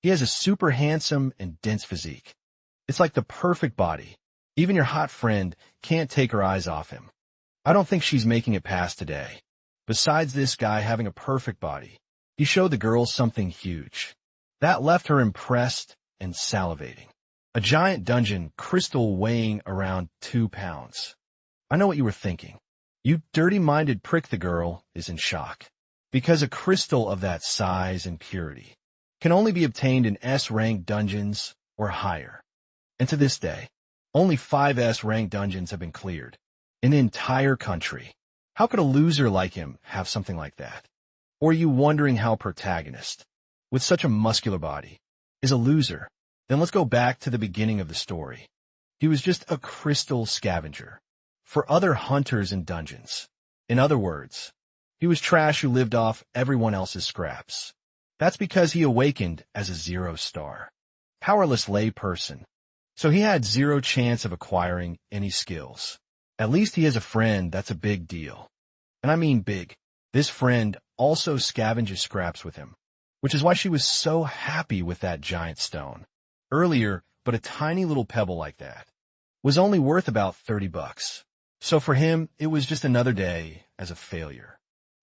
He has a super handsome and dense physique. It's like the perfect body. Even your hot friend can't take her eyes off him. I don't think she's making it past today. Besides this guy having a perfect body, he showed the girls something huge. That left her impressed and salivating. A giant dungeon crystal weighing around 2 pounds. I know what you were thinking. You dirty-minded prick. The girl is in shock. Because a crystal of that size and purity can only be obtained in S-rank dungeons or higher. And to this day, only 5 S-rank dungeons have been cleared in the entire country. How could a loser like him have something like that? Or are you wondering how a protagonist, with such a muscular body, is a loser? Then let's go back to the beginning of the story. He was just a crystal scavenger for other hunters in dungeons. In other words, he was trash who lived off everyone else's scraps. That's because he awakened as a 0-star, powerless lay person. So he had 0 chance of acquiring any skills. At least he has a friend that's a big deal. And I mean big. This friend also scavenges scraps with him, which is why she was so happy with that giant stone. Earlier, but a tiny little pebble like that was only worth about $30. So for him, it was just another day as a failure.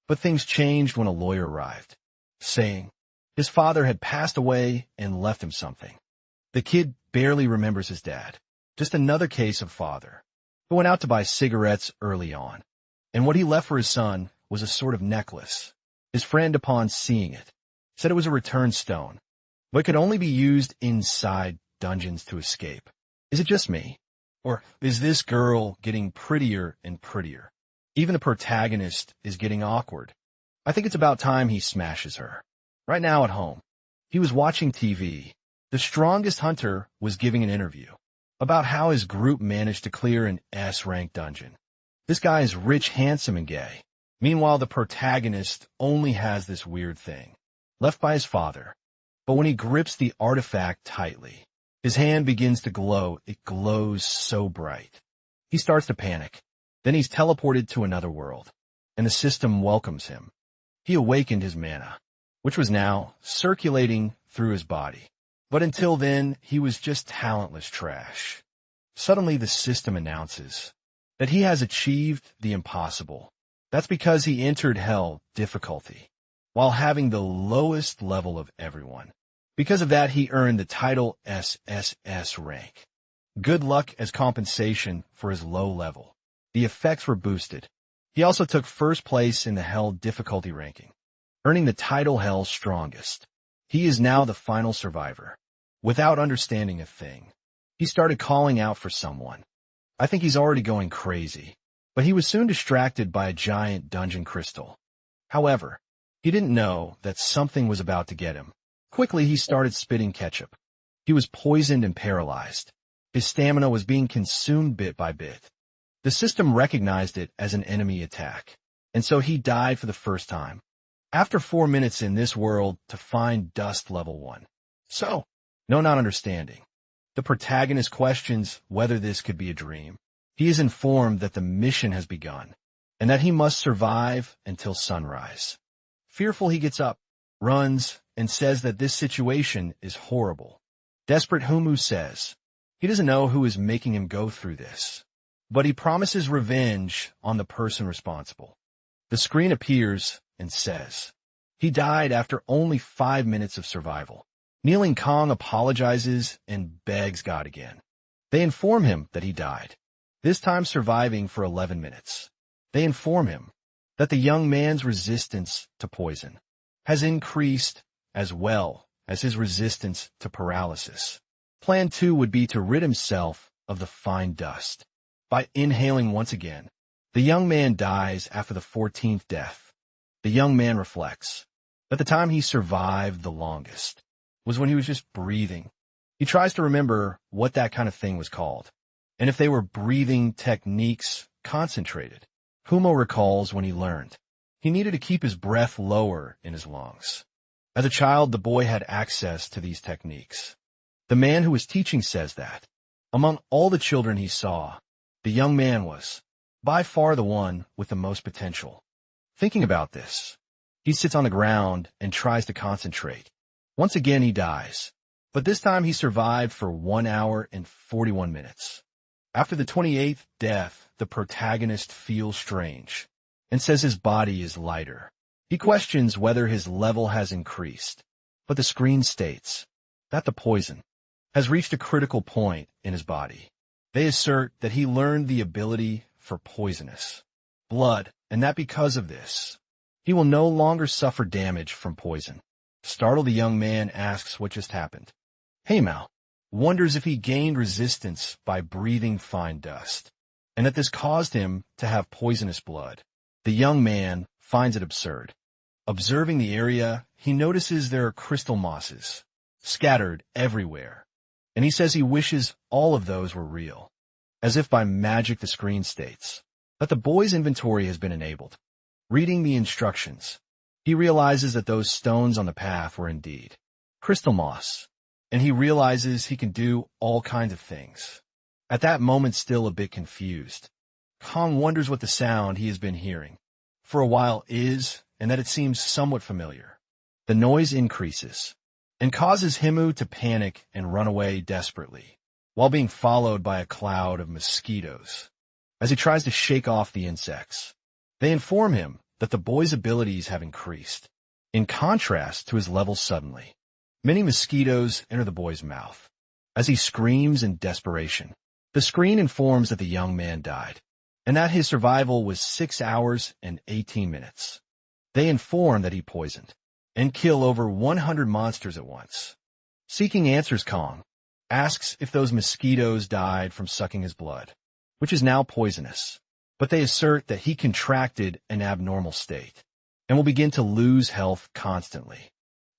But things changed when a lawyer arrived, saying his father had passed away and left him something. The kid barely remembers his dad. Just another case of father who went out to buy cigarettes early on. And what he left for his son was a sort of necklace. His friend, upon seeing it, said it was a return stone, but could only be used inside dungeons to escape. Is it just me? Or is this girl getting prettier and prettier? Even the protagonist is getting awkward. I think it's about time he smashes her. Right now at home, he was watching TV. The strongest hunter was giving an interview about how his group managed to clear an S-rank dungeon. This guy is rich, handsome, and gay. Meanwhile, the protagonist only has this weird thing, left by his father. But when he grips the artifact tightly, his hand begins to glow. It glows so bright. He starts to panic. Then he's teleported to another world, and the system welcomes him. He awakened his mana, which was now circulating through his body. But until then, he was just talentless trash. Suddenly, the system announces that he has achieved the impossible. That's because he entered Hell difficulty, while having the lowest level of everyone. Because of that, he earned the title SSS rank. Good luck as compensation for his low level. The effects were boosted. He also took first place in the Hell difficulty ranking, earning the title Hell's Strongest. He is now the final survivor. Without understanding a thing, he started calling out for someone. I think he's already going crazy, but he was soon distracted by a giant dungeon crystal. However, he didn't know that something was about to get him. Quickly, he started spitting ketchup. He was poisoned and paralyzed. His stamina was being consumed bit by bit. The system recognized it as an enemy attack, and so he died for the first time. After 4 minutes in this world to find dust level 1. So, no, not understanding. The protagonist questions whether this could be a dream. He is informed that the mission has begun, and that he must survive until sunrise. Fearful, he gets up, runs, and says that this situation is horrible. Desperate, Humu says he doesn't know who is making him go through this, but he promises revenge on the person responsible. The screen appears and says he died after only 5 minutes of survival. Kneeling Kong apologizes and begs God again. They inform him that he died, this time surviving for 11 minutes. They inform him that the young man's resistance to poison has increased as well as his resistance to paralysis. Plan 2 would be to rid himself of the fine dust. By inhaling once again, the young man dies after the 14th death. The young man reflects that the time he survived the longest was when he was just breathing. He tries to remember what that kind of thing was called, and if they were breathing techniques concentrated. Humo recalls when he learned he needed to keep his breath lower in his lungs. As a child, the boy had access to these techniques. The man who was teaching says that, among all the children he saw, the young man was by far the one with the most potential. Thinking about this, he sits on the ground and tries to concentrate. Once again, he dies, but this time he survived for 1 hour and 41 minutes. After the 28th death, the protagonist feels strange and says his body is lighter. He questions whether his level has increased, but the screen states that the poison has reached a critical point in his body. They assert that he learned the ability for poisonous blood, and that because of this, he will no longer suffer damage from poison. Startled, the young man asks what just happened. Heimao wonders if he gained resistance by breathing fine dust, and that this caused him to have poisonous blood. The young man finds it absurd. Observing the area, he notices there are crystal mosses scattered everywhere, and he says he wishes all of those were real. As if by magic, the screen states that the boy's inventory has been enabled. Reading the instructions, he realizes that those stones on the path were indeed crystal moss, and he realizes he can do all kinds of things. At that moment, still a bit confused, Kong wonders what the sound he has been hearing for a while is, and that it seems somewhat familiar. The noise increases and causes Himu to panic and run away desperately, while being followed by a cloud of mosquitoes. As he tries to shake off the insects, they inform him that the boy's abilities have increased, in contrast to his level suddenly. Many mosquitoes enter the boy's mouth. As he screams in desperation, the screen informs that the young man died, and that his survival was 6 hours and 18 minutes. They inform that he poisoned and kill over 100 monsters at once. Seeking answers, Kong asks if those mosquitoes died from sucking his blood, which is now poisonous, but they assert that he contracted an abnormal state and will begin to lose health constantly.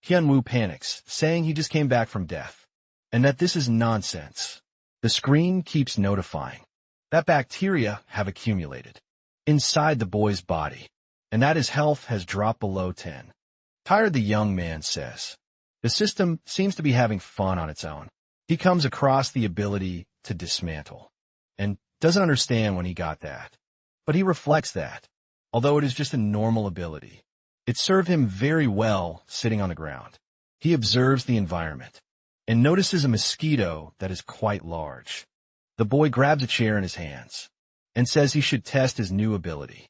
Hyunwoo panics, saying he just came back from death, and that this is nonsense. The screen keeps notifying that bacteria have accumulated inside the boy's body, and that his health has dropped below 10. Tired, the young man says the system seems to be having fun on its own. He comes across the ability to dismantle, and doesn't understand when he got that. But he reflects that, although it is just a normal ability, it served him very well sitting on the ground. He observes the environment and notices a mosquito that is quite large. The boy grabs a chair in his hands and says he should test his new ability.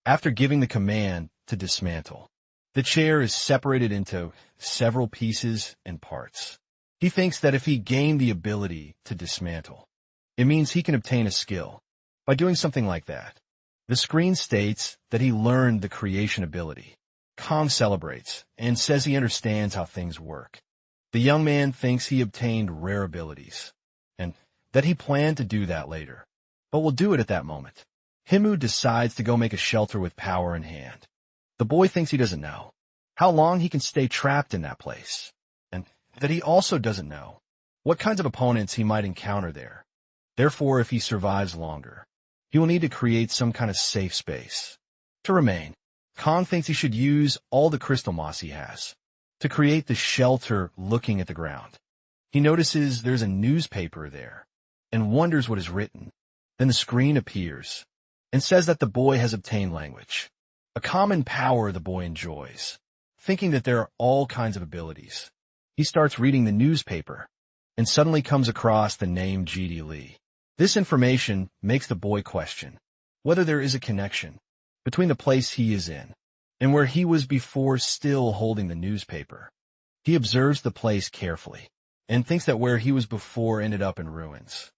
After giving the command to dismantle, the chair is separated into several pieces and parts. He thinks that if he gained the ability to dismantle, it means he can obtain a skill by doing something like that. The screen states that he learned the creation ability. Kong celebrates and says he understands how things work. The young man thinks he obtained rare abilities, and that he planned to do that later, but will do it at that moment. Himu decides to go make a shelter with power in hand. The boy thinks he doesn't know how long he can stay trapped in that place, and that he also doesn't know what kinds of opponents he might encounter there. Therefore, if he survives longer, he will need to create some kind of safe space to remain. Kong thinks he should use all the crystal moss he has to create the shelter looking at the ground. He notices there's a newspaper there and wonders what is written. Then the screen appears and says that the boy has obtained language, a common power the boy enjoys, thinking that there are all kinds of abilities. He starts reading the newspaper and suddenly comes across the name G.D. Lee. This information makes the boy question whether there is a connection between the place he is in and where he was before, still holding the newspaper. He observes the place carefully and thinks that where he was before ended up in ruins.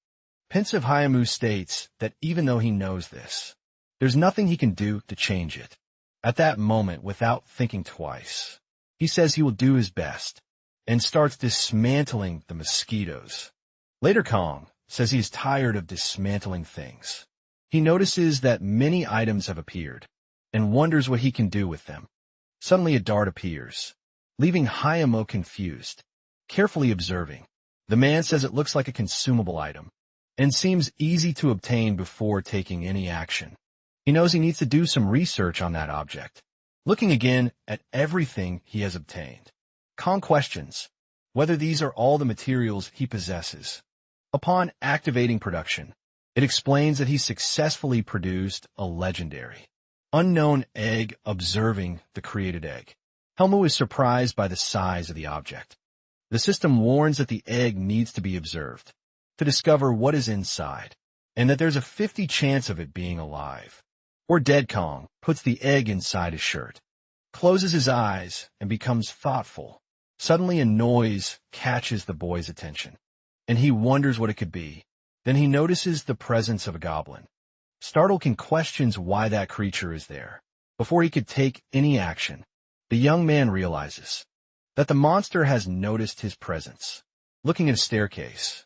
Pensive Hayamu states that even though he knows this, there's nothing he can do to change it. At that moment, without thinking twice, he says he will do his best and starts dismantling the mosquitoes. Later, Kong says he is tired of dismantling things. He notices that many items have appeared and wonders what he can do with them. Suddenly a dart appears, leaving Hayamo confused. Carefully observing, the man says it looks like a consumable item and seems easy to obtain before taking any action. He knows he needs to do some research on that object. Looking again at everything he has obtained, Kong questions whether these are all the materials he possesses. Upon activating production, it explains that he successfully produced a legendary, unknown egg. Observing the created egg, Helmu is surprised by the size of the object. The system warns that the egg needs to be observed to discover what is inside, and that there's a 50 chance of it being alive. Or dead. Kong puts the egg inside his shirt, closes his eyes, and becomes thoughtful. Suddenly a noise catches the boy's attention, and he wonders what it could be. Then he notices the presence of a goblin. Startled, King questions why that creature is there. Before he could take any action, the young man realizes that the monster has noticed his presence. Looking at a staircase,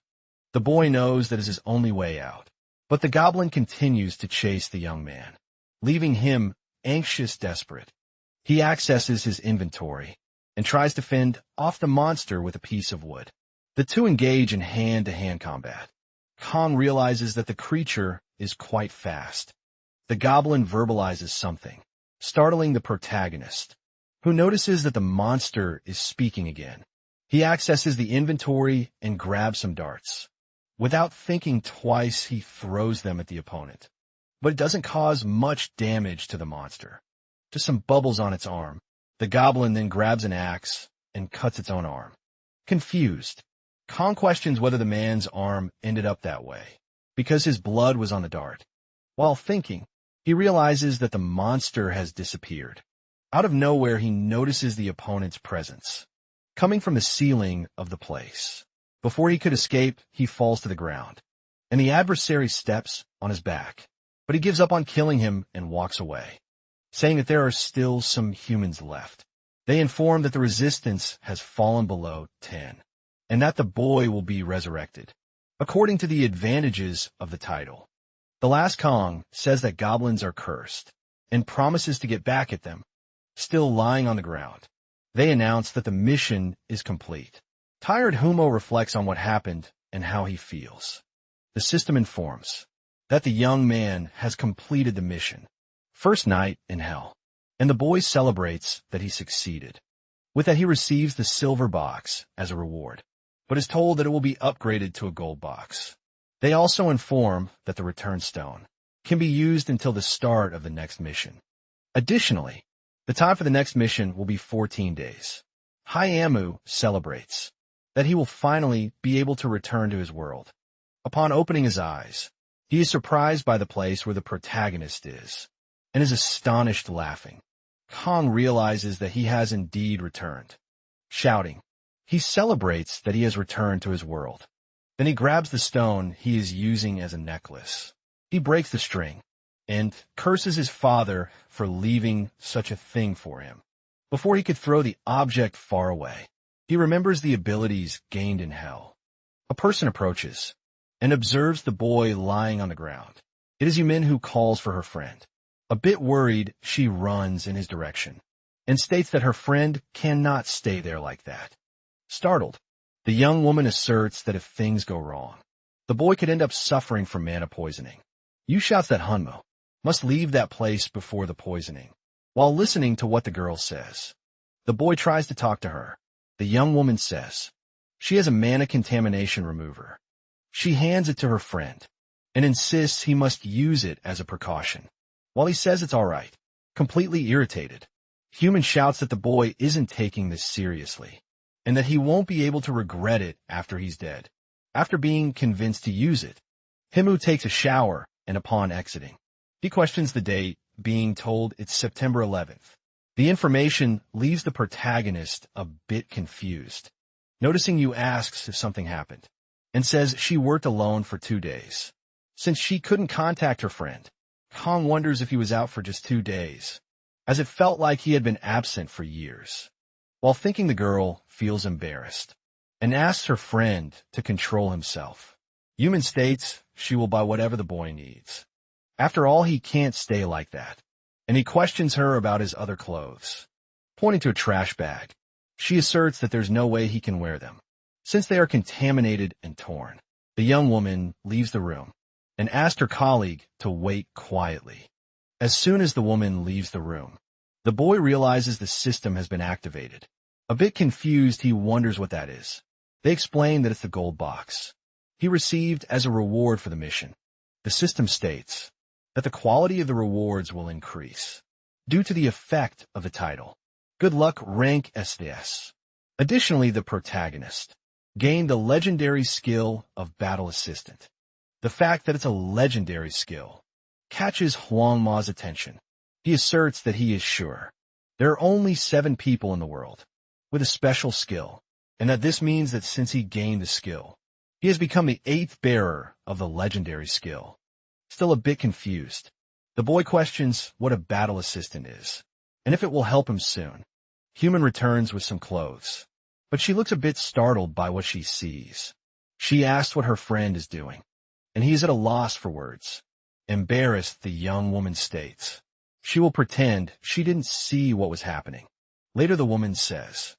the boy knows that is his only way out. But the goblin continues to chase the young man, leaving him anxious, desperate. He accesses his inventory and tries to fend off the monster with a piece of wood. The two engage in hand-to-hand combat. Kong realizes that the creature is quite fast. The goblin verbalizes something, startling the protagonist, who notices that the monster is speaking again. He accesses the inventory and grabs some darts. Without thinking twice, he throws them at the opponent. But it doesn't cause much damage to the monster. Just some bubbles on its arm. The goblin then grabs an axe and cuts its own arm. Confused, Kong questions whether the man's arm ended up that way, because his blood was on the dart. While thinking, he realizes that the monster has disappeared. Out of nowhere, he notices the opponent's presence, coming from the ceiling of the place. Before he could escape, he falls to the ground, and the adversary steps on his back. But he gives up on killing him and walks away, saying that there are still some humans left. They inform that the resistance has fallen below 10, and that the boy will be resurrected, according to the advantages of the title. The last Kong says that goblins are cursed, and promises to get back at them, still lying on the ground. They announce that the mission is complete. Tired, Humo reflects on what happened and how he feels. The system informs that the young man has completed the mission. First night in hell, and the boy celebrates that he succeeded. With that, he receives the silver box as a reward, but is told that it will be upgraded to a gold box. They also inform that the return stone can be used until the start of the next mission. Additionally, the time for the next mission will be 14 days. Hyamu celebrates that he will finally be able to return to his world. Upon opening his eyes, he is surprised by the place where the protagonist is, and is astonished, laughing. Kong realizes that he has indeed returned. Shouting, he celebrates that he has returned to his world. Then he grabs the stone he is using as a necklace. He breaks the string, and curses his father for leaving such a thing for him. Before he could throw the object far away, he remembers the abilities gained in hell. A person approaches and observes the boy lying on the ground. It is Yumin, who calls for her friend. A bit worried, she runs in his direction and states that her friend cannot stay there like that. Startled, the young woman asserts that if things go wrong, the boy could end up suffering from mana poisoning. Yu shouts that Hanmo must leave that place before the poisoning. While listening to what the girl says, the boy tries to talk to her. The young woman says she has a mana contamination remover. She hands it to her friend and insists he must use it as a precaution. While he says it's all right, completely irritated, Human shouts that the boy isn't taking this seriously, and that he won't be able to regret it after he's dead. After being convinced to use it, Himu takes a shower, and upon exiting, he questions the date, being told it's September 11th. The information leaves the protagonist a bit confused. Noticing Yu asks if something happened, and says she worked alone for 2 days. Since she couldn't contact her friend, Kong wonders if he was out for just 2 days, as it felt like he had been absent for years. While thinking, the girl feels embarrassed, and asks her friend to control himself. Yumin states she will buy whatever the boy needs. After all, he can't stay like that, and he questions her about his other clothes. Pointing to a trash bag, she asserts that there's no way he can wear them, since they are contaminated and torn. The young woman leaves the room, and asks her colleague to wait quietly. As soon as the woman leaves the room, the boy realizes the system has been activated. A bit confused, he wonders what that is. They explain that it's the gold box he received as a reward for the mission. The system states that the quality of the rewards will increase due to the effect of the title. Good luck rank SDS. Additionally, the protagonist gained the legendary skill of Battle Assistant. The fact that it's a legendary skill catches Huang Ma's attention. He asserts that he is sure there are only 7 people in the world with a special skill, and that this means that since he gained the skill, he has become the 8th bearer of the legendary skill. Still a bit confused, the boy questions what a battle assistant is, and if it will help him soon. Human returns with some clothes, but she looks a bit startled by what she sees. She asks what her friend is doing, and he is at a loss for words. Embarrassed, the young woman states she will pretend she didn't see what was happening. Later, the woman says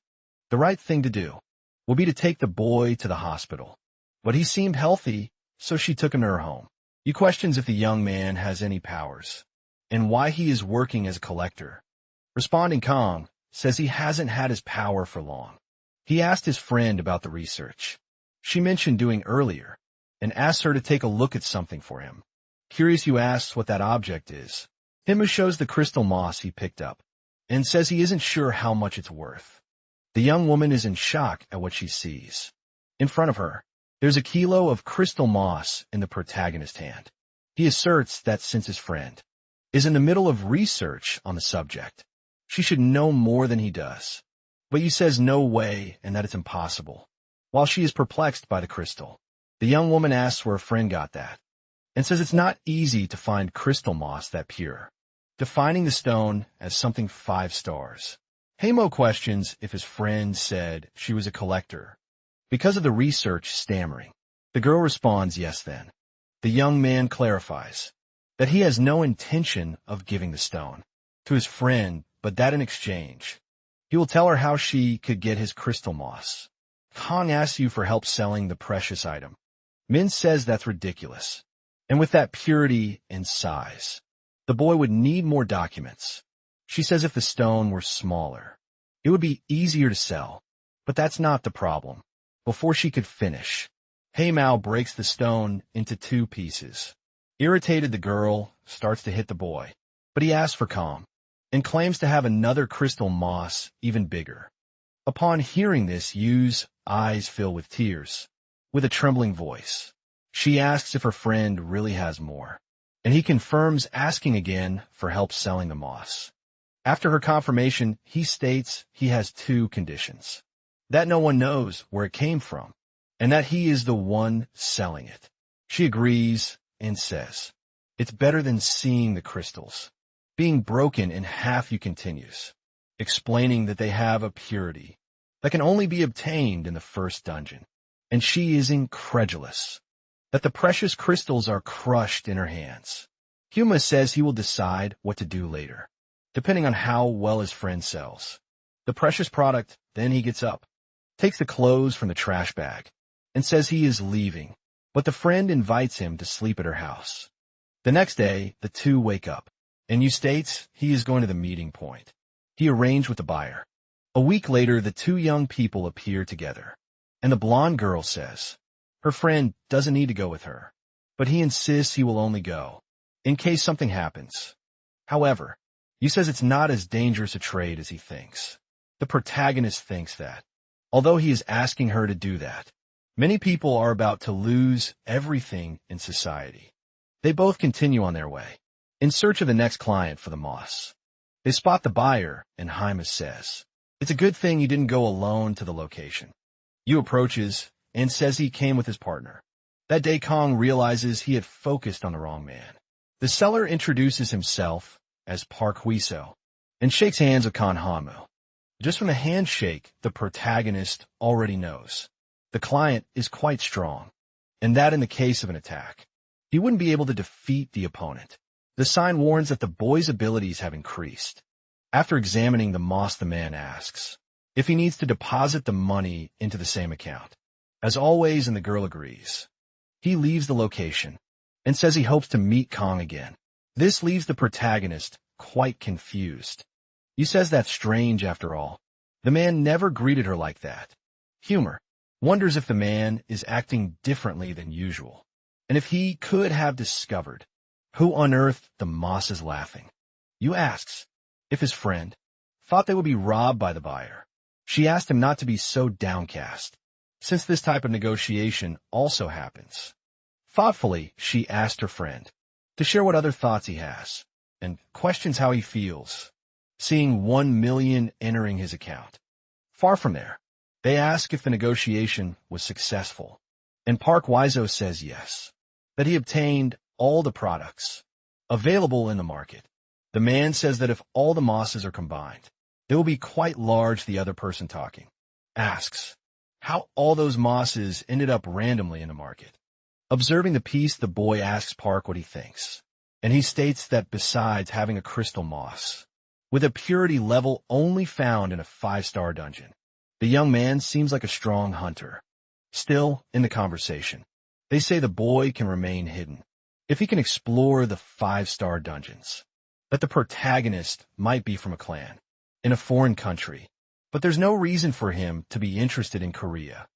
the right thing to do will be to take the boy to the hospital, but he seemed healthy, so she took him to her home. He questions if the young man has any powers and why he is working as a collector. Responding, Kong says he hasn't had his power for long. He asked his friend about the research she mentioned doing earlier and asked her to take a look at something for him. Curious, you asks what that object is. Him shows the crystal moss he picked up and says he isn't sure how much it's worth. The young woman is in shock at what she sees. In front of her, there's a kilo of crystal moss in the protagonist's hand. He asserts that since his friend is in the middle of research on the subject, she should know more than he does. But he says no way and that it's impossible. While she is perplexed by the crystal, the young woman asks where her friend got that, and says it's not easy to find crystal moss that pure, defining the stone as something 5 stars. Heimo questions if his friend said she was a collector because of the research, stammering. The girl responds yes then. The young man clarifies that he has no intention of giving the stone to his friend, but that in exchange, he will tell her how she could get his crystal moss. Kong asks you for help selling the precious item. Min says that's ridiculous, and with that purity and size, the boy would need more documents. She says if the stone were smaller, it would be easier to sell, but that's not the problem. Before she could finish, Hey Mao breaks the stone into 2 pieces. Irritated, the girl starts to hit the boy, but he asks for calm and claims to have another crystal moss even bigger. Upon hearing this, Yu's eyes fill with tears. With a trembling voice, she asks if her friend really has more, and he confirms, asking again for help selling the moss. After her confirmation, he states he has 2 conditions: that no one knows where it came from, and that he is the one selling it. She agrees and says it's better than seeing the crystals being broken in half. He continues, explaining that they have a purity that can only be obtained in the first dungeon, and she is incredulous that the precious crystals are crushed in her hands. Huma says he will decide what to do later, depending on how well his friend sells the precious product. Then he gets up, takes the clothes from the trash bag, and says he is leaving, but the friend invites him to sleep at her house. The next day, the 2 wake up, and Yu states he is going to the meeting point he arranged with the buyer. A week later, the 2 young people appear together, and the blonde girl says her friend doesn't need to go with her, but he insists he will only go in case something happens. However, Yu says it's not as dangerous a trade as he thinks. The protagonist thinks that, although he is asking her to do that, many people are about to lose everything in society. They both continue on their way, in search of the next client for the moss. They spot the buyer, and Haima says it's a good thing you didn't go alone to the location. Yu approaches and says he came with his partner. That day, Kong realizes he had focused on the wrong man. The seller introduces himself as Park Huiso and shakes hands with Kan Hamu. Just from the handshake, the protagonist already knows the client is quite strong, and that in the case of an attack, he wouldn't be able to defeat the opponent. The sign warns that the boy's abilities have increased. After examining the moss, the man asks if he needs to deposit the money into the same account. As always, and the girl agrees. He leaves the location and says he hopes to meet Kong again. This leaves the protagonist quite confused. He says that's strange after all. The man never greeted her like that. Humor wonders if the man is acting differently than usual, and if he could have discovered who on earth the moss is laughing. Yu asks if his friend thought they would be robbed by the buyer. She asked him not to be so downcast, since this type of negotiation also happens. Thoughtfully, she asked her friend to share what other thoughts he has, and questions how he feels, seeing 1 million entering his account. Far from there, they ask if the negotiation was successful, and Park Wiseau says yes, that he obtained all the products available in the market. The man says that if all the mosses are combined, they will be quite large. The other person talking asks how all those mosses ended up randomly in the market. Observing the piece, the boy asks Park what he thinks, and he states that besides having a crystal moss, with a purity level only found in a 5-star dungeon, the young man seems like a strong hunter. Still, in the conversation, they say the boy can remain hidden if he can explore the 5-star dungeons, that the protagonist might be from a clan in a foreign country, but there's no reason for him to be interested in Korea.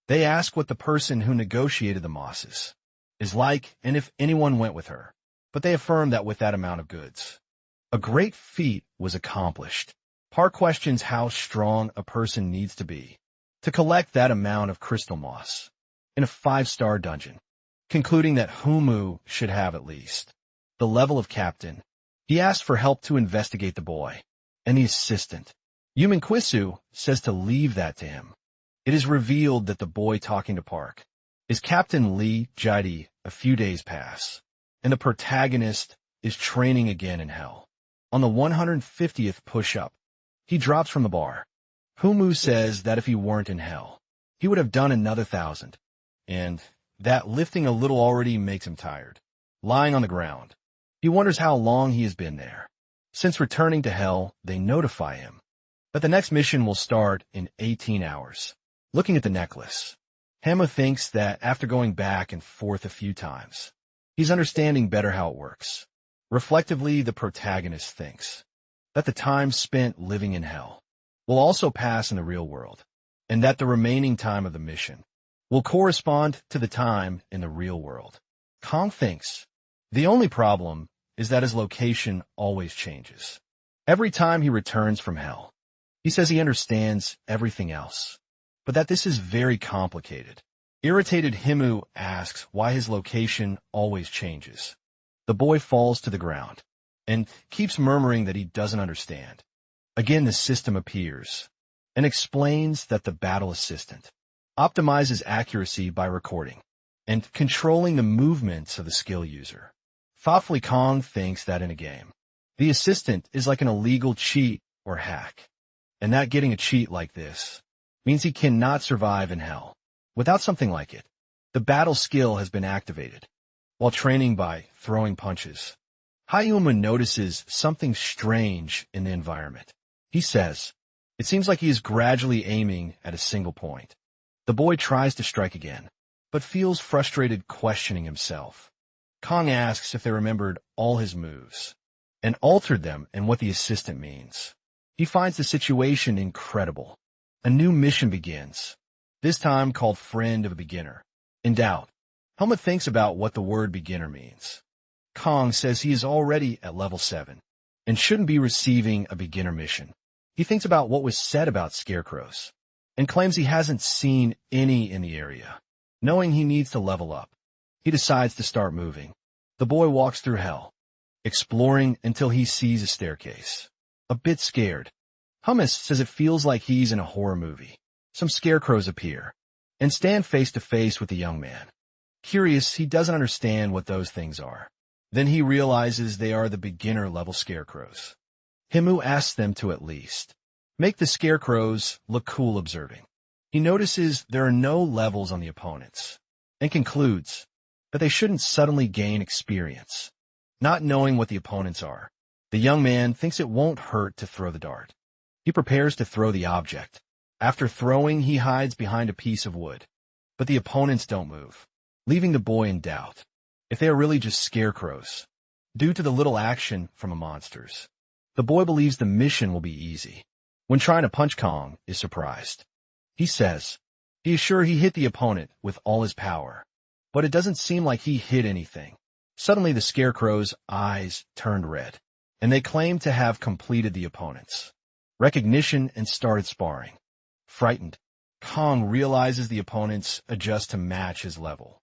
They ask what the person who negotiated the mosses is like and if anyone went with her, but they affirm that with that amount of goods, a great feat was accomplished. Park questions how strong a person needs to be to collect that amount of crystal moss in a 5-star dungeon, concluding that Humu should have at least the level of captain. He asks for help to investigate the boy, and the assistant, Yuminkwisu, says to leave that to him. It is revealed that the boy talking to Park is Captain Lee Jaidi. A few days pass, and the protagonist is training again in hell. On the 150th push-up, he drops from the bar. Humu says that if he weren't in hell, he would have done another 1,000, and that lifting a little already makes him tired. Lying on the ground, he wonders how long he has been there. Since returning to hell, they notify him that the next mission will start in 18 hours. Looking at the necklace, Hama thinks that after going back and forth a few times, he's understanding better how it works. Reflectively, the protagonist thinks that the time spent living in hell will also pass in the real world, and that the remaining time of the mission will correspond to the time in the real world. Kong thinks the only problem is that his location always changes every time he returns from hell. He says he understands everything else, but that this is very complicated. Irritated, Himu asks why his location always changes. The boy falls to the ground and keeps murmuring that he doesn't understand. Again, the system appears and explains that the battle assistant optimizes accuracy by recording and controlling the movements of the skill user. Thoughtfully, Kong thinks that in a game, the assistant is like an illegal cheat or hack, and that getting a cheat like this means he cannot survive in hell without something like it. The battle skill has been activated while training by throwing punches. Hayuma notices something strange in the environment. He says, it seems like he is gradually aiming at a single point. The boy tries to strike again, but feels frustrated, questioning himself. Kong asks if they remembered all his moves and altered them and what the assistant means. He finds the situation incredible. A new mission begins, this time called Friend of a Beginner. In doubt, Helmut thinks about what the word beginner means. Kong says he is already at level 7 and shouldn't be receiving a beginner mission. He thinks about what was said about scarecrows and claims he hasn't seen any in the area. Knowing he needs to level up, he decides to start moving. The boy walks through hell, exploring until he sees a staircase. A bit scared, Hummus says it feels like he's in a horror movie. Some scarecrows appear and stand face to face with the young man. Curious, he doesn't understand what those things are. Then he realizes they are the beginner-level scarecrows. Himu asks them to at least make the scarecrows look cool. Observing, he notices there are no levels on the opponents and concludes that they shouldn't suddenly gain experience. Not knowing what the opponents are, the young man thinks it won't hurt to throw the dart. He prepares to throw the object. After throwing, he hides behind a piece of wood, but the opponents don't move, leaving the boy in doubt if they are really just scarecrows, due to the little action from the monsters. The boy believes the mission will be easy. When trying to punch, Kong is surprised. He says he is sure he hit the opponent with all his power, but it doesn't seem like he hit anything. Suddenly, the scarecrow's eyes turned red, and they claim to have completed the opponents. recognition, and started sparring. Frightened, Kong realizes the opponents adjust to match his level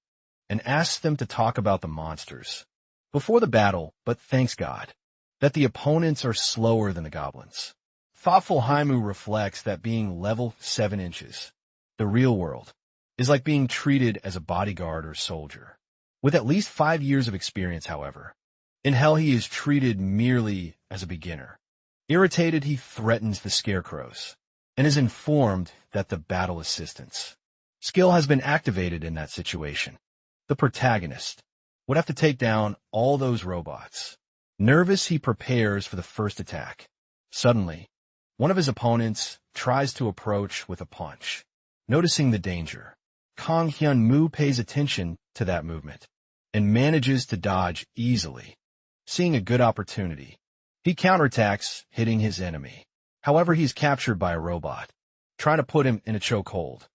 and asks them to talk about the monsters before the battle, but thanks God that the opponents are slower than the goblins. Thoughtful Haimu reflects that being level 7 inches, the real world, is like being treated as a bodyguard or soldier. With at least 5 years of experience, however, in hell he is treated merely as a beginner. Irritated, he threatens the scarecrows and is informed that the battle assistance skill has been activated in that situation. The protagonist would have to take down all those robots. Nervous, he prepares for the first attack. Suddenly, one of his opponents tries to approach with a punch. Noticing the danger, Kong Hyun-moo pays attention to that movement and manages to dodge easily. Seeing a good opportunity, he counterattacks, hitting his enemy. However, he's captured by a robot, trying to put him in a chokehold.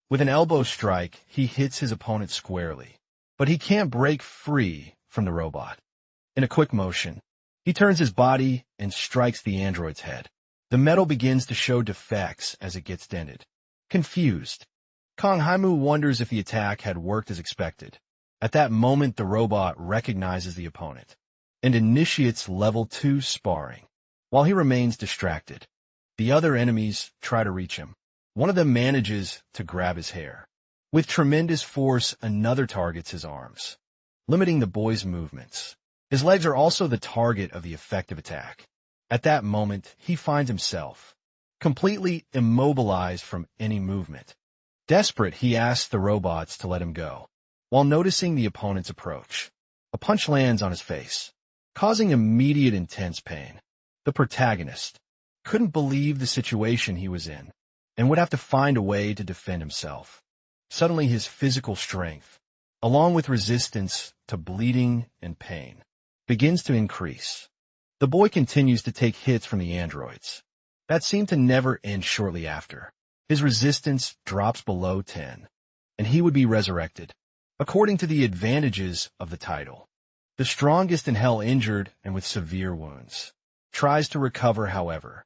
With an elbow strike, he hits his opponent squarely, but he can't break free from the robot. In a quick motion, he turns his body and strikes the android's head. The metal begins to show defects as it gets dented. Confused, Kong Haimu wonders if the attack had worked as expected. At that moment, the robot recognizes the opponent and initiates level 2 sparring. While he remains distracted, the other enemies try to reach him. One of them manages to grab his hair. With tremendous force, another targets his arms, limiting the boy's movements. His legs are also the target of the effective attack. At that moment, he finds himself completely immobilized from any movement. Desperate, he asks the robots to let him go. While noticing the opponent's approach, a punch lands on his face, causing immediate intense pain. The protagonist couldn't believe the situation he was in and would have to find a way to defend himself. Suddenly, his physical strength, along with resistance to bleeding and pain, begins to increase. The boy continues to take hits from the androids that seem to never end. Shortly after, his resistance drops below 10, and he would be resurrected. According to the advantages of the title, the strongest in hell, injured and with severe wounds, tries to recover. However,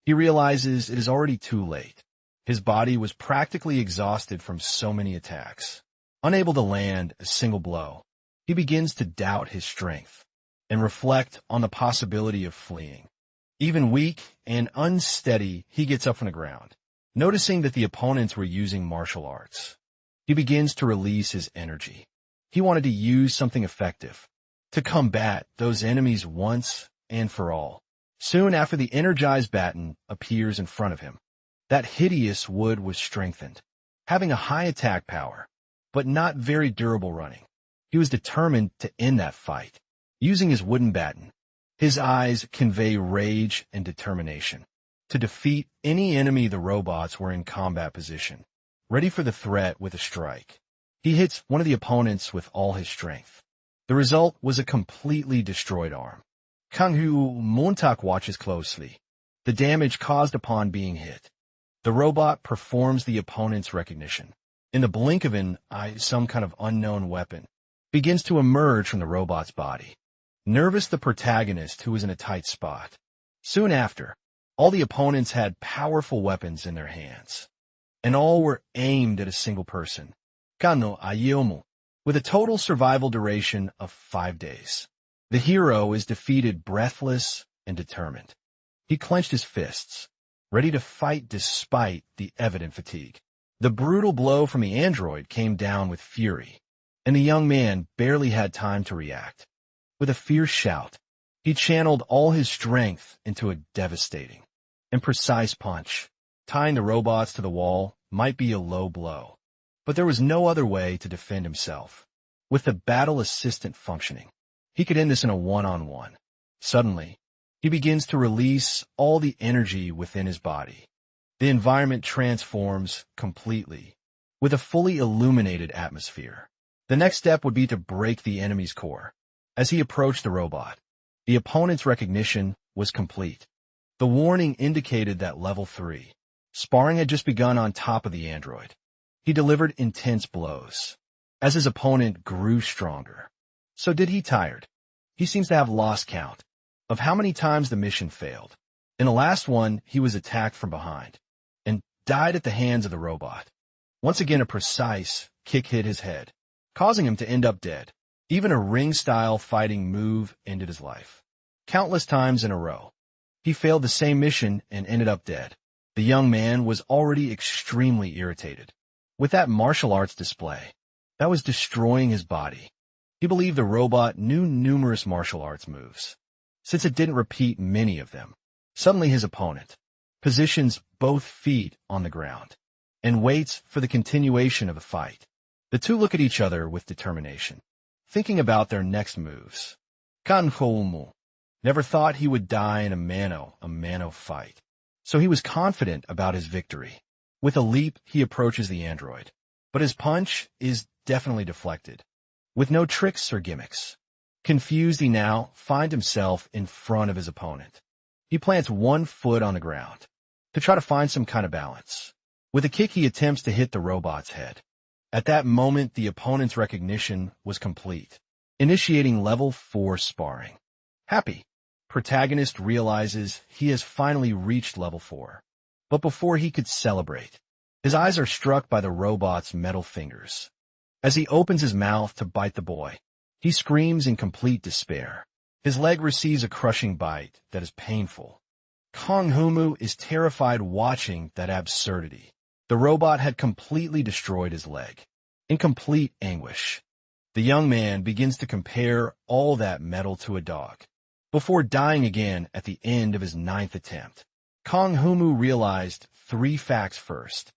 he realizes it is already too late. His body was practically exhausted from so many attacks. Unable to land a single blow, he begins to doubt his strength and reflect on the possibility of fleeing. Even weak and unsteady, he gets up from the ground. Noticing that the opponents were using martial arts, he begins to release his energy. He wanted to use something effective to combat those enemies once and for all. Soon after, the energized baton appears in front of him. That hideous wood was strengthened, having a high attack power, but not very durable running. He was determined to end that fight. Using his wooden baton, his eyes convey rage and determination. To defeat any enemy, the robots were in combat position, ready for the threat with a strike. He hits one of the opponents with all his strength. The result was a completely destroyed arm. Kanghu Montak watches closely the damage caused upon being hit. The robot performs the opponent's recognition. In the blink of an eye, some kind of unknown weapon begins to emerge from the robot's body. Nervous, the protagonist, who was in a tight spot. Soon after, all the opponents had powerful weapons in their hands, and all were aimed at a single person, Kano Ayomu, with a total survival duration of 5 days. The hero is defeated breathless and determined. He clenched his fists, ready to fight despite the evident fatigue. The brutal blow from the android came down with fury, and the young man barely had time to react. With a fierce shout, he channeled all his strength into a devastating and precise punch. Tying the robots to the wall might be a low blow, but there was no other way to defend himself. With the battle assistant functioning, he could end this in a one-on-one. Suddenly, he begins to release all the energy within his body. The environment transforms completely, with a fully illuminated atmosphere. The next step would be to break the enemy's core. As he approached the robot, the opponent's recognition was complete. The warning indicated that level 3 sparring had just begun on top of the android. He delivered intense blows. As his opponent grew stronger, so did he. Tired, he seems to have lost count of how many times the mission failed. In the last one, he was attacked from behind and died at the hands of the robot. Once again, a precise kick hit his head, causing him to end up dead. Even a ring-style fighting move ended his life. Countless times in a row, he failed the same mission and ended up dead. The young man was already extremely irritated with that martial arts display that was destroying his body. He believed the robot knew numerous martial arts moves, since it didn't repeat many of them. Suddenly his opponent positions both feet on the ground and waits for the continuation of the fight. The two look at each other with determination, thinking about their next moves. Kanhoumu never thought he would die in a mano fight, so he was confident about his victory. With a leap, he approaches the android, but his punch is definitely deflected, with no tricks or gimmicks. Confused, he now finds himself in front of his opponent. He plants one foot on the ground to try to find some kind of balance. With a kick, he attempts to hit the robot's head. At that moment, the opponent's recognition was complete, initiating level 4 sparring. Happy, protagonist realizes he has finally reached level 4. But before he could celebrate, his eyes are struck by the robot's metal fingers. As he opens his mouth to bite the boy, he screams in complete despair. His leg receives a crushing bite that is painful. Konghumu is terrified watching that absurdity. The robot had completely destroyed his leg. In complete anguish, the young man begins to compare all that metal to a dog, before dying again at the end of his 9th attempt. Konghumu realized 3 facts first.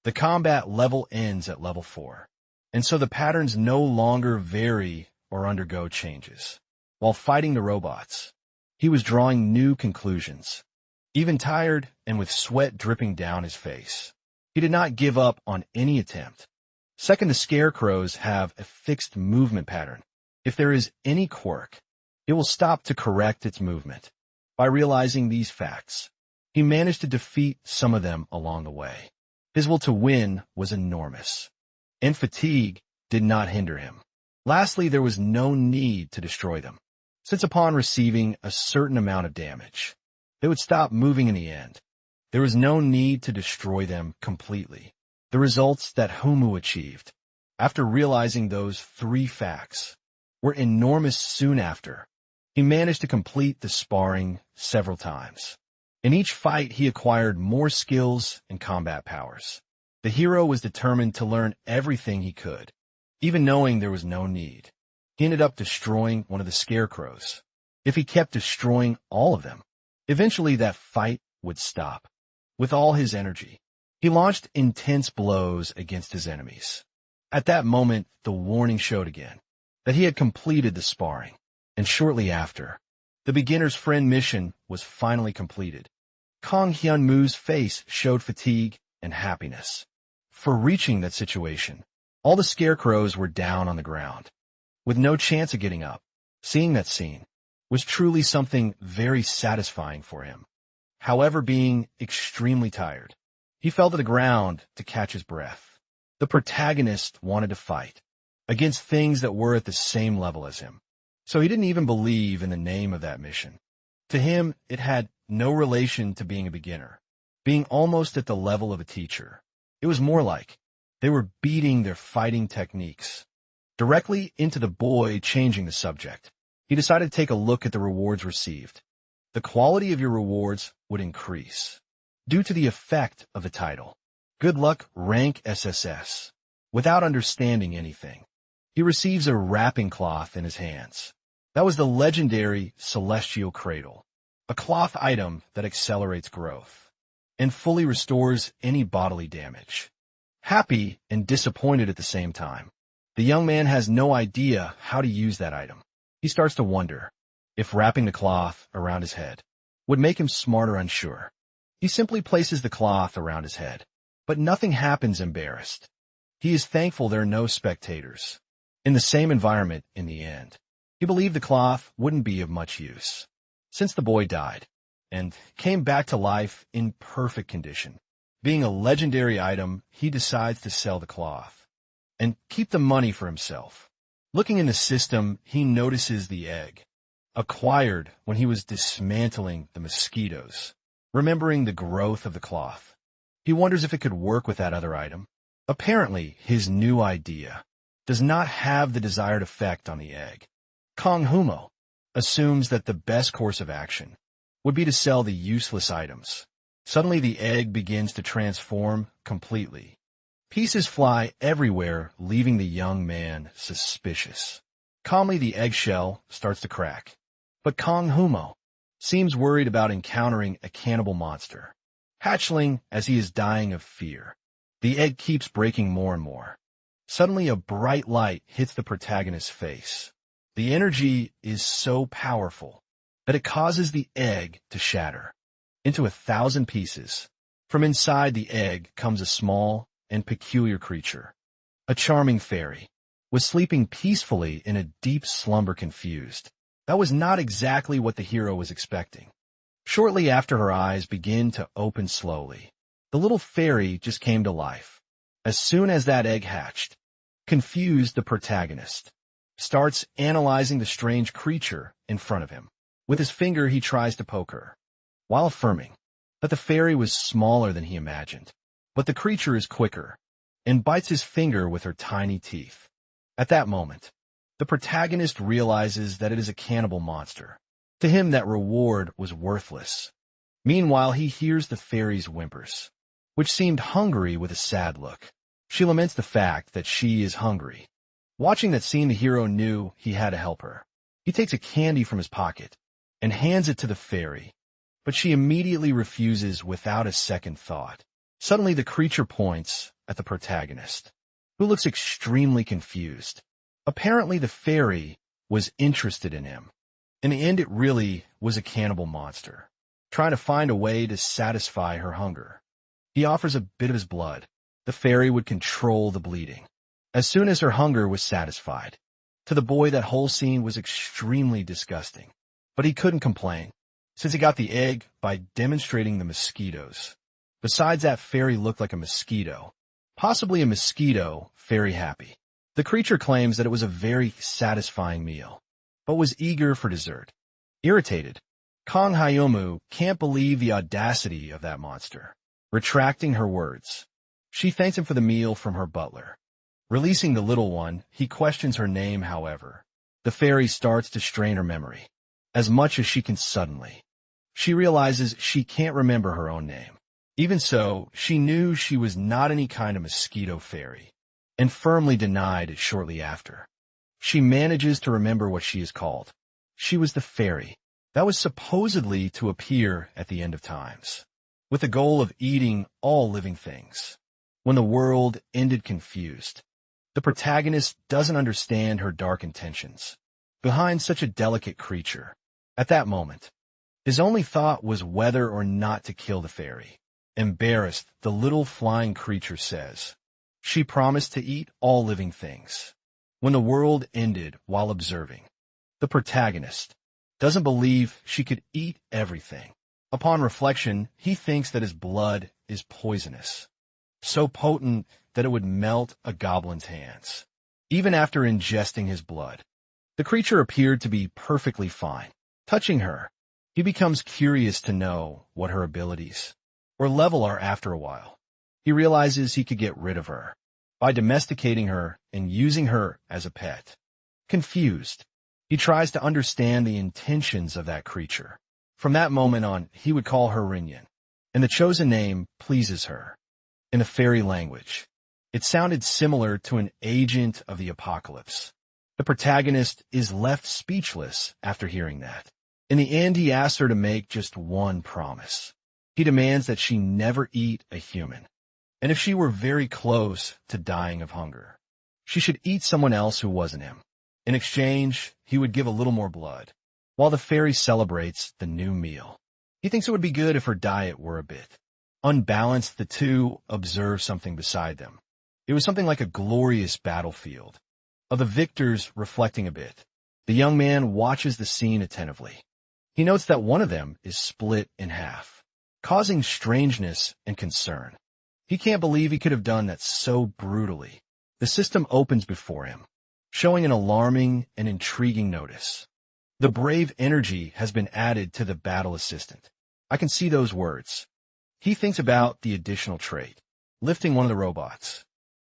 The combat level ends at level 4, and so the patterns no longer vary or undergo changes. While fighting the robots, he was drawing new conclusions. Even tired and with sweat dripping down his face, he did not give up on any attempt. Second, the scarecrows have a fixed movement pattern. If there is any quirk, it will stop to correct its movement. By realizing these facts, he managed to defeat some of them along the way. His will to win was enormous, and fatigue did not hinder him. Lastly, there was no need to destroy them, since upon receiving a certain amount of damage, they would stop moving in the end. There was no need to destroy them completely. The results that Humu achieved, after realizing those 3 facts, were enormous. Soon after, he managed to complete the sparring several times. In each fight, he acquired more skills and combat powers. The hero was determined to learn everything he could, even knowing there was no need. He ended up destroying one of the scarecrows. If he kept destroying all of them, eventually that fight would stop. With all his energy, he launched intense blows against his enemies. At that moment, the warning showed again that he had completed the sparring, and shortly after, the beginner's friend mission was finally completed. Kong Hyunmu's face showed fatigue and happiness. For reaching that situation, all the scarecrows were down on the ground, with no chance of getting up. Seeing that scene was truly something very satisfying for him. However, being extremely tired, he fell to the ground to catch his breath. The protagonist wanted to fight against things that were at the same level as him, so he didn't even believe in the name of that mission. To him, it had no relation to being a beginner, being almost at the level of a teacher. It was more like they were beating their fighting techniques. Directly into the boy changing the subject, he decided to take a look at the rewards received. The quality of your rewards would increase due to the effect of the title. Good luck, rank SSS. Without understanding anything, he receives a wrapping cloth in his hands. That was the legendary Celestial Cradle, a cloth item that accelerates growth and fully restores any bodily damage. Happy and disappointed at the same time, the young man has no idea how to use that item. He starts to wonder if wrapping the cloth around his head would make him smart or unsure. He simply places the cloth around his head, but nothing happens. Embarrassed, he is thankful there are no spectators in the same environment in the end. He believed the cloth wouldn't be of much use, since the boy died and came back to life in perfect condition. Being a legendary item, he decides to sell the cloth and keep the money for himself. Looking in the system, he notices the egg, acquired when he was dismantling the mosquitoes remembering the growth of the cloth. He wonders if it could work with that other item. Apparently, his new idea does not have the desired effect on the egg. Kong Humo assumes that the best course of action would be to sell the useless items. Suddenly, the egg begins to transform completely. Pieces fly everywhere, leaving the young man suspicious. Calmly, the eggshell starts to crack. But Kong Humo seems worried about encountering a cannibal monster. Hatchling as he is dying of fear. The egg keeps breaking more and more. Suddenly, a bright light hits the protagonist's face. The energy is so powerful that it causes the egg to shatter into 1,000 pieces. From inside the egg comes a small and peculiar creature. A charming fairy was sleeping peacefully in a deep slumber, confused. That was not exactly what the hero was expecting. Shortly after, her eyes begin to open slowly. The little fairy just came to life. As soon as that egg hatched, confused, the protagonist starts analyzing the strange creature in front of him. With his finger, he tries to poke her, while affirming that the fairy was smaller than he imagined. But the creature is quicker and bites his finger with her tiny teeth. At that moment, the protagonist realizes that it is a cannibal monster. To him, that reward was worthless. Meanwhile, he hears the fairy's whimpers, which seemed hungry with a sad look. She laments the fact that she is hungry. Watching that scene, the hero knew he had to help her. He takes a candy from his pocket and hands it to the fairy, but she immediately refuses without a second thought. Suddenly, the creature points at the protagonist, who looks extremely confused. Apparently, the fairy was interested in him. In the end, it really was a cannibal monster, trying to find a way to satisfy her hunger. He offers a bit of his blood. The fairy would control the bleeding. As soon as her hunger was satisfied, to the boy, that whole scene was extremely disgusting. But he couldn't complain, since he got the egg by demonstrating the mosquitoes. Besides, that fairy looked like a mosquito, possibly a mosquito fairy happy. The creature claims that it was a very satisfying meal, but was eager for dessert. Irritated, Kong Hyomu can't believe the audacity of that monster. Retracting her words, she thanks him for the meal from her butler. Releasing the little one, he questions her name. However, the fairy starts to strain her memory as much as she can. Suddenly, she realizes she can't remember her own name. Even so, she knew she was not any kind of mosquito fairy, and firmly denied it shortly after. She manages to remember what she is called. She was the fairy that was supposedly to appear at the end of times, with the goal of eating all living things. When the world ended, confused, the protagonist doesn't understand her dark intentions behind such a delicate creature. At that moment, his only thought was whether or not to kill the fairy. Embarrassed, the little flying creature says she promised to eat all living things. When the world ended while observing, the protagonist doesn't believe she could eat everything. Upon reflection, he thinks that his blood is poisonous, so potent that it would melt a goblin's hands. Even after ingesting his blood, the creature appeared to be perfectly fine. Touching her, he becomes curious to know what her abilities or level are. After a while, he realizes he could get rid of her by domesticating her and using her as a pet. Confused, he tries to understand the intentions of that creature. From that moment on, he would call her Rinyan, and the chosen name pleases her. In the fairy language, it sounded similar to an agent of the apocalypse. The protagonist is left speechless after hearing that. In the end, he asks her to make just one promise. He demands that she never eat a human, and if she were very close to dying of hunger, she should eat someone else who wasn't him. In exchange, he would give a little more blood. While the fairy celebrates the new meal, he thinks it would be good if her diet were a bit unbalanced. The two observe something beside them. It was something like a glorious battlefield, of the victors reflecting a bit. The young man watches the scene attentively. He notes that one of them is split in half, causing strangeness and concern. He can't believe he could have done that so brutally. The system opens before him, showing an alarming and intriguing notice. The brave energy has been added to the battle assistant. I can see those words. He thinks about the additional trait, lifting one of the robots.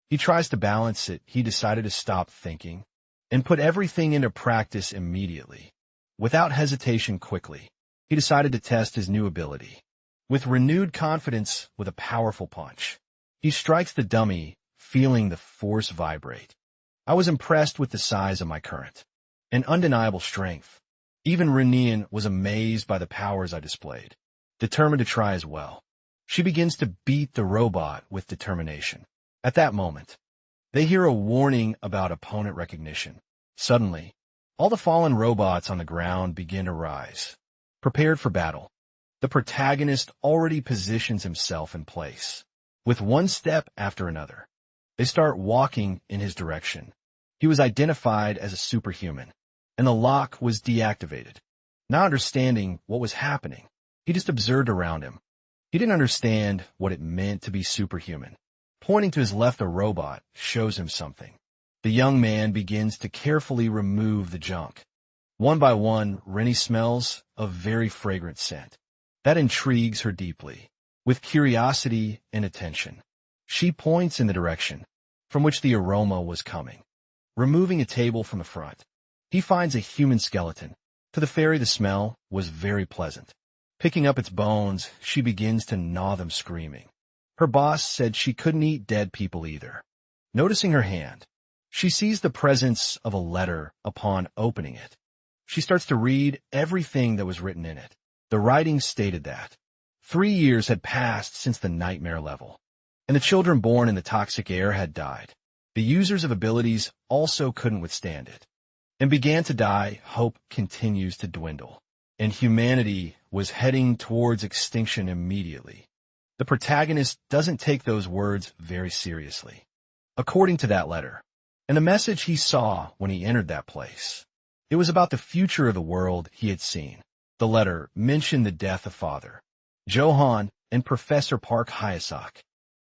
He tries to balance it. He decided to stop thinking and put everything into practice immediately. Without hesitation quickly, he decided to test his new ability. With renewed confidence, with a powerful punch, he strikes the dummy, feeling the force vibrate. I was impressed with the size of my current. An undeniable strength. Even Renian was amazed by the powers I displayed, determined to try as well. She begins to beat the robot with determination. At that moment, they hear a warning about opponent recognition. Suddenly, all the fallen robots on the ground begin to rise, prepared for battle. The protagonist already positions himself in place. With one step after another, they start walking in his direction. He was identified as a superhuman, and the lock was deactivated. Not understanding what was happening, he just observed around him. He didn't understand what it meant to be superhuman. Pointing to his left, a robot shows him something. The young man begins to carefully remove the junk. One by one, Rennie smells a very fragrant scent. That intrigues her deeply. With curiosity and attention, she points in the direction from which the aroma was coming. Removing a table from the front, he finds a human skeleton. To the fairy, the smell was very pleasant. Picking up its bones, she begins to gnaw them, screaming. Her boss said she couldn't eat dead people either. Noticing her hand, she sees the presence of a letter upon opening it. She starts to read everything that was written in it. The writing stated that 3 years had passed since the nightmare level, and the children born in the toxic air had died. The users of abilities also couldn't withstand it, and began to die. Hope continues to dwindle, and humanity was heading towards extinction immediately. The protagonist doesn't take those words very seriously. According to that letter, and the message he saw when he entered that place, it was about the future of the world he had seen. The letter mentioned the death of Father Johan and Professor Park Hyasok.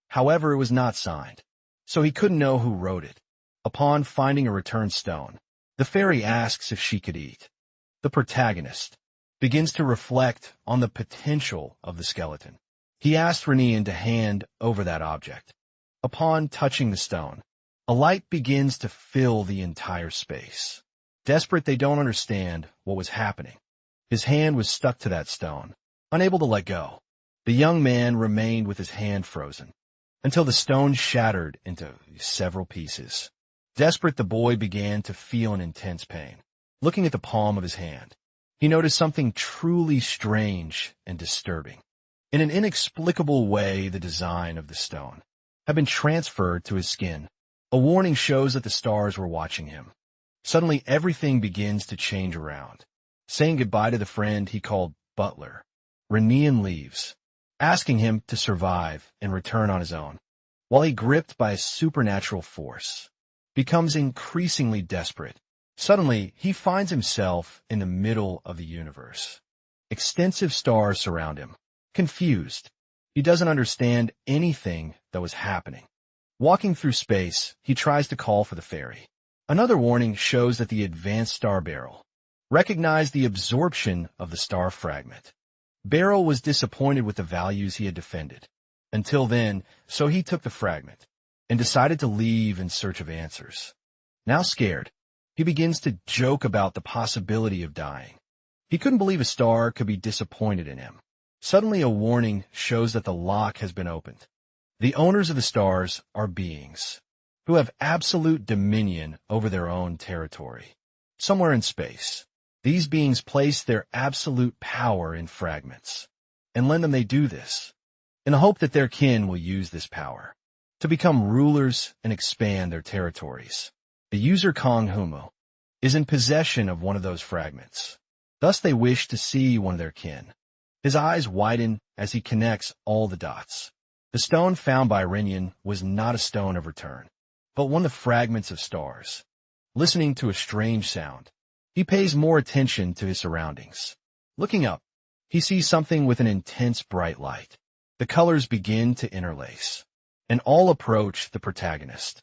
However, it was not signed, so he couldn't know who wrote it. Upon finding a return stone, the fairy asks if she could eat. The protagonist begins to reflect on the potential of the skeleton. He asked Renian to hand over that object. Upon touching the stone, a light begins to fill the entire space. Desperate, they don't understand what was happening. His hand was stuck to that stone, unable to let go. The young man remained with his hand frozen until the stone shattered into several pieces. Desperate, the boy began to feel an intense pain. Looking at the palm of his hand, he noticed something truly strange and disturbing. In an inexplicable way, the design of the stone had been transferred to his skin. A warning shows that the stars were watching him. Suddenly, everything begins to change around. Saying goodbye to the friend he called Butler, Renian leaves, asking him to survive and return on his own, while he, gripped by a supernatural force, becomes increasingly desperate. Suddenly, he finds himself in the middle of the universe. Extensive stars surround him. Confused, he doesn't understand anything that was happening. Walking through space, he tries to call for the fairy. Another warning shows that the advanced star barrel recognized the absorption of the star fragment. Barrel was disappointed with the values he had defended until then, so he took the fragment and decided to leave in search of answers. Now scared, he begins to joke about the possibility of dying. He couldn't believe a star could be disappointed in him. Suddenly, a warning shows that the lock has been opened. The owners of the stars are beings who have absolute dominion over their own territory. Somewhere in space, these beings place their absolute power in fragments, and when they do this, in the hope that their kin will use this power to become rulers and expand their territories. The user Kong Humo is in possession of one of those fragments. Thus they wish to see one of their kin. His eyes widen as he connects all the dots. The stone found by Renian was not a stone of return, but one of the fragments of stars. Listening to a strange sound, he pays more attention to his surroundings. Looking up, he sees something with an intense bright light. The colors begin to interlace, and all approach the protagonist.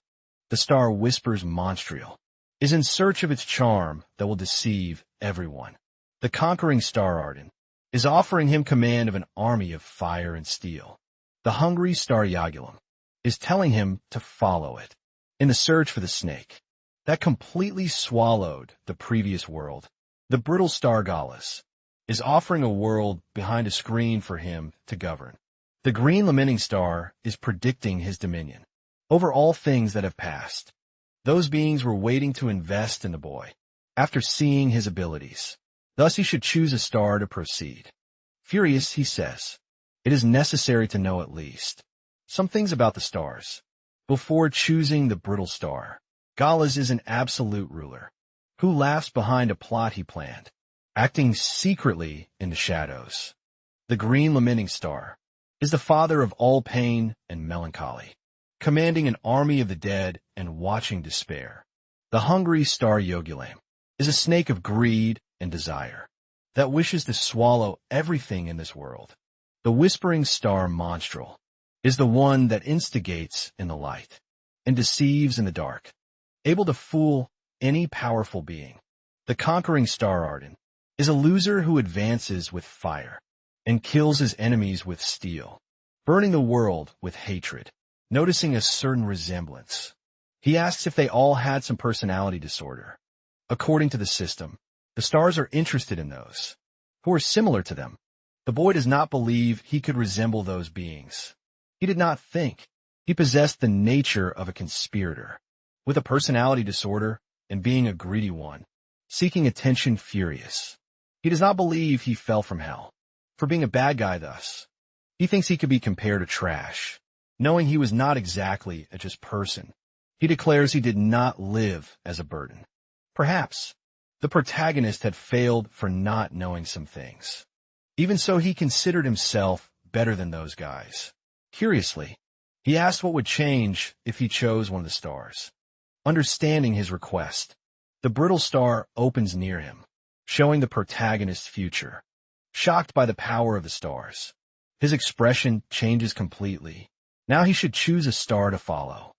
The star whispers Monstrial is in search of its charm that will deceive everyone. The conquering star Arden is offering him command of an army of fire and steel. The hungry star Yagulum is telling him to follow it in the search for the snake that completely swallowed the previous world. The brittle star Gallus is offering a world behind a screen for him to govern. The green lamenting star is predicting his dominion over all things that have passed. Those beings were waiting to invest in the boy after seeing his abilities. Thus he should choose a star to proceed. Furious, he says, it is necessary to know at least some things about the stars before choosing the brittle star. Gallus is an absolute ruler who laughs behind a plot he planned, acting secretly in the shadows. The green lamenting star is the father of all pain and melancholy, commanding an army of the dead and watching despair. The hungry star Yogulame is a snake of greed and desire that wishes to swallow everything in this world. The whispering star Monstral is the one that instigates in the light and deceives in the dark, able to fool any powerful being. The conquering star Arden is a loser who advances with fire and kills his enemies with steel, burning the world with hatred. Noticing a certain resemblance, he asks if they all had some personality disorder. According to the system, the stars are interested in those who are similar to them. The boy does not believe he could resemble those beings. He did not think he possessed the nature of a conspirator, with a personality disorder and being a greedy one, seeking attention furious. He does not believe he fell from hell for being a bad guy thus. He thinks he could be compared to trash, knowing he was not exactly a just person. He declares he did not live as a burden. Perhaps the protagonist had failed for not knowing some things. Even so, he considered himself better than those guys. Curiously, he asked what would change if he chose one of the stars. Understanding his request, the brittle star opens near him, showing the protagonist's future. Shocked by the power of the stars, his expression changes completely. Now he should choose a star to follow.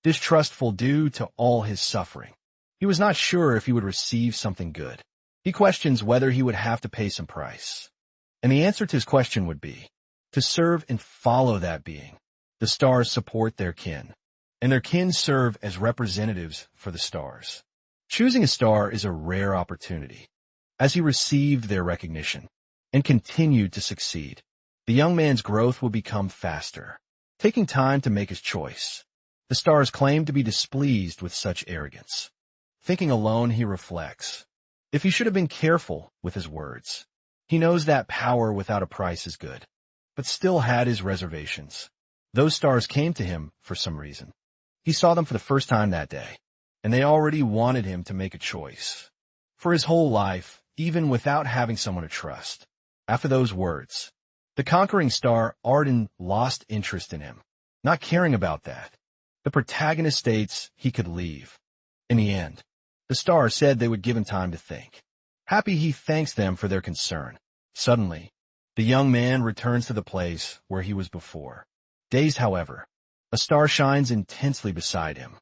Distrustful due to all his suffering, he was not sure if he would receive something good. He questions whether he would have to pay some price. And the answer to his question would be to serve and follow that being. The stars support their kin, and their kin serve as representatives for the stars. Choosing a star is a rare opportunity. As he received their recognition and continued to succeed, the young man's growth would become faster, taking time to make his choice. The stars claim to be displeased with such arrogance. Thinking alone, he reflects. If he should have been careful with his words. He knows that power without a price is good, but still had his reservations. Those stars came to him for some reason. He saw them for the first time that day, and they already wanted him to make a choice. For his whole life, even without having someone to trust. After those words, the conquering star Arden lost interest in him, not caring about that. The protagonist states he could leave. In the end, the star said they would give him time to think. Happy, he thanks them for their concern. Suddenly, the young man returns to the place where he was before. Dazed, however, a star shines intensely beside him,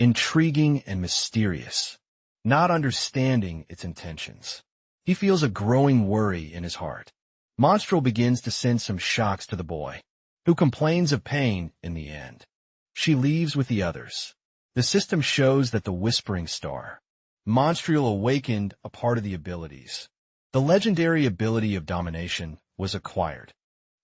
intriguing and mysterious, not understanding its intentions. He feels a growing worry in his heart. Monstral begins to send some shocks to the boy, who complains of pain in the end. She leaves with the others. The system shows that the whispering star, Monstral, awakened a part of the abilities. The legendary ability of domination was acquired.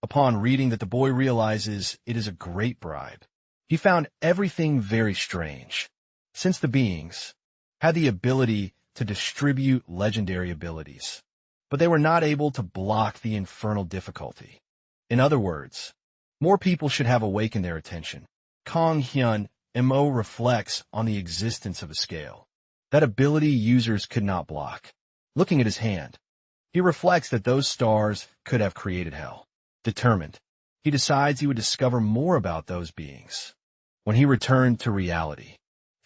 Upon reading that, the boy realizes it is a great bribe. He found everything very strange, since the beings had the ability to distribute legendary abilities, but they were not able to block the infernal difficulty. In other words, more people should have awakened their attention. Kong Hyun Mo reflects on the existence of a scale that ability users could not block. Looking at his hand, he reflects that those stars could have created hell. Determined, he decides he would discover more about those beings. When he returned to reality,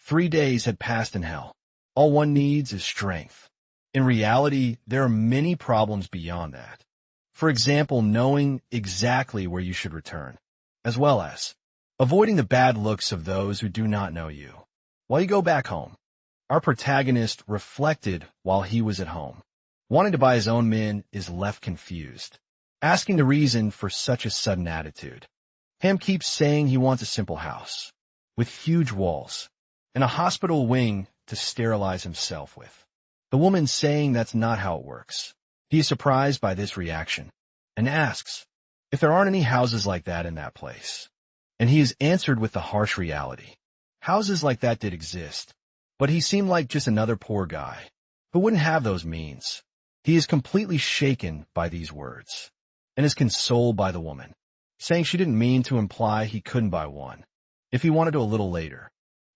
3 days had passed in hell. All one needs is strength. In reality, there are many problems beyond that. For example, knowing exactly where you should return, as well as avoiding the bad looks of those who do not know you. While you go back home, our protagonist reflected while he was at home. Wanting to buy his own men is left confused, asking the reason for such a sudden attitude. Ham keeps saying he wants a simple house, with huge walls, and a hospital wing to sterilize himself with. The woman saying that's not how it works. He is surprised by this reaction, and asks if there aren't any houses like that in that place. And he is answered with the harsh reality. Houses like that did exist, but he seemed like just another poor guy who wouldn't have those means. He is completely shaken by these words, and is consoled by the woman, saying she didn't mean to imply he couldn't buy one if he wanted to a little later.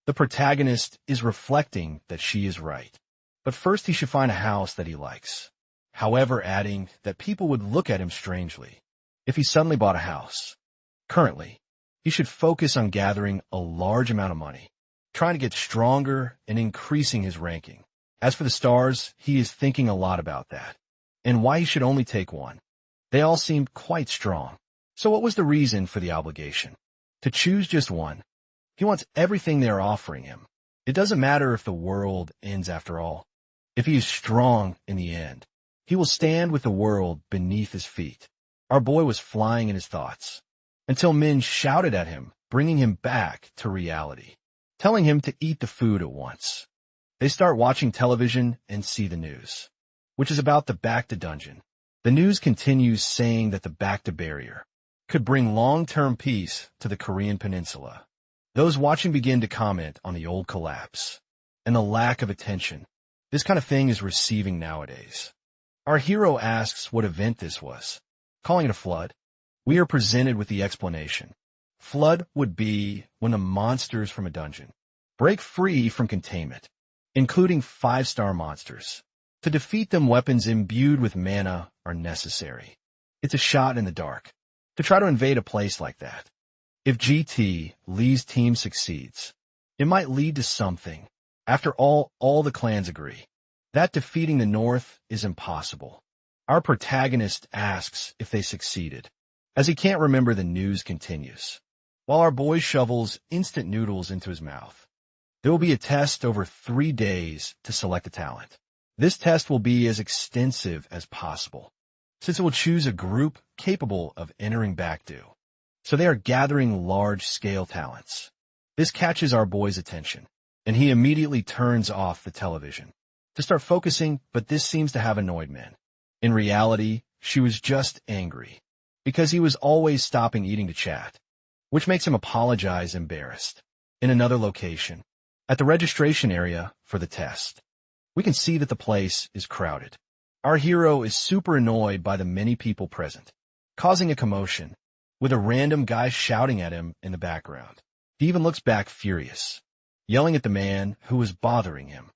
The protagonist is reflecting that she is right, but first he should find a house that he likes. However, adding that people would look at him strangely if he suddenly bought a house. Currently, he should focus on gathering a large amount of money, trying to get stronger and increasing his ranking. As for the stars, he is thinking a lot about that, and why he should only take one. They all seemed quite strong. So what was the reason for the obligation? To choose just one. He wants everything they are offering him. It doesn't matter if the world ends after all. If he is strong in the end, he will stand with the world beneath his feet. Our boy was flying in his thoughts, until men shouted at him, bringing him back to reality, telling him to eat the food at once. They start watching television and see the news, which is about the Bacta dungeon. The news continues saying that the Bacta barrier could bring long-term peace to the Korean peninsula. Those watching begin to comment on the old collapse and the lack of attention this kind of thing is receiving nowadays. Our hero asks what event this was, calling it a flood. We are presented with the explanation. Flood would be when the monsters from a dungeon break free from containment, including 5-star monsters. To defeat them, weapons imbued with mana are necessary. It's a shot in the dark to try to invade a place like that. If GT, Lee's team, succeeds, it might lead to something. After all the clans agree that defeating the North is impossible. Our protagonist asks if they succeeded, as he can't remember. The news continues, while our boy shovels instant noodles into his mouth. There will be a test over 3 days to select a talent. This test will be as extensive as possible, since it will choose a group capable of entering Bacta. So they are gathering large-scale talents. This catches our boy's attention, and he immediately turns off the television to start focusing, but this seems to have annoyed men. In reality, she was just angry, because he was always stopping eating to chat, which makes him apologize embarrassed. In another location, at the registration area for the test, we can see that the place is crowded. Our hero is super annoyed by the many people present, causing a commotion, with a random guy shouting at him in the background. He even looks back furious, yelling at the man who was bothering him.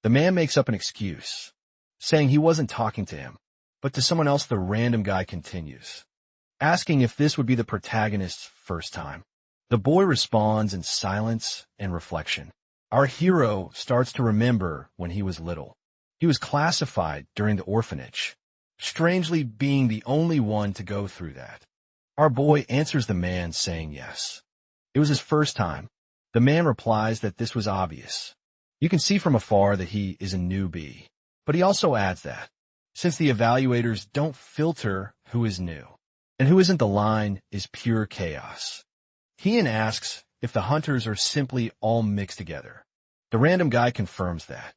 The man makes up an excuse, saying he wasn't talking to him, but to someone else. The random guy continues, asking if this would be the protagonist's first time. The boy responds in silence and reflection. Our hero starts to remember when he was little. He was classified during the orphanage, strangely being the only one to go through that. Our boy answers the man saying yes. It was his first time. The man replies that this was obvious. You can see from afar that he is a newbie, but he also adds that, since the evaluators don't filter who is new and who isn't, the line is pure chaos. He asks if the hunters are simply all mixed together. The random guy confirms that,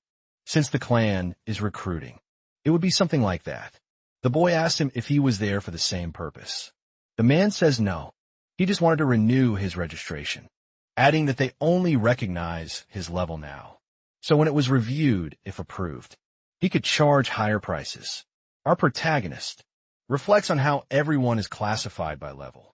since the clan is recruiting, it would be something like that. The boy asks him if he was there for the same purpose. The man says no, he just wanted to renew his registration, adding that they only recognize his level now. So when it was reviewed, if approved, he could charge higher prices. Our protagonist reflects on how everyone is classified by level,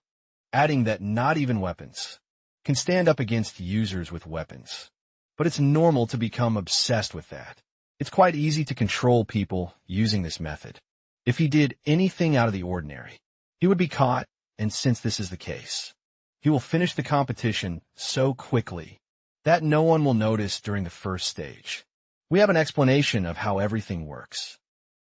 adding that not even weapons can stand up against users with weapons. But it's normal to become obsessed with that. It's quite easy to control people using this method. If he did anything out of the ordinary, he would be caught, and since this is the case, he will finish the competition so quickly that no one will notice during the first stage. We have an explanation of how everything works.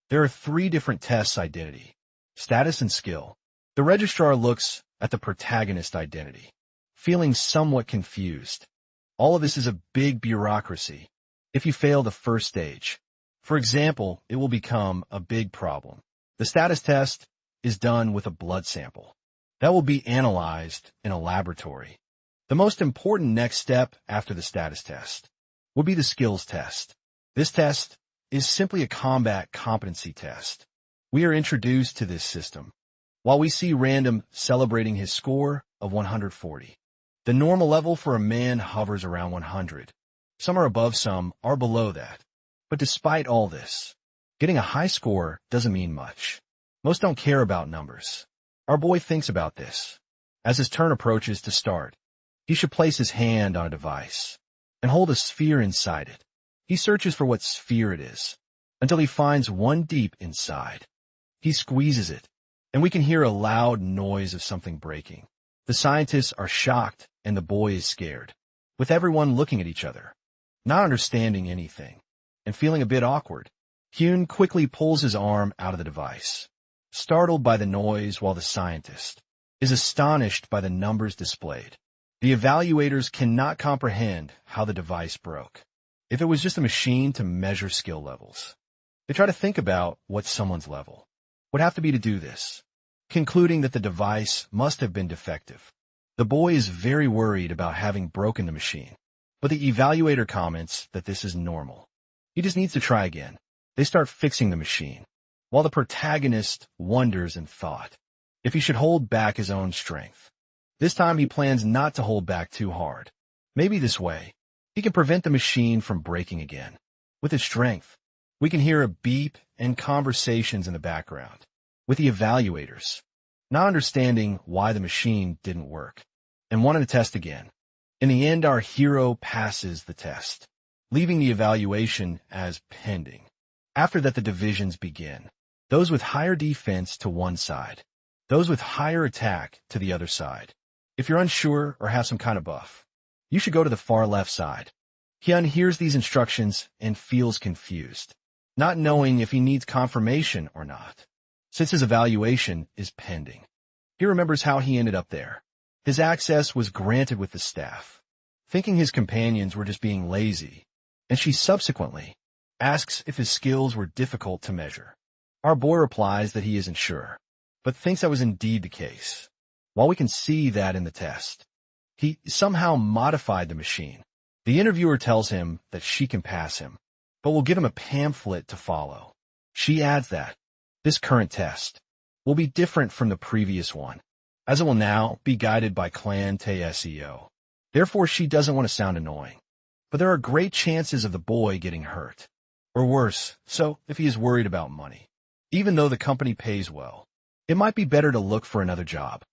There are 3 different tests: identity, status, and skill. The registrar looks at the protagonist identity, feeling somewhat confused. All of this is a big bureaucracy. If you fail the first stage, For example, it will become a big problem. The status test is done with a blood sample. That will be analyzed in a laboratory. The most important next step after the status test will be the skills test. This test is simply a combat competency test. We are introduced to this system while we see Random celebrating his score of 140. The normal level for a man hovers around 100. Some are above, some are below that. But despite all this, getting a high score doesn't mean much. Most don't care about numbers. Our boy thinks about this. As his turn approaches to start, he should place his hand on a device and hold a sphere inside it. He searches for what sphere it is until he finds one deep inside. He squeezes it, and we can hear a loud noise of something breaking. The scientists are shocked, and the boy is scared, with everyone looking at each other, not understanding anything, and feeling a bit awkward. Hyun quickly pulls his arm out of the device, startled by the noise, while the scientist is astonished by the numbers displayed. The evaluators cannot comprehend how the device broke. If it was just a machine to measure skill levels, they try to think about what someone's level would have to be to do this, concluding that the device must have been defective. The boy is very worried about having broken the machine, but the evaluator comments that this is normal. He just needs to try again. They start fixing the machine, while the protagonist wonders in thought if he should hold back his own strength. This time he plans not to hold back too hard. Maybe this way, he can prevent the machine from breaking again. With his strength, we can hear a beep and conversations in the background with the evaluators, not understanding why the machine didn't work, and wanting to test again. In the end, our hero passes the test, leaving the evaluation as pending. After that, the divisions begin. Those with higher defense to one side, those with higher attack to the other side. If you're unsure or have some kind of buff, you should go to the far left side. Hyun hears these instructions and feels confused, not knowing if he needs confirmation or not, since his evaluation is pending. He remembers how he ended up there. His access was granted with the staff, thinking his companions were just being lazy, and she subsequently asks if his skills were difficult to measure. Our boy replies that he isn't sure, but thinks that was indeed the case. While we can see that in the test, he somehow modified the machine. The interviewer tells him that she can pass him, but will give him a pamphlet to follow. She adds that this current test will be different from the previous one, as it will now be guided by Clan Taeseo. Therefore, she doesn't want to sound annoying, but there are great chances of the boy getting hurt, or worse, so if he is worried about money. Even though the company pays well, it might be better to look for another job.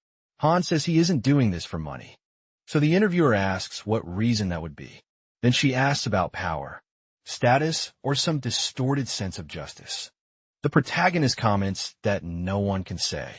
Han says he isn't doing this for money, so the interviewer asks what reason that would be. Then she asks about power, status, or some distorted sense of justice. The protagonist comments that no one can say.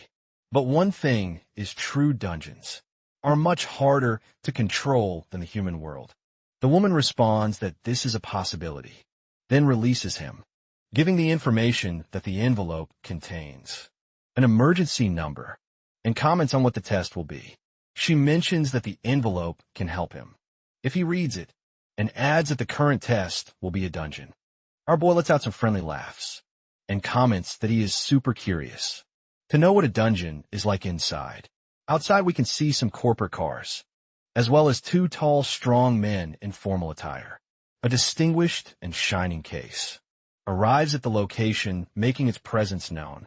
But one thing is, true dungeons are much harder to control than the human world. The woman responds that this is a possibility, then releases him, giving the information that the envelope contains, an emergency number, and comments on what the test will be. She mentions that the envelope can help him if he reads it, and adds that the current test will be a dungeon. Our boy lets out some friendly laughs and comments that he is super curious to know what a dungeon is like inside. Outside, we can see some corporate cars, as well as two tall, strong men in formal attire. A distinguished and shining case arrives at the location, making its presence known,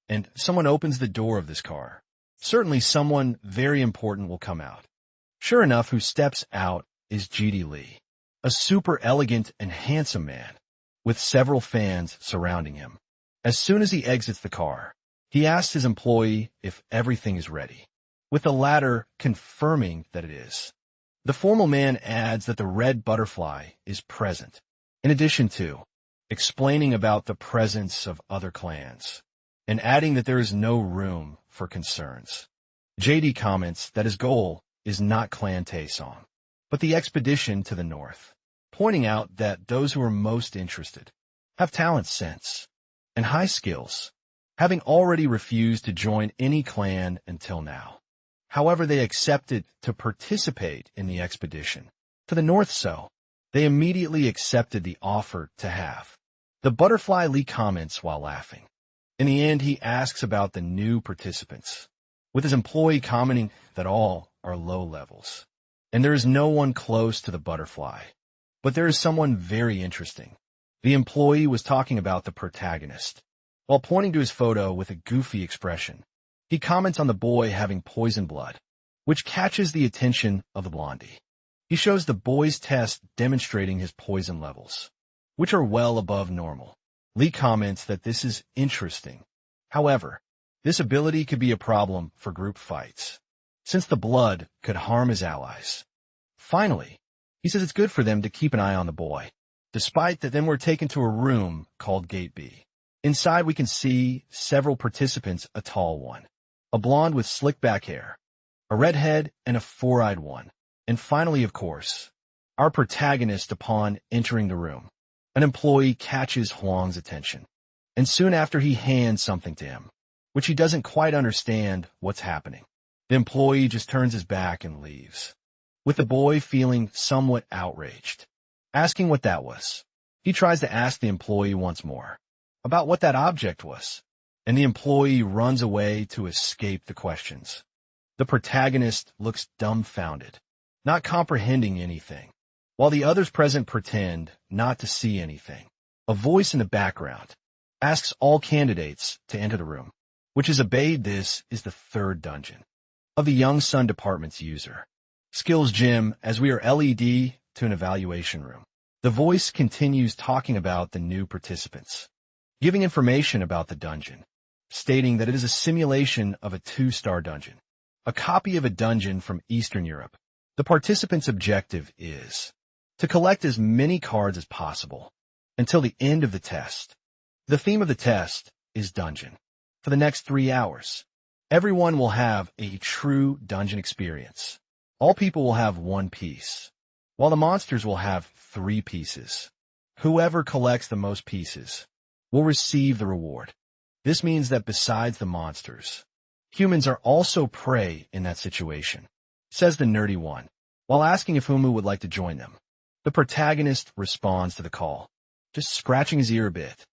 and someone opens the door of this car. Certainly someone very important will come out. Sure enough, who steps out is GD Lee, a super elegant and handsome man, with several fans surrounding him. As soon as he exits the car, he asks his employee if everything is ready, with the latter confirming that it is. The formal man adds that the red butterfly is present, in addition to explaining about the presence of other clans, and adding that there is no room for concerns. JD comments that his goal is not Clan Taesong, but the expedition to the north, pointing out that those who are most interested have talent, sense, and high skills, having already refused to join any clan until now. However, they accepted to participate in the expedition to the north, so they immediately accepted the offer to have The butterfly Lee comments while laughing. In the end, he asks about the new participants, with his employee commenting that all are low levels, and there is no one close to the butterfly. But there is someone very interesting. The employee was talking about the protagonist, while pointing to his photo with a goofy expression. He comments on the boy having poison blood, which catches the attention of the blondie. He shows the boy's test demonstrating his poison levels, which are well above normal. Lee comments that this is interesting. However, this ability could be a problem for group fights, since the blood could harm his allies. Finally, he says it's good for them to keep an eye on the boy. Despite that, then we're taken to a room called Gate B. Inside we can see several participants, a tall one, a blonde with slick back hair, a redhead, and a four-eyed one. And finally, of course, our protagonist. Upon entering the room, an employee catches Huang's attention, and soon after he hands something to him, which he doesn't quite understand what's happening. The employee just turns his back and leaves, with the boy feeling somewhat outraged, asking what that was. He tries to ask the employee once more about what that object was, and the employee runs away to escape the questions. The protagonist looks dumbfounded, not comprehending anything, while the others present pretend not to see anything. A voice in the background asks all candidates to enter the room, which is obeyed. This is the third dungeon of the Young Sun Department's user skills gym, as we are LED to an evaluation room. The voice continues talking about the new participants, giving information about the dungeon, stating that it is a simulation of a 2-star dungeon, a copy of a dungeon from Eastern Europe. The participants' objective is to collect as many cards as possible until the end of the test. The theme of the test is dungeon. For the next 3 hours, everyone will have a true dungeon experience. All people will have 1 piece, while the monsters will have 3 pieces. Whoever collects the most pieces will receive the reward. This means that besides the monsters, humans are also prey in that situation, says the nerdy one, while asking if Humu would like to join them. The protagonist responds to the call, just scratching his ear a bit,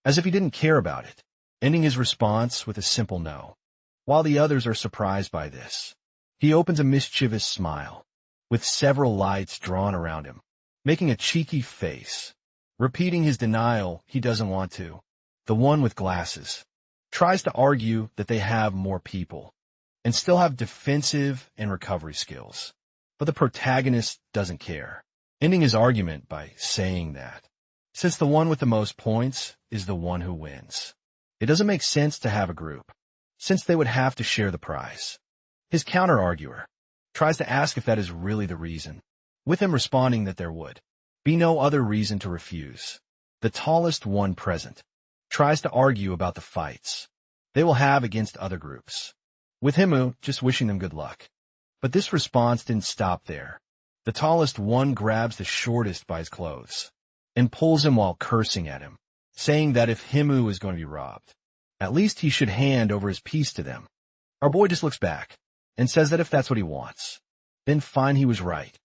as if he didn't care about it, ending his response with a simple no. While the others are surprised by this, he opens a mischievous smile, with several lights drawn around him, making a cheeky face, repeating his denial he doesn't want to. The one with glasses tries to argue that they have more people and still have defensive and recovery skills, but the protagonist doesn't care, ending his argument by saying that, since the one with the most points is the one who wins, it doesn't make sense to have a group, since they would have to share the prize. His counter-arguer tries to ask if that is really the reason, with him responding that there would be no other reason to refuse. The tallest one present tries to argue about the fights they will have against other groups, with Himu just wishing them good luck. But this response didn't stop there. The tallest one grabs the shortest by his clothes and pulls him while cursing at him, saying that if Himu is going to be robbed, at least he should hand over his piece to them. Our boy just looks back and says that if that's what he wants, then fine, he was right.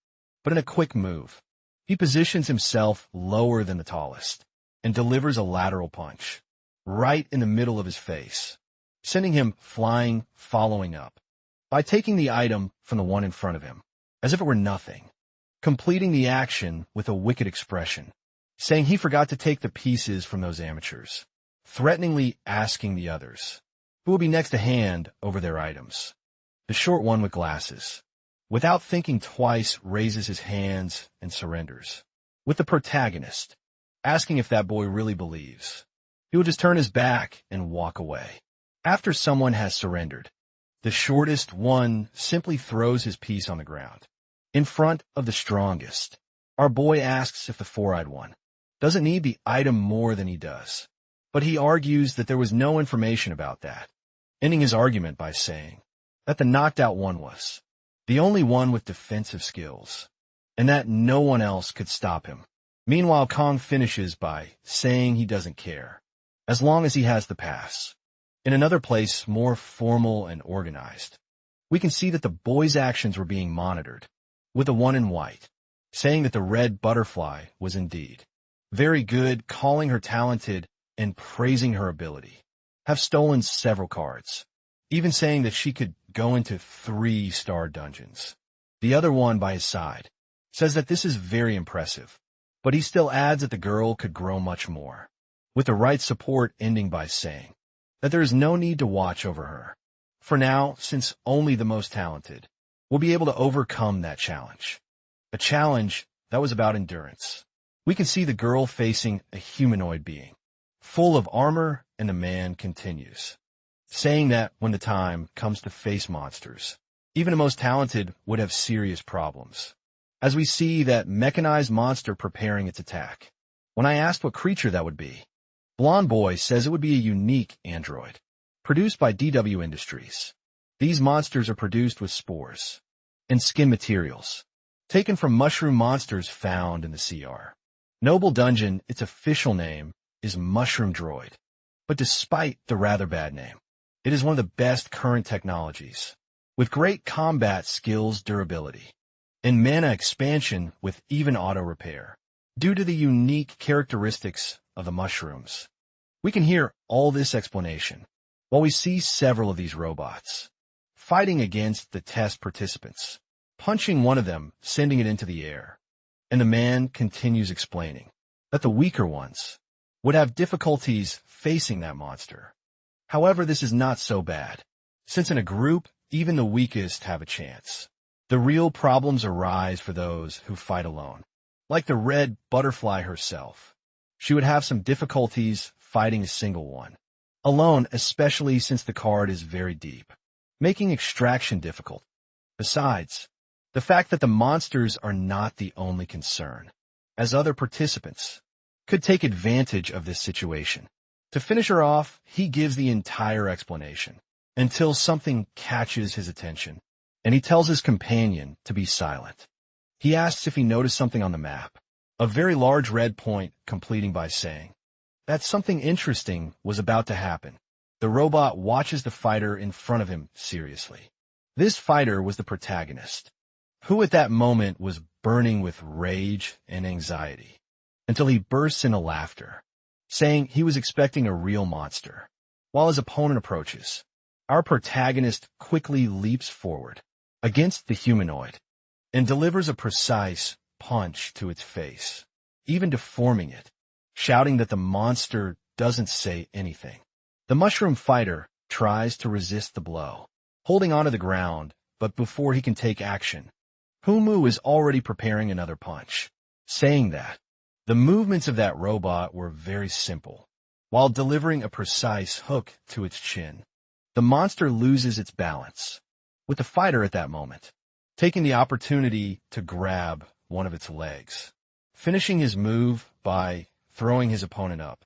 But in a quick move, he positions himself lower than the tallest and delivers a lateral punch right in the middle of his face, sending him flying, following up by taking the item from the one in front of him, as if it were nothing, completing the action with a wicked expression, saying he forgot to take the pieces from those amateurs, threateningly asking the others who will be next to hand over their items. The short one with glasses, without thinking twice, raises his hands and surrenders, with the protagonist asking if that boy really believes he will just turn his back and walk away. After someone has surrendered, the shortest one simply throws his piece on the ground, in front of the strongest. Our boy asks if the four-eyed one doesn't need the item more than he does, but he argues that there was no information about that, ending his argument by saying that the knocked-out one was the only one with defensive skills, and that no one else could stop him. Meanwhile, Kong finishes by saying he doesn't care, as long as he has the pass. In another place, more formal and organized, we can see that the boy's actions were being monitored, with the one in white saying that the red butterfly was indeed very good, calling her talented, and praising her ability. Have stolen several cards, even saying that she could go into 3-star dungeons. The other one by his side says that this is very impressive, but he still adds that the girl could grow much more, with the right support ending by saying that there is no need to watch over her. For now, since only the most talented will be able to overcome that challenge. A challenge that was about endurance. We can see the girl facing a humanoid being, full of armor, and the man continues, saying that when the time comes to face monsters, even the most talented would have serious problems. As we see that mechanized monster preparing its attack. When I asked what creature that would be, Blonde Boy says it would be a unique android, produced by DW Industries. These monsters are produced with spores and skin materials, taken from mushroom monsters found in the CR. Noble Dungeon, its official name, is Mushroom Droid. But despite the rather bad name, it is one of the best current technologies, with great combat skills durability, and mana expansion with even auto repair. Due to the unique characteristics of the mushrooms, we can hear all this explanation while we see several of these robots fighting against the test participants, punching one of them, sending it into the air. And the man continues explaining that the weaker ones would have difficulties facing that monster. However, this is not so bad, since in a group, even the weakest have a chance. The real problems arise for those who fight alone. Like the red butterfly herself, she would have some difficulties fighting a single one, alone, especially since the card is very deep, making extraction difficult. Besides, the fact that the monsters are not the only concern, as other participants could take advantage of this situation. To finish her off, he gives the entire explanation until something catches his attention, and he tells his companion to be silent. He asks if he noticed something on the map, a very large red point, completing by saying that something interesting was about to happen. The robot watches the fighter in front of him seriously. This fighter was the protagonist, who at that moment was burning with rage and anxiety, until he bursts into laughter, saying he was expecting a real monster. While his opponent approaches, our protagonist quickly leaps forward against the humanoid and delivers a precise punch to its face, even deforming it, shouting that the monster doesn't say anything. The mushroom fighter tries to resist the blow, holding onto the ground, but before he can take action, Humu is already preparing another punch, saying that the movements of that robot were very simple. While delivering a precise hook to its chin, the monster loses its balance, with the fighter at that moment taking the opportunity to grab one of its legs, finishing his move by throwing his opponent up,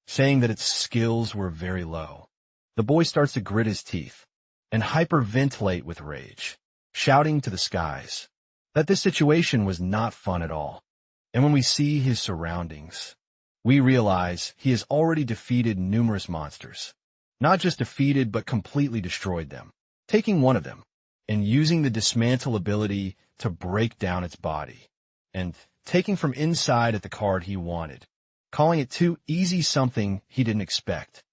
saying that its skills were very low. The boy starts to grit his teeth and hyperventilate with rage, shouting to the skies that this situation was not fun at all. And when we see his surroundings, we realize he has already defeated numerous monsters. Not just defeated, but completely destroyed them, taking one of them and using the dismantle ability to break down its body, and taking from inside at the card he wanted, calling it too easy, something he didn't expect.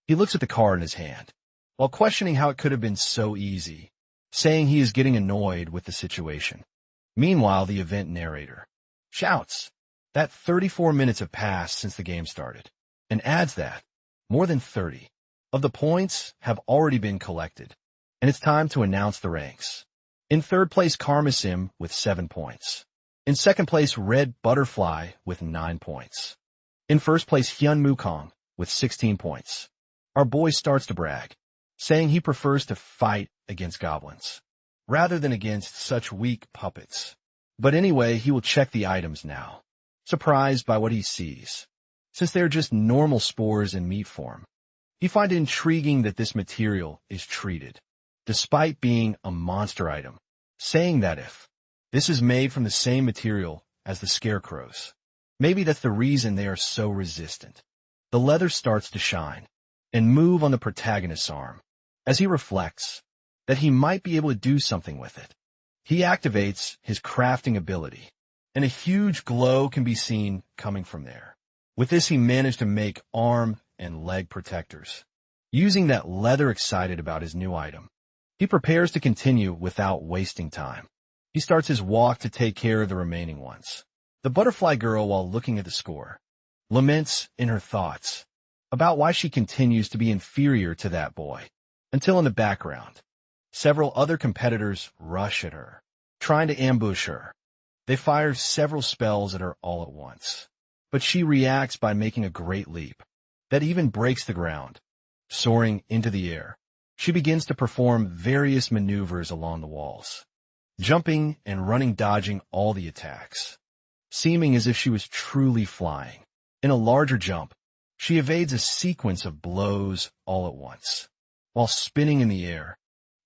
He looks at the card in his hand, while questioning how it could have been so easy, saying he is getting annoyed with the situation. Meanwhile, the event narrator shouts that 34 minutes have passed since the game started, and adds that more than 30 of the points have already been collected, and it's time to announce the ranks. In third place, Karmasim with 7 points. In second place, Red Butterfly with 9 points. In first place, Hyun Mukong with 16 points. Our boy starts to brag, saying he prefers to fight against goblins rather than against such weak puppets. But anyway, he will check the items now, surprised by what he sees, since they're just normal spores in meat form. He finds it intriguing that this material is treated, despite being a monster item, saying that if this is made from the same material as the scarecrows, maybe that's the reason they are so resistant. The leather starts to shine and move on the protagonist's arm, as he reflects that he might be able to do something with it. He activates his crafting ability, and a huge glow can be seen coming from there. With this, he managed to make arm and leg protectors. Using that leather excited about his new item, he prepares to continue without wasting time. He starts his walk to take care of the remaining ones. The butterfly girl, while looking at the score, laments in her thoughts about why she continues to be inferior to that boy, until in the background, several other competitors rush at her, trying to ambush her. They fire several spells at her all at once, but she reacts by making a great leap that even breaks the ground. Soaring into the air, she begins to perform various maneuvers along the walls, jumping and running, dodging all the attacks, seeming as if she was truly flying. In a larger jump, she evades a sequence of blows all at once, while spinning in the air,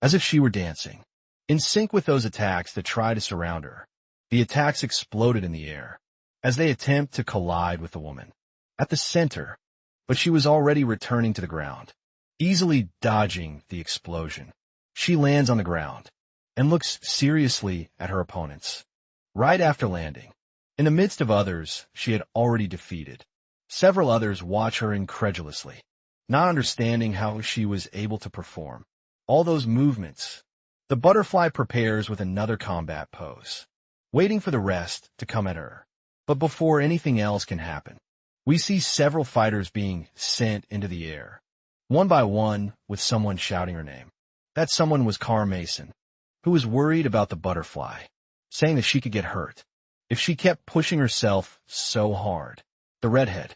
as if she were dancing. In sync with those attacks that try to surround her, the attacks exploded in the air, as they attempt to collide with the woman at the center, but she was already returning to the ground, easily dodging the explosion. She lands on the ground and looks seriously at her opponents. Right after landing, in the midst of others she had already defeated, several others watch her incredulously, not understanding how she was able to perform all those movements. The butterfly prepares with another combat pose, waiting for the rest to come at her. But before anything else can happen, we see several fighters being sent into the air, one by one, with someone shouting her name. That someone was Car Mason, who was worried about the butterfly, saying that she could get hurt if she kept pushing herself so hard. The redhead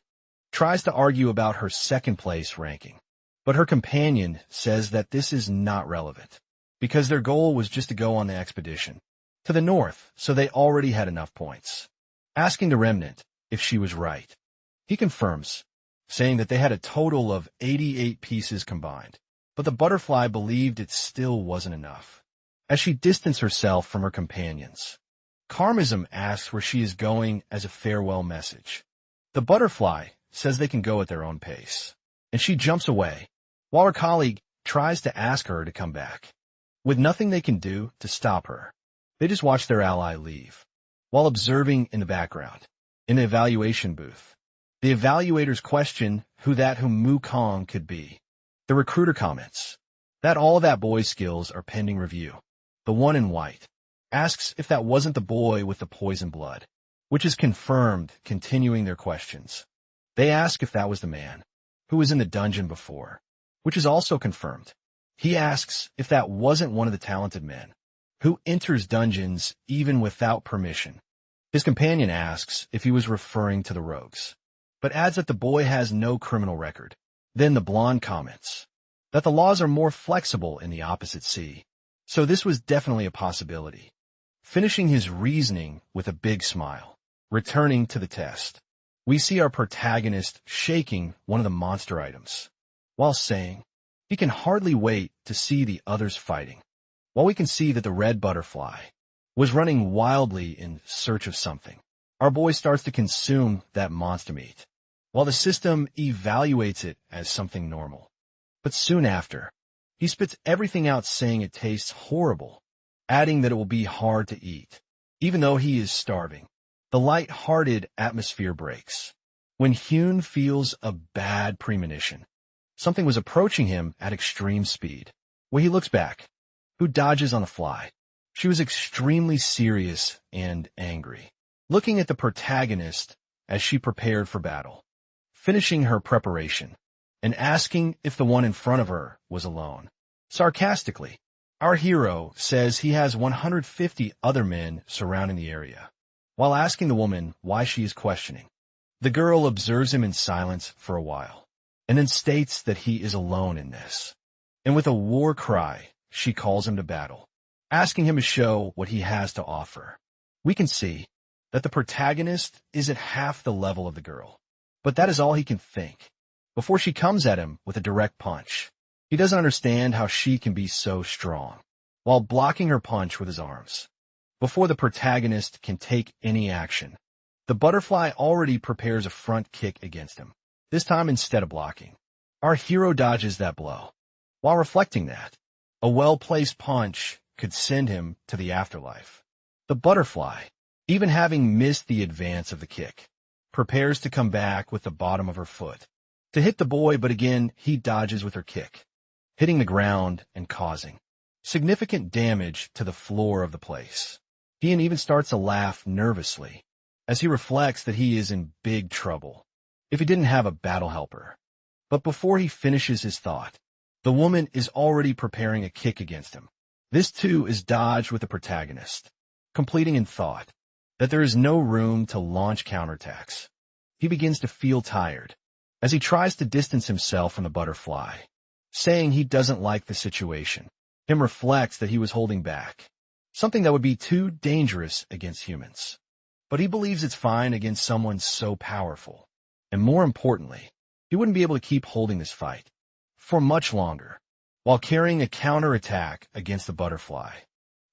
tries to argue about her second-place ranking, but her companion says that this is not relevant, because their goal was just to go on the expedition to the north, so they already had enough points. Asking the remnant if she was right, he confirms, saying that they had a total of 88 pieces combined, but the butterfly believed it still wasn't enough. As she distanced herself from her companions, Karmism asks where she is going as a farewell message. The butterfly says they can go at their own pace, and she jumps away, while her colleague tries to ask her to come back. With nothing they can do to stop her, they just watch their ally leave, while observing in the background, in the evaluation booth. The evaluators question who Mukong could be. The recruiter comments that all that boy's skills are pending review. The one in white asks if that wasn't the boy with the poison blood, which is confirmed, continuing their questions. They ask if that was the man who was in the dungeon before, which is also confirmed. He asks if that wasn't one of the talented men who enters dungeons even without permission. His companion asks if he was referring to the rogues, but adds that the boy has no criminal record. Then the blonde comments that the laws are more flexible in the opposite sea, so this was definitely a possibility. Finishing his reasoning with a big smile, returning to the test, we see our protagonist shaking one of the monster items, while saying he can hardly wait to see the others fighting. While we can see that the red butterfly was running wildly in search of something, our boy starts to consume that monster meat, while the system evaluates it as something normal. But soon after, he spits everything out, saying it tastes horrible, adding that it will be hard to eat, even though he is starving. The light-hearted atmosphere breaks when Hyun feels a bad premonition. Something was approaching him at extreme speed. When he looks back, who dodges on the fly. She was extremely serious and angry, looking at the protagonist as she prepared for battle, finishing her preparation, and asking if the one in front of her was alone. Sarcastically, our hero says he has 150 other men surrounding the area, while asking the woman why she is questioning. The girl observes him in silence for a while, and then states that he is alone in this. And with a war cry, she calls him to battle, asking him to show what he has to offer. We can see that the protagonist is at half the level of the girl, but that is all he can think, before she comes at him with a direct punch. He doesn't understand how she can be so strong, while blocking her punch with his arms. Before the protagonist can take any action, the butterfly already prepares a front kick against him, this time instead of blocking. Our hero dodges that blow, while reflecting that a well-placed punch could send him to the afterlife. The butterfly, even having missed the advance of the kick, prepares to come back with the bottom of her foot to hit the boy, but again he dodges with her kick, hitting the ground and causing significant damage to the floor of the place. He even starts to laugh nervously as he reflects that he is in big trouble if he didn't have a battle helper. But before he finishes his thought, the woman is already preparing a kick against him. This too is dodged with the protagonist, completing in thought that there is no room to launch counterattacks. He begins to feel tired as he tries to distance himself from the butterfly, saying he doesn't like the situation. Him reflects that he was holding back, something that would be too dangerous against humans. But he believes it's fine against someone so powerful. And more importantly, he wouldn't be able to keep holding this fight for much longer while carrying a counterattack against the butterfly.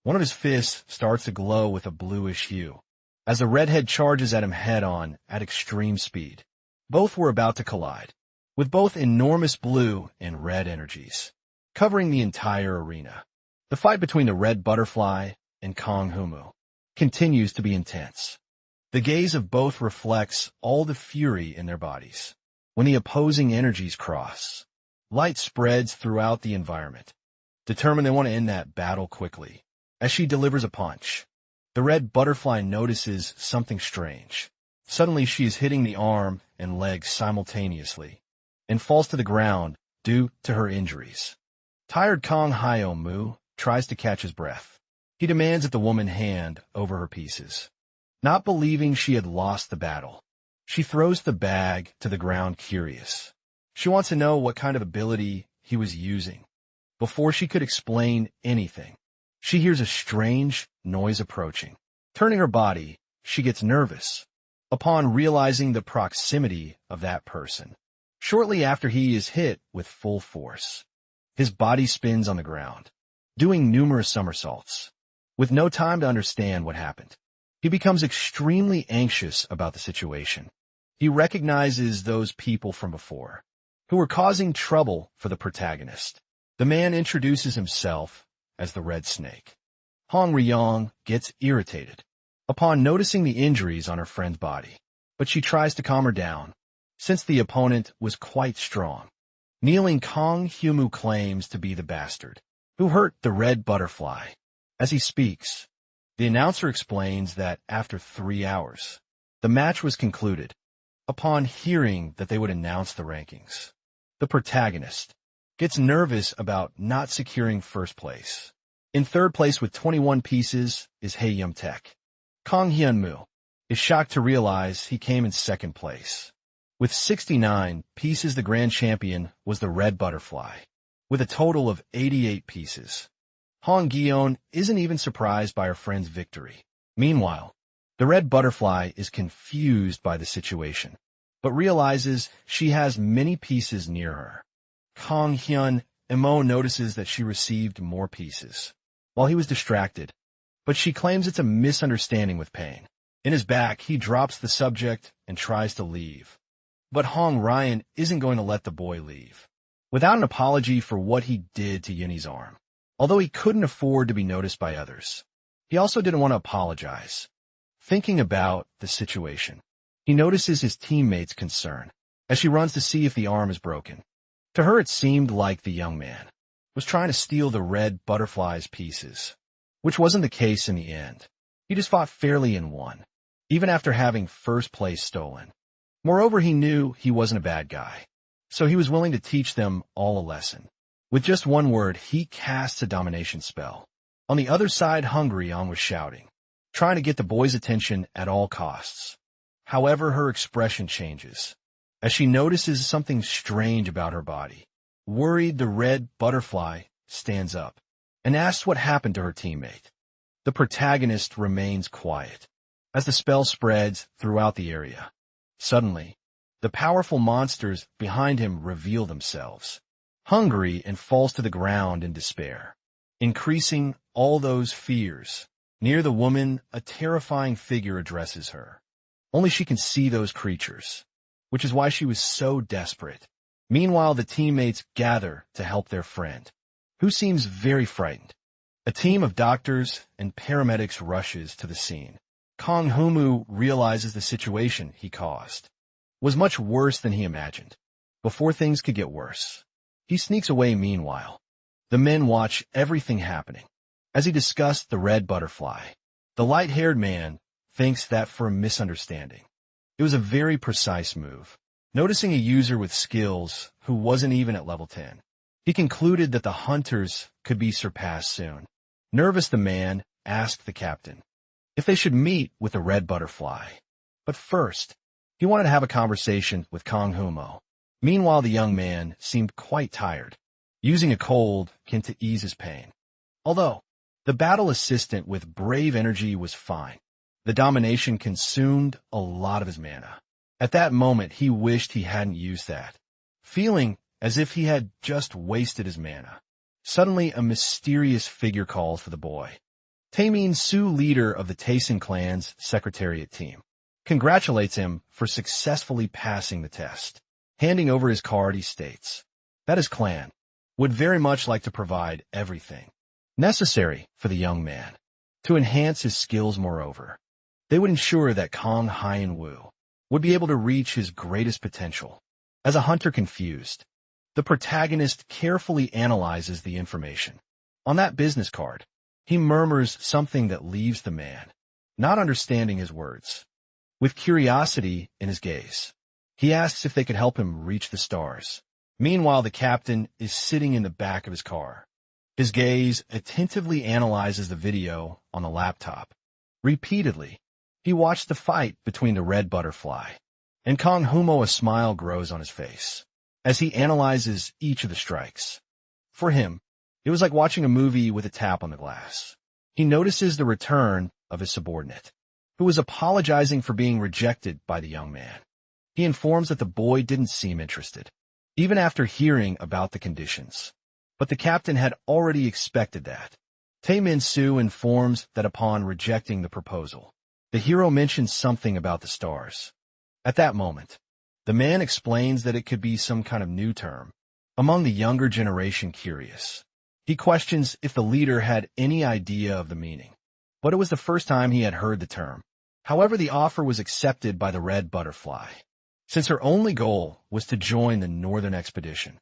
One of his fists starts to glow with a bluish hue as the redhead charges at him head-on at extreme speed. Both were about to collide, with both enormous blue and red energies covering the entire arena. The fight between the red butterfly and Kong Humu continues to be intense. The gaze of both reflects all the fury in their bodies. When the opposing energies cross, light spreads throughout the environment, determined they want to end that battle quickly. As she delivers a punch, the red butterfly notices something strange. Suddenly she is hitting the arm and leg simultaneously and falls to the ground due to her injuries. Tired Kong Hyo-mu tries to catch his breath. He demands that the woman hand over her pieces. Not believing she had lost the battle, she throws the bag to the ground curious. She wants to know what kind of ability he was using. Before she could explain anything, she hears a strange noise approaching. Turning her body, she gets nervous upon realizing the proximity of that person. Shortly after he is hit with full force, his body spins on the ground, doing numerous somersaults. With no time to understand what happened, he becomes extremely anxious about the situation. He recognizes those people from before, who were causing trouble for the protagonist. The man introduces himself as the Red Snake. Hong Ryong gets irritated upon noticing the injuries on her friend's body, but she tries to calm her down, since the opponent was quite strong. Kneeling Kong Humu claims to be the bastard who hurt the red butterfly. As he speaks, the announcer explains that after 3 hours, the match was concluded. Upon hearing that they would announce the rankings, the protagonist gets nervous about not securing first place. In third place with 21 pieces is Hae Yum-taek. Kong Hyun-mu is shocked to realize he came in second place. With 69 pieces, the grand champion was the red butterfly, with a total of 88 pieces. Hong Gyeon isn't even surprised by her friend's victory. Meanwhile, the red butterfly is confused by the situation, but realizes she has many pieces near her. Kong Hyun-mo notices that she received more pieces while he was distracted, but she claims it's a misunderstanding with pain. In his back, he drops the subject and tries to leave. But Hong Ryan isn't going to let the boy leave without an apology for what he did to Yuni's arm. Although he couldn't afford to be noticed by others, he also didn't want to apologize. Thinking about the situation, he notices his teammate's concern as she runs to see if the arm is broken. To her, it seemed like the young man was trying to steal the red butterfly's pieces, which wasn't the case in the end. He just fought fairly and won, even after having first place stolen. Moreover, he knew he wasn't a bad guy, so he was willing to teach them all a lesson. With just one word, he casts a domination spell. On the other side, Hong Ryong was shouting, trying to get the boy's attention at all costs. However, her expression changes as she notices something strange about her body. Worried, the red butterfly stands up and asks what happened to her teammate. The protagonist remains quiet as the spell spreads throughout the area. Suddenly, the powerful monsters behind him reveal themselves, hungry, and falls to the ground in despair, increasing all those fears. Near the woman, a terrifying figure addresses her. Only she can see those creatures, which is why she was so desperate. Meanwhile, the teammates gather to help their friend, who seems very frightened. A team of doctors and paramedics rushes to the scene. Kong Humu realizes the situation he caused was much worse than he imagined. Before things could get worse, he sneaks away meanwhile. The men watch everything happening. As he discussed the red butterfly, the light-haired man thinks that for a misunderstanding. It was a very precise move. Noticing a user with skills who wasn't even at level 10, he concluded that the hunters could be surpassed soon. Nervous, the man asked the captain if they should meet with the red butterfly. But first, he wanted to have a conversation with Kong Humo. Meanwhile, the young man seemed quite tired, using a cold can to ease his pain. Although the battle assistant with brave energy was fine, the domination consumed a lot of his mana. At that moment, he wished he hadn't used that, feeling as if he had just wasted his mana. Suddenly, a mysterious figure calls for the boy. Taemin Su, leader of the Taesin clan's secretariat team, congratulates him for successfully passing the test. Handing over his card, he states that his clan would very much like to provide everything necessary for the young man to enhance his skills. Moreover, they would ensure that Kong Hyun-woo would be able to reach his greatest potential. As a hunter confused, the protagonist carefully analyzes the information. On that business card, he murmurs something that leaves the man not understanding his words. With curiosity in his gaze, he asks if they could help him reach the stars. Meanwhile, the captain is sitting in the back of his car. His gaze attentively analyzes the video on the laptop. Repeatedly, he watched the fight between the red butterfly and Kong Humo. A smile grows on his face as he analyzes each of the strikes. For him, it was like watching a movie with a tap on the glass. He notices the return of his subordinate, who was apologizing for being rejected by the young man. He informs that the boy didn't seem interested, even after hearing about the conditions. But the captain had already expected that. Taemin Su informs that upon rejecting the proposal, the hero mentions something about the stars. At that moment, the man explains that it could be some kind of new term among the younger generation curious. He questions if the leader had any idea of the meaning, but it was the first time he had heard the term. However, the offer was accepted by the red butterfly, since her only goal was to join the northern expedition.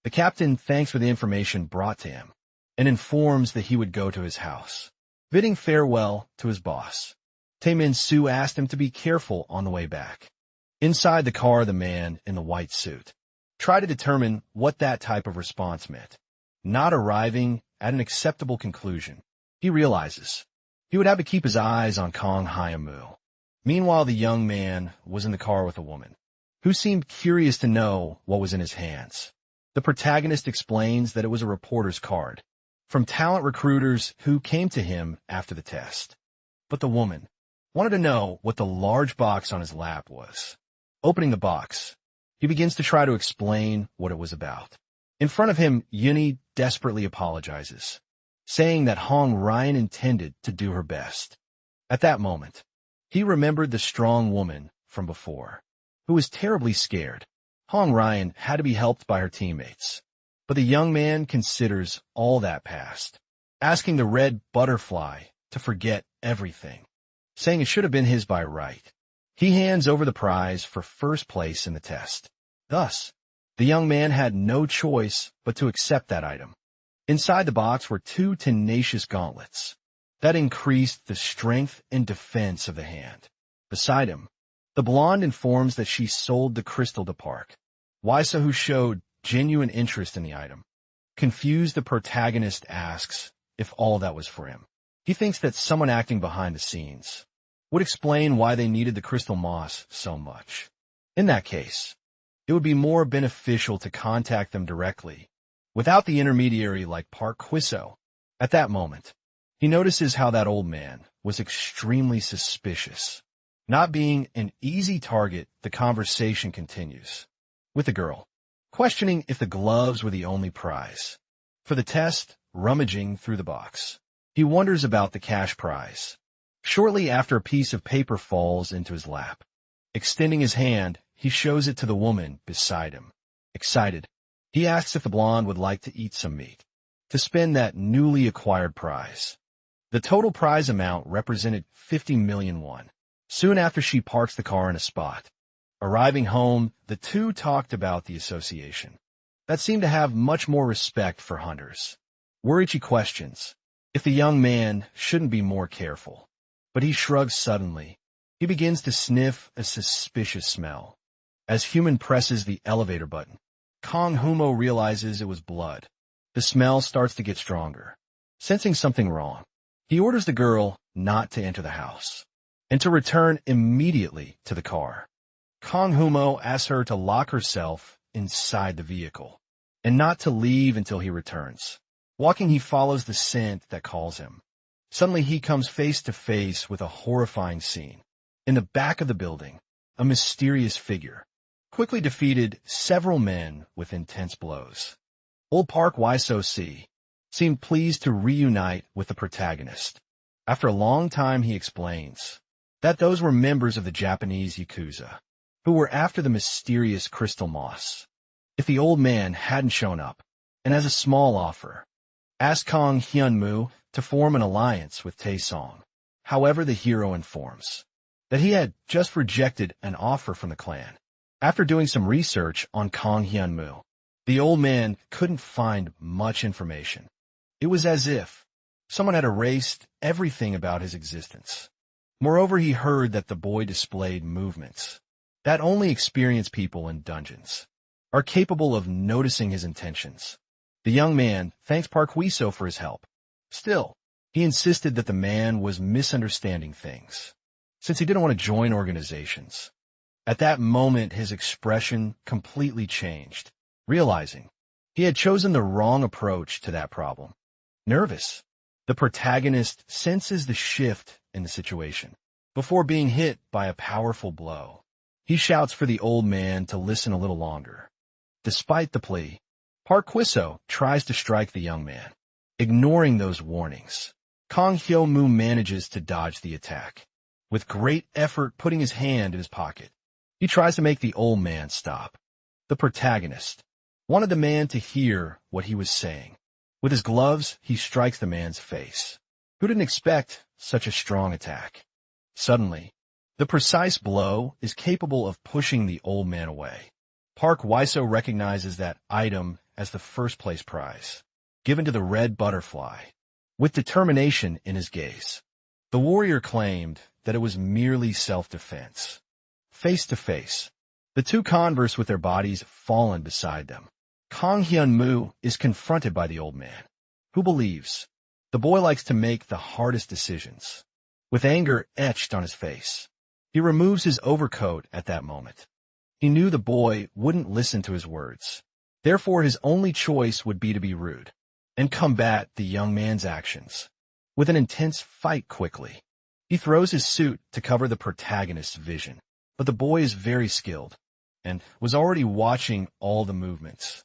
The captain thanks for the information brought to him and informs that he would go to his house, bidding farewell to his boss. Taemin Su asked him to be careful on the way back. Inside the car, the man in the white suit tried to determine what that type of response meant. Not arriving at an acceptable conclusion, he realizes he would have to keep his eyes on Kong Hyun-woo. Meanwhile, the young man was in the car with a woman who seemed curious to know what was in his hands. The protagonist explains that it was a reporter's card from talent recruiters who came to him after the test. But the woman wanted to know what the large box on his lap was. Opening the box, he begins to try to explain what it was about. In front of him, Yuni desperately apologizes, saying that Hong Ryan intended to do her best. At that moment, he remembered the strong woman from before, who was terribly scared. Hong Ryan had to be helped by her teammates, but the young man considers all that past, asking the red butterfly to forget everything, saying it should have been his by right. He hands over the prize for first place in the test. Thus, the young man had no choice but to accept that item. Inside the box were 2 tenacious gauntlets that increased the strength and defense of the hand. Beside him, the blonde informs that she sold the crystal to Park. Waisa, who showed genuine interest in the item. Confused, the protagonist asks if all that was for him. He thinks that someone acting behind the scenes would explain why they needed the crystal moss so much. In that case, it would be more beneficial to contact them directly, without the intermediary like Park Kwiso. At that moment, he notices how that old man was extremely suspicious. Not being an easy target, the conversation continues, with the girl questioning if the gloves were the only prize for the test. Rummaging through the box, he wonders about the cash prize. Shortly after, a piece of paper falls into his lap. Extending his hand, he shows it to the woman beside him. Excited, he asks if the blonde would like to eat some meat to spend that newly acquired prize. The total prize amount represented 50 million won. Soon after she parks the car in a spot. Arriving home, the two talked about the association that seemed to have much more respect for hunters. Worichi questions if the young man shouldn't be more careful, but he shrugs suddenly. He begins to sniff a suspicious smell. As Human presses the elevator button, Kong Humo realizes it was blood. The smell starts to get stronger. Sensing something wrong, he orders the girl not to enter the house and to return immediately to the car. Kong Humo asks her to lock herself inside the vehicle and not to leave until he returns. Walking, he follows the scent that calls him. Suddenly, he comes face to face with a horrifying scene. In the back of the building, a mysterious figure quickly defeated several men with intense blows. Old Park Wiso-si seemed pleased to reunite with the protagonist. After a long time, he explains that those were members of the Japanese Yakuza who were after the mysterious crystal moss. If the old man hadn't shown up, and as a small offer, asked Kong Hyun-moo to form an alliance with Tae-song. However, the hero informs that he had just rejected an offer from the clan. After doing some research on Kong Hyun-moo, the old man couldn't find much information. It was as if someone had erased everything about his existence. Moreover, he heard that the boy displayed movements that only experienced people in dungeons are capable of noticing his intentions. The young man thanks Park Wiso for his help. Still, he insisted that the man was misunderstanding things, since he didn't want to join organizations. At that moment, his expression completely changed, realizing he had chosen the wrong approach to that problem. Nervous, the protagonist senses the shift in the situation. Before being hit by a powerful blow, he shouts for the old man to listen a little longer. Despite the plea, Park Wiso tries to strike the young man. Ignoring those warnings, Kong Hyun-moo manages to dodge the attack. With great effort putting his hand in his pocket, he tries to make the old man stop. The protagonist wanted the man to hear what he was saying. With his gloves, he strikes the man's face. Who didn't expect such a strong attack? Suddenly, the precise blow is capable of pushing the old man away. Park Wiso recognizes that item as the first-place prize, given to the red butterfly, with determination in his gaze. The warrior claimed that it was merely self-defense. Face to face, the two converse with their bodies fallen beside them. Kong Hyun-moo is confronted by the old man, who believes the boy likes to make the hardest decisions. With anger etched on his face, he removes his overcoat at that moment. He knew the boy wouldn't listen to his words. Therefore, his only choice would be to be rude and combat the young man's actions. With an intense fight quickly, he throws his suit to cover the protagonist's vision. But the boy is very skilled and was already watching all the movements.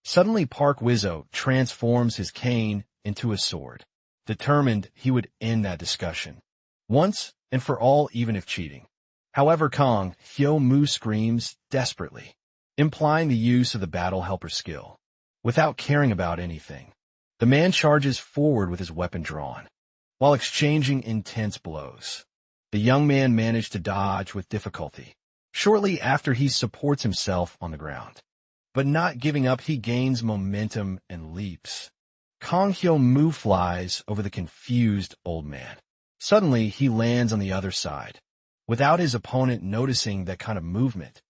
Suddenly, Park Wiso transforms his cane into a sword, determined he would end that discussion once and for all, even if cheating. However, Kong Hyun-moo screams desperately, implying the use of the battle helper skill. Without caring about anything, the man charges forward with his weapon drawn, while exchanging intense blows. The young man managed to dodge with difficulty. Shortly after, he supports himself on the ground. But not giving up, he gains momentum and leaps. Kong Hyun-moo flies over the confused old man. Suddenly, he lands on the other side, without his opponent noticing that kind of movement.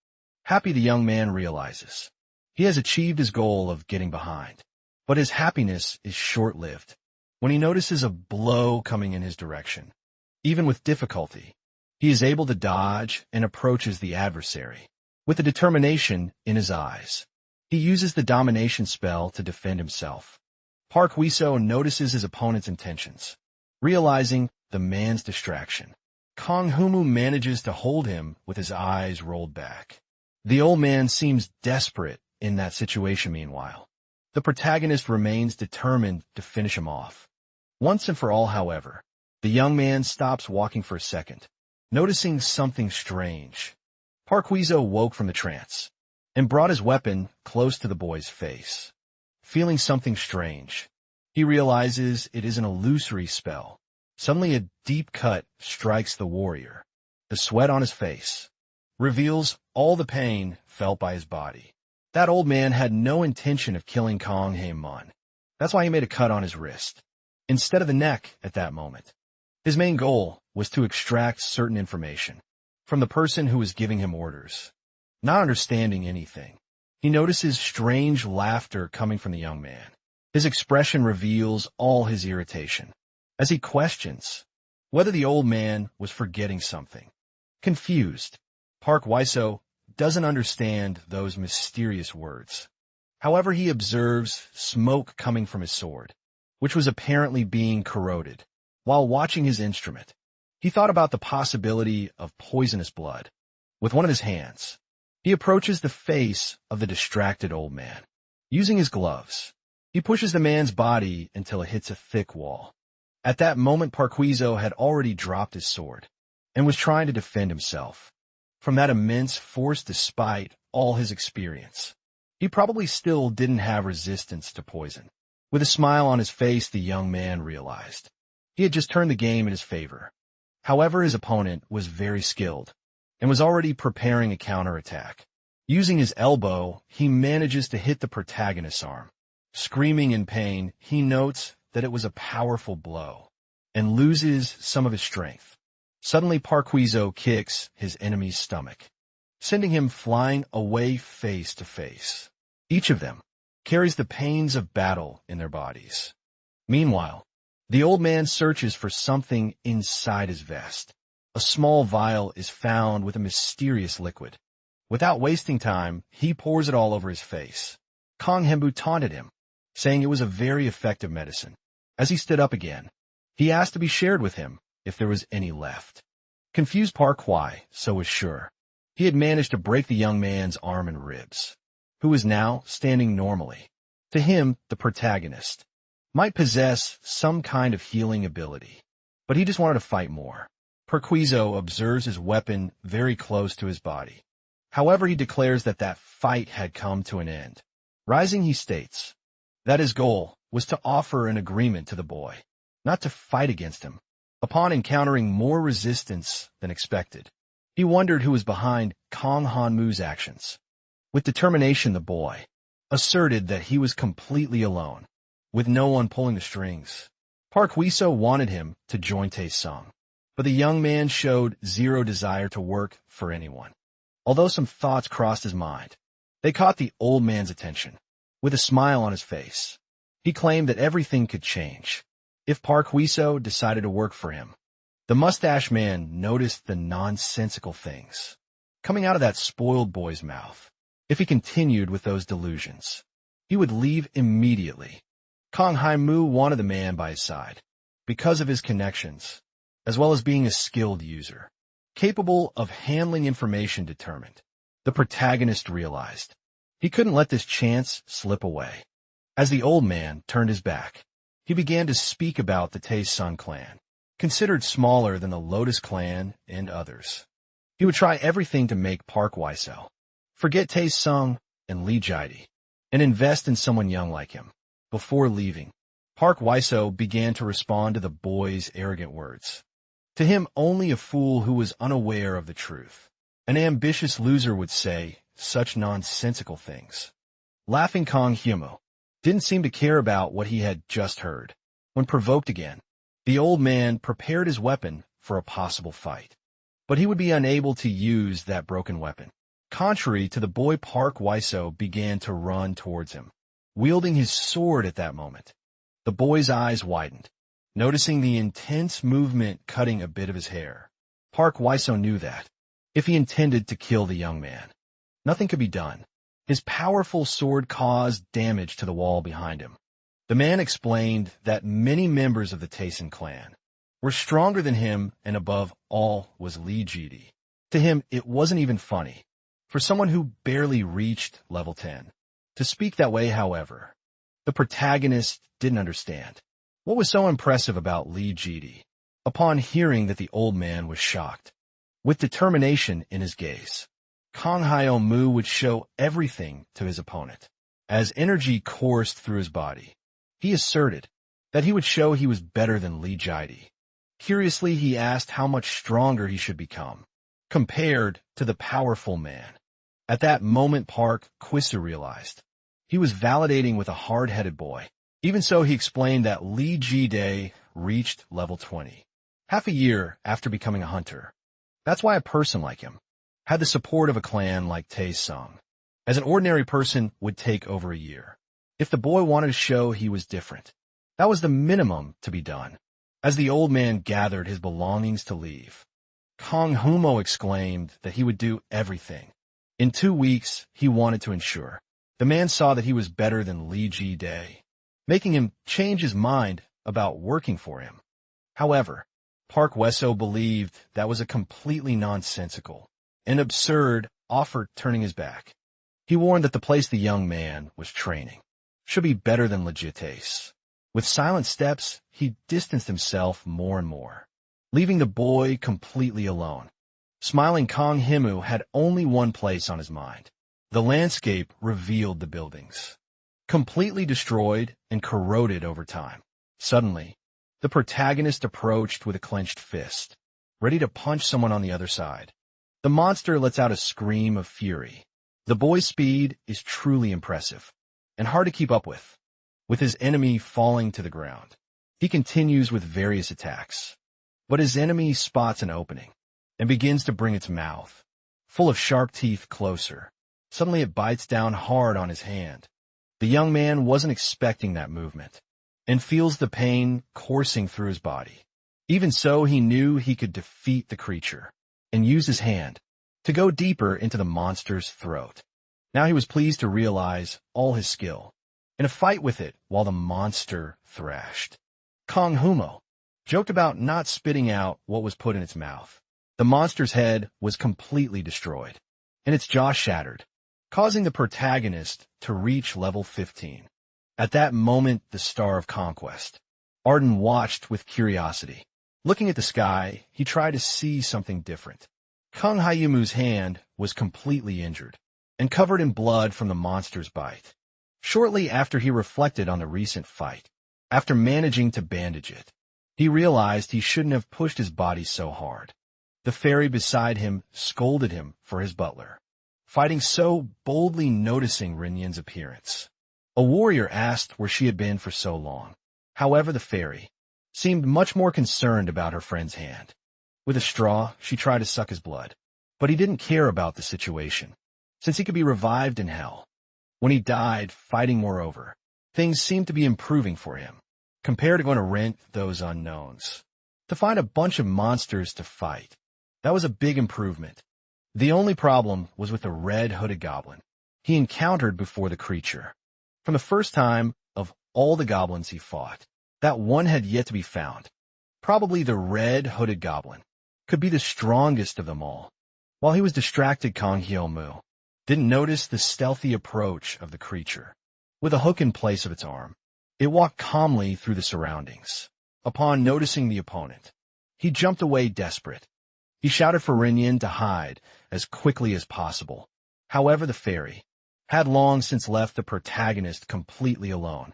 Happy, the young man realizes he has achieved his goal of getting behind. But his happiness is short-lived when he notices a blow coming in his direction. Even with difficulty, he is able to dodge and approaches the adversary. With a determination in his eyes, he uses the domination spell to defend himself. Park Wiso notices his opponent's intentions. Realizing the man's distraction, Kong Hyun-moo manages to hold him with his eyes rolled back. The old man seems desperate in that situation meanwhile. The protagonist remains determined to finish him off. Once and for all, however, the young man stops walking for a second, noticing something strange. Park Wiso woke from the trance and brought his weapon close to the boy's face. Feeling something strange, he realizes it is an illusory spell. Suddenly a deep cut strikes the warrior. The sweat on his face reveals all the pain felt by his body. That old man had no intention of killing Kong Hae-mon. That's why he made a cut on his wrist, instead of the neck at that moment. His main goal was to extract certain information from the person who was giving him orders. Not understanding anything, he notices strange laughter coming from the young man. His expression reveals all his irritation, as he questions whether the old man was forgetting something. Confused, Park Hwaiso doesn't understand those mysterious words. However, he observes smoke coming from his sword, which was apparently being corroded. While watching his instrument, he thought about the possibility of poisonous blood. With one of his hands, he approaches the face of the distracted old man. Using his gloves, he pushes the man's body until it hits a thick wall. At that moment, Park Hwaiso had already dropped his sword and was trying to defend himself from that immense force despite all his experience. He probably still didn't have resistance to poison. With a smile on his face, the young man realized he had just turned the game in his favor. However, his opponent was very skilled and was already preparing a counterattack. Using his elbow, he manages to hit the protagonist's arm. Screaming in pain, he notes that it was a powerful blow and loses some of his strength. Suddenly, Park Hwaiso kicks his enemy's stomach, sending him flying away face to face. Each of them carries the pains of battle in their bodies. Meanwhile, the old man searches for something inside his vest. A small vial is found with a mysterious liquid. Without wasting time, he pours it all over his face. Kong Hembu taunted him, saying it was a very effective medicine. As he stood up again, he asked to be shared with him if there was any left. Confused Park Hwaiso was sure he had managed to break the young man's arm and ribs, who was now standing normally. To him, the protagonist might possess some kind of healing ability, but he just wanted to fight more. Park Hwaiso observes his weapon very close to his body. However, he declares that fight had come to an end. Rising, he states that his goal was to offer an agreement to the boy, not to fight against him. Upon encountering more resistance than expected, he wondered who was behind Kong Hanmu's actions. With determination, the boy asserted that he was completely alone, with no one pulling the strings. Park Hwaiso wanted him to join Tae-sung, but the young man showed zero desire to work for anyone. Although some thoughts crossed his mind, they caught the old man's attention. With a smile on his face, he claimed that everything could change if Park Hwaiso decided to work for him. The mustache man noticed the nonsensical things coming out of that spoiled boy's mouth. If he continued with those delusions, he would leave immediately. Kong Hae-mu wanted the man by his side because of his connections, as well as being a skilled user, capable of handling information determined. The protagonist realized he couldn't let this chance slip away. As the old man turned his back, he began to speak about the Tae-sung clan, considered smaller than the Lotus clan and others. He would try everything to make Park Hwaiso forget Tae-sung and Lee Jae-di and invest in someone young like him. Before leaving, Park Hwaiso began to respond to the boy's arrogant words. To him, only a fool who was unaware of the truth, an ambitious loser, would say such nonsensical things. Laughing, Kong Hae-mu didn't seem to care about what he had just heard. When provoked again, the old man prepared his weapon for a possible fight, but he would be unable to use that broken weapon. Contrary to the boy, Park Hwaiso began to run towards him, wielding his sword at that moment. The boy's eyes widened, noticing the intense movement cutting a bit of his hair. Park Hwaiso knew that if he intended to kill the young man, nothing could be done. His powerful sword caused damage to the wall behind him. The man explained that many members of the Tae-sung clan were stronger than him, and above all was Lee Jae-di. To him, it wasn't even funny for someone who barely reached level 10 to speak that way. However, the protagonist didn't understand what was so impressive about Lee Jae-di. Upon hearing that, the old man was shocked. With determination in his gaze, Kong Hae-mu would show everything to his opponent. As energy coursed through his body, he asserted that he would show he was better than Lee Jae-di. Curiously, he asked how much stronger he should become, compared to the powerful man. At that moment, Park Kwisu realized. He was validating with a hard-headed boy. Even so, he explained that Lee Ji-dae reached level 20, half a year after becoming a hunter. That's why a person like him had the support of a clan like Tae-sung, as an ordinary person would take over a year. If the boy wanted to show he was different, that was the minimum to be done. As the old man gathered his belongings to leave, Kong Humo exclaimed that he would do everything. In 2 weeks, he wanted to ensure. The man saw that he was better than Lee Ji-dae, making him change his mind about working for him. However, Park Wesso believed that was a completely nonsensical and absurd offer, turning his back. He warned that the place the young man was training should be better than Legitace. With silent steps, he distanced himself more and more, leaving the boy completely alone. Smiling, Kong Himu had only one place on his mind. The landscape revealed the buildings, completely destroyed and corroded over time. Suddenly, the protagonist approached with a clenched fist, ready to punch someone on the other side. The monster lets out a scream of fury. The boy's speed is truly impressive and hard to keep up with his enemy falling to the ground. He continues with various attacks, but his enemy spots an opening and begins to bring its mouth, full of sharp teeth, closer. Suddenly it bites down hard on his hand. The young man wasn't expecting that movement and feels the pain coursing through his body. Even so, he knew he could defeat the creature and use his hand to go deeper into the monster's throat. Now he was pleased to realize all his skill in a fight with it while the monster thrashed. Kong Humo joked about not spitting out what was put in its mouth. The monster's head was completely destroyed and its jaw shattered, causing the protagonist to reach level 15. At that moment, the Star of Conquest, Arden watched with curiosity. Looking at the sky, he tried to see something different. Kong Hyumu's hand was completely injured and covered in blood from the monster's bite. Shortly after, he reflected on the recent fight. After managing to bandage it, he realized he shouldn't have pushed his body so hard. The fairy beside him scolded him for his butler fighting so boldly, noticing Rinyan's appearance. A warrior asked where she had been for so long. However, the fairy seemed much more concerned about her friend's hand. With a straw, she tried to suck his blood, but he didn't care about the situation, since he could be revived in hell. When he died, fighting moreover, things seemed to be improving for him, compared to going to rent those unknowns. To find a bunch of monsters to fight, that was a big improvement. The only problem was with the red-hooded goblin he encountered before the creature. From the first time of all the goblins he fought, that one had yet to be found. Probably the red-hooded goblin could be the strongest of them all. While he was distracted, Kong Hyomu didn't notice the stealthy approach of the creature. With a hook in place of its arm, it walked calmly through the surroundings. Upon noticing the opponent, he jumped away desperate. He shouted for Rinyan to hide as quickly as possible. However, the fairy had long since left the protagonist completely alone.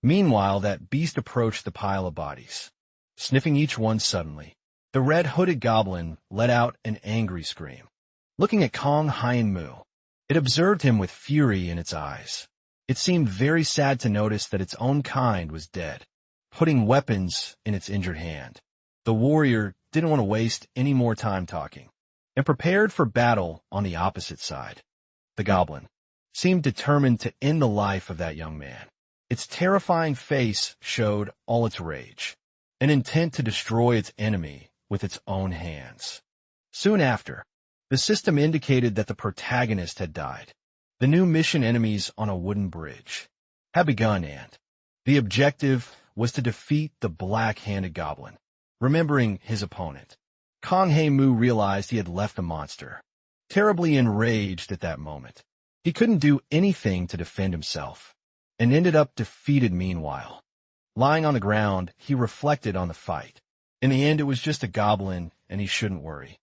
Meanwhile, that beast approached the pile of bodies. Sniffing each one suddenly, the red-hooded goblin let out an angry scream. Looking at Kong Hyunmu, it observed him with fury in its eyes. It seemed very sad to notice that its own kind was dead, putting weapons in its injured hand. The warrior didn't want to waste any more time talking, and prepared for battle on the opposite side. The goblin seemed determined to end the life of that young man. Its terrifying face showed all its rage, an intent to destroy its enemy with its own hands. Soon after, the system indicated that the protagonist had died. The new mission, Enemies on a Wooden Bridge, had begun, and the objective was to defeat the black-handed goblin. Remembering his opponent, Kong Hae-mu realized he had left the monster, terribly enraged at that moment. He couldn't do anything to defend himself, and ended up defeated meanwhile. Lying on the ground, he reflected on the fight. In the end, it was just a goblin, and he shouldn't worry.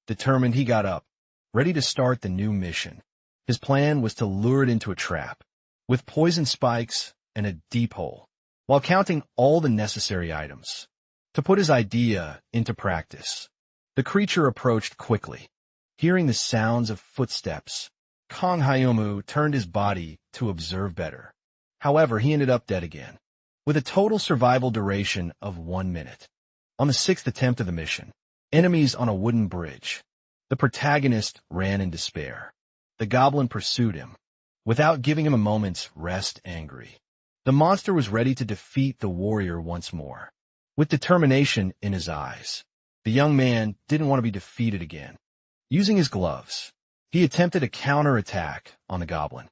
Determined, he got up, ready to start the new mission. His plan was to lure it into a trap, with poison spikes and a deep hole, while counting all the necessary items. to put his idea into practice. The creature approached quickly. Hearing the sounds of footsteps, Kong Hyumu turned his body to observe better. However, he ended up dead again, with a total survival duration of 1 minute. On the 6th attempt of the mission, enemies on a wooden bridge. The protagonist ran in despair. The goblin pursued him, without giving him a moment's rest angry. The monster was ready to defeat the warrior once more. With determination in his eyes, the young man didn't want to be defeated again. Using his gloves, he attempted a counter-attack on the goblin.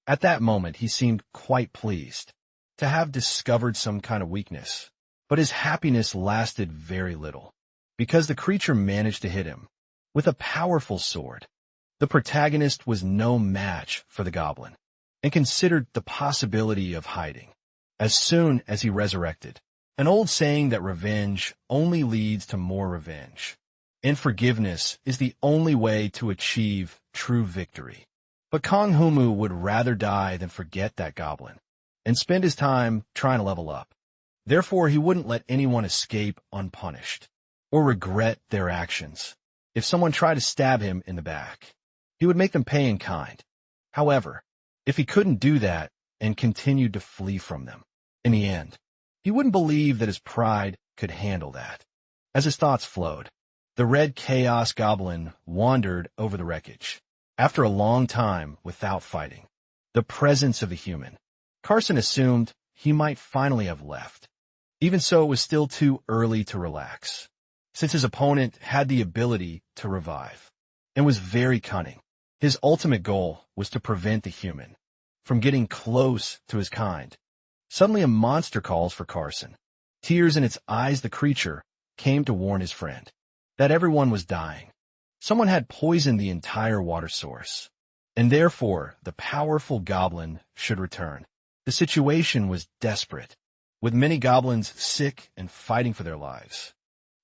At that moment, he seemed quite pleased to have discovered some kind of weakness. But his happiness lasted very little, because the creature managed to hit him with a powerful sword. The protagonist was no match for the goblin, and considered the possibility of hiding. As soon as he resurrected, an old saying that revenge only leads to more revenge, and forgiveness is the only way to achieve true victory. But Kong Humu would rather die than forget that goblin, and spend his time trying to level up. Therefore, he wouldn't let anyone escape unpunished, or regret their actions. If someone tried to stab him in the back, he would make them pay in kind. However, if he couldn't do that and continued to flee from them, in the end, he wouldn't believe that his pride could handle that. As his thoughts flowed, the red chaos goblin wandered over the wreckage. After a long time without fighting, the presence of a human, Carson assumed he might finally have left. Even so, it was still too early to relax, since his opponent had the ability to revive, and was very cunning. His ultimate goal was to prevent the human from getting close to his kind. Suddenly a monster calls for Carson. Tears in its eyes, the creature came to warn his friend that everyone was dying. Someone had poisoned the entire water source, and therefore the powerful goblin should return. The situation was desperate, with many goblins sick and fighting for their lives.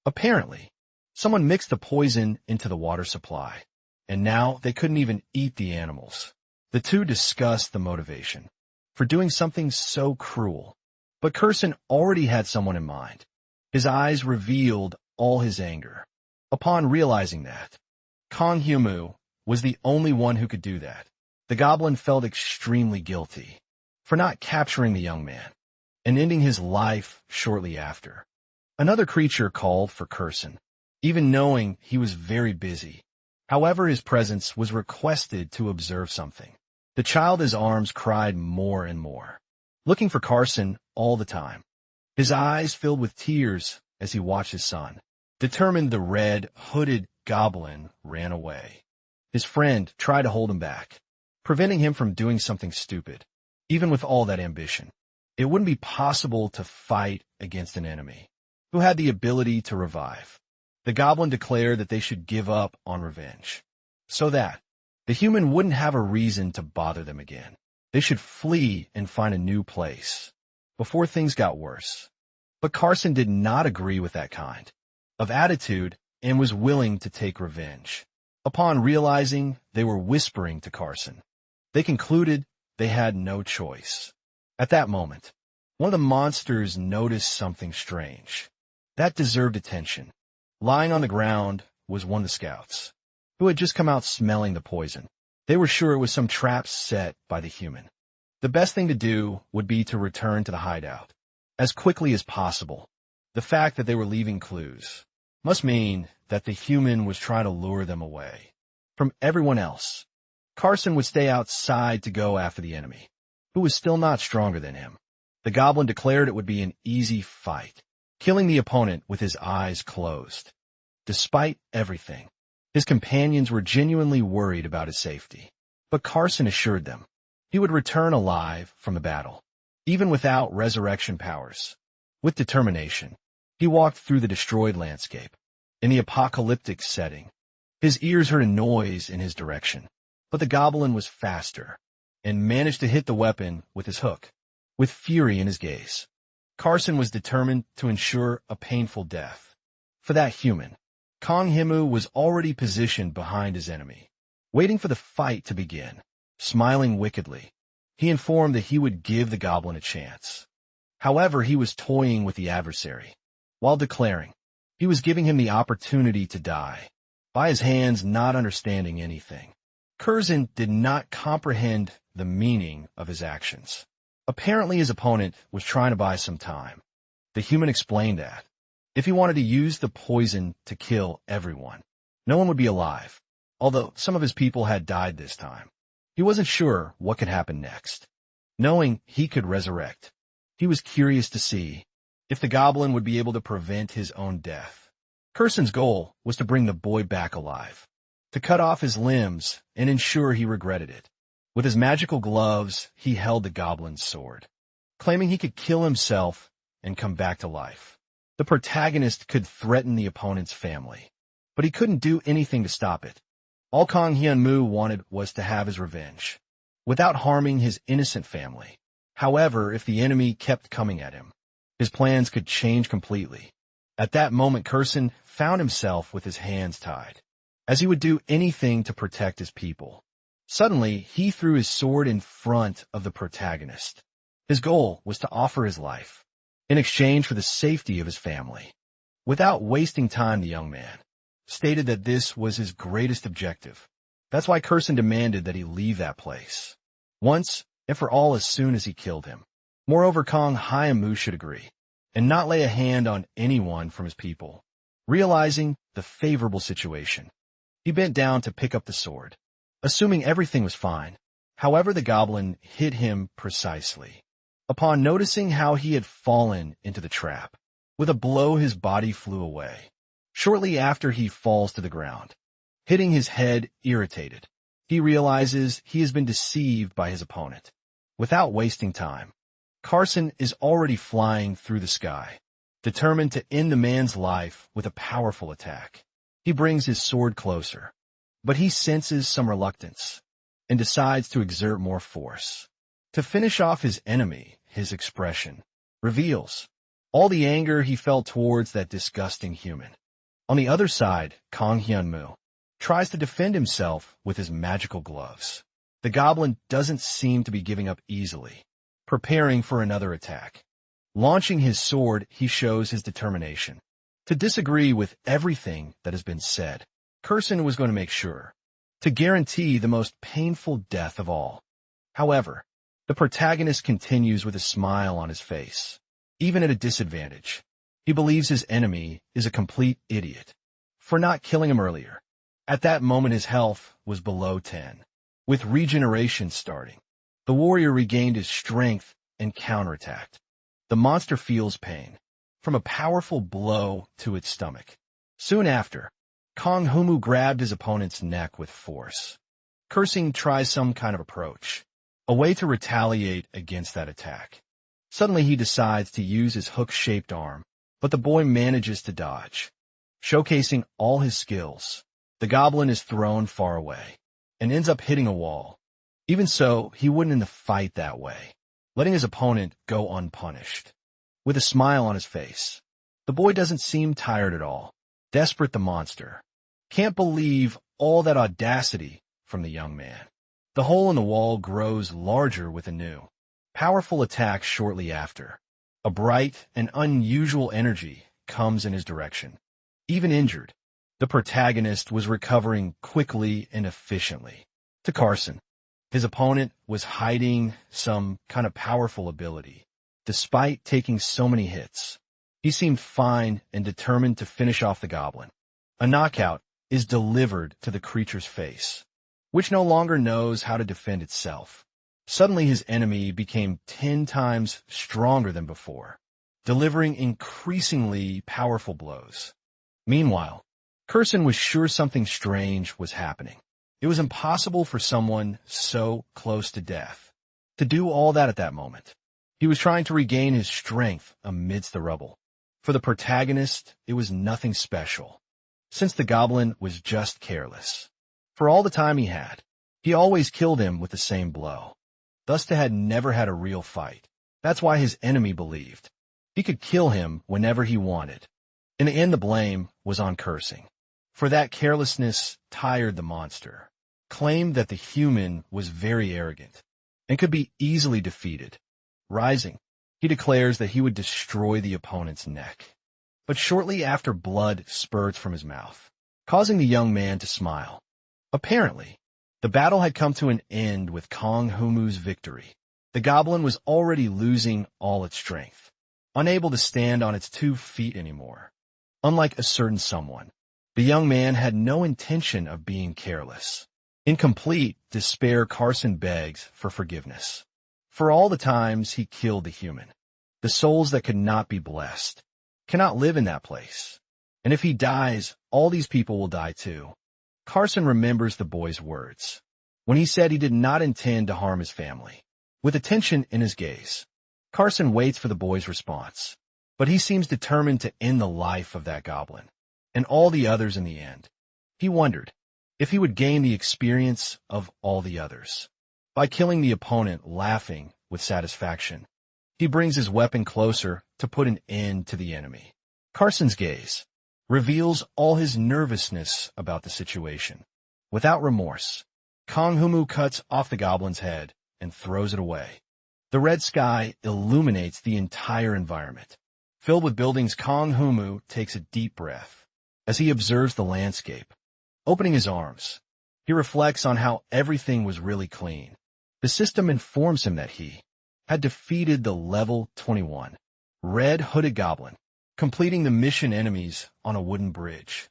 Apparently, someone mixed the poison into the water supply, and now they couldn't even eat the animals. The two discussed the motivation for doing something so cruel, but Carson already had someone in mind. His eyes revealed all his anger. Upon realizing that Kong Humu was the only one who could do that, the goblin felt extremely guilty for not capturing the young man and ending his life shortly after. Another creature called for Carson, even knowing he was very busy. However, his presence was requested to observe something. The child in his arms cried more and more, looking for Carson all the time. His eyes filled with tears as he watched his son. Determined, the red, hooded goblin ran away. His friend tried to hold him back, preventing him from doing something stupid. Even with all that ambition, it wouldn't be possible to fight against an enemy who had the ability to revive. The goblin declared that they should give up on revenge, so that the human wouldn't have a reason to bother them again. They should flee and find a new place before things got worse. But Carson did not agree with that kind of attitude and was willing to take revenge. Upon realizing they were whispering to Carson, they concluded they had no choice. At that moment, one of the monsters noticed something strange that deserved attention. Lying on the ground was one of the scouts, who had just come out smelling the poison. They were sure it was some trap set by the human. The best thing to do would be to return to the hideout as quickly as possible. The fact that they were leaving clues must mean that the human was trying to lure them away from everyone else. Carson would stay outside to go after the enemy, who was still not stronger than him. The goblin declared it would be an easy fight, killing the opponent with his eyes closed. Despite everything, his companions were genuinely worried about his safety. But Carson assured them he would return alive from the battle, even without resurrection powers. With determination, he walked through the destroyed landscape. In the apocalyptic setting, his ears heard a noise in his direction, but the goblin was faster and managed to hit the weapon with his hook. With fury in his gaze, Carson was determined to ensure a painful death. For that human, Kong Himu was already positioned behind his enemy, waiting for the fight to begin. Smiling wickedly, he informed that he would give the goblin a chance. However, he was toying with the adversary. while declaring he was giving him the opportunity to die, by his hands not understanding anything. Curzon did not comprehend the meaning of his actions. Apparently his opponent was trying to buy some time. The human explained that if he wanted to use the poison to kill everyone, no one would be alive, although some of his people had died this time. He wasn't sure what could happen next. Knowing he could resurrect, he was curious to see if the goblin would be able to prevent his own death. Curzon's goal was to bring the boy back alive, to cut off his limbs and ensure he regretted it. With his magical gloves, he held the goblin's sword, claiming he could kill himself and come back to life. The protagonist could threaten the opponent's family, but he couldn't do anything to stop it. All Kang Hyun-moo wanted was to have his revenge, without harming his innocent family. However, if the enemy kept coming at him, his plans could change completely. At that moment, Curzon found himself with his hands tied, as he would do anything to protect his people. Suddenly, he threw his sword in front of the protagonist. His goal was to offer his life, in exchange for the safety of his family. Without wasting time, the young man stated that this was his greatest objective. That's why Curzon demanded that he leave that place, once and for all, as soon as he killed him. Moreover, Kang Hyun-moo should agree, and not lay a hand on anyone from his people. Realizing the favorable situation, he bent down to pick up the sword, assuming everything was fine. However, the goblin hit him precisely. Upon noticing how he had fallen into the trap, with a blow his body flew away. Shortly after, he falls to the ground, hitting his head irritated. He realizes he has been deceived by his opponent. Without wasting time, Curzon is already flying through the sky, determined to end the man's life with a powerful attack. He brings his sword closer, but he senses some reluctance and decides to exert more force. To finish off his enemy, his expression reveals all the anger he felt towards that disgusting human. On the other side, Kang Hyun-moo tries to defend himself with his magical gloves. The goblin doesn't seem to be giving up easily, preparing for another attack. Launching his sword, he shows his determination to disagree with everything that has been said. Curzon was going to make sure to guarantee the most painful death of all. However, the protagonist continues with a smile on his face. Even at a disadvantage, he believes his enemy is a complete idiot for not killing him earlier. At that moment, his health was below 10. With regeneration starting, the warrior regained his strength and counterattacked. The monster feels pain from a powerful blow to its stomach. Soon after, Kang Hyun-moo grabbed his opponent's neck with force. Curzon tries some kind of approach, a way to retaliate against that attack. Suddenly he decides to use his hook-shaped arm, but the boy manages to dodge. Showcasing all his skills, the goblin is thrown far away and ends up hitting a wall. Even so, he wouldn't end the fight that way, letting his opponent go unpunished. With a smile on his face, the boy doesn't seem tired at all. Desperate, the monster can't believe all that audacity from the young man. The hole in the wall grows larger with a new, powerful attack shortly after. A bright and unusual energy comes in his direction. Even injured, the protagonist was recovering quickly and efficiently. To Curzon, his opponent was hiding some kind of powerful ability. Despite taking so many hits, he seemed fine and determined to finish off the goblin. A knockout is delivered to the creature's face, which no longer knows how to defend itself. Suddenly his enemy became 10 times stronger than before, delivering increasingly powerful blows. Meanwhile, Curzon was sure something strange was happening. It was impossible for someone so close to death to do all that at that moment. He was trying to regain his strength amidst the rubble. For the protagonist, it was nothing special, since the goblin was just careless. For all the time he had, he always killed him with the same blow. Thus, they had never had a real fight. That's why his enemy believed he could kill him whenever he wanted. In the end, the blame was on Curzon. For that carelessness tired the monster, claimed that the human was very arrogant and could be easily defeated. Rising, he declares that he would destroy the opponent's neck. but shortly after blood spurts from his mouth, causing the young man to smile. Apparently, the battle had come to an end with Kong Humu's victory. The goblin was already losing all its strength, unable to stand on its 2 feet anymore. Unlike a certain someone, the young man had no intention of being careless. In complete despair, Carson begs for forgiveness for all the times he killed the human. The souls that could not be blessed cannot live in that place. And if he dies, all these people will die too. Carson remembers the boy's words when he said he did not intend to harm his family. With attention in his gaze, Carson waits for the boy's response, but he seems determined to end the life of that goblin and all the others in the end. He wondered if he would gain the experience of all the others by killing the opponent, laughing with satisfaction. He brings his weapon closer to put an end to the enemy. Carson's gaze reveals all his nervousness about the situation. Without remorse, Kong Humu cuts off the goblin's head and throws it away. The red sky illuminates the entire environment. Filled with buildings, Kong Humu takes a deep breath as he observes the landscape. Opening his arms, he reflects on how everything was really clean. The system informs him that he had defeated the level 21 red-hooded goblin, completing the mission enemies on a wooden bridge.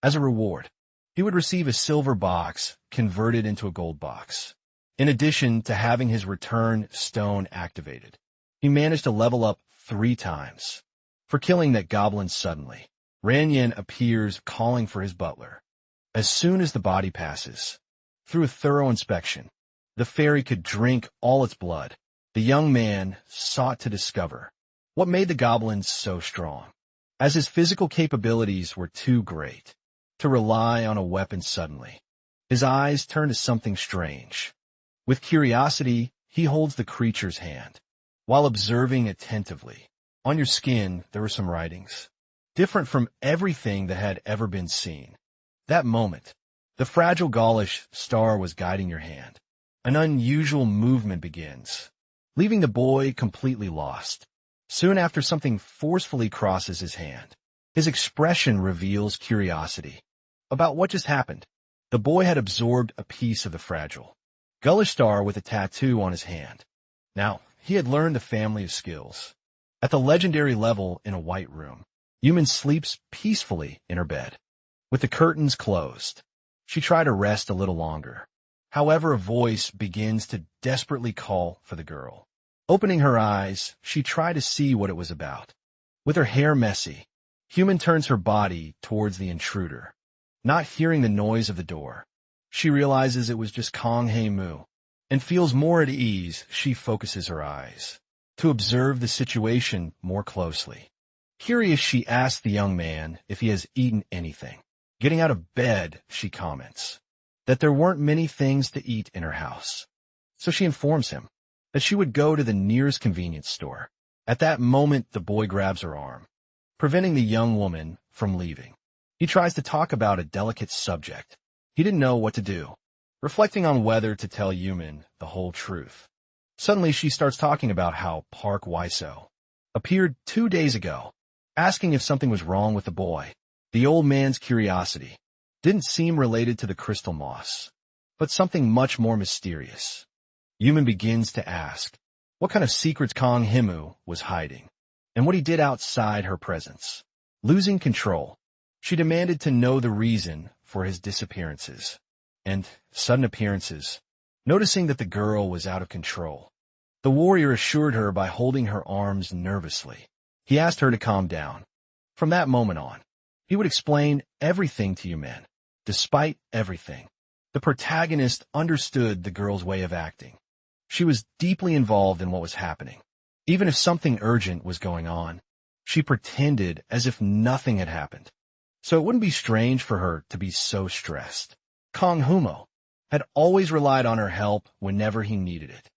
As a reward, he would receive a silver box converted into a gold box. In addition to having his return stone activated, he managed to level up 3 times. For killing that goblin suddenly, Ranyan appears calling for his butler. As soon as the body passes through a thorough inspection, the fairy could drink all its blood. The young man sought to discover what made the goblin so strong, as his physical capabilities were too great to rely on a weapon suddenly. His eyes turn to something strange. With curiosity, he holds the creature's hand, while observing attentively. On your skin, there were some writings, different from everything that had ever been seen. That moment, the fragile Gaulish star was guiding your hand. An unusual movement begins, leaving the boy completely lost. Soon after, something forcefully crosses his hand. His expression reveals curiosity about what just happened. The boy had absorbed a piece of the fragile Gaulish star with a tattoo on his hand. Now, he had learned a family of skills. At the legendary level in a white room, Yumin sleeps peacefully in her bed, with the curtains closed. She tried to rest a little longer. However, a voice begins to desperately call for the girl. Opening her eyes, she tried to see what it was about. With her hair messy, Yumin turns her body towards the intruder. Not hearing the noise of the door, she realizes it was just Kong Hemu, and feels more at ease. She focuses her eyes to observe the situation more closely. Curious, she asks the young man if he has eaten anything. Getting out of bed, she comments that there weren't many things to eat in her house. So she informs him that she would go to the nearest convenience store. At that moment, the boy grabs her arm, preventing the young woman from leaving. He tries to talk about a delicate subject. He didn't know what to do, reflecting on whether to tell Yumin the whole truth. Suddenly, she starts talking about how Park Wiseau appeared 2 days ago, asking if something was wrong with the boy. The old man's curiosity didn't seem related to the crystal moss, but something much more mysterious. Yumin begins to ask what kind of secrets Kong Hemu was hiding, and what he did outside her presence. Losing control, she demanded to know the reason for his disappearances and sudden appearances. Noticing that the girl was out of control, the warrior assured her by holding her arms nervously. He asked her to calm down. From that moment on, he would explain everything to Yumin. Despite everything, the protagonist understood the girl's way of acting. She was deeply involved in what was happening. Even if something urgent was going on, she pretended as if nothing had happened. So it wouldn't be strange for her to be so stressed. Kong Humo had always relied on her help whenever he needed it,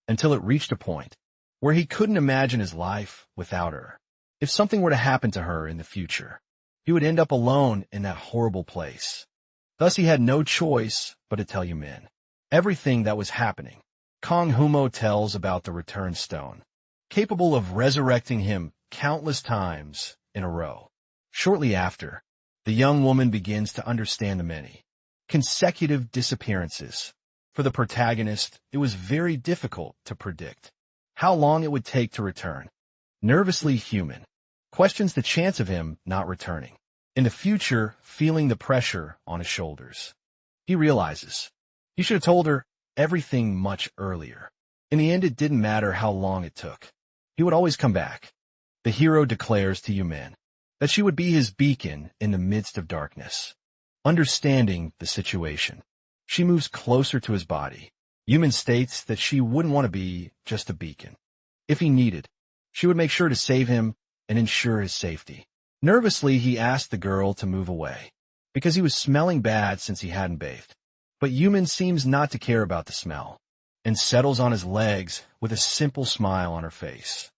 until it reached a point where he couldn't imagine his life without her. If something were to happen to her in the future, he would end up alone in that horrible place. Thus he had no choice but to tell Yumin everything that was happening. Kong Humo tells about the return stone, capable of resurrecting him countless times in a row. Shortly after, the young woman begins to understand the many consecutive disappearances. For the protagonist, it was very difficult to predict how long it would take to return. Nervously human, questions the chance of him not returning. In the future, feeling the pressure on his shoulders. He realizes he should have told her everything much earlier. In the end, it didn't matter how long it took. He would always come back. The hero declares to Yumin that she would be his beacon in the midst of darkness. Understanding the situation, she moves closer to his body. Yumin states that she wouldn't want to be just a beacon. If he needed, she would make sure to save him and ensure his safety. Nervously, he asked the girl to move away, because he was smelling bad since he hadn't bathed. But Yumin seems not to care about the smell, and settles on his legs with a simple smile on her face.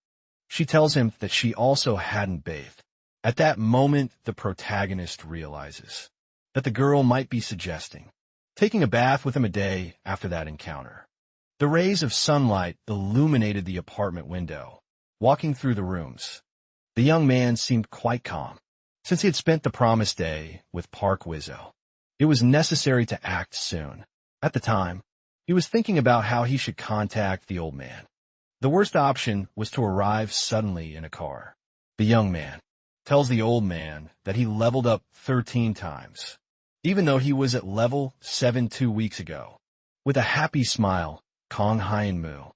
She tells him that she also hadn't bathed. At that moment, the protagonist realizes that the girl might be suggesting taking a bath with him a day after that encounter. The rays of sunlight illuminated the apartment window. Walking through the rooms, the young man seemed quite calm. Since he had spent the promised day with Park Wizzo, it was necessary to act soon. At the time, he was thinking about how he should contact the old man. The worst option was to arrive suddenly in a car. The young man tells the old man that he leveled up 13 times, even though he was at level 7 2 weeks ago. With a happy smile, Kong Hyun-moo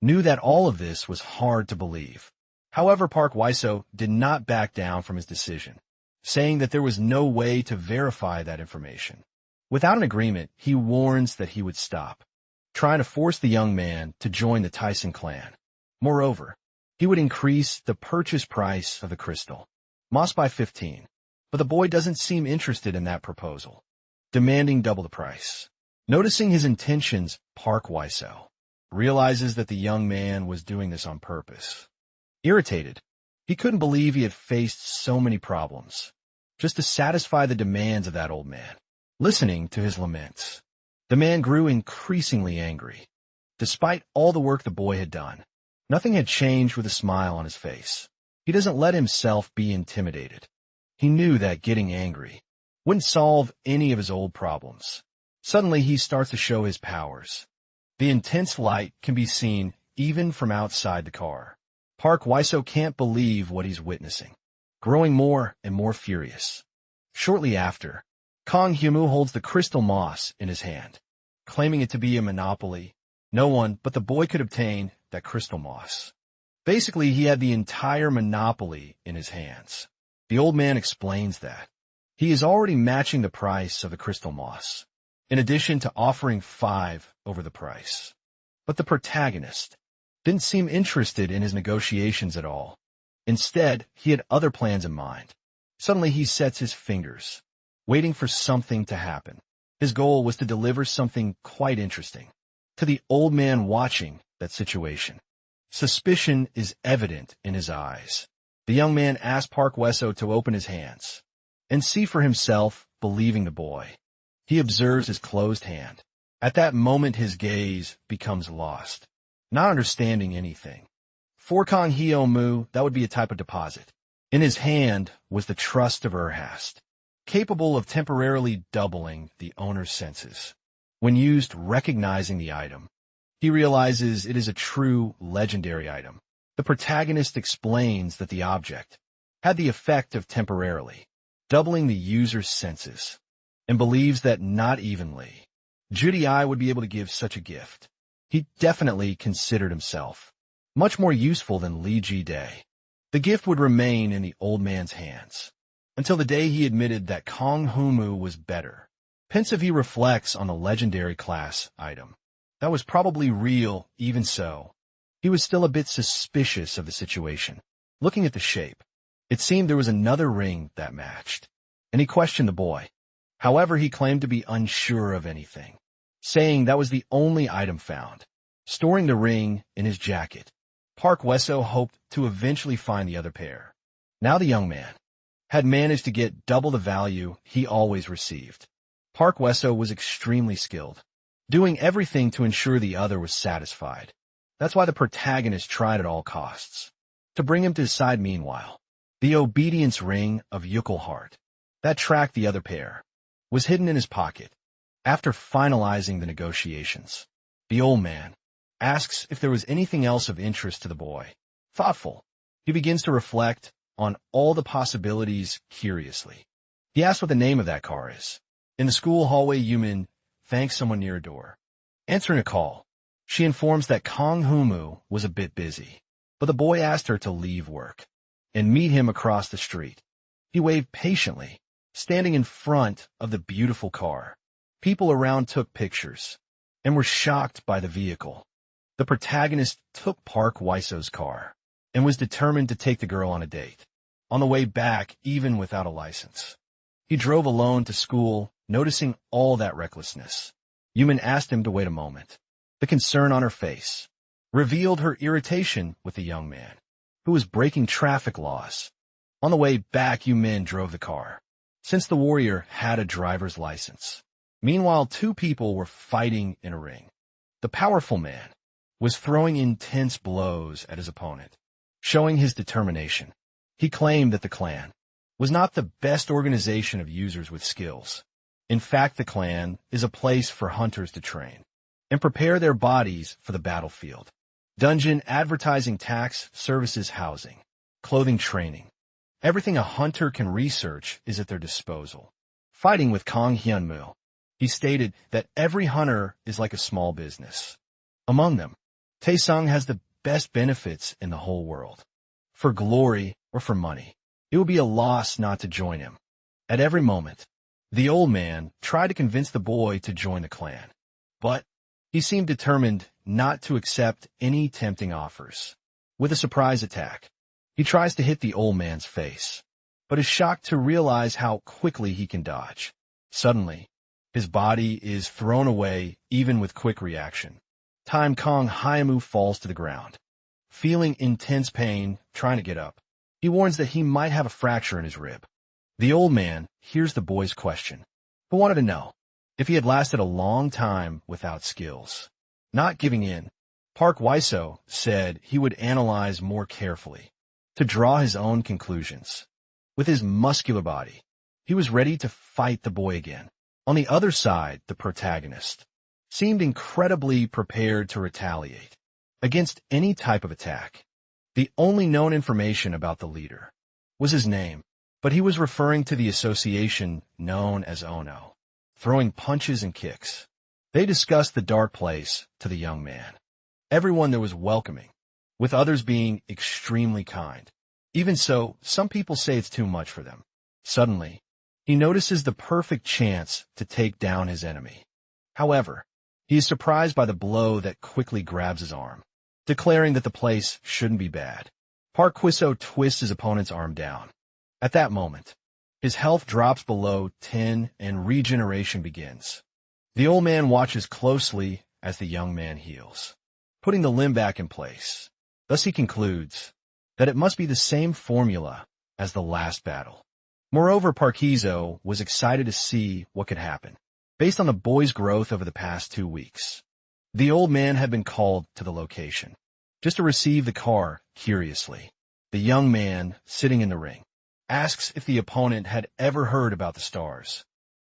knew that all of this was hard to believe. However, Park Wizzo did not back down from his decision, saying that there was no way to verify that information. Without an agreement, he warns that he would stop trying to force the young man to join the Tyson clan. Moreover, he would increase the purchase price of the crystal moss by 15, but the boy doesn't seem interested in that proposal, demanding double the price. Noticing his intentions, Park Wizzo realizes that the young man was doing this on purpose. Irritated, he couldn't believe he had faced so many problems just to satisfy the demands of that old man. Listening to his laments, the man grew increasingly angry. Despite all the work the boy had done, nothing had changed with a smile on his face. He doesn't let himself be intimidated. He knew that getting angry wouldn't solve any of his old problems. Suddenly, he starts to show his powers. The intense light can be seen even from outside the car. Park Wizzo can't believe what he's witnessing, growing more and more furious. Shortly after, Kong Hyun-moo holds the crystal moss in his hand, claiming it to be a monopoly. No one but the boy could obtain that crystal moss. Basically, he had the entire monopoly in his hands. The old man explains that he is already matching the price of the crystal moss, in addition to offering 5 over the price. But the protagonist didn't seem interested in his negotiations at all. Instead, he had other plans in mind. Suddenly, he sets his fingers, waiting for something to happen. His goal was to deliver something quite interesting to the old man watching that situation. Suspicion is evident in his eyes. The young man asked Park Wizzo to open his hands and see for himself, believing the boy. He observes his closed hand. At that moment, his gaze becomes lost, not understanding anything. For Kong Hyun-moo, that would be a type of deposit. In his hand was the trust of Urhast, capable of temporarily doubling the owner's senses. When used recognizing the item, he realizes it is a true legendary item. The protagonist explains that the object had the effect of temporarily doubling the user's senses, and believes that not evenly Judy I would be able to give such a gift. He definitely considered himself much more useful than Lee Ji-dae. The gift would remain in the old man's hands until the day he admitted that Kong Hyun-moo was better. Pensive, he reflects on the legendary class item. That was probably real. Even so, he was still a bit suspicious of the situation. Looking at the shape, it seemed there was another ring that matched, and he questioned the boy. However, he claimed to be unsure of anything, saying that was the only item found, storing the ring in his jacket. Park Wizzo hoped to eventually find the other pair. Now the young man had managed to get double the value he always received. Park Wizzo was extremely skilled, doing everything to ensure the other was satisfied. That's why the protagonist tried at all costs to bring him to his side. Meanwhile, The obedience ring of Yuckelhart, that tracked the other pair, was hidden in his pocket. After finalizing the negotiations, the old man asks if there was anything else of interest to the boy. Thoughtful, he begins to reflect on all the possibilities curiously. He asks what the name of that car is. In the school hallway, Yumin thanks someone near a door. Answering a call, she informs that Kong Humu was a bit busy, but the boy asked her to leave work and meet him across the street. He waved patiently, standing in front of the beautiful car. People around took pictures and were shocked by the vehicle. The protagonist took Park Wiseau's car and was determined to take the girl on a date. On the way back, even without a license, he drove alone to school, noticing all that recklessness. Yumin asked him to wait a moment. The concern on her face revealed her irritation with the young man, who was breaking traffic laws. On the way back, Yumin drove the car, since the warrior had a driver's license. Meanwhile, two people were fighting in a ring. The powerful man was throwing intense blows at his opponent, showing his determination. He claimed that the clan was not the best organization of users with skills. In fact, the clan is a place for hunters to train and prepare their bodies for the battlefield. Dungeon, advertising, tax, services, housing, clothing, training. Everything a hunter can research is at their disposal. Fighting with Kong Hyunmu, he stated that every hunter is like a small business. Among them, Taesung has the best benefits in the whole world. For glory or for money, it would be a loss not to join him. At every moment, the old man tried to convince the boy to join the clan, but he seemed determined not to accept any tempting offers. With a surprise attack, he tries to hit the old man's face, but is shocked to realize how quickly he can dodge. Suddenly, his body is thrown away even with quick reaction. Time Kong Hyemu falls to the ground, feeling intense pain, trying to get up. He warns that he might have a fracture in his rib. The old man hears the boy's question, but wanted to know if he had lasted a long time without skills. Not giving in, Park Wiseau said he would analyze more carefully to draw his own conclusions. With his muscular body, he was ready to fight the boy again. On the other side, the protagonist seemed incredibly prepared to retaliate against any type of attack. The only known information about the leader was his name, but he was referring to the association known as Ono, throwing punches and kicks. They discussed the dark place to the young man. Everyone there was welcoming, with others being extremely kind. Even so, some people say it's too much for them. Suddenly, he notices the perfect chance to take down his enemy. However, he is surprised by the blow that quickly grabs his arm, declaring that the place shouldn't be bad. Park Wiseau twists his opponent's arm down. At that moment, his health drops below 10 and regeneration begins. The old man watches closely as the young man heals, putting the limb back in place. Thus he concludes that it must be the same formula as the last battle. Moreover, Parkizo was excited to see what could happen. Based on the boy's growth over the past 2 weeks, the old man had been called to the location, just to receive the car curiously. The young man, sitting in the ring, asks if the opponent had ever heard about the stars.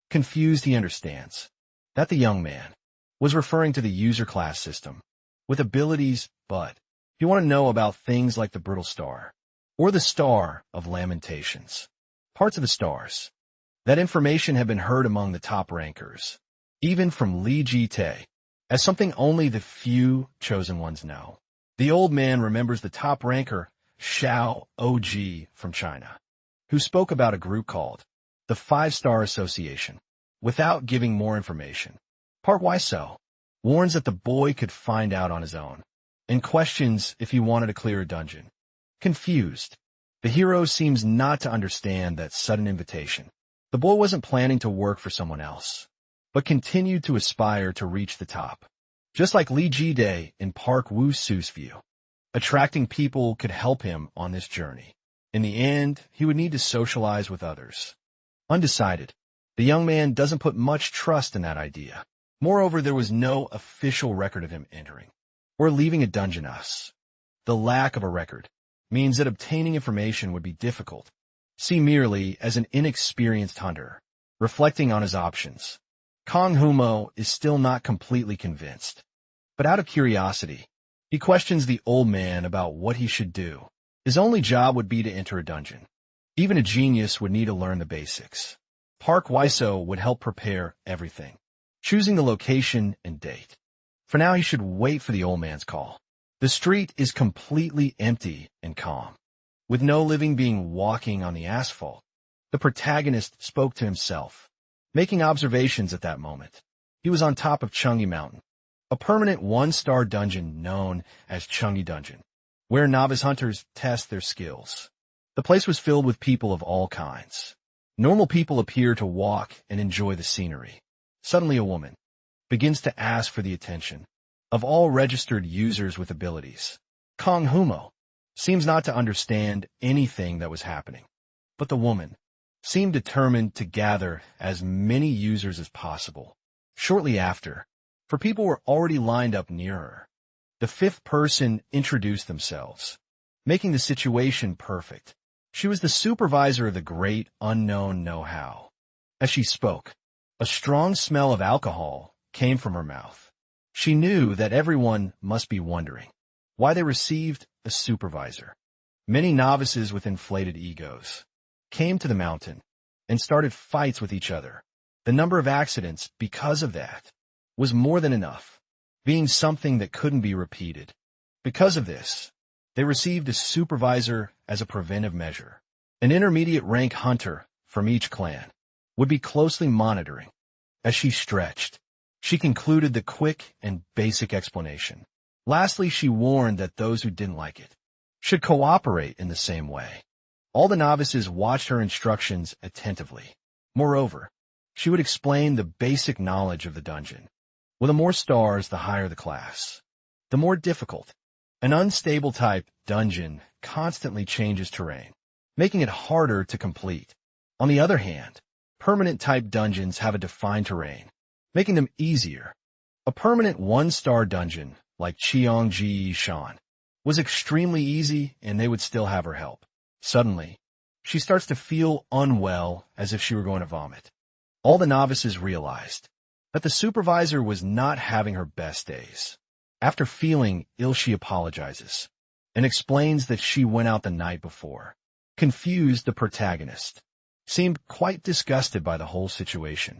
Confused, he understands that the young man was referring to the user class system with abilities, but he wanted to know about things like the brittle star or the star of lamentations. Parts of the stars. That information had been heard among the top rankers, even from Li Jite, as something only the few chosen ones know. The old man remembers the top ranker, Xiao Og from China, who spoke about a group called the 5-Star Association, without giving more information. Park Wiseau warns that the boy could find out on his own, and questions if he wanted to clear a dungeon. Confused, the hero seems not to understand that sudden invitation. The boy wasn't planning to work for someone else, but continued to aspire to reach the top. Just like Li Jide in Park Woo-Soo's view, attracting people could help him on this journey. In the end, he would need to socialize with others. Undecided, the young man doesn't put much trust in that idea. Moreover, there was no official record of him entering or leaving a dungeon. The lack of a record means that obtaining information would be difficult. See merely as an inexperienced hunter, reflecting on his options. Kong Humo is still not completely convinced. But out of curiosity, he questions the old man about what he should do. His only job would be to enter a dungeon. Even a genius would need to learn the basics. Park Wiseau would help prepare everything, choosing the location and date. For now, he should wait for the old man's call. The street is completely empty and calm, with no living being walking on the asphalt. The protagonist spoke to himself, making observations at that moment. He was on top of Chungi Mountain, a permanent one-star dungeon known as Chungi Dungeon, where novice hunters test their skills. The place was filled with people of all kinds. Normal people appear to walk and enjoy the scenery. Suddenly a woman begins to ask for the attention of all registered users with abilities. Kong Humo seems not to understand anything that was happening, but the woman seemed determined to gather as many users as possible. Shortly after, for people were already lined up near her, the fifth person introduced themselves, making the situation perfect. She was the supervisor of the great unknown know-how. As she spoke, a strong smell of alcohol came from her mouth. She knew that everyone must be wondering why they received a supervisor. Many novices with inflated egos came to the mountain and started fights with each other. The number of accidents, because of that, was more than enough, being something that couldn't be repeated. Because of this, they received a supervisor as a preventive measure. An intermediate rank hunter from each clan would be closely monitoring. As she stretched, she concluded the quick and basic explanation. Lastly, she warned that those who didn't like it should cooperate in the same way. All the novices watched her instructions attentively. Moreover, she would explain the basic knowledge of the dungeon. With the more stars, the higher the class, the more difficult. An unstable type dungeon constantly changes terrain, making it harder to complete. On the other hand, permanent type dungeons have a defined terrain, making them easier. A permanent one-star dungeon, like Cheongji Shan, was extremely easy and they would still have her help. Suddenly, she starts to feel unwell as if she were going to vomit. All the novices realized that the supervisor was not having her best days. After feeling ill, she apologizes and explains that she went out the night before. Confused, the protagonist seemed quite disgusted by the whole situation.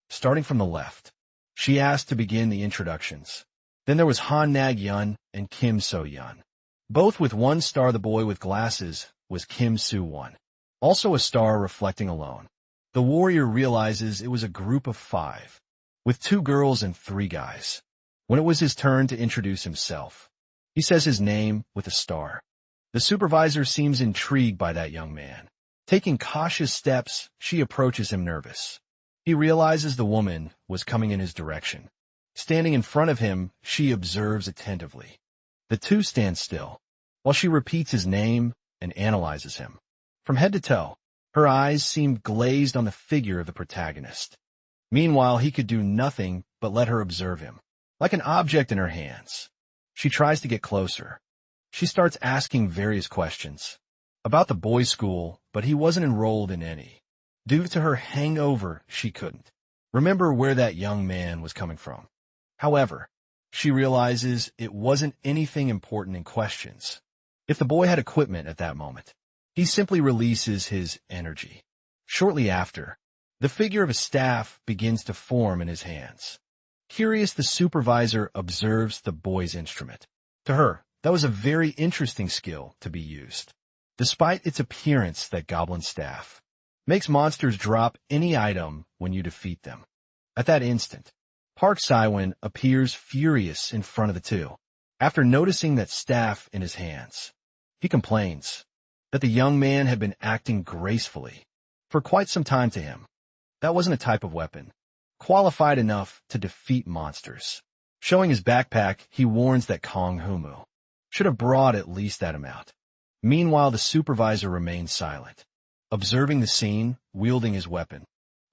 Starting from the left, she asked to begin the introductions. Then there was Han Nag Yun and Kim So Yun. Both with 1 star. The boy with glasses was Kim Soo Won, also a star reflecting alone. The warrior realizes it was a group of 5, with 2 girls and 3 guys. When it was his turn to introduce himself, he says his name with a star. The supervisor seems intrigued by that young man. Taking cautious steps, she approaches him nervous. He realizes the woman was coming in his direction. Standing in front of him, she observes attentively. The two stand still, while she repeats his name and analyzes him. From head to toe, her eyes seemed glazed on the figure of the protagonist. Meanwhile, he could do nothing but let her observe him, like an object in her hands. She tries to get closer. She starts asking various questions about the boys' school, but he wasn't enrolled in any. Due to her hangover, she couldn't remember where that young man was coming from. However, she realizes it wasn't anything important in questions. If the boy had equipment at that moment, he simply releases his energy. Shortly after, the figure of a staff begins to form in his hands. Curious, the supervisor observes the boy's instrument. To her, that was a very interesting skill to be used. Despite its appearance, that goblin staff makes monsters drop any item when you defeat them. At that instant, Park Saiwon appears furious in front of the two. After noticing that staff in his hands, he complains that the young man had been acting gracefully for quite some time to him. That wasn't a type of weapon qualified enough to defeat monsters. Showing his backpack, he warns that Kong Humu should have brought at least that amount. Meanwhile, the supervisor remains silent, observing the scene, wielding his weapon.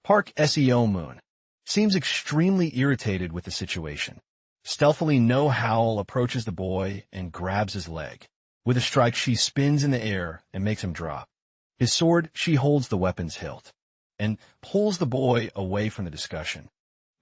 Park Seo Moon seems extremely irritated with the situation. Stealthily, No Howl approaches the boy and grabs his leg. With a strike, she spins in the air and makes him drop. His sword, she holds the weapon's hilt and pulls the boy away from the discussion.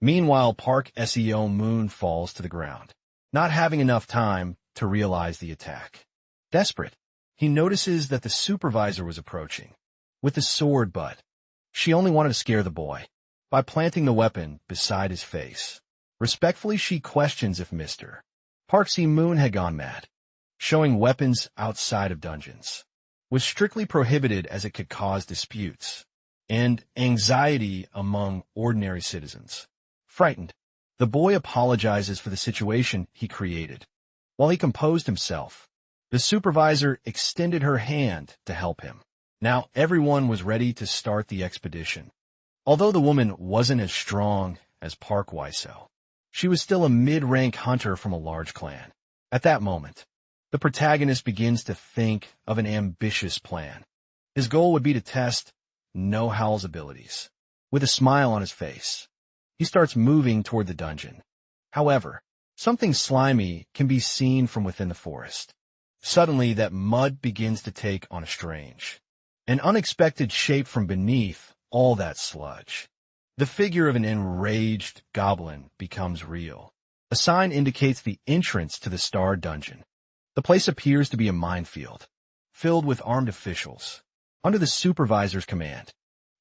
Meanwhile, Park Seo Moon falls to the ground, not having enough time to realize the attack. Desperate, he notices that the supervisor was approaching, with the sword butt. She only wanted to scare the boy by planting the weapon beside his face. Respectfully, she questions if Mr. Park Seo Moon had gone mad. Showing weapons outside of dungeons was strictly prohibited as it could cause disputes and anxiety among ordinary citizens. Frightened, the boy apologizes for the situation he created. While he composed himself, the supervisor extended her hand to help him. Now everyone was ready to start the expedition. Although the woman wasn't as strong as Park Seo, she was still a mid-rank hunter from a large clan. At that moment, the protagonist begins to think of an ambitious plan. His goal would be to test No Howl's abilities. With a smile on his face, he starts moving toward the dungeon. However, something slimy can be seen from within the forest. Suddenly, that mud begins to take on a strange, an unexpected shape from beneath all that sludge. The figure of an enraged goblin becomes real. A sign indicates the entrance to the Star Dungeon. The place appears to be a minefield, filled with armed officials. Under the supervisor's command,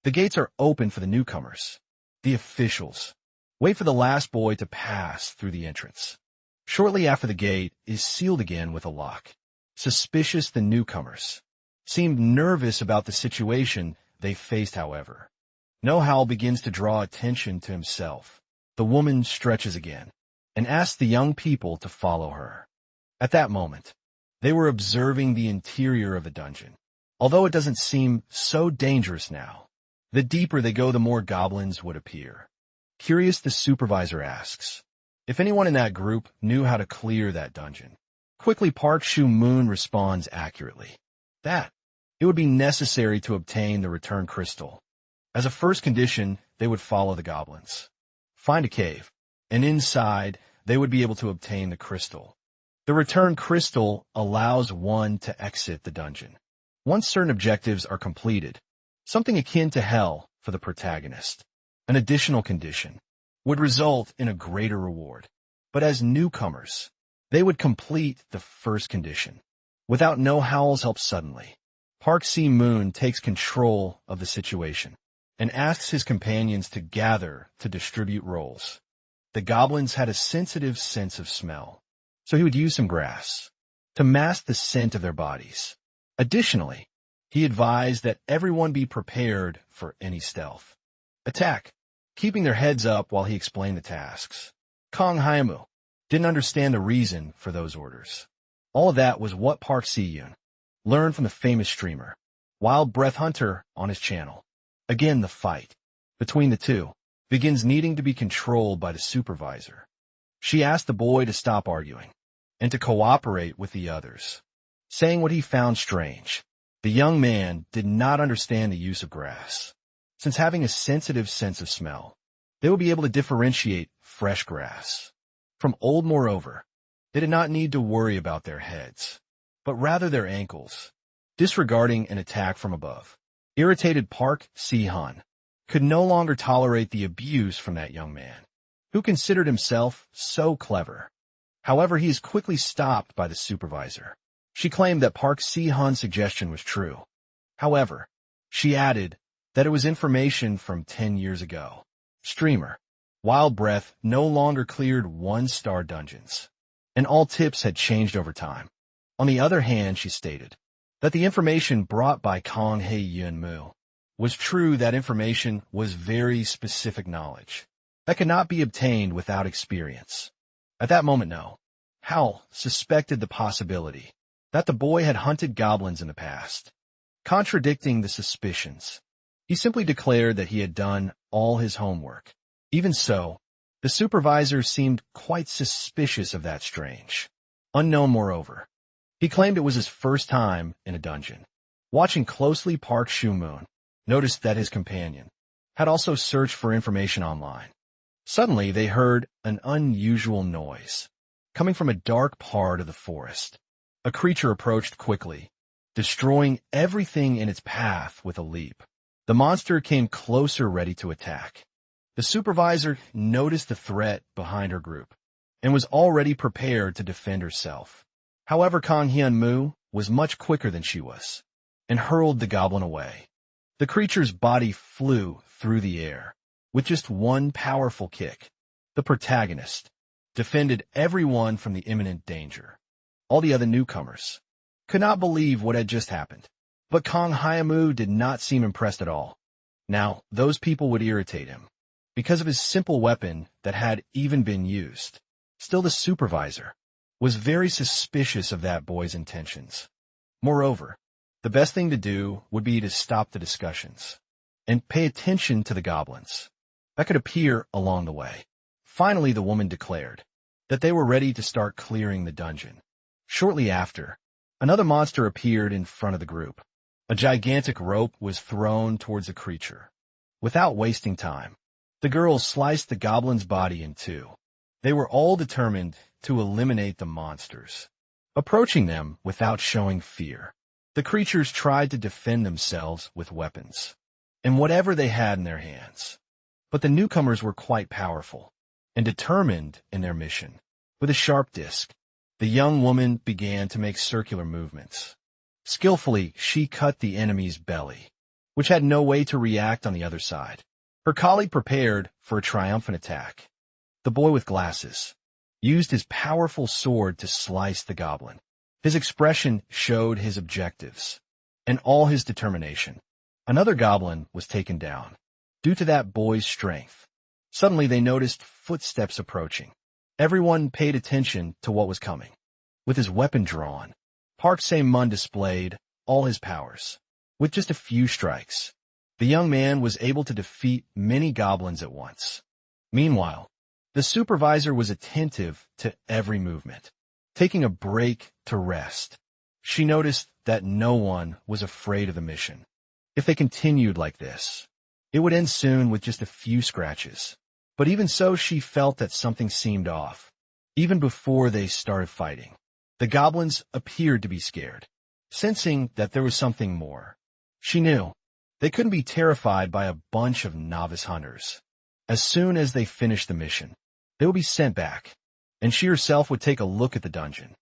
the gates are open for the newcomers. The officials wait for the last boy to pass through the entrance. Shortly after, the gate is sealed again with a lock. Suspicious, the newcomers seemed nervous about the situation they faced, however. No Howl begins to draw attention to himself. The woman stretches again and asks the young people to follow her. At that moment, they were observing the interior of the dungeon. Although it doesn't seem so dangerous now, the deeper they go, the more goblins would appear. Curious, the supervisor asks if anyone in that group knew how to clear that dungeon. Quickly, Park Seo Moon responds accurately that it would be necessary to obtain the return crystal. As a first condition, they would follow the goblins, find a cave, and inside they would be able to obtain the crystal. The return crystal allows one to exit the dungeon once certain objectives are completed, something akin to hell for the protagonist. An additional condition would result in a greater reward, but as newcomers, they would complete the first condition. Without No Howl's help, suddenly, Park Seo Moon takes control of the situation and asks his companions to gather to distribute roles. The goblins had a sensitive sense of smell, so he would use some grass to mask the scent of their bodies. Additionally, he advised that everyone be prepared for any stealth attack, keeping their heads up while he explained the tasks. Kong Haimu didn't understand the reason for those orders. All of that was what Park Seo learned from the famous streamer, Wild Breath Hunter, on his channel. Again, the fight between the two begins, needing to be controlled by the supervisor. She asked the boy to stop arguing and to cooperate with the others, saying what he found strange. The young man did not understand the use of grass, since having a sensitive sense of smell, they would be able to differentiate fresh grass from old. Moreover, they did not need to worry about their heads, but rather their ankles. Disregarding an attack from above, irritated Park Seo could no longer tolerate the abuse from that young man, who considered himself so clever. However, he is quickly stopped by the supervisor. She claimed that Park Seo-han's suggestion was true. However, she added that it was information from 10 years ago. Streamer Wild Breath no longer cleared 1-star dungeons, and all tips had changed over time. On the other hand, she stated that the information brought by Kong Hae Yun Mu was true. That information was very specific knowledge that could not be obtained without experience. At that moment, No Howl suspected the possibility that the boy had hunted goblins in the past. Contradicting the suspicions, he simply declared that he had done all his homework. Even so, the supervisor seemed quite suspicious of that strange unknown. Moreover, he claimed it was his first time in a dungeon. Watching closely, Park Seo Moon noticed that his companion had also searched for information online. Suddenly, they heard an unusual noise coming from a dark part of the forest. A creature approached quickly, destroying everything in its path with a leap. The monster came closer, ready to attack. The supervisor noticed the threat behind her group and was already prepared to defend herself. However, Kang Hyun-moo was much quicker than she was and hurled the goblin away. The creature's body flew through the air with just one powerful kick. The protagonist defended everyone from the imminent danger. All the other newcomers could not believe what had just happened. But Kang Hyun-moo did not seem impressed at all. Now, those people would irritate him because of his simple weapon that had even been used. Still, the supervisor was very suspicious of that boy's intentions. Moreover, the best thing to do would be to stop the discussions and pay attention to the goblins that could appear along the way. Finally, the woman declared that they were ready to start clearing the dungeon. Shortly after, another monster appeared in front of the group. A gigantic rope was thrown towards the creature. Without wasting time, the girls sliced the goblin's body in two. They were all determined to eliminate the monsters, approaching them without showing fear. The creatures tried to defend themselves with weapons and whatever they had in their hands. But the newcomers were quite powerful and determined in their mission. With a sharp disc, the young woman began to make circular movements. Skillfully, she cut the enemy's belly, which had no way to react on the other side. Her colleague prepared for a triumphant attack. The boy with glasses used his powerful sword to slice the goblin. His expression showed his objectives and all his determination. Another goblin was taken down due to that boy's strength. Suddenly, they noticed footsteps approaching. Everyone paid attention to what was coming. With his weapon drawn, Park Se-mun displayed all his powers. With just a few strikes, the young man was able to defeat many goblins at once. Meanwhile, the supervisor was attentive to every movement, taking a break to rest. She noticed that no one was afraid of the mission. If they continued like this, it would end soon with just a few scratches. But even so, she felt that something seemed off. Even before they started fighting, the goblins appeared to be scared, sensing that there was something more. She knew they couldn't be terrified by a bunch of novice hunters. As soon as they finished the mission, they would be sent back, and she herself would take a look at the dungeon.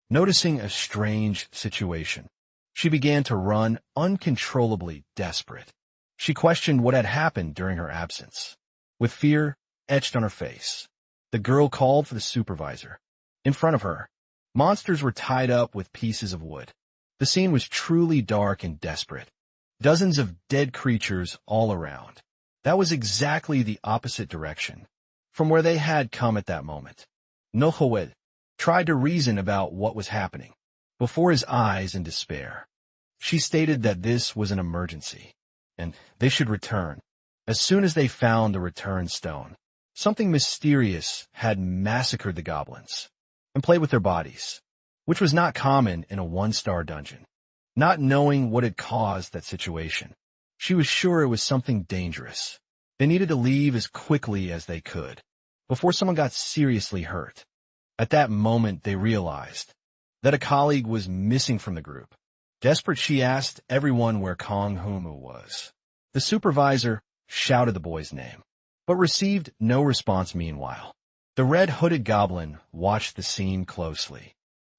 Noticing a strange situation, she began to run, uncontrollably desperate. She questioned what had happened during her absence. With fear etched on her face, the girl called for the supervisor. In front of her, monsters were tied up with pieces of wood. The scene was truly dark and desperate. Dozens of dead creatures all around. That was exactly the opposite direction from where they had come at that moment. No-Hwed tried to reason about what was happening before his eyes in despair. She stated that this was an emergency, and they should return. As soon as they found the return stone, something mysterious had massacred the goblins and played with their bodies, which was not common in a one-star dungeon. Not knowing what had caused that situation, she was sure it was something dangerous. They needed to leave as quickly as they could before someone got seriously hurt. At that moment, they realized that a colleague was missing from the group. Desperate, she asked everyone where Kang Hyun-moo was. The supervisor shouted the boy's name, but received no response. Meanwhile, the red-hooded goblin watched the scene closely.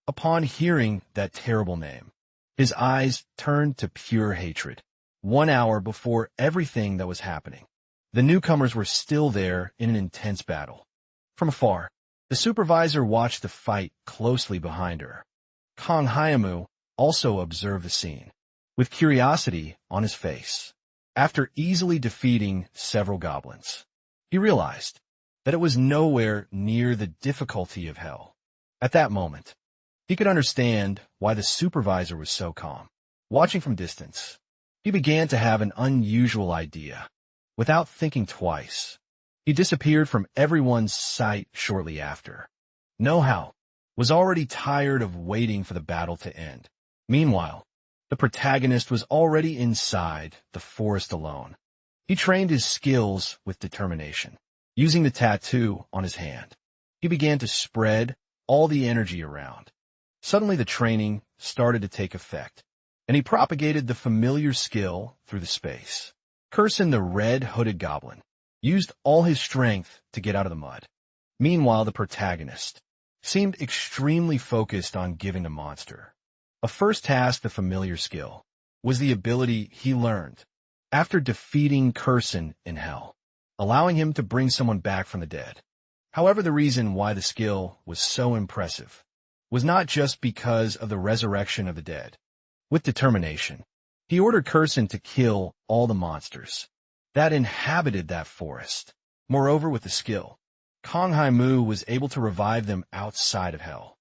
Upon hearing that terrible name, his eyes turned to pure hatred. 1 hour before everything that was happening, the newcomers were still there in an intense battle. From afar, the supervisor watched the fight closely behind her. Kang Hyun-moo also observed the scene, with curiosity on his face. After easily defeating several goblins, he realized that it was nowhere near the difficulty of hell. At that moment, he could understand why the supervisor was so calm. Watching from distance, he began to have an unusual idea. Without thinking twice, he disappeared from everyone's sight shortly after. Know-how was already tired of waiting for the battle to end. Meanwhile, the protagonist was already inside the forest alone. He trained his skills with determination. Using the tattoo on his hand, he began to spread all the energy around. Suddenly, the training started to take effect, and he propagated the familiar skill through the space. Curson, the red-hooded goblin, used all his strength to get out of the mud. Meanwhile, the protagonist seemed extremely focused on giving the monster a first task. The familiar skill was the ability he learned after defeating Curson in hell, allowing him to bring someone back from the dead. However, the reason why the skill was so impressive was not just because of the resurrection of the dead. With determination, he ordered Curson to kill all the monsters that inhabited that forest. Moreover, with the skill, Kong Hai Mu was able to revive them outside of hell.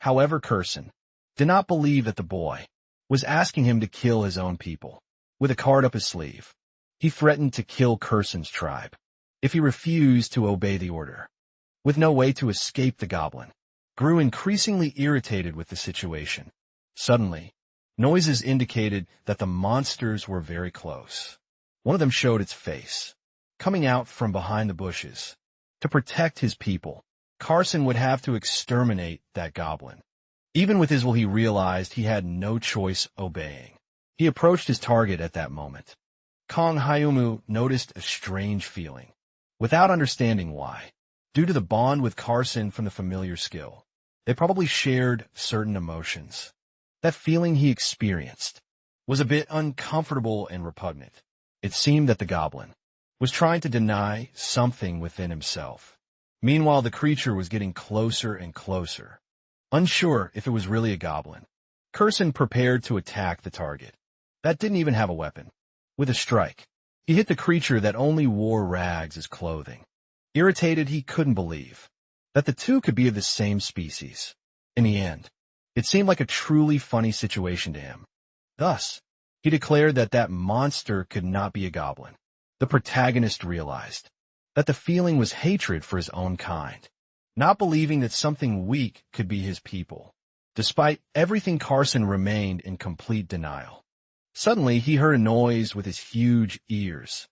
However, Curson did not believe that the boy was asking him to kill his own people. With a card up his sleeve, he threatened to kill Curson's tribe if he refused to obey the order. With no way to escape, the goblin grew increasingly irritated with the situation. Suddenly, noises indicated that the monsters were very close. One of them showed its face, coming out from behind the bushes. To protect his people, Carson would have to exterminate that goblin. Even with his will, he realized he had no choice obeying. He approached his target at that moment. Kong Hyumu noticed a strange feeling, without understanding why. Due to the bond with Carson from the familiar skill, they probably shared certain emotions. That feeling he experienced was a bit uncomfortable and repugnant. It seemed that the goblin was trying to deny something within himself. Meanwhile, the creature was getting closer and closer. Unsure if it was really a goblin, Curson prepared to attack the target that didn't even have a weapon. With a strike, he hit the creature that only wore rags as clothing. Irritated, he couldn't believe that the two could be of the same species. In the end, it seemed like a truly funny situation to him. Thus, he declared that that monster could not be a goblin. The protagonist realized that the feeling was hatred for his own kind, not believing that something weak could be his people. Despite everything, Carson remained in complete denial. Suddenly, he heard a noise with his huge ears.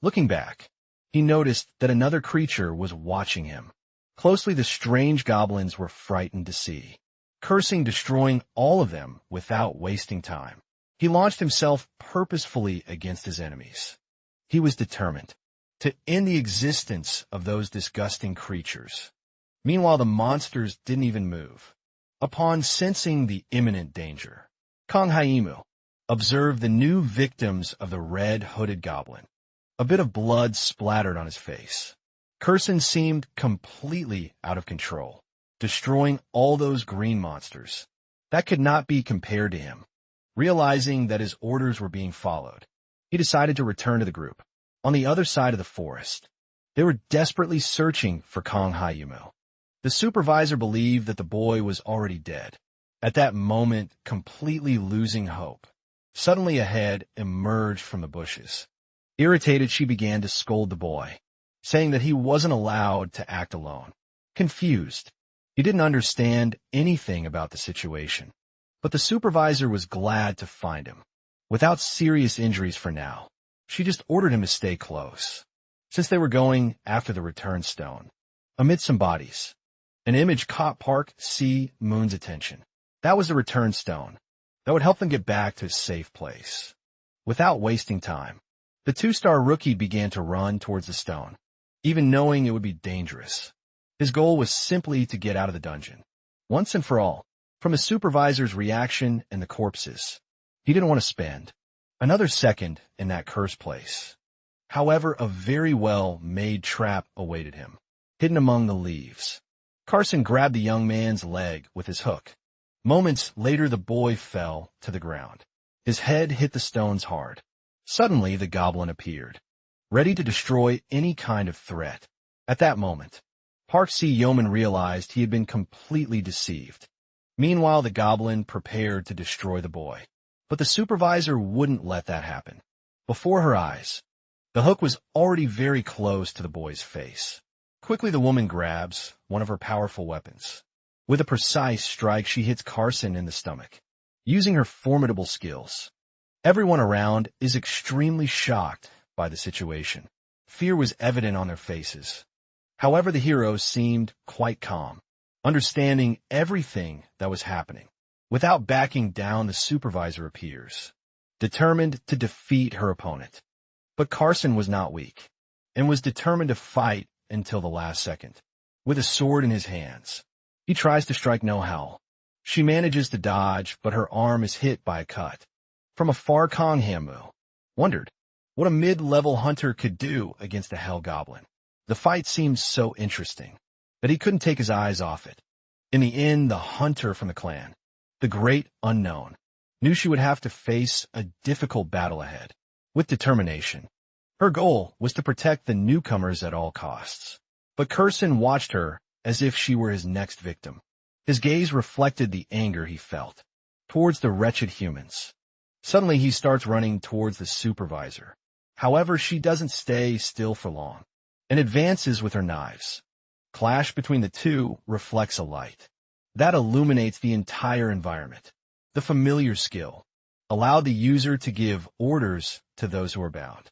Looking back, he noticed that another creature was watching him. Closely, the strange goblins were frightened to see, cursing, destroying all of them without wasting time. He launched himself purposefully against his enemies. He was determined to end the existence of those disgusting creatures. Meanwhile, the monsters didn't even move. Upon sensing the imminent danger, Kong Haimu observed the new victims of the red-hooded goblin. A bit of blood splattered on his face. Curson seemed completely out of control, destroying all those green monsters. That could not be compared to him. Realizing that his orders were being followed, he decided to return to the group. On the other side of the forest, they were desperately searching for Kong Haimu. The supervisor believed that the boy was already dead. At that moment, completely losing hope, suddenly a head emerged from the bushes. Irritated, she began to scold the boy, saying that he wasn't allowed to act alone. Confused, he didn't understand anything about the situation. But the supervisor was glad to find him. Without serious injuries for now, she just ordered him to stay close. Since they were going after the return stone, amid some bodies, an image caught Park Si-moon's attention. That was the return stone that would help them get back to a safe place. Without wasting time, the two-star rookie began to run towards the stone, even knowing it would be dangerous. His goal was simply to get out of the dungeon, once and for all. From his supervisor's reaction and the corpses, he didn't want to spend another second in that cursed place. However, a very well-made trap awaited him, hidden among the leaves. Carson grabbed the young man's leg with his hook. Moments later, the boy fell to the ground. His head hit the stones hard. Suddenly, the goblin appeared, ready to destroy any kind of threat. At that moment, Park Si-yeoman realized he had been completely deceived. Meanwhile, the goblin prepared to destroy the boy. But the supervisor wouldn't let that happen. Before her eyes, the hook was already very close to the boy's face. Quickly, the woman grabs one of her powerful weapons. With a precise strike, she hits Carson in the stomach, using her formidable skills. Everyone around is extremely shocked by the situation. Fear was evident on their faces. However, the heroes seemed quite calm, understanding everything that was happening. Without backing down, the supervisor appears, determined to defeat her opponent. But Carson was not weak, and was determined to fight until the last second. With a sword in his hands, he tries to strike No Hao. She manages to dodge, but her arm is hit by a cut. From afar, Kong Hamu wondered what a mid-level hunter could do against a Hell Goblin. The fight seemed so interesting that he couldn't take his eyes off it. In the end, the hunter from the clan, the Great Unknown, knew she would have to face a difficult battle ahead. With determination, her goal was to protect the newcomers at all costs. But Curson watched her as if she were his next victim. His gaze reflected the anger he felt towards the wretched humans. Suddenly, he starts running towards the supervisor. However, she doesn't stay still for long and advances with her knives. Clash between the two reflects a light that illuminates the entire environment. The familiar skill allowed the user to give orders to those who are bound.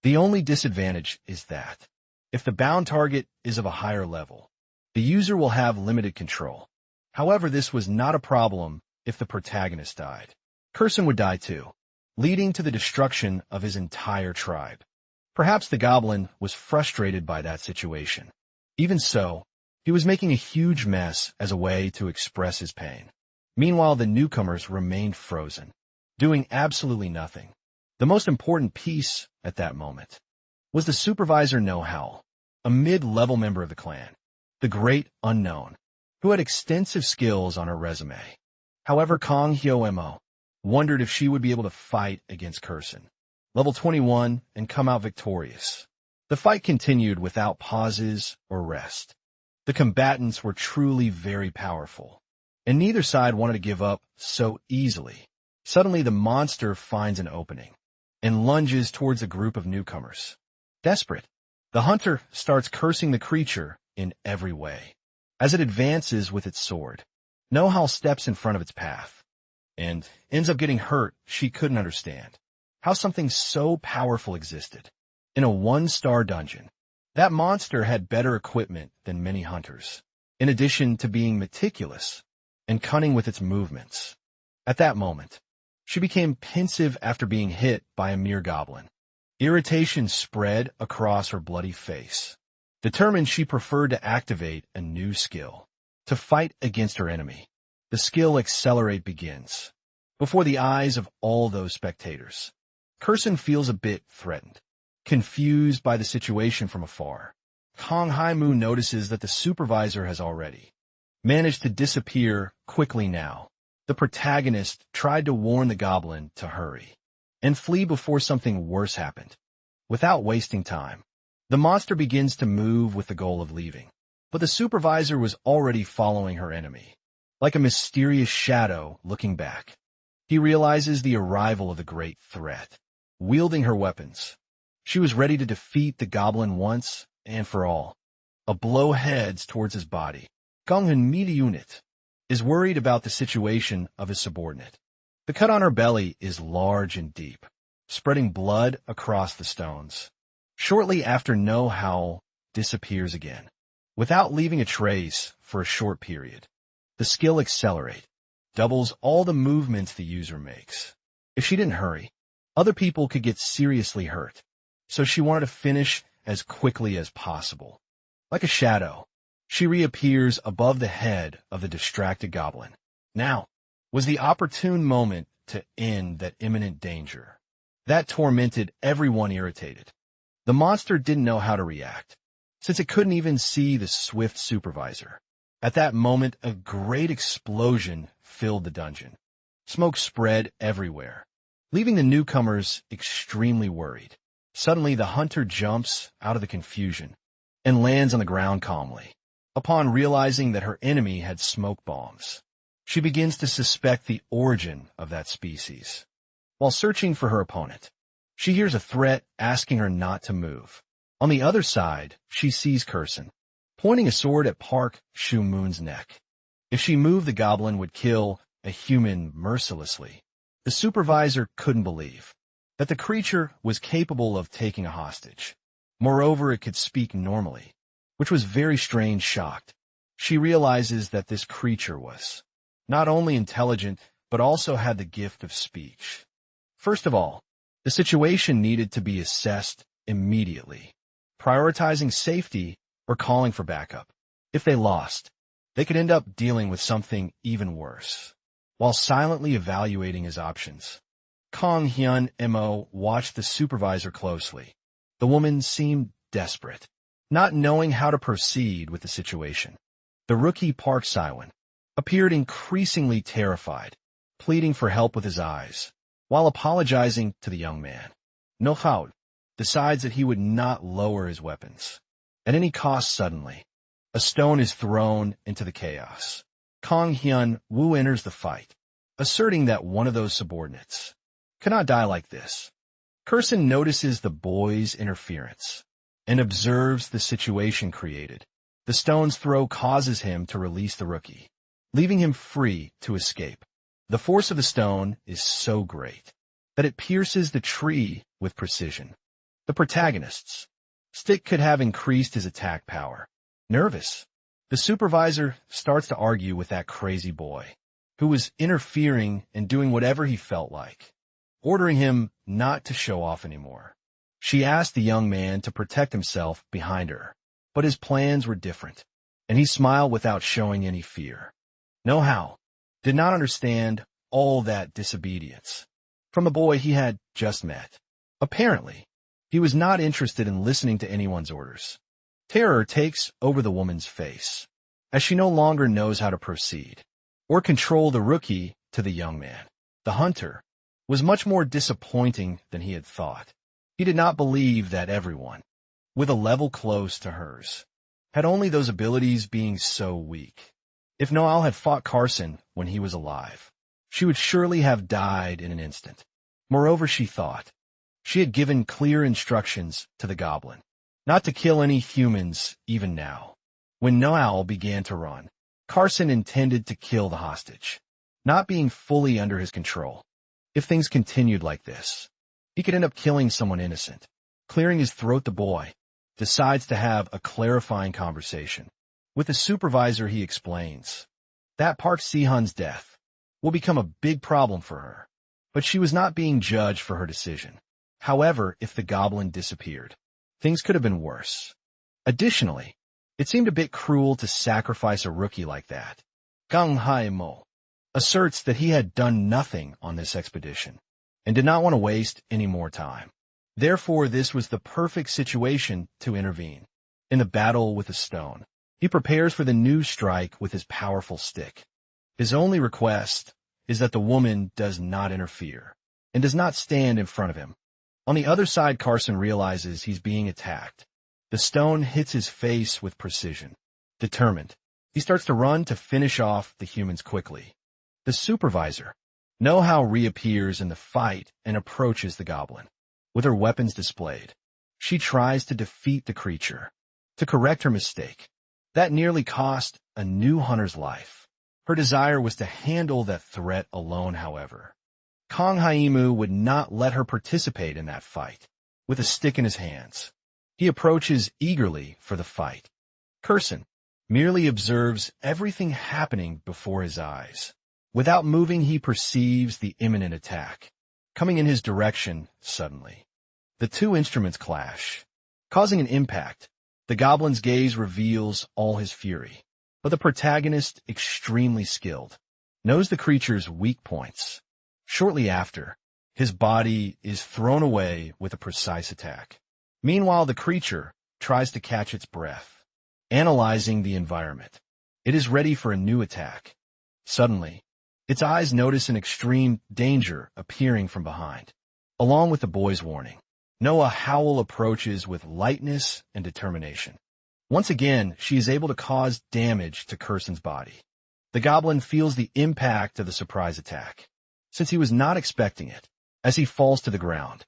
The only disadvantage is that if the bound target is of a higher level, the user will have limited control. However, this was not a problem if the protagonist died. Curson would die too, leading to the destruction of his entire tribe. Perhaps the goblin was frustrated by that situation. Even so, he was making a huge mess as a way to express his pain. Meanwhile, the newcomers remained frozen, doing absolutely nothing. The most important piece at that moment was the supervisor No Hao, a mid-level member of the clan, the Great Unknown, who had extensive skills on her resume. However, Kong Hyoemo wondered if she would be able to fight against Curson, level 21, and come out victorious. The fight continued without pauses or rest. The combatants were truly very powerful, and neither side wanted to give up so easily. Suddenly, the monster finds an opening and lunges towards a group of newcomers. Desperate, the hunter starts cursing the creature in every way. As it advances with its sword, No Hao steps in front of its path and ends up getting hurt. She couldn't understand how something so powerful existed in a one-star dungeon. That monster had better equipment than many hunters, in addition to being meticulous and cunning with its movements. At that moment, she became pensive after being hit by a mere goblin. Irritation spread across her bloody face. Determined, she preferred to activate a new skill to fight against her enemy. The skill Accelerate begins before the eyes of all those spectators. Curson feels a bit threatened, confused by the situation from afar. Kong Haimu notices that the supervisor has already managed to disappear quickly now. The protagonist tried to warn the goblin to hurry and flee before something worse happened. Without wasting time, the monster begins to move with the goal of leaving. But the supervisor was already following her enemy, like a mysterious shadow looking back. He realizes the arrival of the great threat. Wielding her weapons, she was ready to defeat the goblin once and for all. A blow heads towards his body. Gonghun Media Unit is worried about the situation of his subordinate. The cut on her belly is large and deep, spreading blood across the stones. Shortly after, No Hao disappears again, without leaving a trace for a short period. The skill Accelerate doubles all the movements the user makes. If she didn't hurry, other people could get seriously hurt, so she wanted to finish as quickly as possible. Like a shadow, she reappears above the head of the distracted goblin. Now was the opportune moment to end that imminent danger. That tormented everyone irritated. The monster didn't know how to react, since it couldn't even see the swift supervisor. At that moment, a great explosion filled the dungeon. Smoke spread everywhere, leaving the newcomers extremely worried. Suddenly, the hunter jumps out of the confusion and lands on the ground calmly. Upon realizing that her enemy had smoke bombs, she begins to suspect the origin of that species. While searching for her opponent, she hears a threat asking her not to move. On the other side, she sees Curson, pointing a sword at Park Shu-moon's neck. If she moved, the goblin would kill a human mercilessly. The supervisor couldn't believe that the creature was capable of taking a hostage. Moreover, it could speak normally, which was very strange. Shocked, she realizes that this creature was not only intelligent, but also had the gift of speech. First of all, the situation needed to be assessed immediately, prioritizing safety or calling for backup. If they lost, they could end up dealing with something even worse. While silently evaluating his options, Kang Hyun Mo watched the supervisor closely. The woman seemed desperate, not knowing how to proceed with the situation. The rookie Park Siwon appeared increasingly terrified, pleading for help with his eyes, while apologizing to the young man. No Hao decides that he would not lower his weapons. At any cost suddenly, a stone is thrown into the chaos. Kang Hyun Woo enters the fight, asserting that one of those subordinates cannot die like this. Kurson notices the boy's interference and observes the situation created. The stone's throw causes him to release the rookie, leaving him free to escape. The force of the stone is so great that it pierces the tree with precision. The protagonist's stick could have increased his attack power. Nervous, the supervisor starts to argue with that crazy boy, who was interfering and doing whatever he felt like, ordering him not to show off anymore. She asked the young man to protect himself behind her, but his plans were different, and he smiled without showing any fear. No Hao did not understand all that disobedience from the boy he had just met. Apparently, he was not interested in listening to anyone's orders. Terror takes over the woman's face, as she no longer knows how to proceed or control the rookie to the young man. The hunter was much more disappointing than he had thought. He did not believe that everyone, with a level close to hers, had only those abilities being so weak. If Noel had fought Carson when he was alive, she would surely have died in an instant. Moreover, she thought, she had given clear instructions to the goblin not to kill any humans even now. When Noel began to run, Carson intended to kill the hostage, not being fully under his control. If things continued like this, he could end up killing someone innocent. Clearing his throat, the boy decides to have a clarifying conversation. With the supervisor, he explains that Park Si-hun's death will become a big problem for her, but she was not being judged for her decision. However, if the goblin disappeared, things could have been worse. Additionally, it seemed a bit cruel to sacrifice a rookie like that. Kang Hae-mo asserts that he had done nothing on this expedition and did not want to waste any more time. Therefore, this was the perfect situation to intervene. In the battle with the stone, he prepares for the new strike with his powerful stick. His only request is that the woman does not interfere and does not stand in front of him. On the other side, Carson realizes he's being attacked. The stone hits his face with precision. Determined, he starts to run to finish off the humans quickly. The supervisor, Know-how, reappears in the fight and approaches the goblin. With her weapons displayed, she tries to defeat the creature, to correct her mistake. That nearly cost a new hunter's life. Her desire was to handle that threat alone, however. Kang Hae-mu would not let her participate in that fight. With a stick in his hands, he approaches eagerly for the fight. Kurson merely observes everything happening before his eyes. Without moving, he perceives the imminent attack coming in his direction suddenly. The two instruments clash, causing an impact. The goblin's gaze reveals all his fury, but the protagonist, extremely skilled, knows the creature's weak points. Shortly after, his body is thrown away with a precise attack. Meanwhile, the creature tries to catch its breath, analyzing the environment. It is ready for a new attack. Suddenly, its eyes notice an extreme danger appearing from behind. Along with the boy's warning, Noah Howell approaches with lightness and determination. Once again, she is able to cause damage to Kurson's body. The goblin feels the impact of the surprise attack, since he was not expecting it. As he falls to the ground,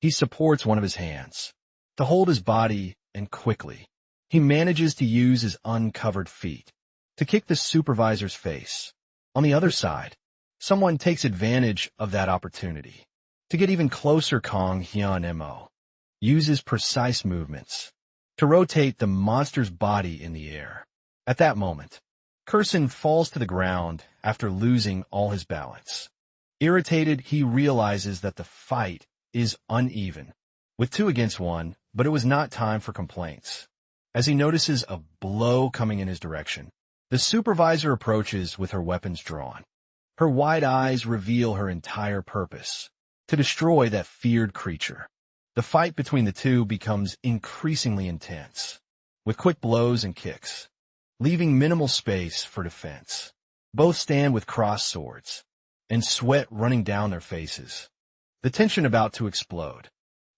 he supports one of his hands to hold his body, and quickly, he manages to use his uncovered feet to kick the supervisor's face. On the other side, someone takes advantage of that opportunity to get even closer. Kang Hyun Mo uses precise movements to rotate the monster's body in the air. At that moment, Curson falls to the ground after losing all his balance. Irritated, he realizes that the fight is uneven, with 2 against 1, but it was not time for complaints. As he notices a blow coming in his direction, the supervisor approaches with her weapons drawn. Her wide eyes reveal her entire purpose: to destroy that feared creature. The fight between the two becomes increasingly intense, with quick blows and kicks, leaving minimal space for defense. Both stand with crossed swords, and sweat running down their faces, the tension about to explode.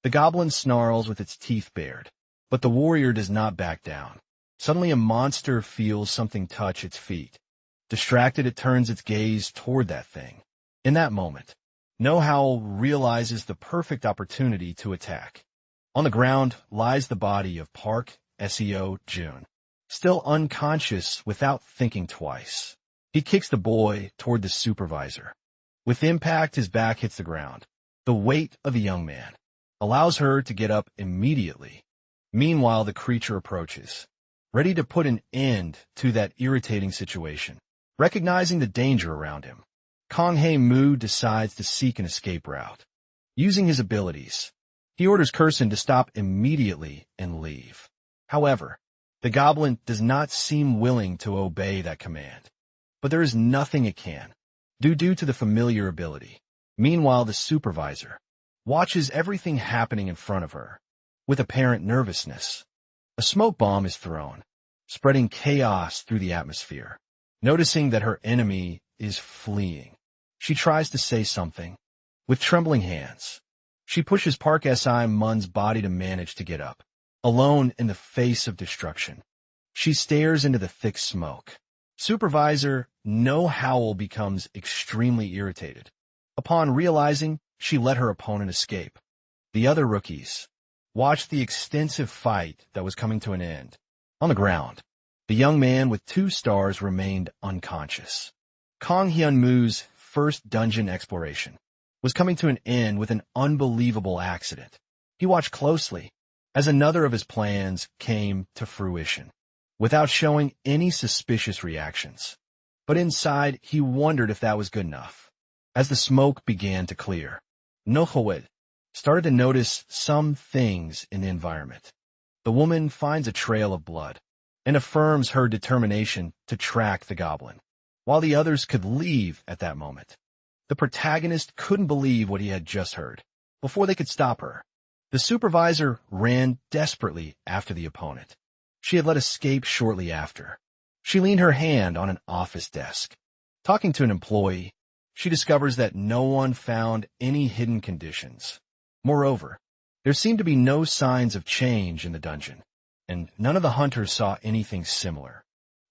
The goblin snarls with its teeth bared, but the warrior does not back down. Suddenly a monster feels something touch its feet. Distracted, it turns its gaze toward that thing. In that moment, No Howl realizes the perfect opportunity to attack. On the ground lies the body of Park Seo Jun, still unconscious without thinking twice. He kicks the boy toward the supervisor. With impact, his back hits the ground. The weight of the young man allows her to get up immediately. Meanwhile, the creature approaches, ready to put an end to that irritating situation. Recognizing the danger around him, Kong Hae Moo decides to seek an escape route. Using his abilities, he orders Curson to stop immediately and leave. However, the goblin does not seem willing to obey that command. But there is nothing it can do due to the familiar ability. Meanwhile, the supervisor watches everything happening in front of her with apparent nervousness. A smoke bomb is thrown, spreading chaos through the atmosphere. Noticing that her enemy is fleeing, she tries to say something. With trembling hands, she pushes Park Si-mun's body to manage to get up. Alone in the face of destruction, she stares into the thick smoke. Supervisor No Howl becomes extremely irritated. Upon realizing she let her opponent escape, the other rookies watched the extensive fight that was coming to an end. On the ground, the young man with 2 stars remained unconscious. Kong Hyun Moo's first dungeon exploration was coming to an end with an unbelievable accident. He watched closely as another of his plans came to fruition, without showing any suspicious reactions. But inside, he wondered if that was good enough. As the smoke began to clear, Nohowed started to notice some things in the environment. The woman finds a trail of blood and affirms her determination to track the goblin, while the others could leave at that moment. The protagonist couldn't believe what he had just heard. Before they could stop her, the supervisor ran desperately after the opponent she had let escape shortly after. She leaned her hand on an office desk. Talking to an employee, she discovers that no one found any hidden conditions. Moreover, there seemed to be no signs of change in the dungeon, and none of the hunters saw anything similar.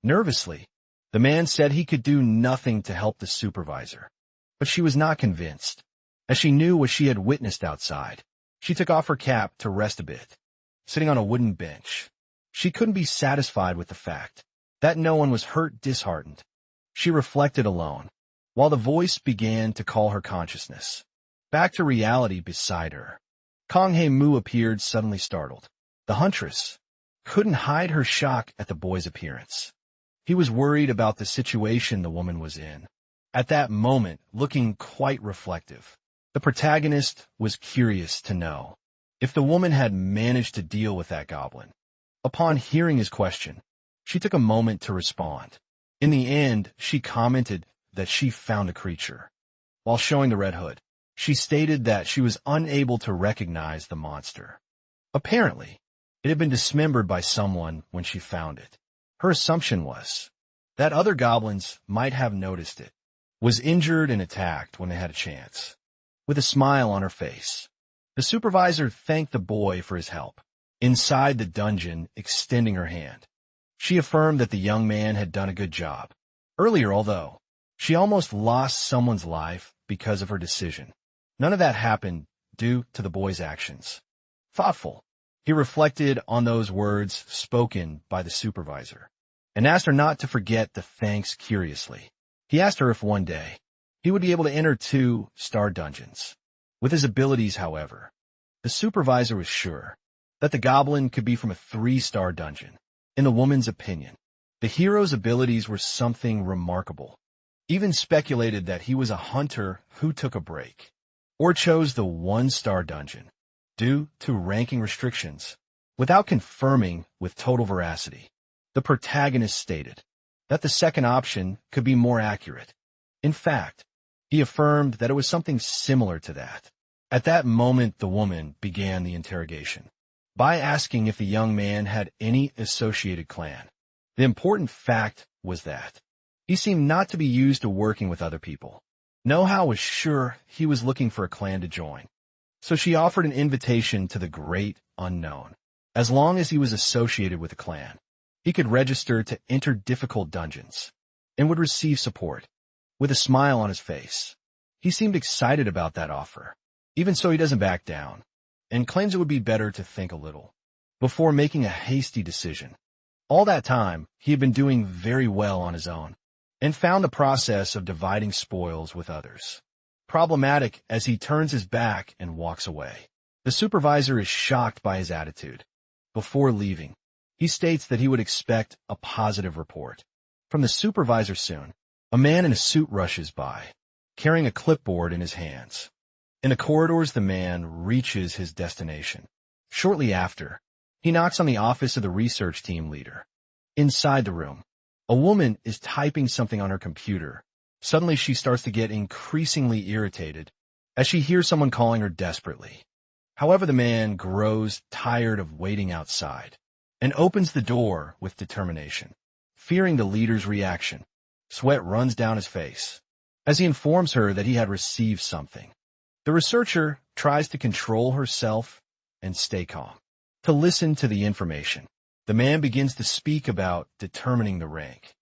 Nervously, the man said he could do nothing to help the supervisor, but she was not convinced, as she knew what she had witnessed outside. She took off her cap to rest a bit, sitting on a wooden bench. She couldn't be satisfied with the fact that no one was hurt, disheartened. She reflected alone, while the voice began to call her consciousness back to reality beside her. Kong Hae Moo appeared, suddenly startled. The huntress couldn't hide her shock at the boy's appearance. He was worried about the situation the woman was in. At that moment, looking quite reflective, the protagonist was curious to know if the woman had managed to deal with that goblin. Upon hearing his question, she took a moment to respond. In the end, she commented that she found a creature. While showing the red hood, she stated that she was unable to recognize the monster. Apparently, it had been dismembered by someone when she found it. Her assumption was that other goblins might have noticed it, was injured and attacked when they had a chance. With a smile on her face, the supervisor thanked the boy for his help. Inside the dungeon, extending her hand, she affirmed that the young man had done a good job. Earlier, although she almost lost someone's life because of her decision, none of that happened due to the boy's actions. Thoughtful, he reflected on those words spoken by the supervisor and asked her not to forget the thanks curiously. He asked her if one day he would be able to enter 2-star dungeons. With his abilities, however, the supervisor was sure that the goblin could be from a 3-star dungeon. In the woman's opinion, The hero's abilities were something remarkable. Even speculated that he was a hunter who took a break, or chose the one-star dungeon, due to ranking restrictions. Without confirming with total veracity, the protagonist stated that the second option could be more accurate. In fact, he affirmed that it was something similar to that. At that moment, the woman began the interrogation by asking if the young man had any associated clan. The important fact was that he seemed not to be used to working with other people. Know-how was sure he was looking for a clan to join, so she offered an invitation to the great unknown. As long as he was associated with a clan, he could register to enter difficult dungeons and would receive support. With a smile on his face, he seemed excited about that offer. Even so, he doesn't back down and claims it would be better to think a little before making a hasty decision. All that time, he had been doing very well on his own and found the process of dividing spoils with others problematic as he turns his back and walks away. The supervisor is shocked by his attitude. Before leaving, he states that he would expect a positive report from the supervisor soon. A man in a suit rushes by, carrying a clipboard in his hands. In the corridors, the man reaches his destination. Shortly after, he knocks on the office of the research team leader. Inside the room, a woman is typing something on her computer. Suddenly, she starts to get increasingly irritated as she hears someone calling her desperately. However, the man grows tired of waiting outside and opens the door with determination. Fearing the leader's reaction, sweat runs down his face as he informs her that he had received something. The researcher tries to control herself and stay calm. To listen to the information, the man begins to speak about determining the rank.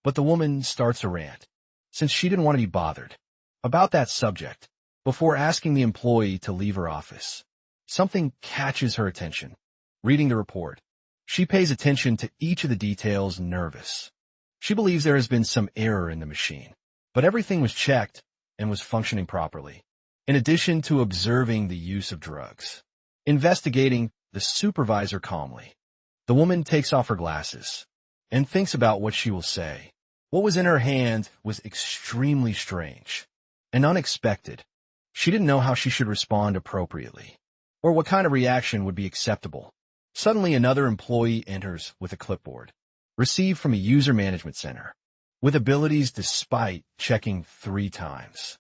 But the woman starts a rant, since she didn't want to be bothered about that subject. Before asking the employee to leave her office, something catches her attention. Reading the report, she pays attention to each of the details, nervous. She believes there has been some error in the machine, but everything was checked and was functioning properly. In addition to observing the use of drugs, investigating the supervisor calmly, the woman takes off her glasses and thinks about what she will say. What was in her hand was extremely strange and unexpected. She didn't know how she should respond appropriately, or what kind of reaction would be acceptable. Suddenly, another employee enters with a clipboard, received from a user management center, with abilities despite checking 3 times.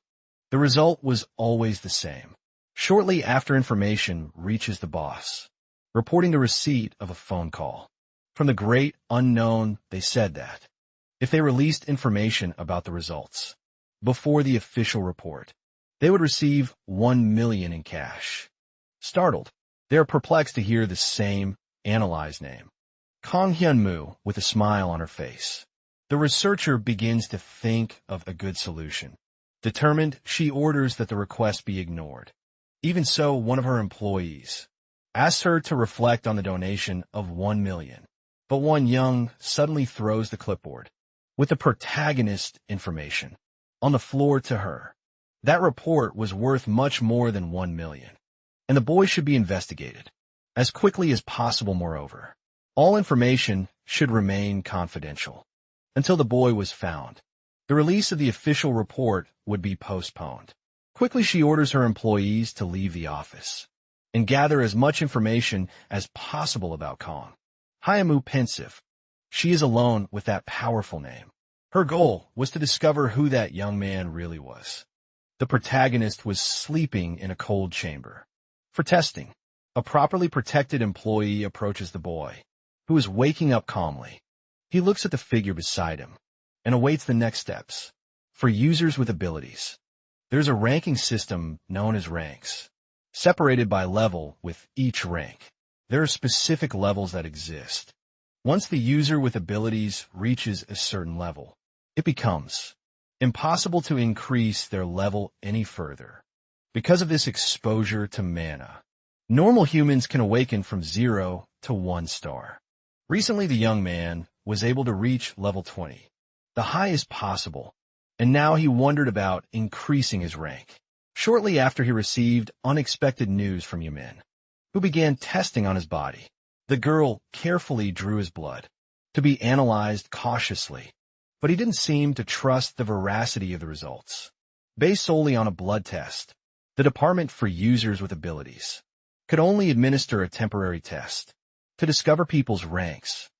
The result was always the same. Shortly after, information reaches the boss, reporting the receipt of a phone call. From the great unknown, they said that if they released information about the results before the official report, they would receive 1 million in cash. Startled, they are perplexed to hear the same analyzed name. Kong Hyun-moo, with a smile on her face. The researcher begins to think of a good solution. Determined, she orders that the request be ignored. Even so, one of her employees asks her to reflect on the donation of 1 million. But Won Young suddenly throws the clipboard with the protagonist information on the floor to her. That report was worth much more than 1 million, and the boy should be investigated as quickly as possible. Moreover, all information should remain confidential until the boy was found. The release of the official report would be postponed. Quickly, she orders her employees to leave the office and gather as much information as possible about Kong. Hyamu pensive. She is alone with that powerful name. Her goal was to discover who that young man really was. The protagonist was sleeping in a cold chamber. For testing, a properly protected employee approaches the boy, who is waking up calmly. He looks at the figure beside him and awaits the next steps. For users with abilities, there's a ranking system known as ranks, separated by level. With each rank, there are specific levels that exist. Once the user with abilities reaches a certain level, it becomes impossible to increase their level any further. Because of this exposure to mana, normal humans can awaken from 0 to 1 star. Recently, the young man was able to reach level 20, the highest possible, and now he wondered about increasing his rank. Shortly after, he received unexpected news from Yumin, who began testing on his body. The girl carefully drew his blood to be analyzed cautiously, but he didn't seem to trust the veracity of the results. Based solely on a blood test, the Department for Users with Abilities could only administer a temporary test to discover people's ranks,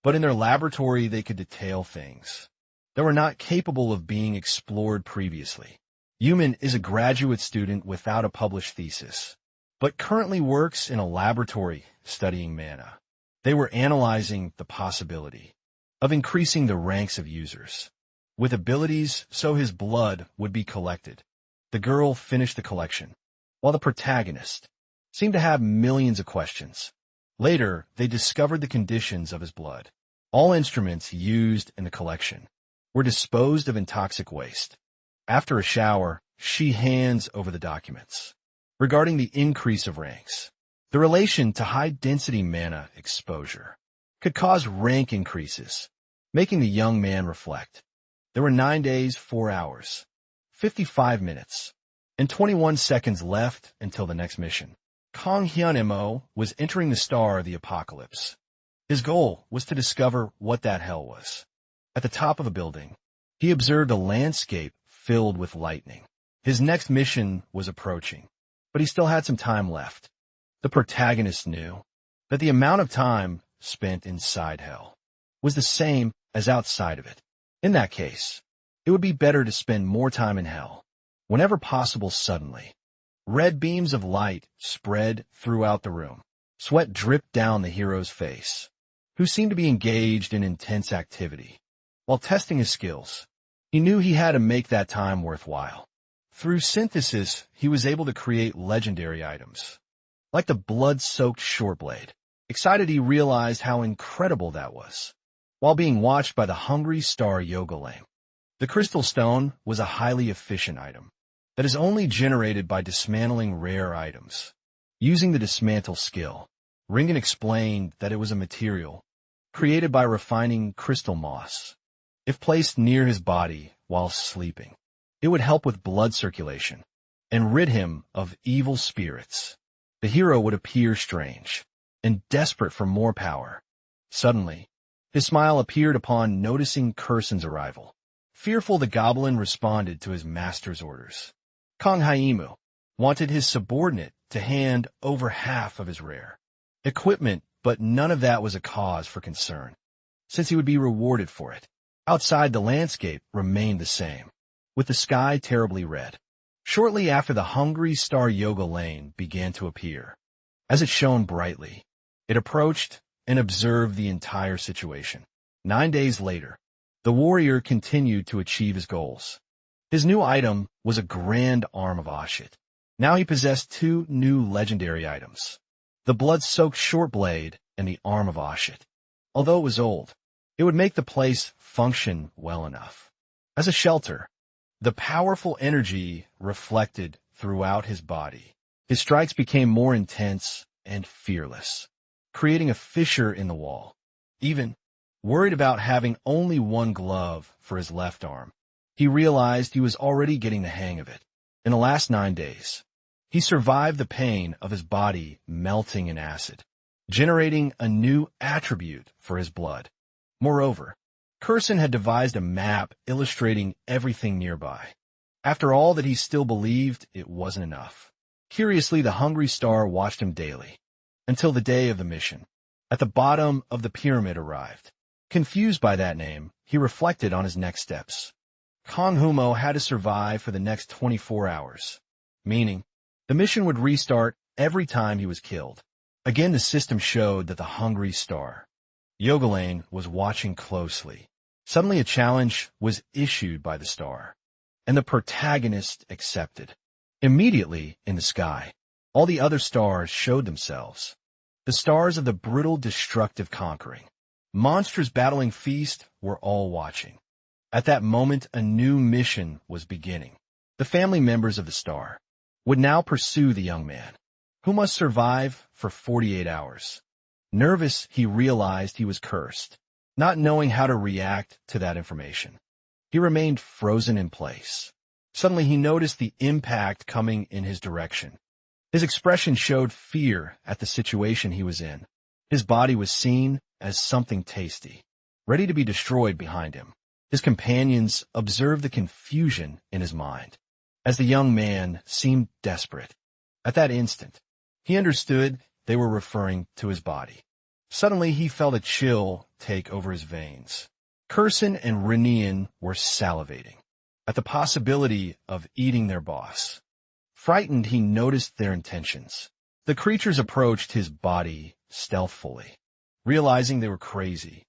but in their laboratory they could detail things that were not capable of being explored previously. Yuman is a graduate student without a published thesis, but currently works in a laboratory studying mana. They were analyzing the possibility of increasing the ranks of users with abilities so his blood would be collected. The girl finished the collection, while the protagonist seemed to have millions of questions. Later, they discovered the conditions of his blood. All instruments used in the collection were disposed of in toxic waste. After a shower, she hands over the documents. Regarding the increase of ranks, the relation to high-density mana exposure could cause rank increases, making the young man reflect. There were 9 days, 4 hours, 55 minutes, and 21 seconds left until the next mission. Kang Hyun-mo was entering the star of the apocalypse. His goal was to discover what that hell was. At the top of a building, he observed a landscape filled with lightning. His next mission was approaching, but he still had some time left. The protagonist knew that the amount of time spent inside hell was the same as outside of it. In that case, it would be better to spend more time in hell. Whenever possible, suddenly, red beams of light spread throughout the room. Sweat dripped down the hero's face, who seemed to be engaged in intense activity. While testing his skills, he knew he had to make that time worthwhile. Through synthesis, he was able to create legendary items, like the blood-soaked shortblade. Excited, he realized how incredible that was. While being watched by the hungry star Yogalame, the crystal stone was a highly efficient item that is only generated by dismantling rare items. Using the dismantle skill, Ringen explained that it was a material created by refining crystal moss. If placed near his body while sleeping, it would help with blood circulation and rid him of evil spirits. The hero would appear strange and desperate for more power. Suddenly, his smile appeared upon noticing Kursen's arrival. Fearful, the goblin responded to his master's orders. Kang Haimu wanted his subordinate to hand over half of his rare equipment, but none of that was a cause for concern, since he would be rewarded for it. Outside, the landscape remained the same, with the sky terribly red. Shortly after, the hungry star Yoga Lane began to appear. As it shone brightly, it approached and observed the entire situation. 9 days later, the warrior continued to achieve his goals. His new item was a grand arm of Ashit. Now he possessed 2 new legendary items, the blood-soaked short blade and the arm of Ashit. Although it was old, it would make the place function well enough as a shelter. The powerful energy reflected throughout his body. His strikes became more intense and fearless, creating a fissure in the wall. Even worried about having only 1 glove for his left arm, he realized he was already getting the hang of it. In the last 9 days, he survived the pain of his body melting in acid, generating a new attribute for his blood. Moreover, Kursen had devised a map illustrating everything nearby. After all that, he still believed it wasn't enough. Curiously, the hungry star watched him daily, until the day of the mission. At the bottom of the pyramid arrived. Confused by that name, he reflected on his next steps. Kang Humo had to survive for the next 24 hours, meaning the mission would restart every time he was killed. Again, the system showed that the hungry star Yogalane was watching closely. Suddenly, a challenge was issued by the star, and the protagonist accepted. Immediately, in the sky, all the other stars showed themselves. The stars of the brutal, destructive conquering, monsters battling feast were all watching. At that moment, a new mission was beginning. The family members of the star would now pursue the young man, who must survive for 48 hours. Nervous, he realized he was cursed, not knowing how to react to that information. He remained frozen in place. Suddenly, he noticed the impact coming in his direction. His expression showed fear at the situation he was in. His body was seen as something tasty. ready to be destroyed behind him. His companions observed the confusion in his mind, as the young man seemed desperate. At that instant, he understood they were referring to his body. Suddenly, he felt a chill take over his veins. Kurson and Renian were salivating at the possibility of eating their boss. Frightened, he noticed their intentions. The creatures approached his body stealthily. Realizing they were crazy,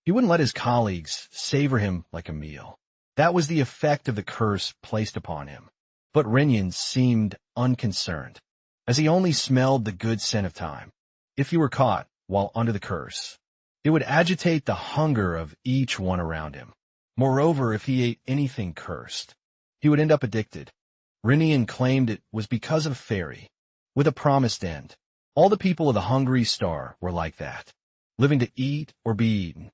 he wouldn't let his colleagues savor him like a meal. That was the effect of the curse placed upon him. But Renian seemed unconcerned, as he only smelled the good scent of time. If he were caught while under the curse, it would agitate the hunger of each one around him. Moreover, if he ate anything cursed, he would end up addicted. Renian claimed it was because of Fairy, with a promised end. All the people of the Hungry Star were like that, living to eat or be eaten.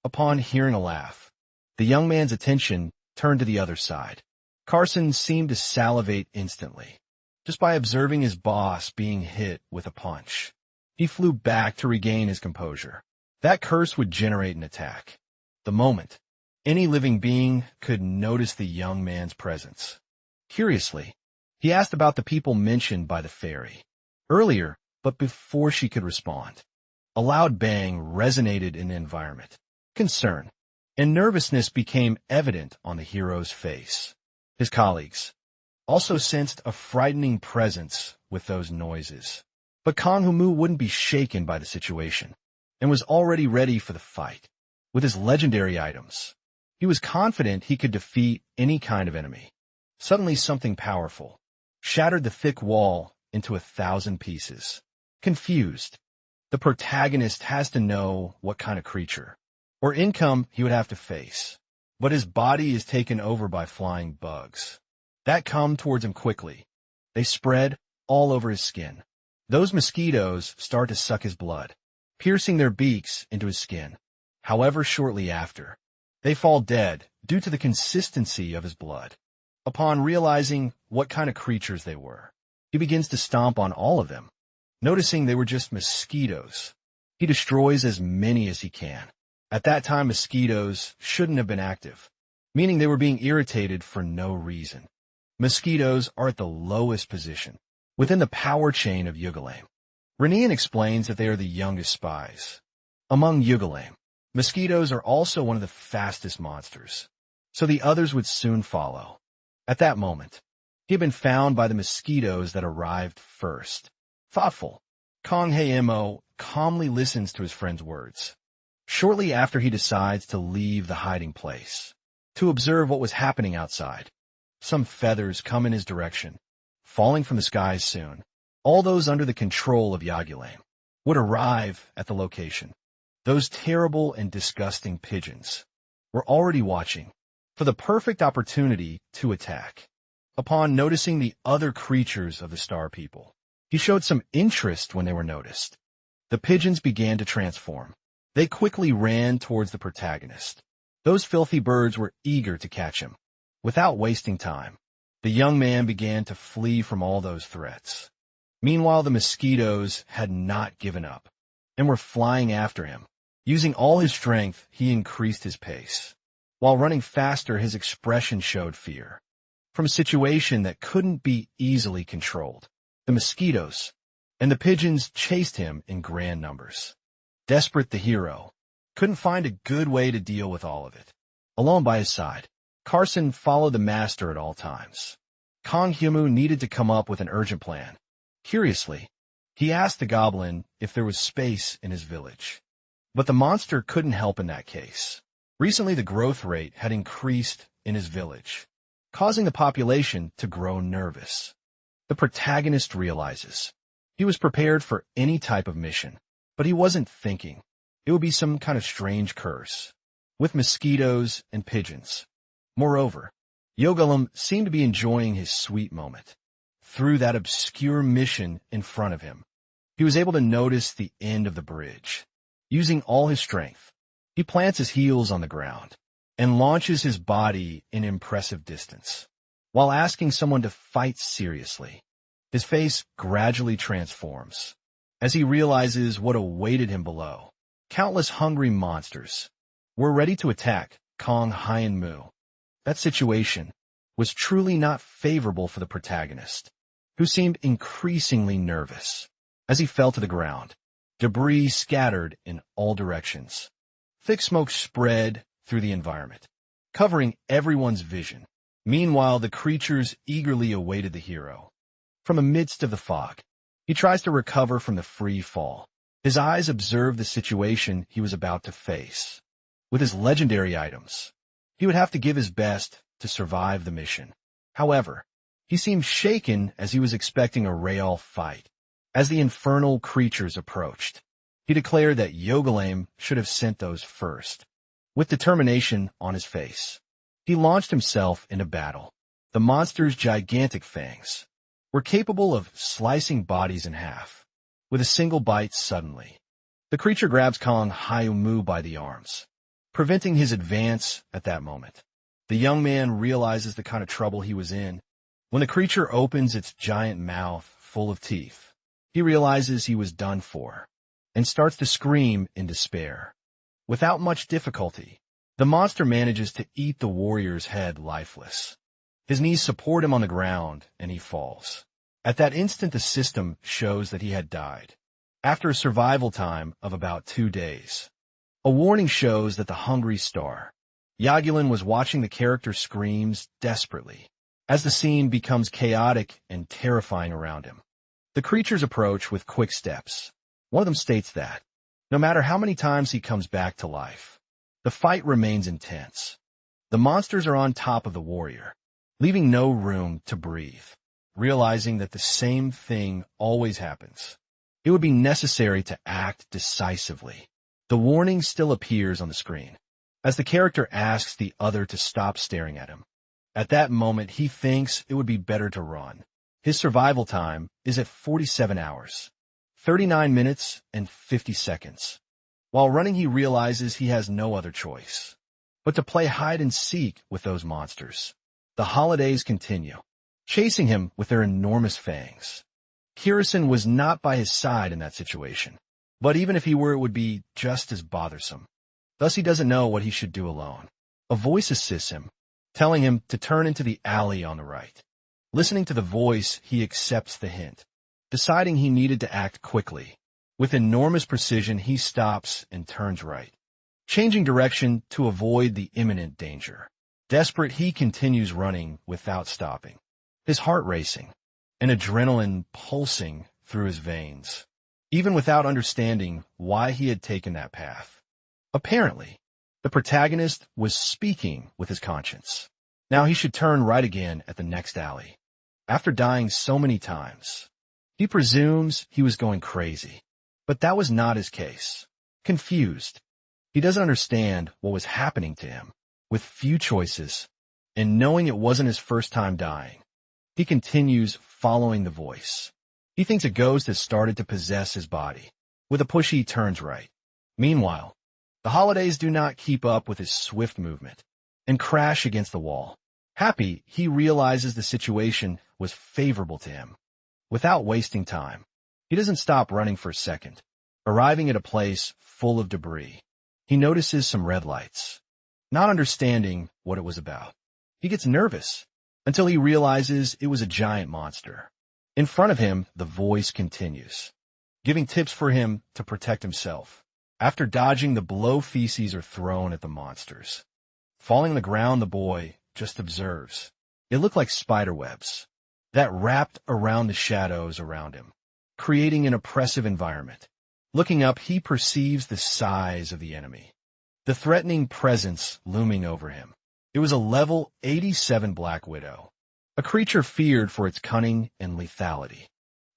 Upon hearing a laugh, the young man's attention turned to the other side. Carson seemed to salivate instantly, just by observing his boss being hit with a punch. He flew back to regain his composure. That curse would generate an attack. The moment any living being could notice the young man's presence. Curiously, he asked about the people mentioned by the fairy earlier, but before she could respond, a loud bang resonated in the environment. Concern and nervousness became evident on the hero's face. His colleagues also sensed a frightening presence with those noises. But Kang Humu wouldn't be shaken by the situation, and was already ready for the fight. With his legendary items, he was confident he could defeat any kind of enemy. Suddenly something powerful shattered the thick wall into 1,000 pieces. Confused, the protagonist has to know what kind of creature or income he would have to face. But his body is taken over by flying bugs that come towards him quickly. They spread all over his skin. Those mosquitoes start to suck his blood, piercing their beaks into his skin. However, shortly after, they fall dead due to the consistency of his blood. Upon realizing what kind of creatures they were, he begins to stomp on all of them. Noticing they were just mosquitoes, he destroys as many as he can. At that time, mosquitoes shouldn't have been active, meaning they were being irritated for no reason. Mosquitoes are at the lowest position within the power chain of Yugalaim. Renian explains that they are the youngest spies. Among Yugalaim, mosquitoes are also one of the fastest monsters, so the others would soon follow. At that moment, he had been found by the mosquitoes that arrived first. Thoughtful, Kang Haemo calmly listens to his friend's words. Shortly after, he decides to leave the hiding place, to observe what was happening outside. Some feathers come in his direction, falling from the skies soon. All those under the control of Yagulaim would arrive at the location. Those terrible and disgusting pigeons were already watching for the perfect opportunity to attack. Upon noticing the other creatures of the Star People, he showed some interest when they were noticed. The pigeons began to transform. They quickly ran towards the protagonist. Those filthy birds were eager to catch him. Without wasting time, the young man began to flee from all those threats. Meanwhile, the mosquitoes had not given up and were flying after him. Using all his strength, he increased his pace. While running faster, his expression showed fear from a situation that couldn't be easily controlled. The mosquitoes and the pigeons chased him in grand numbers. Desperate, the hero couldn't find a good way to deal with all of it. Alone by his side, Carson followed the master at all times. Kang Hyumu needed to come up with an urgent plan. Curiously, he asked the goblin if there was space in his village. But the monster couldn't help in that case. Recently, the growth rate had increased in his village, causing the population to grow nervous. The protagonist realizes he was prepared for any type of mission, but he wasn't thinking it would be some kind of strange curse with mosquitoes and pigeons. Moreover, Yogalum seemed to be enjoying his sweet moment. Through that obscure mission in front of him, he was able to notice the end of the bridge. Using all his strength, he plants his heels on the ground and launches his body in impressive distance. While asking someone to fight seriously, his face gradually transforms as he realizes what awaited him below. Countless hungry monsters We're ready to attack Kong Hyun Mu. That situation was truly not favorable for the protagonist, who seemed increasingly nervous. As he fell to the ground, debris scattered in all directions. Thick smoke spread through the environment, covering everyone's vision. Meanwhile, the creatures eagerly awaited the hero. From amidst of the fog, he tries to recover from the free fall. His eyes observe the situation he was about to face. With his legendary items, he would have to give his best to survive the mission. However, he seemed shaken as he was expecting a real fight. As the infernal creatures approached, he declared that Yogalame should have sent those first. With determination on his face, he launched himself into battle. The monster's gigantic fangs were capable of slicing bodies in half. With a single bite suddenly, the creature grabs Kong Hyun Mu by the arms, preventing his advance at that moment. The young man realizes the kind of trouble he was in. When the creature opens its giant mouth full of teeth, he realizes he was done for, and starts to scream in despair. Without much difficulty, the monster manages to eat the warrior's head lifeless. His knees support him on the ground, and he falls. At that instant, the system shows that he had died, after a survival time of about 2 days. A warning shows that the hungry star, Yagulin, was watching the character screams desperately. As the scene becomes chaotic and terrifying around him, the creatures approach with quick steps. One of them states that, no matter how many times he comes back to life, the fight remains intense. The monsters are on top of the warrior, leaving no room to breathe. Realizing that the same thing always happens, it would be necessary to act decisively. The warning still appears on the screen, as the character asks the other to stop staring at him. At that moment, he thinks it would be better to run. His survival time is at 47 hours, 39 minutes, and 50 seconds. While running, he realizes he has no other choice but to play hide-and-seek with those monsters. The holidays continue, chasing him with their enormous fangs. Kirisen was not by his side in that situation, but even if he were, it would be just as bothersome. Thus, he doesn't know what he should do alone. A voice assists him, telling him to turn into the alley on the right. Listening to the voice, he accepts the hint, deciding he needed to act quickly. With enormous precision, he stops and turns right, changing direction to avoid the imminent danger. Desperate, he continues running without stopping, his heart racing, and adrenaline pulsing through his veins, even without understanding why he had taken that path. Apparently, the protagonist was speaking with his conscience. Now he should turn right again at the next alley. After dying so many times, he presumes he was going crazy. But that was not his case. Confused, he doesn't understand what was happening to him. With few choices, and knowing it wasn't his first time dying, he continues following the voice. He thinks a ghost has started to possess his body. With a push, he turns right. Meanwhile, the holidays do not keep up with his swift movement and crash against the wall. Happy, he realizes the situation was favorable to him. Without wasting time, he doesn't stop running for a second. Arriving at a place full of debris, he notices some red lights. Not understanding what it was about, he gets nervous until he realizes it was a giant monster. In front of him, the voice continues, giving tips for him to protect himself. After dodging the blow, feces are thrown at the monsters. Falling on the ground, the boy just observes. It looked like spider webs that wrapped around the shadows around him, creating an oppressive environment. Looking up, he perceives the size of the enemy, the threatening presence looming over him. It was a level 87 Black Widow, a creature feared for its cunning and lethality.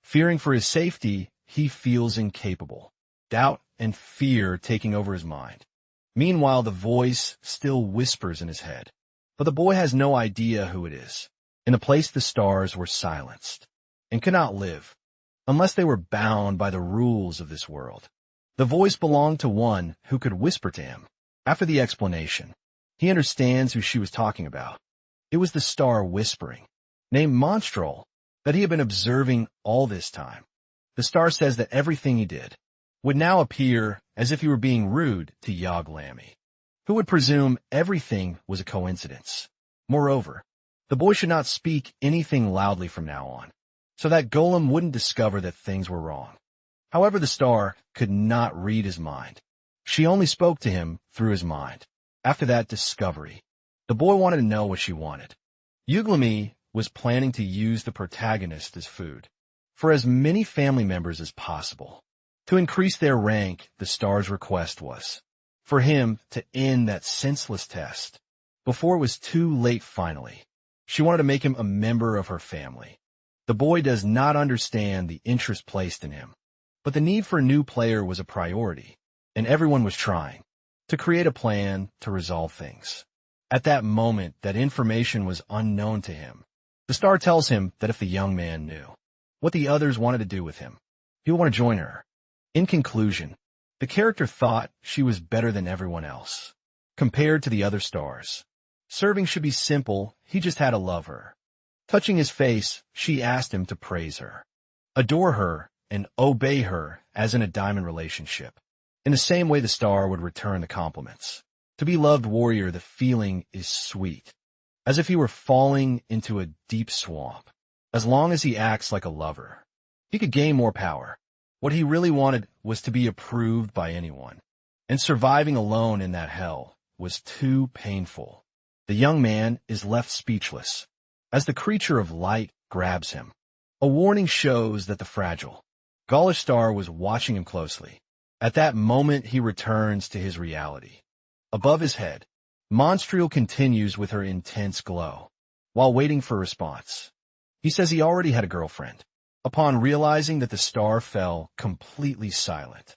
Fearing for his safety, he feels incapable, doubt and fear taking over his mind. Meanwhile, the voice still whispers in his head, but the boy has no idea who it is. In a place, the stars were silenced and could not live unless they were bound by the rules of this world. The voice belonged to one who could whisper to him. After the explanation, he understands who she was talking about. It was the star whispering, named Monstrol, that he had been observing all this time. The star says that everything he did would now appear as if he were being rude to Yog Lammy. Who would presume everything was a coincidence? Moreover, the boy should not speak anything loudly from now on, so that Golem wouldn't discover that things were wrong. However, the star could not read his mind. She only spoke to him through his mind. After that discovery, the boy wanted to know what she wanted. Yuglami was planning to use the protagonist as food for as many family members as possible. To increase their rank, the star's request was for him to end that senseless test before it was too late finally. She wanted to make him a member of her family. The boy does not understand the interest placed in him, but the need for a new player was a priority, and everyone was trying to create a plan to resolve things. At that moment, that information was unknown to him. The star tells him that if the young man knew what the others wanted to do with him, he would want to join her. In conclusion, the character thought she was better than everyone else, compared to the other stars. Serving should be simple, he just had to love her. Touching his face, she asked him to praise her, adore her, and obey her as in a diamond relationship. In the same way the star would return the compliments. To be loved warrior, the feeling is sweet, as if he were falling into a deep swamp. As long as he acts like a lover, he could gain more power. What he really wanted was to be approved by anyone, and surviving alone in that hell was too painful. The young man is left speechless as the creature of light grabs him. A warning shows that the fragile, Gaulish star was watching him closely. At that moment, he returns to his reality. Above his head, Monstriel continues with her intense glow, while waiting for a response. He says he already had a girlfriend. Upon realizing that the star fell completely silent,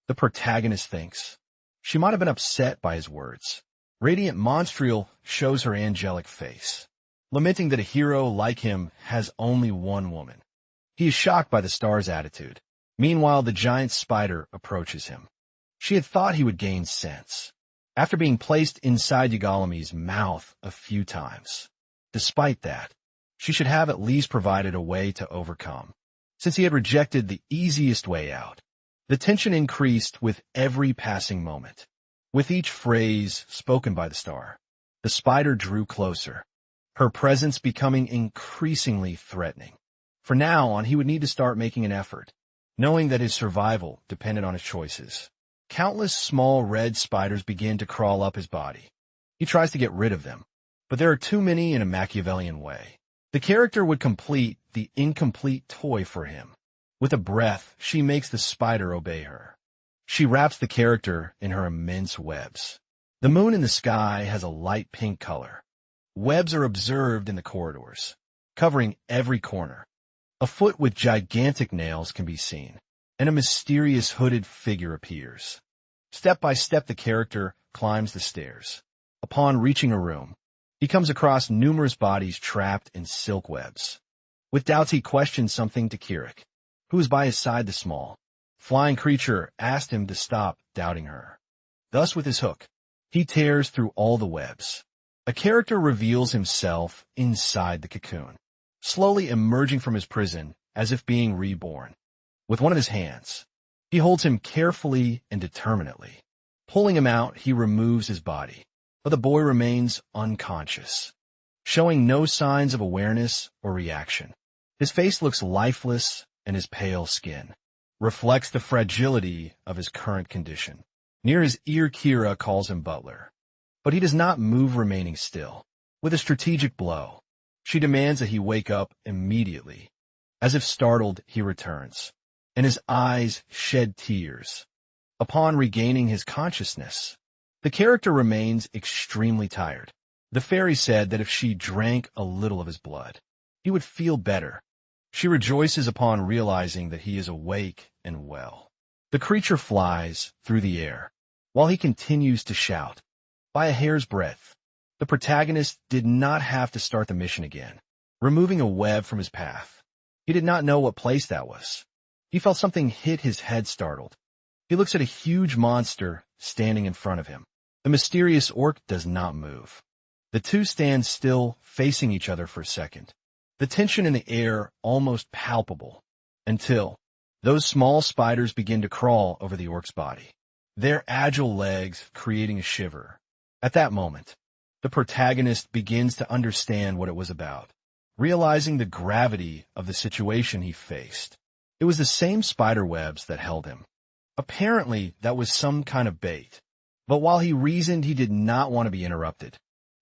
the protagonist thinks she might have been upset by his words. Radiant Monstriel shows her angelic face, lamenting that a hero like him has only one woman. He is shocked by the star's attitude. Meanwhile, the giant spider approaches him. She had thought he would gain sense after being placed inside Yugalami's mouth a few times. Despite that, she should have at least provided a way to overcome, since he had rejected the easiest way out. The tension increased with every passing moment. With each phrase spoken by the star, the spider drew closer, her presence becoming increasingly threatening. From now on, he would need to start making an effort, knowing that his survival depended on his choices. Countless small red spiders begin to crawl up his body. He tries to get rid of them, but there are too many in a Machiavellian way. The character would complete the incomplete toy for him. With a breath, she makes the spider obey her. She wraps the character in her immense webs. The moon in the sky has a light pink color. Webs are observed in the corridors, covering every corner. A foot with gigantic nails can be seen, and a mysterious hooded figure appears. Step by step, the character climbs the stairs. Upon reaching a room, he comes across numerous bodies trapped in silk webs. With doubts, he questions something to Kirik, who is by his side. The small, flying creature asked him to stop doubting her. Thus, with his hook, he tears through all the webs. A character reveals himself inside the cocoon, slowly emerging from his prison as if being reborn. With one of his hands, he holds him carefully and determinedly. Pulling him out, he removes his body, but the boy remains unconscious, showing no signs of awareness or reaction. His face looks lifeless, and his pale skin reflects the fragility of his current condition. Near his ear, Kira calls him butler, but he does not move, remaining still. With a strategic blow, she demands that he wake up immediately. As if startled, he returns, and his eyes shed tears. Upon regaining his consciousness, the character remains extremely tired. The fairy said that if she drank a little of his blood, he would feel better. She rejoices upon realizing that he is awake and well. The creature flies through the air, while he continues to shout. By a hair's breadth, the protagonist did not have to start the mission again, removing a web from his path. He did not know what place that was. He felt something hit his head, startled. He looks at a huge monster standing in front of him. The mysterious orc does not move. The two stand still, facing each other for a second. The tension in the air almost palpable, until those small spiders begin to crawl over the orc's body, their agile legs creating a shiver. At that moment, the protagonist begins to understand what it was about, realizing the gravity of the situation he faced. It was the same spider webs that held him. Apparently, that was some kind of bait. But while he reasoned, he did not want to be interrupted,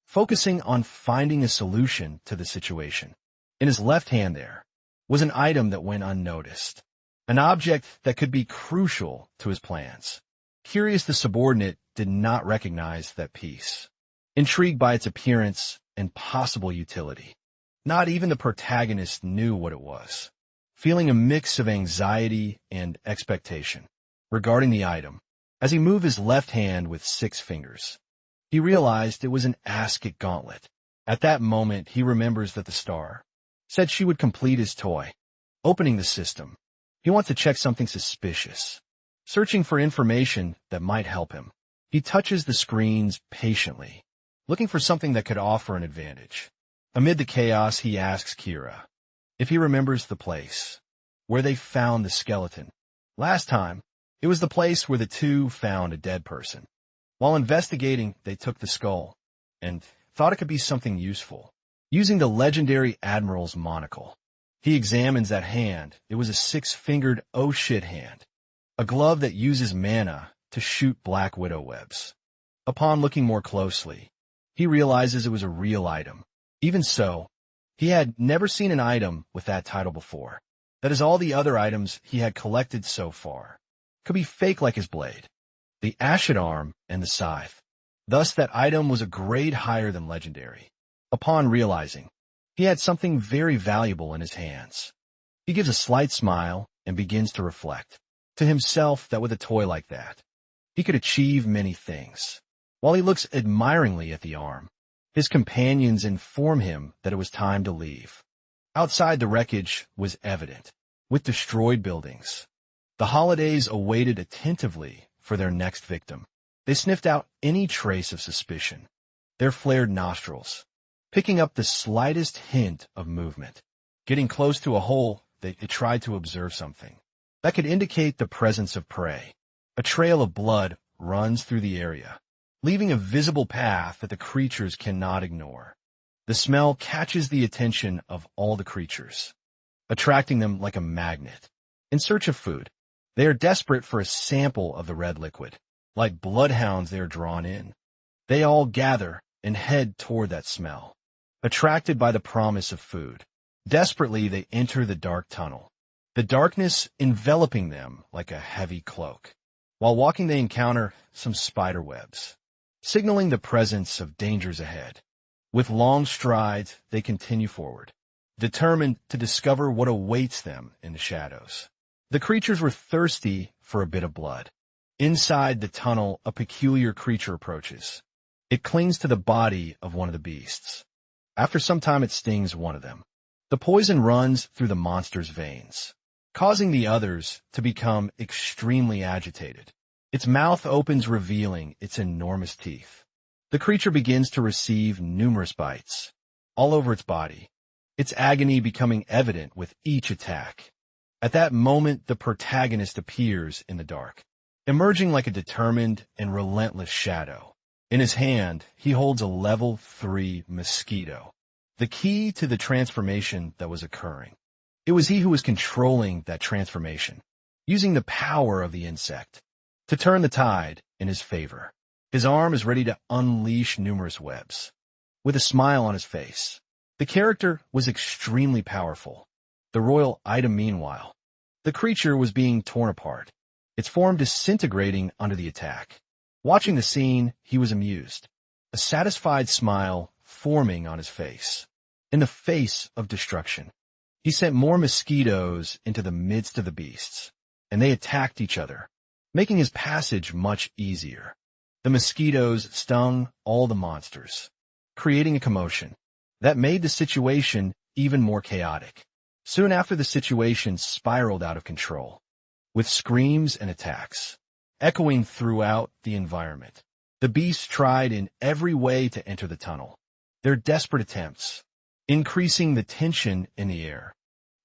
focusing on finding a solution to the situation. In his left hand there was an item that went unnoticed, an object that could be crucial to his plans. Curious, the subordinate did not recognize that piece, intrigued by its appearance and possible utility. Not even the protagonist knew what it was, feeling a mix of anxiety and expectation regarding the item. As he moved his left hand with 6 fingers, he realized it was an Ascot gauntlet. At that moment, he remembers that the star said she would complete his toy. Opening the system, he wants to check something suspicious, searching for information that might help him. He touches the screens patiently, looking for something that could offer an advantage. Amid the chaos, he asks Kira if he remembers the place where they found the skeleton. Last time, it was the place where the two found a dead person. While investigating, they took the skull and thought it could be something useful. Using the legendary Admiral's monocle, he examines that hand. It was a 6-fingered oh shit hand, a glove that uses mana to shoot Black Widow webs. Upon looking more closely, he realizes it was a real item. Even so, he had never seen an item with that title before. That is, all the other items he had collected so far could be fake, like his blade, the Ascot arm, and the scythe. Thus, that item was a grade higher than legendary. Upon realizing he had something very valuable in his hands, he gives a slight smile and begins to reflect to himself that with a toy like that, he could achieve many things. While he looks admiringly at the arm, his companions inform him that it was time to leave. Outside, the wreckage was evident, with destroyed buildings. The holidays awaited attentively for their next victim. They sniffed out any trace of suspicion, their flared nostrils picking up the slightest hint of movement. Getting close to a hole, they tried to observe something that could indicate the presence of prey. A trail of blood runs through the area, leaving a visible path that the creatures cannot ignore. The smell catches the attention of all the creatures, attracting them like a magnet. In search of food, they are desperate for a sample of the red liquid. Like bloodhounds, they are drawn in. They all gather and head toward that smell, attracted by the promise of food. Desperately, they enter the dark tunnel, the darkness enveloping them like a heavy cloak. While walking, they encounter some spider webs, signaling the presence of dangers ahead. With long strides, they continue forward, determined to discover what awaits them in the shadows. The creatures were thirsty for a bit of blood. Inside the tunnel, a peculiar creature approaches. It clings to the body of one of the beasts. After some time, it stings one of them. The poison runs through the monster's veins, causing the others to become extremely agitated. Its mouth opens, revealing its enormous teeth. The creature begins to receive numerous bites all over its body, its agony becoming evident with each attack. At that moment, the protagonist appears in the dark, emerging like a determined and relentless shadow. In his hand, he holds a level 3 mosquito, the key to the transformation that was occurring. It was he who was controlling that transformation, using the power of the insect to turn the tide in his favor. His arm is ready to unleash numerous webs. With a smile on his face, the character was extremely powerful. The royal item, meanwhile, the creature was being torn apart, its form disintegrating under the attack. Watching the scene, he was amused, a satisfied smile forming on his face. In the face of destruction, he sent more mosquitoes into the midst of the beasts, and they attacked each other, making his passage much easier. The mosquitoes stung all the monsters, creating a commotion that made the situation even more chaotic. Soon after, the situation spiraled out of control, with screams and attacks echoing throughout the environment. The beasts tried in every way to enter the tunnel, their desperate attempts increasing the tension in the air.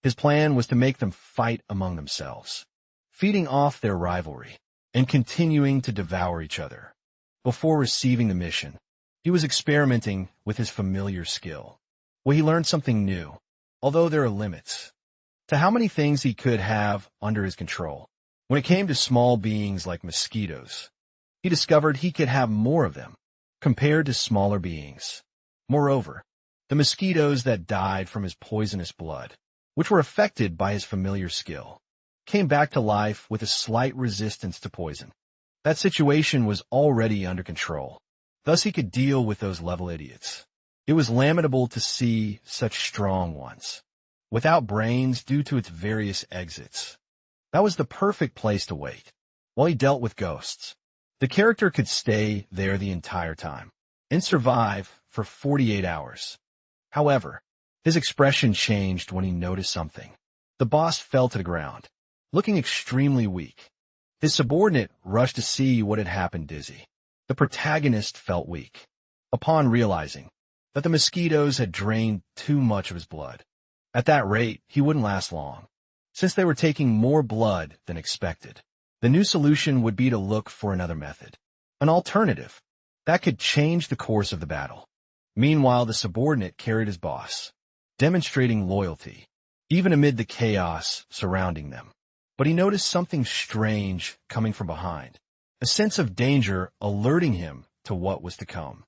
His plan was to make them fight among themselves, feeding off their rivalry and continuing to devour each other. Before receiving the mission, He was experimenting with his familiar skill. Well, he learned something new, although there are limits to how many things he could have under his control. When it came to small beings like mosquitoes, he discovered he could have more of them compared to smaller beings. Moreover, the mosquitoes that died from his poisonous blood, which were affected by his familiar skill, came back to life with a slight resistance to poison. That situation was already under control. Thus he could deal with those level idiots. It was lamentable to see such strong ones, without brains due to its various exits. That was the perfect place to wait. While he dealt with ghosts, the character could stay there the entire time and survive for 48 hours. However, his expression changed when he noticed something. The boss fell to the ground, looking extremely weak. His subordinate rushed to see what had happened dizzy. The protagonist felt weak, upon realizing that the mosquitoes had drained too much of his blood. At that rate, he wouldn't last long, since they were taking more blood than expected. The new solution would be to look for another method, an alternative, that could change the course of the battle. Meanwhile, the subordinate carried his boss, demonstrating loyalty, even amid the chaos surrounding them. But he noticed something strange coming from behind, a sense of danger alerting him to what was to come.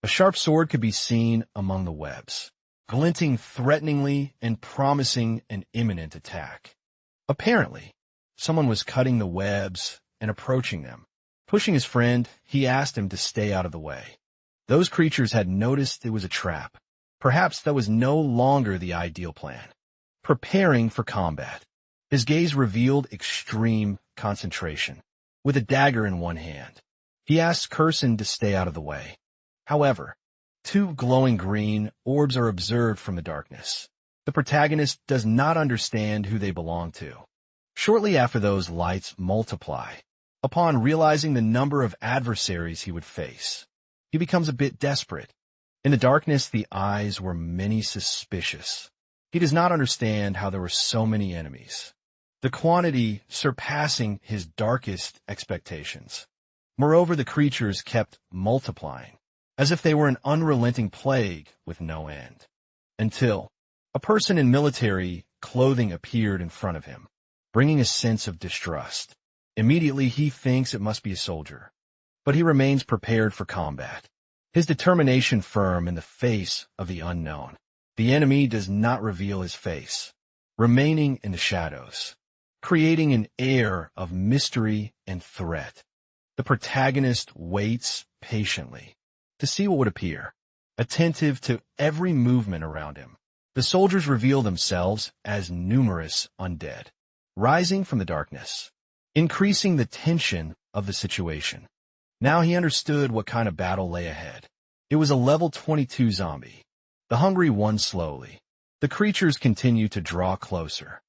A sharp sword could be seen among the webs, glinting threateningly and promising an imminent attack. Apparently, someone was cutting the webs and approaching them. Pushing his friend, he asked him to stay out of the way. Those creatures had noticed it was a trap. Perhaps that was no longer the ideal plan. Preparing for combat, his gaze revealed extreme concentration. With a dagger in one hand, he asked Curson to stay out of the way. However, two glowing green orbs are observed from the darkness. The protagonist does not understand who they belong to. Shortly after, those lights multiply. Upon realizing the number of adversaries he would face, he becomes a bit desperate. In the darkness, the eyes were many suspicious. He does not understand how there were so many enemies, the quantity surpassing his darkest expectations. Moreover, the creatures kept multiplying, as if they were an unrelenting plague with no end, until a person in military clothing appeared in front of him, bringing a sense of distrust. Immediately, he thinks it must be a soldier, but he remains prepared for combat, his determination firm in the face of the unknown. The enemy does not reveal his face, remaining in the shadows, creating an air of mystery and threat. The protagonist waits patiently to see what would appear, attentive to every movement around him. The soldiers reveal themselves as numerous undead, rising from the darkness, increasing the tension of the situation. Now he understood what kind of battle lay ahead. It was a level 22 zombie. The hungry won slowly. The creatures continue to draw closer.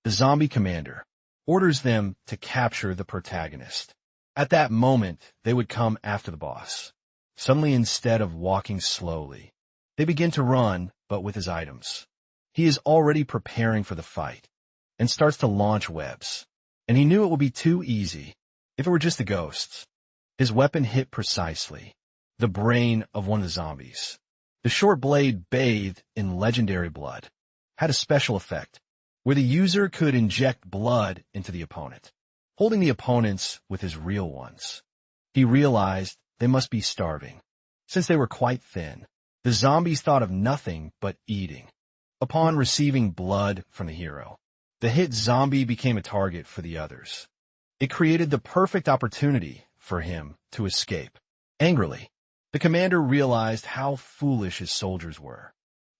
The zombie commander orders them to capture the protagonist. At that moment, they would come after the boss. Suddenly, instead of walking slowly, they begin to run, but with his items. He is already preparing for the fight and starts to launch webs. And he knew it would be too easy if it were just the ghosts. His weapon hit precisely the brain of one of the zombies. The short blade, bathed in legendary blood, had a special effect where the user could inject blood into the opponent, holding the opponents with his real ones. He realized they must be starving, since they were quite thin. The zombies thought of nothing but eating. Upon receiving blood from the hero, the hit zombie became a target for the others. It created the perfect opportunity for him to escape. Angrily, the commander realized how foolish his soldiers were.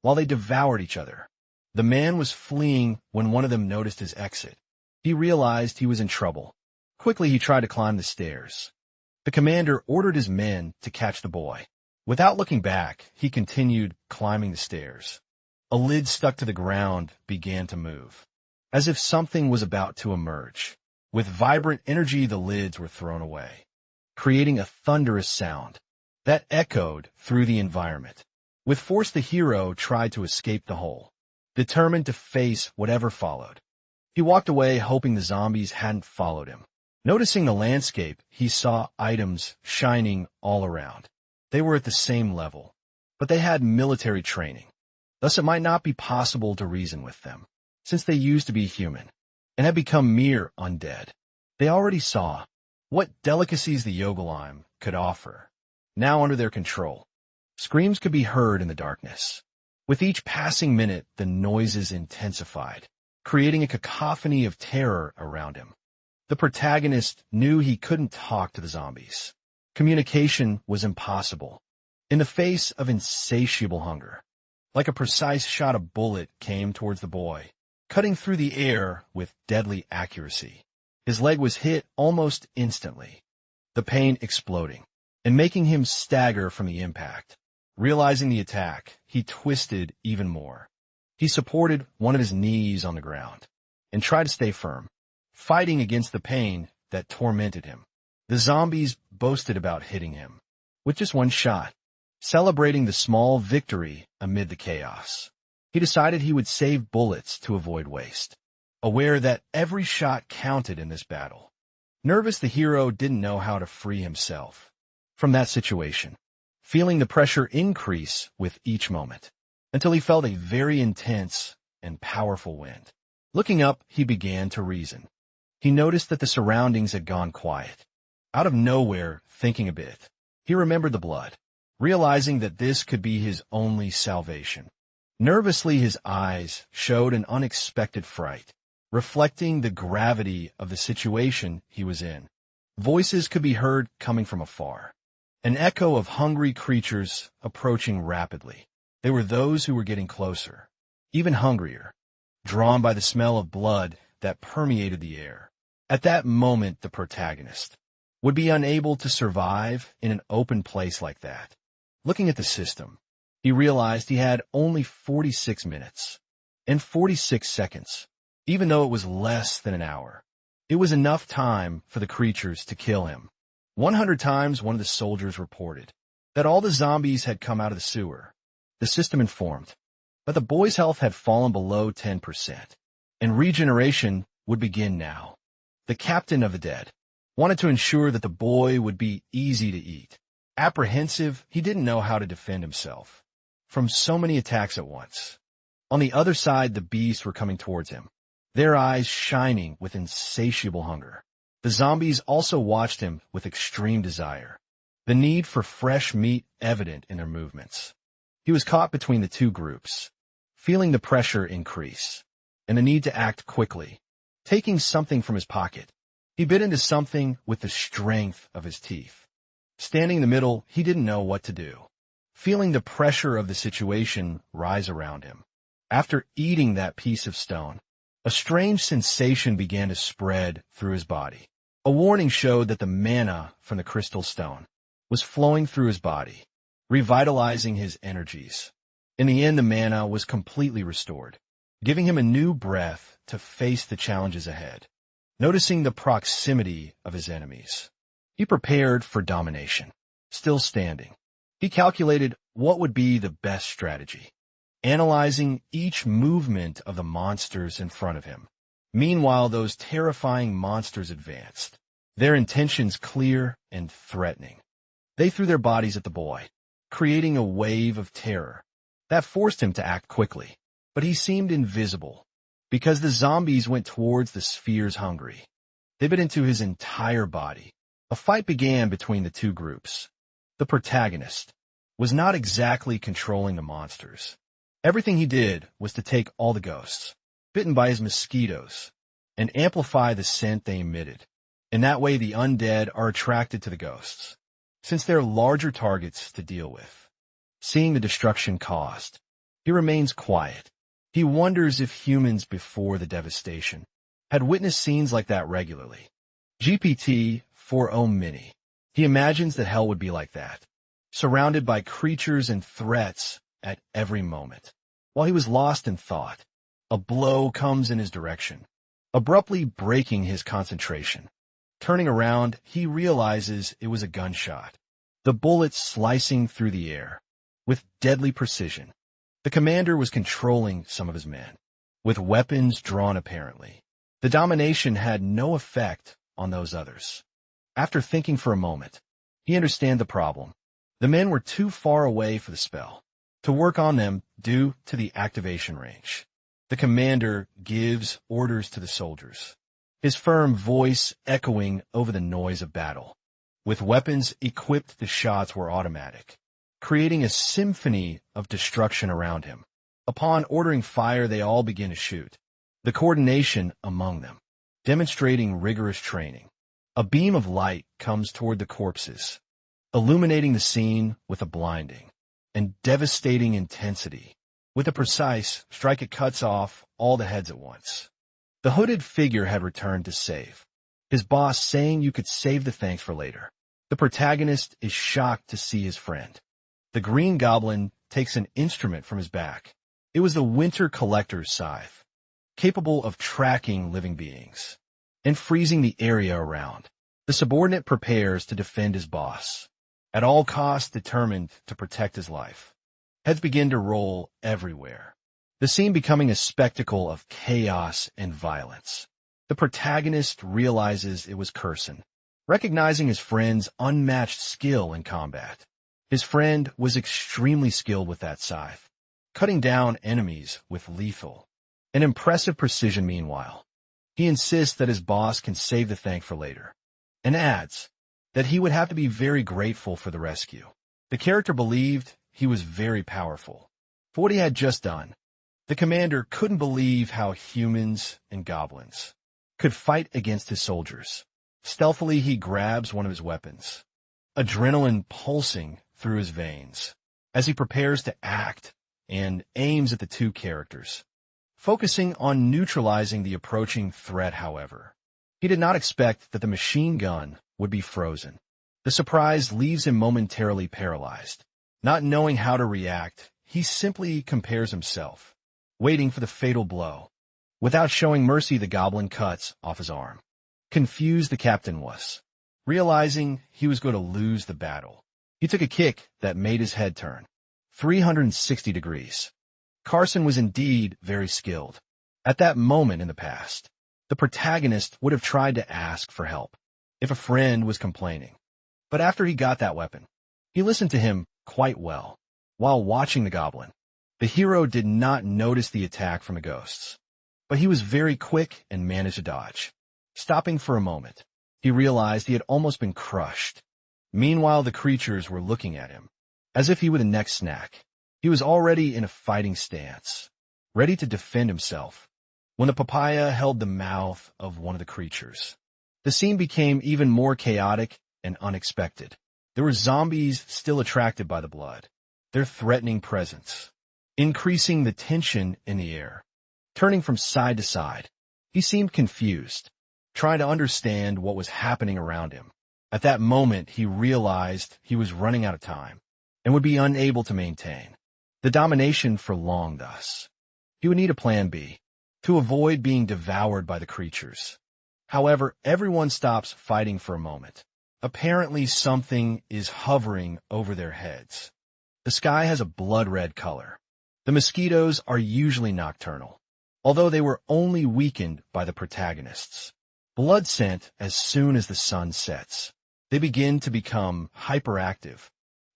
While they devoured each other, the man was fleeing when one of them noticed his exit. He realized he was in trouble. Quickly, he tried to climb the stairs. The commander ordered his men to catch the boy. Without looking back, he continued climbing the stairs. A lid stuck to the ground began to move, as if something was about to emerge. With vibrant energy, the lids were thrown away, creating a thunderous sound that echoed through the environment. With force, the hero tried to escape the hole, determined to face whatever followed. He walked away, hoping the zombies hadn't followed him. Noticing the landscape, he saw items shining all around. They were at the same level, but they had military training. Thus it might not be possible to reason with them, since they used to be human, and had become mere undead. They already saw what delicacies the Yogelheim could offer, now under their control. Screams could be heard in the darkness. With each passing minute, the noises intensified, creating a cacophony of terror around him. The protagonist knew he couldn't talk to the zombies. Communication was impossible. In the face of insatiable hunger, like a precise shot, a bullet came towards the boy, cutting through the air with deadly accuracy. His leg was hit almost instantly, the pain exploding and making him stagger from the impact. Realizing the attack, he twisted even more. He supported one of his knees on the ground and tried to stay firm, fighting against the pain that tormented him. The zombies boasted about hitting him with just one shot, celebrating the small victory amid the chaos. He decided he would save bullets to avoid waste, aware that every shot counted in this battle. Nervous, the hero didn't know how to free himself from that situation, feeling the pressure increase with each moment, until he felt a very intense and powerful wind. Looking up, he began to reason. He noticed that the surroundings had gone quiet. Out of nowhere, thinking a bit, he remembered the blood, realizing that this could be his only salvation. Nervously, his eyes showed an unexpected fright, reflecting the gravity of the situation he was in. Voices could be heard coming from afar, an echo of hungry creatures approaching rapidly. They were those who were getting closer, even hungrier, drawn by the smell of blood that permeated the air. At that moment, the protagonist would be unable to survive in an open place like that. Looking at the system, he realized he had only 46 minutes and 46 seconds, even though it was less than an hour. It was enough time for the creatures to kill him. 100 times one of the soldiers reported that all the zombies had come out of the sewer. The system informed that the boy's health had fallen below 10%, and regeneration would begin now. The captain of the dead wanted to ensure that the boy would be easy to eat. Apprehensive, he didn't know how to defend himself from so many attacks at once. On the other side, the beasts were coming towards him, their eyes shining with insatiable hunger. The zombies also watched him with extreme desire, the need for fresh meat evident in their movements. He was caught between the two groups, feeling the pressure increase and the need to act quickly. Taking something from his pocket, he bit into something with the strength of his teeth. Standing in the middle, he didn't know what to do, feeling the pressure of the situation rise around him. After eating that piece of stone, a strange sensation began to spread through his body. A warning showed that the mana from the crystal stone was flowing through his body, revitalizing his energies. In the end, the mana was completely restored, giving him a new breath to face the challenges ahead. Noticing the proximity of his enemies, he prepared for domination. Still standing, he calculated what would be the best strategy, analyzing each movement of the monsters in front of him. Meanwhile, those terrifying monsters advanced, their intentions clear and threatening. They threw their bodies at the boy, creating a wave of terror that forced him to act quickly. But he seemed invisible, because the zombies went towards the sphere's hungry. They bit into his entire body. A fight began between the two groups. The protagonist was not exactly controlling the monsters. Everything he did was to take all the ghosts, bitten by his mosquitoes, and amplify the scent they emitted. In that way, the undead are attracted to the ghosts, since they're larger targets to deal with. Seeing the destruction caused, he remains quiet. He wonders if humans before the devastation had witnessed scenes like that regularly. GPT-4o Mini. He imagines that hell would be like that, surrounded by creatures and threats at every moment. While he was lost in thought, a blow comes in his direction, abruptly breaking his concentration. Turning around, he realizes it was a gunshot, the bullet slicing through the air with deadly precision. The commander was controlling some of his men, with weapons drawn apparently. The domination had no effect on those others. After thinking for a moment, he understood the problem. The men were too far away for the spell to work on them due to the activation range. The commander gives orders to the soldiers, his firm voice echoing over the noise of battle. With weapons equipped, the shots were automatic, creating a symphony of destruction around him. Upon ordering fire, they all begin to shoot, the coordination among them, demonstrating rigorous training. A beam of light comes toward the corpses, illuminating the scene with a blinding and devastating intensity. With a precise strike, it cuts off all the heads at once. The hooded figure had returned to save his boss, saying, "You could save the thanks for later." The protagonist is shocked to see his friend. The Green Goblin takes an instrument from his back. It was the Winter Collector's scythe, capable of tracking living beings and freezing the area around. The subordinate prepares to defend his boss, at all costs determined to protect his life. Heads begin to roll everywhere, the scene becoming a spectacle of chaos and violence. The protagonist realizes it was Curson, recognizing his friend's unmatched skill in combat. His friend was extremely skilled with that scythe, cutting down enemies with lethal and impressive precision. Meanwhile, he insists that his boss can save the thank for later, and adds that he would have to be very grateful for the rescue. The character believed he was very powerful for what he had just done. The commander couldn't believe how humans and goblins could fight against his soldiers. Stealthily, he grabs one of his weapons, adrenaline pulsing through his veins as he prepares to act, and aims at the two characters, focusing on neutralizing the approaching threat. However, he did not expect that the machine gun would be frozen. The surprise leaves him momentarily paralyzed. Not knowing how to react, he simply compares himself, waiting for the fatal blow. Without showing mercy, the goblin cuts off his arm. Confused the captain was, realizing he was going to lose the battle. He took a kick that made his head turn 360 degrees. Carson was indeed very skilled. At that moment in the past, the protagonist would have tried to ask for help if a friend was complaining. But after he got that weapon, he listened to him quite well. While watching the goblin, the hero did not notice the attack from the ghosts, but he was very quick and managed to dodge. Stopping for a moment, he realized he had almost been crushed. Meanwhile, the creatures were looking at him as if he were the next snack. He was already in a fighting stance, ready to defend himself, when the papaya held the mouth of one of the creatures. The scene became even more chaotic and unexpected. There were zombies still attracted by the blood, their threatening presence, increasing the tension in the air. Turning from side to side, he seemed confused, trying to understand what was happening around him. At that moment, he realized he was running out of time and would be unable to maintain the domination for long. Thus, he would need a plan B to avoid being devoured by the creatures. However, everyone stops fighting for a moment. Apparently, something is hovering over their heads. The sky has a blood-red color. The mosquitoes are usually nocturnal, although they were only weakened by the protagonists. Blood scent as soon as the sun sets. They begin to become hyperactive.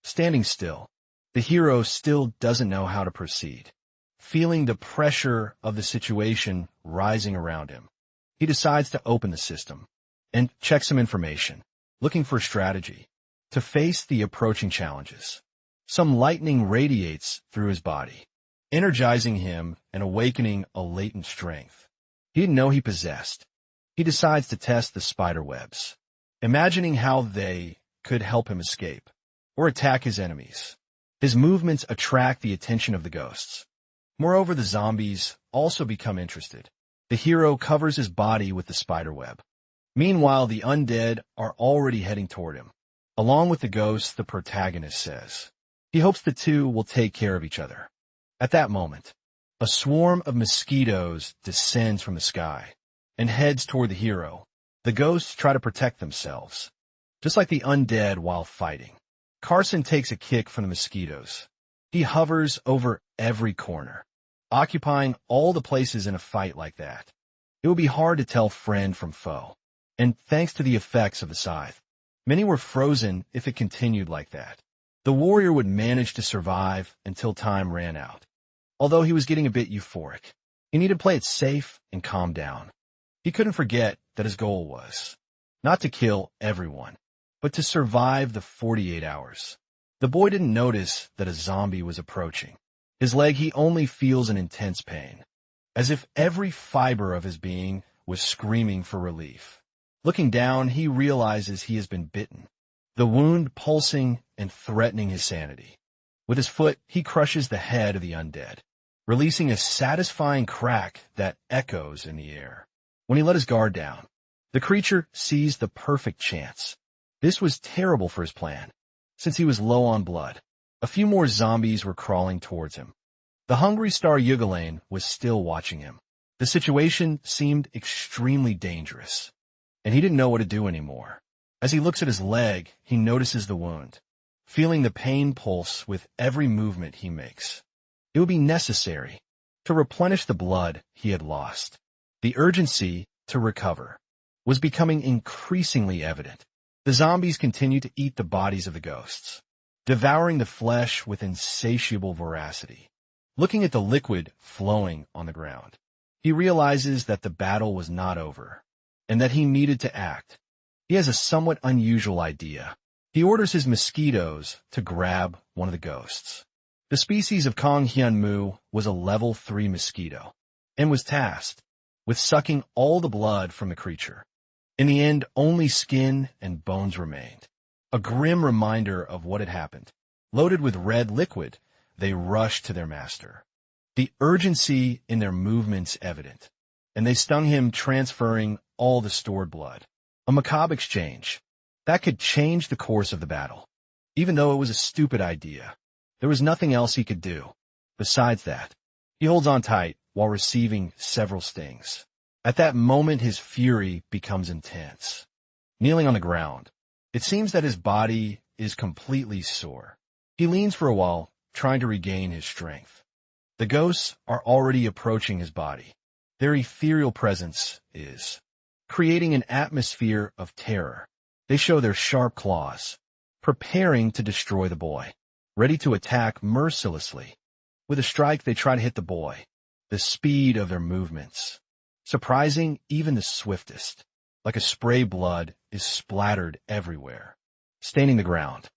Standing still, the hero still doesn't know how to proceed. Feeling the pressure of the situation rising around him, he decides to open the system and check some information, looking for a strategy to face the approaching challenges. Some lightning radiates through his body, energizing him and awakening a latent strength he didn't know he possessed. He decides to test the spider webs, imagining how they could help him escape or attack his enemies. His movements attract the attention of the ghosts. Moreover, the zombies also become interested. The hero covers his body with the spider web. Meanwhile, the undead are already heading toward him. Along with the ghosts, the protagonist says he hopes the two will take care of each other. At that moment, a swarm of mosquitoes descends from the sky and heads toward the hero. The ghosts try to protect themselves, just like the undead while fighting. Carson takes a kick from the mosquitoes. He hovers over every corner, occupying all the places in a fight like that. It would be hard to tell friend from foe. And thanks to the effects of the scythe, many were frozen if it continued like that. The warrior would manage to survive until time ran out. Although he was getting a bit euphoric, he needed to play it safe and calm down. He couldn't forget that his goal was not to kill everyone, but to survive the 48 hours. The boy didn't notice that a zombie was approaching. His leg, he only feels an intense pain, as if every fiber of his being was screaming for relief. Looking down, he realizes he has been bitten, the wound pulsing and threatening his sanity. With his foot, he crushes the head of the undead, releasing a satisfying crack that echoes in the air. When he let his guard down, the creature seized the perfect chance. This was terrible for his plan, since he was low on blood. A few more zombies were crawling towards him. The hungry star Yugolain was still watching him. The situation seemed extremely dangerous, and he didn't know what to do anymore. As he looks at his leg, he notices the wound, feeling the pain pulse with every movement he makes. It would be necessary to replenish the blood he had lost. The urgency to recover was becoming increasingly evident. The zombies continued to eat the bodies of the ghosts, devouring the flesh with insatiable voracity. Looking at the liquid flowing on the ground, he realizes that the battle was not over, and that he needed to act. He has a somewhat unusual idea. He orders his mosquitoes to grab one of the ghosts. The species of Kong Hyunmu was a level 3 mosquito, and was tasked with sucking all the blood from the creature. In the end, only skin and bones remained, a grim reminder of what had happened. Loaded with red liquid, they rushed to their master, the urgency in their movements evident, and they stung him, transferring all the stored blood. A macabre exchange that could change the course of the battle. Even though it was a stupid idea, there was nothing else he could do. Besides that, he holds on tight while receiving several stings. At that moment, his fury becomes intense. Kneeling on the ground, it seems that his body is completely sore. He leans for a while, trying to regain his strength. The ghosts are already approaching his body. Their ethereal presence is creating an atmosphere of terror. They show their sharp claws, preparing to destroy the boy, ready to attack mercilessly. With a strike, they try to hit the boy. The speed of their movements, surprising even the swiftest, like a spray, blood is splattered everywhere, staining the ground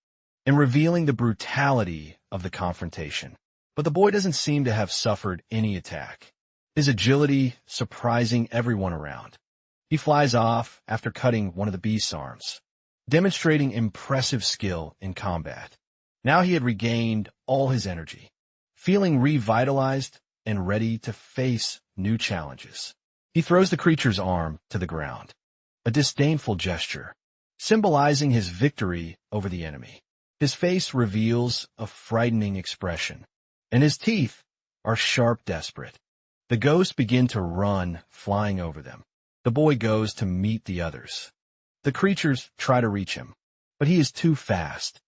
and revealing the brutality of the confrontation. But the boy doesn't seem to have suffered any attack, his agility surprising everyone around. He flies off after cutting one of the beast's arms, demonstrating impressive skill in combat. Now he had regained all his energy, feeling revitalized and ready to face new challenges. He throws the creature's arm to the ground, a disdainful gesture, symbolizing his victory over the enemy. His face reveals a frightening expression, and his teeth are sharp, desperate. The ghosts begin to run, flying over them. The boy goes to meet the others. The creatures try to reach him, but he is too fast.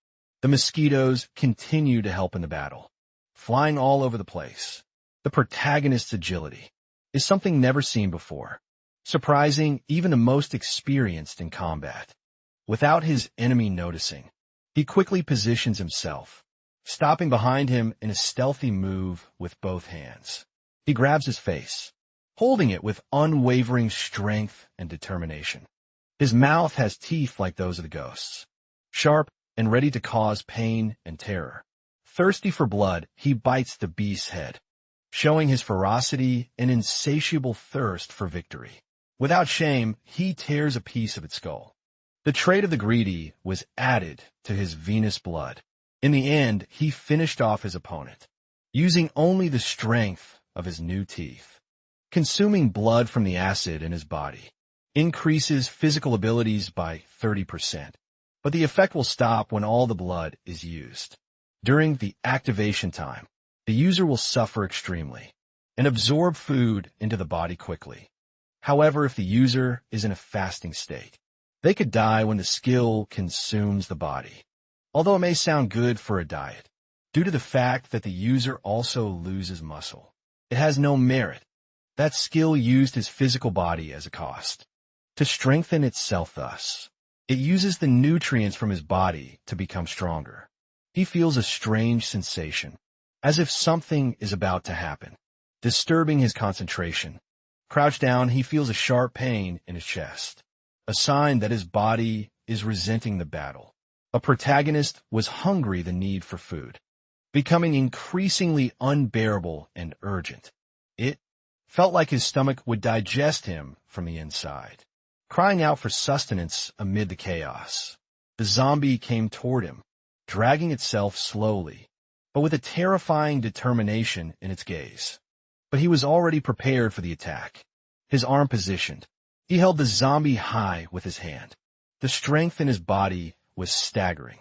The mosquitoes continue to help in the battle, flying all over the place. The protagonist's agility is something never seen before, surprising even the most experienced in combat. Without his enemy noticing, he quickly positions himself, stopping behind him in a stealthy move with both hands. He grabs his face, holding it with unwavering strength and determination. His mouth has teeth like those of the ghosts, sharp and ready to cause pain and terror. Thirsty for blood, he bites the beast's head, showing his ferocity and insatiable thirst for victory. Without shame, he tears a piece of its skull. The trait of the greedy was added to his venous blood. In the end, he finished off his opponent, using only the strength of his new teeth. Consuming blood from the acid in his body increases physical abilities by 30%, but the effect will stop when all the blood is used. During the activation time, the user will suffer extremely and absorb food into the body quickly. However, if the user is in a fasting state, they could die when the skill consumes the body. Although it may sound good for a diet, due to the fact that the user also loses muscle, it has no merit. That skill used his physical body as a cost to strengthen itself thus. It uses the nutrients from his body to become stronger. He feels a strange sensation, as if something is about to happen, disturbing his concentration. Crouched down, he feels a sharp pain in his chest, a sign that his body is resenting the battle. A protagonist was hungry the need for food, becoming increasingly unbearable and urgent. It felt like his stomach would digest him from the inside. Crying out for sustenance amid the chaos, the zombie came toward him, dragging itself slowly, but with a terrifying determination in its gaze. But he was already prepared for the attack. His arm positioned, he held the zombie high with his hand. The strength in his body was staggering.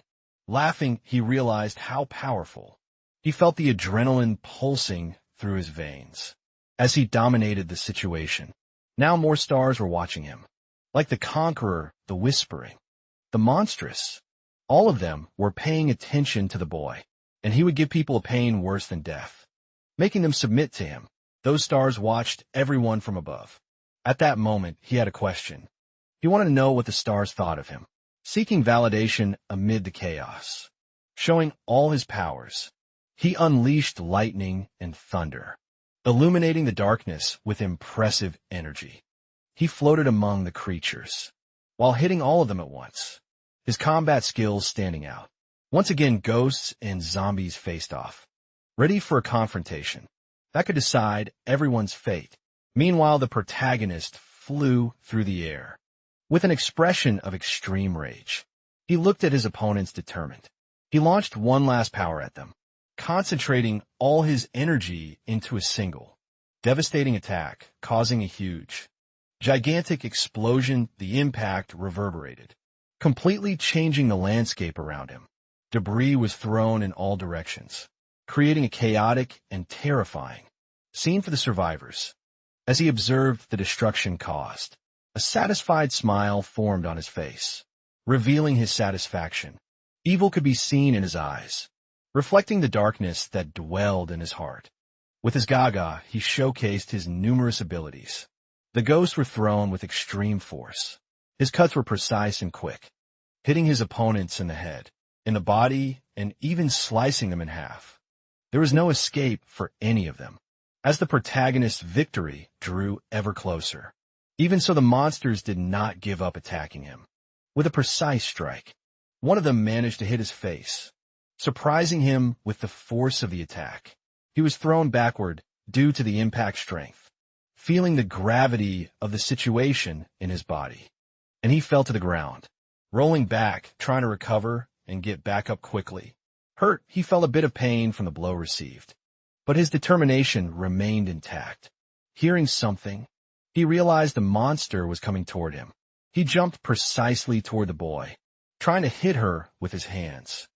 Laughing, he realized how powerful. He felt the adrenaline pulsing through his veins as he dominated the situation. Now more stars were watching him. Like the conqueror, the whispering, the monstrous, all of them were paying attention to the boy, and he would give people a pain worse than death, making them submit to him. Those stars watched everyone from above. At that moment, he had a question. He wanted to know what the stars thought of him, seeking validation amid the chaos. Showing all his powers, he unleashed lightning and thunder, illuminating the darkness with impressive energy. He floated among the creatures, while hitting all of them at once, his combat skills standing out. Once again, ghosts and zombies faced off, ready for a confrontation that could decide everyone's fate. Meanwhile, the protagonist flew through the air. With an expression of extreme rage, he looked at his opponents determined. He launched one last power at them, concentrating all his energy into a single, devastating attack, causing a huge, gigantic explosion. The impact reverberated, completely changing the landscape around him. Debris was thrown in all directions, creating a chaotic and terrifying scene for the survivors. As he observed the destruction caused, a satisfied smile formed on his face, revealing his satisfaction. Evil could be seen in his eyes, reflecting the darkness that dwelled in his heart. With his Gaga, he showcased his numerous abilities. The ghosts were thrown with extreme force. His cuts were precise and quick, hitting his opponents in the head, in the body, and even slicing them in half. There was no escape for any of them, as the protagonist's victory drew ever closer. Even so, the monsters did not give up attacking him. With a precise strike, one of them managed to hit his face, surprising him with the force of the attack. He was thrown backward due to the impact strength, feeling the gravity of the situation in his body, and he fell to the ground, rolling back, trying to recover and get back up quickly. Hurt, he felt a bit of pain from the blow received, but his determination remained intact. Hearing something, he realized the monster was coming toward him. He jumped precisely toward the boy, trying to hit her with his hands.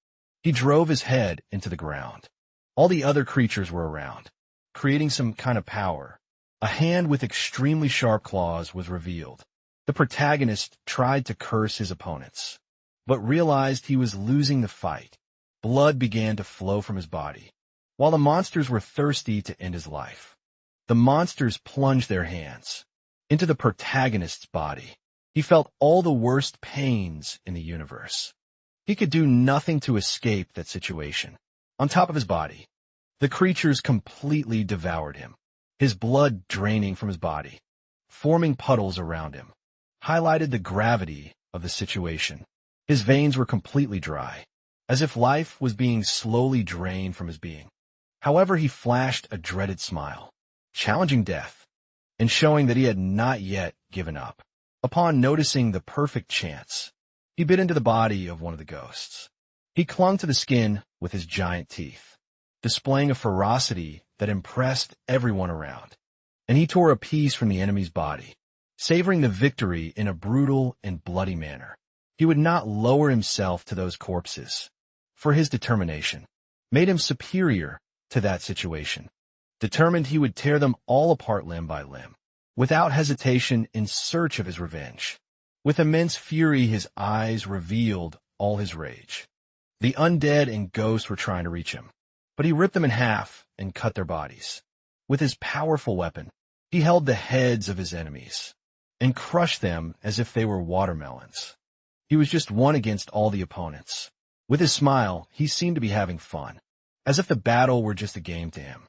He drove his head into the ground. All the other creatures were around, creating some kind of power. A hand with extremely sharp claws was revealed. The protagonist tried to curse his opponents, but realized he was losing the fight. Blood began to flow from his body, while the monsters were thirsty to end his life. The monsters plunged their hands into the protagonist's body. He felt all the worst pains in the universe. He could do nothing to escape that situation. On top of his body, the creatures completely devoured him, his blood draining from his body, forming puddles around him, highlighted the gravity of the situation. His veins were completely dry, as if life was being slowly drained from his being. However, he flashed a dreaded smile, challenging death, and showing that he had not yet given up. Upon noticing the perfect chance, he bit into the body of one of the ghosts. He clung to the skin with his giant teeth, displaying a ferocity that impressed everyone around, and he tore a piece from the enemy's body, savoring the victory in a brutal and bloody manner. He would not lower himself to those corpses, for his determination made him superior to that situation. Determined, he would tear them all apart limb by limb, without hesitation, in search of his revenge. With immense fury, his eyes revealed all his rage. The undead and ghosts were trying to reach him, but he ripped them in half and cut their bodies. With his powerful weapon, he held the heads of his enemies and crushed them as if they were watermelons. He was just one against all the opponents. With his smile, he seemed to be having fun, as if the battle were just a game to him.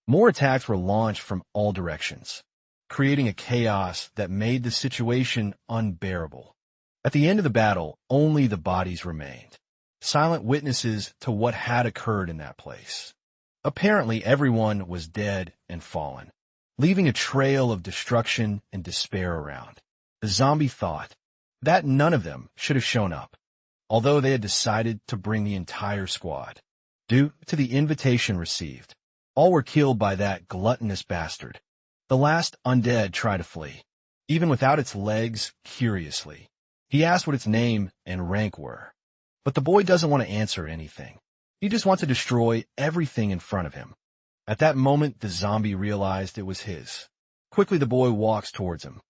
More attacks were launched from all directions, creating a chaos that made the situation unbearable. At the end of the battle, only the bodies remained, silent witnesses to what had occurred in that place. Apparently, everyone was dead and fallen, leaving a trail of destruction and despair around. The zombie thought that none of them should have shown up, although they had decided to bring the entire squad. Due to the invitation received, all were killed by that gluttonous bastard. The last undead tried to flee, even without its legs, curiously. He asked what its name and rank were, but the boy doesn't want to answer anything. He just wants to destroy everything in front of him. At that moment, the zombie realized it was his. Quickly, the boy walks towards him.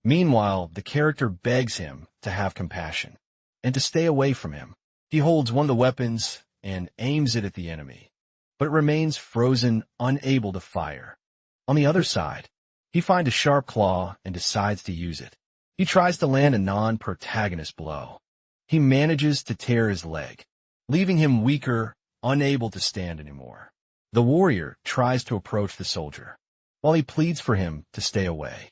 Meanwhile, the character begs him to have compassion and to stay away from him. He holds one of the weapons and aims it at the enemy, but it remains frozen, unable to fire. On the other side, he finds a sharp claw and decides to use it. He tries to land a non-protagonist blow. He manages to tear his leg, leaving him weaker, unable to stand anymore. The warrior tries to approach the soldier, while he pleads for him to stay away.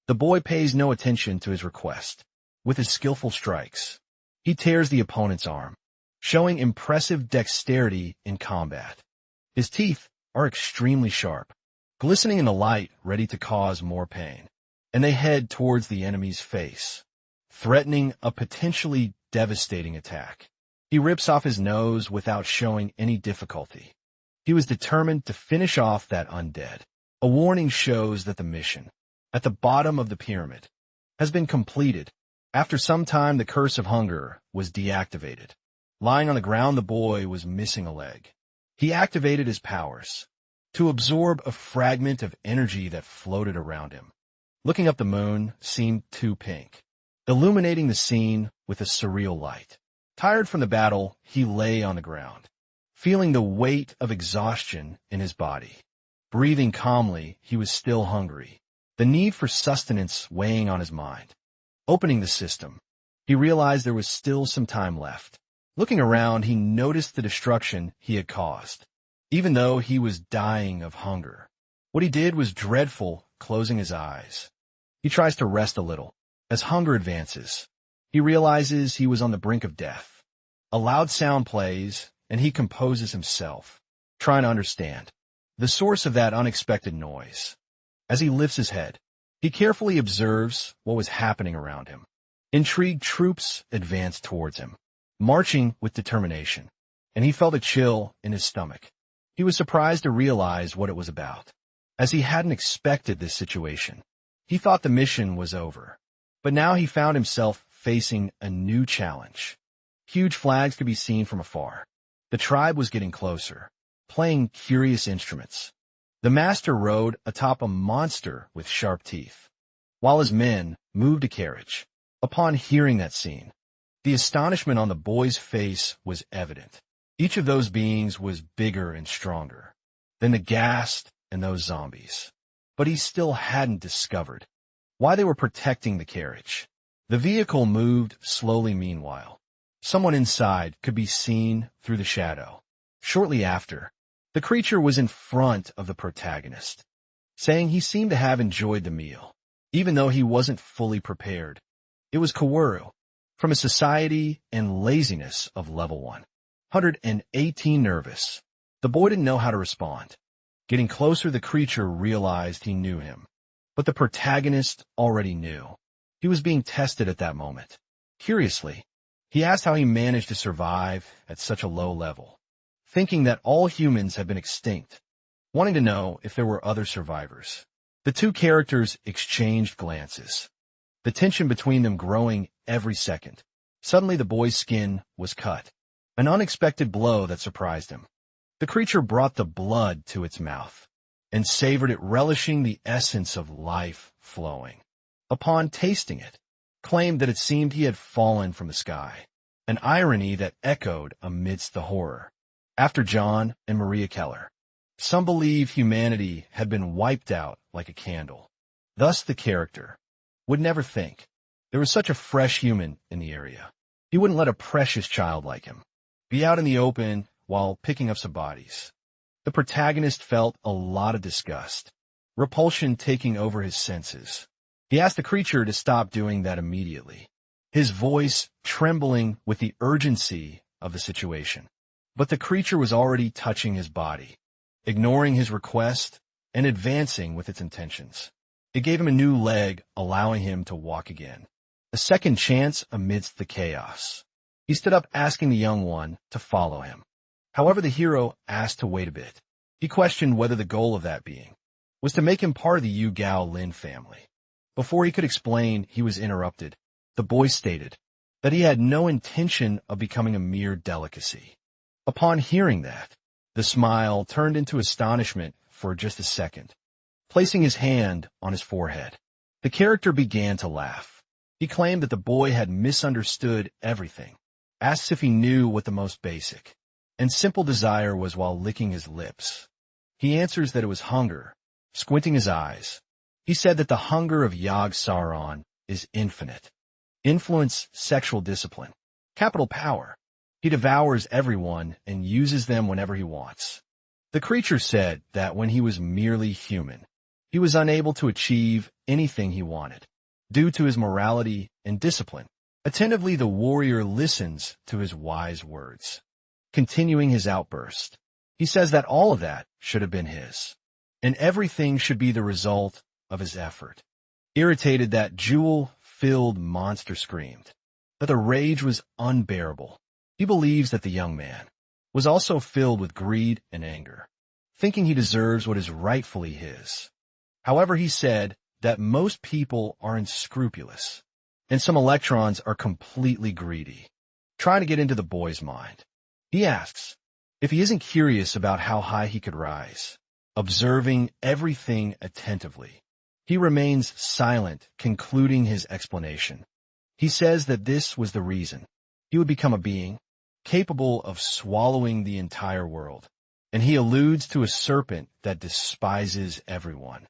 The boy pays no attention to his request. With his skillful strikes, he tears the opponent's arm, showing impressive dexterity in combat. His teeth are extremely sharp, glistening in the light, ready to cause more pain, and they head towards the enemy's face, threatening a potentially devastating attack. He rips off his nose without showing any difficulty. He was determined to finish off that undead. A warning shows that the mission, at the bottom of the pyramid, has been completed. After some time, the curse of hunger was deactivated. Lying on the ground, the boy was missing a leg. He activated his powers to absorb a fragment of energy that floated around him. Looking up, the moon seemed too pink, illuminating the scene with a surreal light. Tired from the battle, he lay on the ground, feeling the weight of exhaustion in his body. Breathing calmly, he was still hungry, the need for sustenance weighing on his mind. Opening the system, he realized there was still some time left. Looking around, he noticed the destruction he had caused, even though he was dying of hunger. What he did was dreadful, closing his eyes. He tries to rest a little. As hunger advances, he realizes he was on the brink of death. A loud sound plays, and he composes himself, trying to understand the source of that unexpected noise. As he lifts his head, he carefully observes what was happening around him. Intrigued troops advanced towards him, marching with determination, and he felt a chill in his stomach. He was surprised to realize what it was about, as he hadn't expected this situation. He thought the mission was over, but now he found himself facing a new challenge. Huge flags could be seen from afar. The tribe was getting closer, playing curious instruments. The master rode atop a monster with sharp teeth, while his men moved a carriage. Upon hearing that scene, the astonishment on the boy's face was evident. Each of those beings was bigger and stronger than the ghast and those zombies. But he still hadn't discovered why they were protecting the carriage. The vehicle moved slowly meanwhile. Someone inside could be seen through the shadow. Shortly after, the creature was in front of the protagonist, saying he seemed to have enjoyed the meal, even though he wasn't fully prepared. It was Kaworu, from a society and laziness of level 118 nervous. The boy didn't know how to respond. Getting closer, the creature realized he knew him, but the protagonist already knew. He was being tested at that moment. Curiously, he asked how he managed to survive at such a low level, thinking that all humans had been extinct, wanting to know if there were other survivors. The two characters exchanged glances, the tension between them growing every second. Suddenly, the boy's skin was cut, an unexpected blow that surprised him. The creature brought the blood to its mouth and savored it, relishing the essence of life flowing. Upon tasting it, claimed that it seemed he had fallen from the sky, an irony that echoed amidst the horror. After John and Maria Keller, some believe humanity had been wiped out like a candle. Thus the character would never think there was such a fresh human in the area. He wouldn't let a precious child like him be out in the open while picking up some bodies. The protagonist felt a lot of disgust, repulsion taking over his senses. He asked the creature to stop doing that immediately, his voice trembling with the urgency of the situation. But the creature was already touching his body, ignoring his request and advancing with its intentions. It gave him a new leg, allowing him to walk again. A second chance amidst the chaos. He stood up, asking the young one to follow him. However, the hero asked to wait a bit. He questioned whether the goal of that being was to make him part of the Yu Gao Lin family. Before he could explain, he was interrupted. The boy stated that he had no intention of becoming a mere delicacy. Upon hearing that, the smile turned into astonishment for just a second. Placing his hand on his forehead, the character began to laugh. He claimed that the boy had misunderstood everything, asked if he knew what the most basic and simple desire was while licking his lips. He answers that it was hunger, squinting his eyes. He said that the hunger of Yog Saron is infinite. Influence, sexual discipline, capital power. He devours everyone and uses them whenever he wants. The creature said that when he was merely human, he was unable to achieve anything he wanted, due to his morality and discipline. Attentively, the warrior listens to his wise words. Continuing his outburst, he says that all of that should have been his, and everything should be the result of his effort. Irritated, that jewel-filled monster screamed that the rage was unbearable. He believes that the young man was also filled with greed and anger, thinking he deserves what is rightfully his. However, he said that most people are unscrupulous, and some electrons are completely greedy, trying to get into the boy's mind. He asks if he isn't curious about how high he could rise, observing everything attentively. He remains silent, concluding his explanation. He says that this was the reason he would become a being capable of swallowing the entire world, and he alludes to a serpent that despises everyone.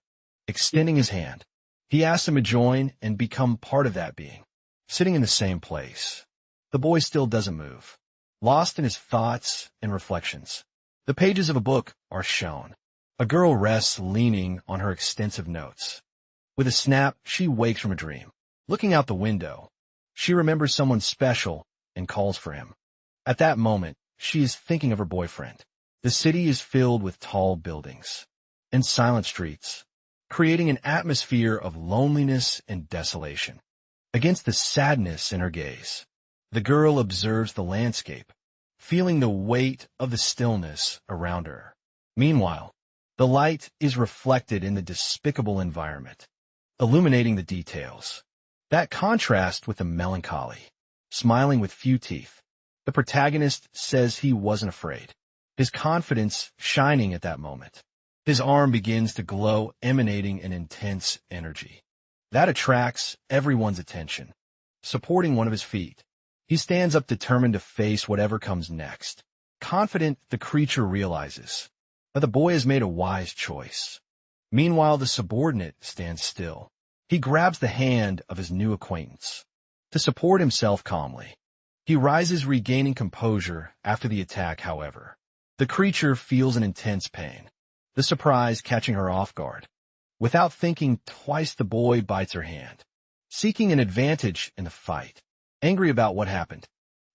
Extending his hand, he asks him to join and become part of that being, sitting in the same place. The boy still doesn't move, lost in his thoughts and reflections. The pages of a book are shown. A girl rests leaning on her extensive notes. With a snap, she wakes from a dream. Looking out the window, she remembers someone special and calls for him. At that moment, she is thinking of her boyfriend. The city is filled with tall buildings and silent streets, creating an atmosphere of loneliness and desolation. Against the sadness in her gaze, the girl observes the landscape, feeling the weight of the stillness around her. Meanwhile, the light is reflected in the despicable environment, illuminating the details. That contrast with the melancholy, smiling with few teeth. The protagonist says he wasn't afraid, his confidence shining at that moment. His arm begins to glow, emanating an intense energy that attracts everyone's attention. Supporting one of his feet, he stands up, determined to face whatever comes next. Confident, the creature realizes that the boy has made a wise choice. Meanwhile, the subordinate stands still. He grabs the hand of his new acquaintance to support himself calmly. He rises, regaining composure after the attack. However, the creature feels an intense pain, the surprise catching her off guard. Without thinking twice, the boy bites her hand, seeking an advantage in the fight. Angry about what happened,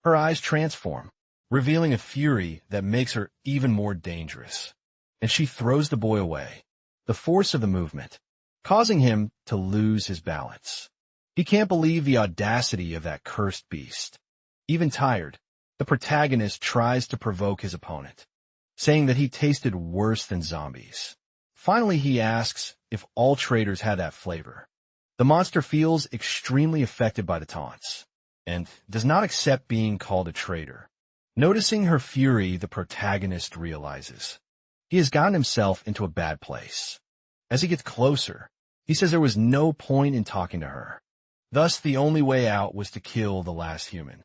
her eyes transform, revealing a fury that makes her even more dangerous, and she throws the boy away. The force of the movement, causing him to lose his balance. He can't believe the audacity of that cursed beast. Even tired, the protagonist tries to provoke his opponent, saying that he tasted worse than zombies. Finally, he asks if all traitors had that flavor. The monster feels extremely affected by the taunts, and does not accept being called a traitor. Noticing her fury, the protagonist realizes he has gotten himself into a bad place. As he gets closer, he says there was no point in talking to her. Thus, the only way out was to kill the last human.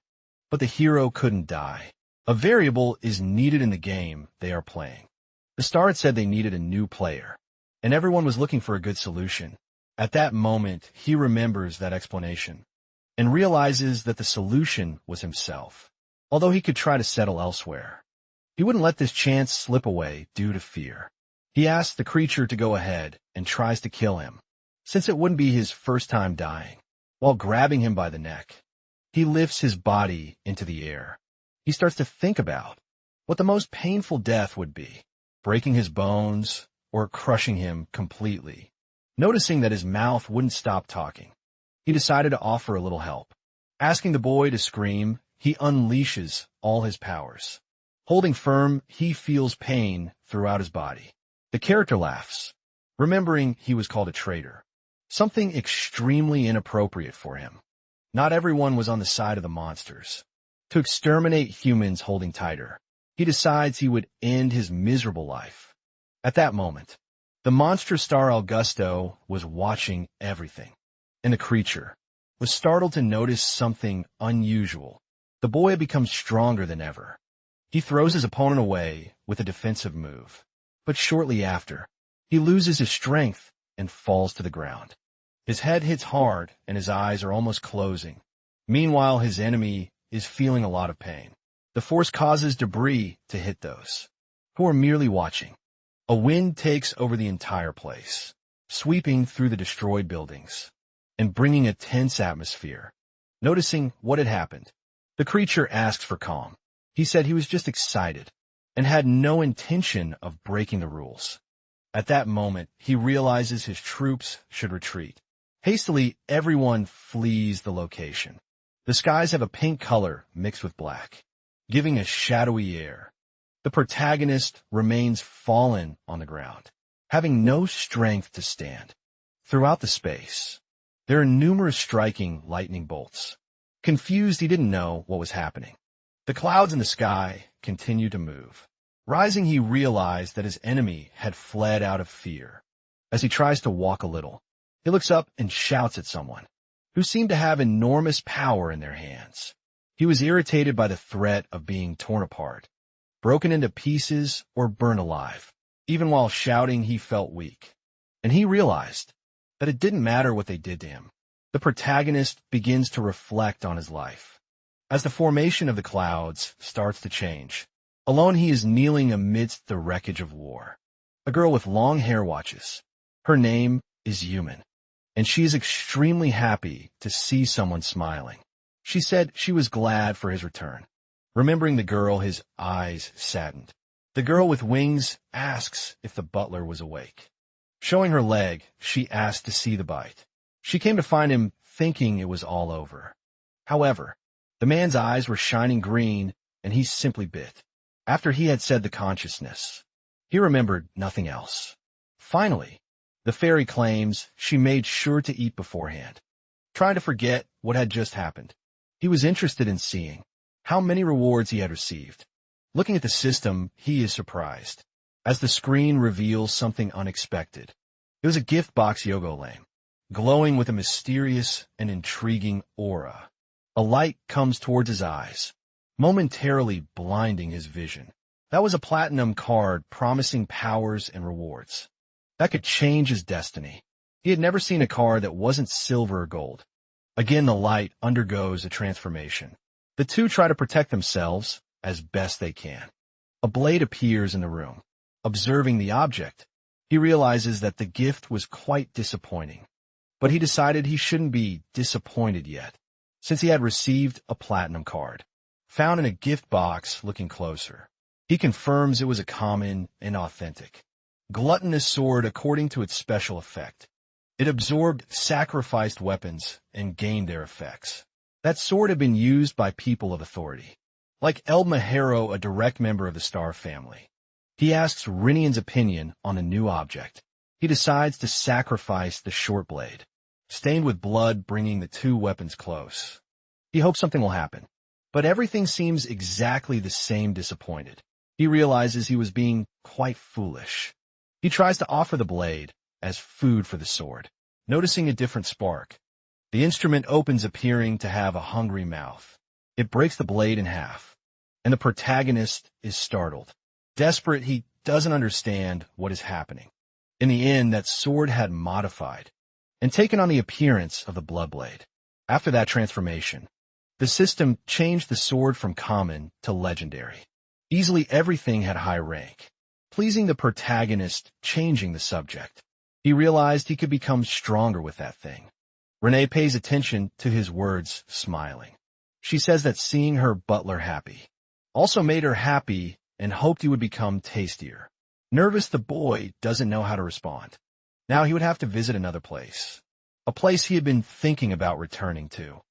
But the hero couldn't die. A variable is needed in the game they are playing. The star had said they needed a new player, and everyone was looking for a good solution. At that moment, he remembers that explanation and realizes that the solution was himself. although he could try to settle elsewhere. He wouldn't let this chance slip away due to fear. He asks the creature to go ahead and tries to kill him, since it wouldn't be his first time dying. While grabbing him by the neck, he lifts his body into the air. He starts to think about what the most painful death would be, breaking his bones or crushing him completely. Noticing that his mouth wouldn't stop talking, he decided to offer a little help. Asking the boy to scream, he unleashes all his powers. Holding firm, he feels pain throughout his body. The character laughs, remembering he was called a traitor, something extremely inappropriate for him. Not everyone was on the side of the monsters. To exterminate humans holding tighter, he decides he would end his miserable life. At that moment, the monster star Augusto was watching everything, and the creature was startled to notice something unusual. The boy becomes stronger than ever. He throws his opponent away with a defensive move, but shortly after, he loses his strength and falls to the ground. His head hits hard and his eyes are almost closing. Meanwhile, his enemy is feeling a lot of pain. The force causes debris to hit those who are merely watching. A wind takes over the entire place, sweeping through the destroyed buildings and bringing a tense atmosphere. Noticing what had happened, the creature asks for calm. He said he was just excited and had no intention of breaking the rules. At that moment, he realizes his troops should retreat. Hastily, everyone flees the location. The skies have a pink color mixed with black, giving a shadowy air. The protagonist remains fallen on the ground, having no strength to stand. Throughout the space, there are numerous striking lightning bolts. Confused, he didn't know what was happening. The clouds in the sky continued to move. Rising, he realized that his enemy had fled out of fear. As he tries to walk a little, he looks up and shouts at someone who seemed to have enormous power in their hands. He was irritated by the threat of being torn apart, broken into pieces, or burned alive. Even while shouting, he felt weak. And he realized that it didn't matter what they did to him. The protagonist begins to reflect on his life. As the formation of the clouds starts to change, alone he is kneeling amidst the wreckage of war. A girl with long hair watches. Her name is Yuman, and she is extremely happy to see someone smiling. She said she was glad for his return. Remembering the girl, his eyes saddened. The girl with wings asks if the butler was awake. Showing her leg, she asked to see the bite. She came to find him thinking it was all over. However, the man's eyes were shining green, and he simply bit. After he had said the consciousness, he remembered nothing else. Finally, the fairy claims she made sure to eat beforehand, trying to forget what had just happened. He was interested in seeing how many rewards he had received. Looking at the system, he is surprised, as the screen reveals something unexpected. It was a gift box Yogolame, glowing with a mysterious and intriguing aura. A light comes towards his eyes, momentarily blinding his vision. That was a platinum card promising powers and rewards that could change his destiny. He had never seen a card that wasn't silver or gold. Again, the light undergoes a transformation. The two try to protect themselves as best they can. A blade appears in the room. Observing the object, he realizes that the gift was quite disappointing. But he decided he shouldn't be disappointed yet, since he had received a platinum card. Found in a gift box, looking closer, he confirms it was a common and authentic gluttonous sword according to its special effect. It absorbed sacrificed weapons and gained their effects. That sword had been used by people of authority. Like El Mahero, a direct member of the Star family, he asks Rinian's opinion on a new object. He decides to sacrifice the short blade, stained with blood, bringing the two weapons close. He hopes something will happen, but everything seems exactly the same. Disappointed, he realizes he was being quite foolish. He tries to offer the blade as food for the sword, noticing a different spark. The instrument opens, appearing to have a hungry mouth. It breaks the blade in half, and the protagonist is startled. Desperate, he doesn't understand what is happening. In the end, that sword had modified and taken on the appearance of the blood blade. After that transformation, The system changed the sword from common to legendary. Easily everything had high rank, pleasing the protagonist, changing the subject. He realized he could become stronger with that thing. Renee pays attention to his words, smiling. She says that seeing her butler happy also made her happy and hoped he would become tastier. Nervous, the boy doesn't know how to respond. Now he would have to visit another place. A place he had been thinking about returning to.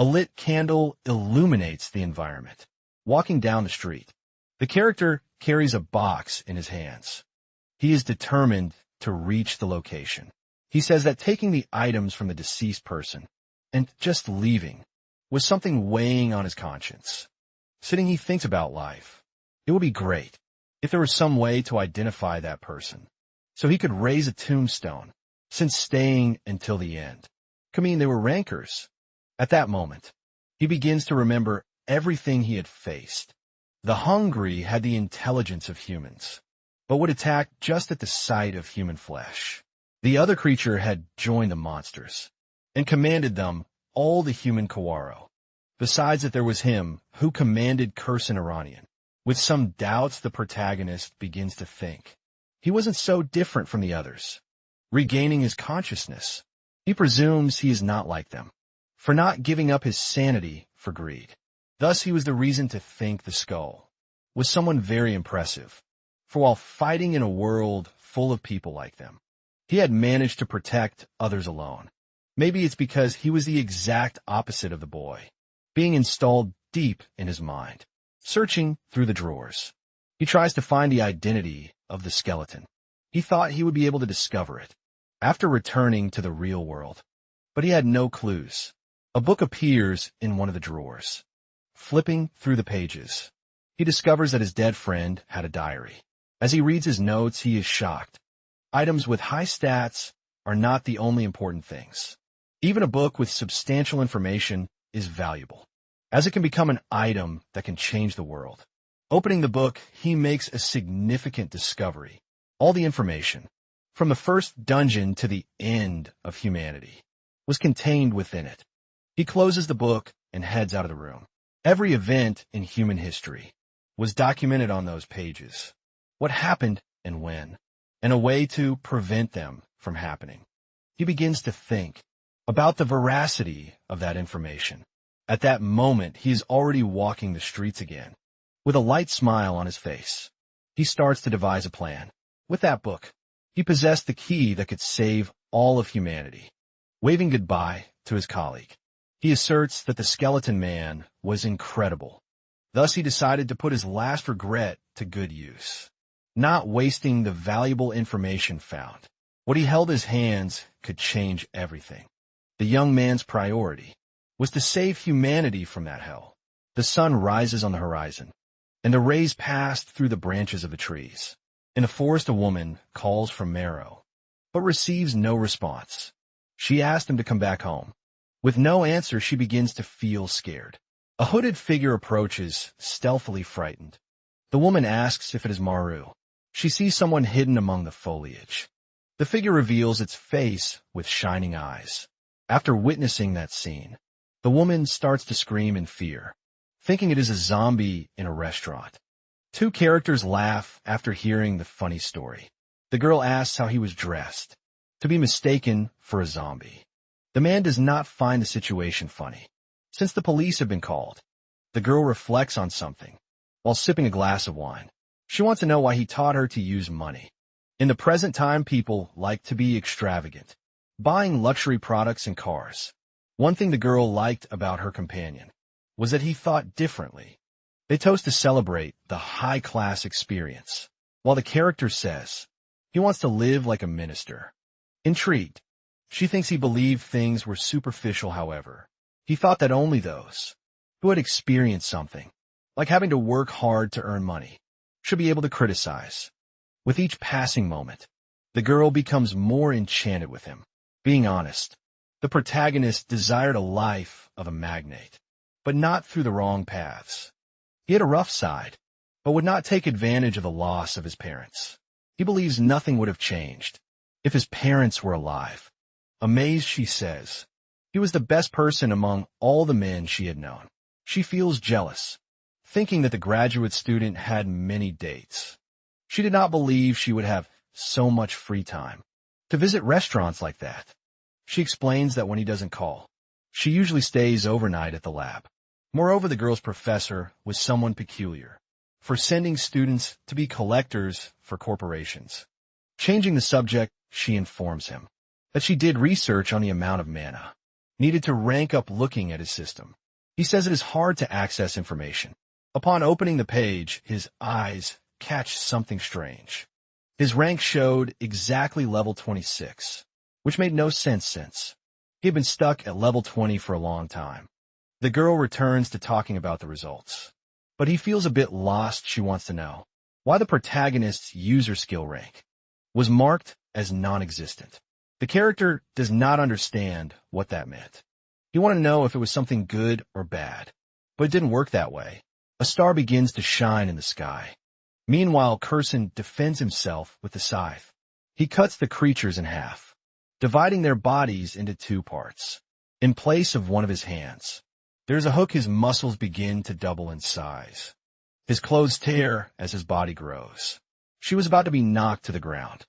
A lit candle illuminates the environment. Walking down the street, the character carries a box in his hands. He is determined to reach the location. He says that taking the items from the deceased person and just leaving was something weighing on his conscience. Sitting, he thinks about life. It would be great if there was some way to identify that person, so he could raise a tombstone, since staying until the end could mean they were rancors. At that moment, he begins to remember everything he had faced. The hungry had the intelligence of humans, but would attack just at the sight of human flesh. The other creature had joined the monsters and commanded them all the human Kawaro. Besides that, there was him who commanded Curse and Iranian. With some doubts, the protagonist begins to think. He wasn't so different from the others. Regaining his consciousness, he presumes he is not like them, for not giving up his sanity for greed. Thus he was the reason to think the skull was someone very impressive, for while fighting in a world full of people like them, he had managed to protect others alone. Maybe it's because he was the exact opposite of the boy, being installed deep in his mind. Searching through the drawers, he tries to find the identity of the skeleton. He thought he would be able to discover it after returning to the real world, but he had no clues. A book appears in one of the drawers. Flipping through the pages, he discovers that his dead friend had a diary. As he reads his notes, he is shocked. Items with high stats are not the only important things. Even a book with substantial information is valuable, as it can become an item that can change the world. Opening the book, he makes a significant discovery. All the information, from the first dungeon to the end of humanity, was contained within it. He closes the book and heads out of the room. Every event in human history was documented on those pages. What happened and when, and a way to prevent them from happening. He begins to think about the veracity of that information. At that moment, he is already walking the streets again. With a light smile on his face, he starts to devise a plan. With that book, he possessed the key that could save all of humanity. Waving goodbye to his colleague, he asserts that the skeleton man was incredible. Thus he decided to put his last regret to good use, not wasting the valuable information found. What he held in his hands could change everything. The young man's priority was to save humanity from that hell. The sun rises on the horizon, and the rays pass through the branches of the trees. In a forest, a woman calls from Marrow, but receives no response. She asked him to come back home. With no answer, she begins to feel scared. A hooded figure approaches, stealthily frightened. The woman asks if it is Maru. She sees someone hidden among the foliage. The figure reveals its face with shining eyes. After witnessing that scene, the woman starts to scream in fear, thinking it is a zombie in a restaurant. Two characters laugh after hearing the funny story. The girl asks how he was dressed, to be mistaken for a zombie. The man does not find the situation funny, since the police have been called. The girl reflects on something while sipping a glass of wine. She wants to know why he taught her to use money. In the present time, people like to be extravagant, buying luxury products and cars. One thing the girl liked about her companion was that he thought differently. They toast to celebrate the high-class experience, while the character says he wants to live like a minister. Intrigued, she thinks he believed things were superficial. However, he thought that only those who had experienced something, like having to work hard to earn money, should be able to criticize. With each passing moment, the girl becomes more enchanted with him. Being honest, the protagonist desired a life of a magnate, but not through the wrong paths. He had a rough side, but would not take advantage of the loss of his parents. He believes nothing would have changed if his parents were alive. Amazed, she says he was the best person among all the men she had known. She feels jealous, thinking that the graduate student had many dates. She did not believe she would have so much free time to visit restaurants like that. She explains that when he doesn't call, she usually stays overnight at the lab. Moreover, the girl's professor was someone peculiar, for sending students to be collectors for corporations. Changing the subject, she informs him that she did research on the amount of mana needed to rank up looking at his system. He says it is hard to access information. Upon opening the page, his eyes catch something strange. His rank showed exactly level 26, which made no sense since he had been stuck at level 20 for a long time. The girl returns to talking about the results, but he feels a bit lost. She wants to know why the protagonist's user skill rank was marked as non-existent. The character does not understand what that meant. He wanted to know if it was something good or bad, but it didn't work that way. A star begins to shine in the sky. Meanwhile, Curson defends himself with the scythe. He cuts the creatures in half, dividing their bodies into two parts. In place of one of his hands, there's a hook. His muscles begin to double in size. His clothes tear as his body grows. She was about to be knocked to the ground.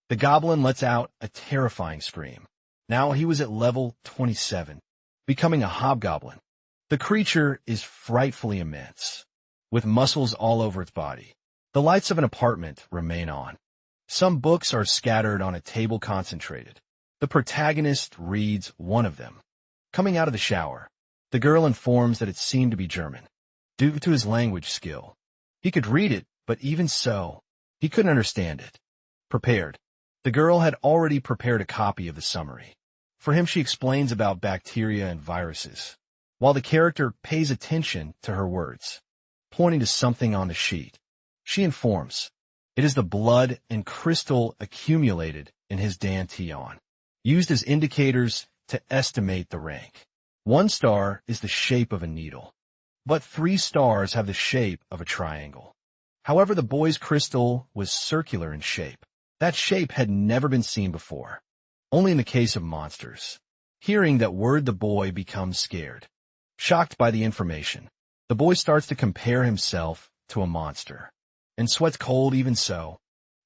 The goblin lets out a terrifying scream. Now he was at level 27, becoming a hobgoblin. The creature is frightfully immense, with muscles all over its body. The lights of an apartment remain on. Some books are scattered on a table concentrated. The protagonist reads one of them. Coming out of the shower, the girl informs that it seemed to be German, due to his language skill. He could read it, but even so, he couldn't understand it. Prepared. The girl had already prepared a copy of the summary. For him, she explains about bacteria and viruses, while the character pays attention to her words, pointing to something on the sheet. She informs, it is the blood and crystal accumulated in his dantian, used as indicators to estimate the rank. 1 star is the shape of a needle, but 3 stars have the shape of a triangle. However, the boy's crystal was circular in shape. That shape had never been seen before, only in the case of monsters. Hearing that word, the boy becomes scared. Shocked by the information, the boy starts to compare himself to a monster, and sweats cold. Even so,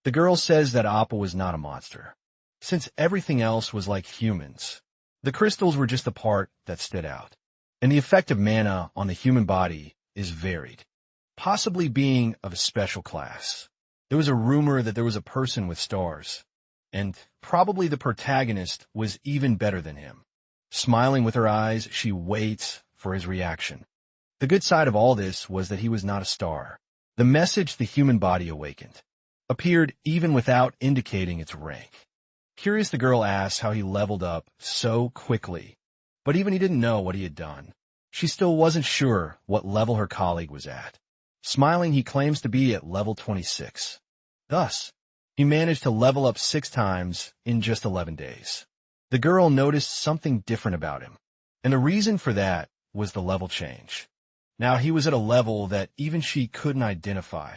the girl says that Appa was not a monster, since everything else was like humans. The crystals were just the part that stood out, and the effect of mana on the human body is varied, possibly being of a special class. There was a rumor that there was a person with stars, and probably the protagonist was even better than him. Smiling with her eyes, she waits for his reaction. The good side of all this was that he was not a star. The message the human body awakened appeared even without indicating its rank. Curious, the girl asks how he leveled up so quickly, but even he didn't know what he had done. She still wasn't sure what level her colleague was at. Smiling, he claims to be at level 26. Thus, he managed to level up 6 times in just 11 days. The girl noticed something different about him, and the reason for that was the level change. Now he was at a level that even she couldn't identify.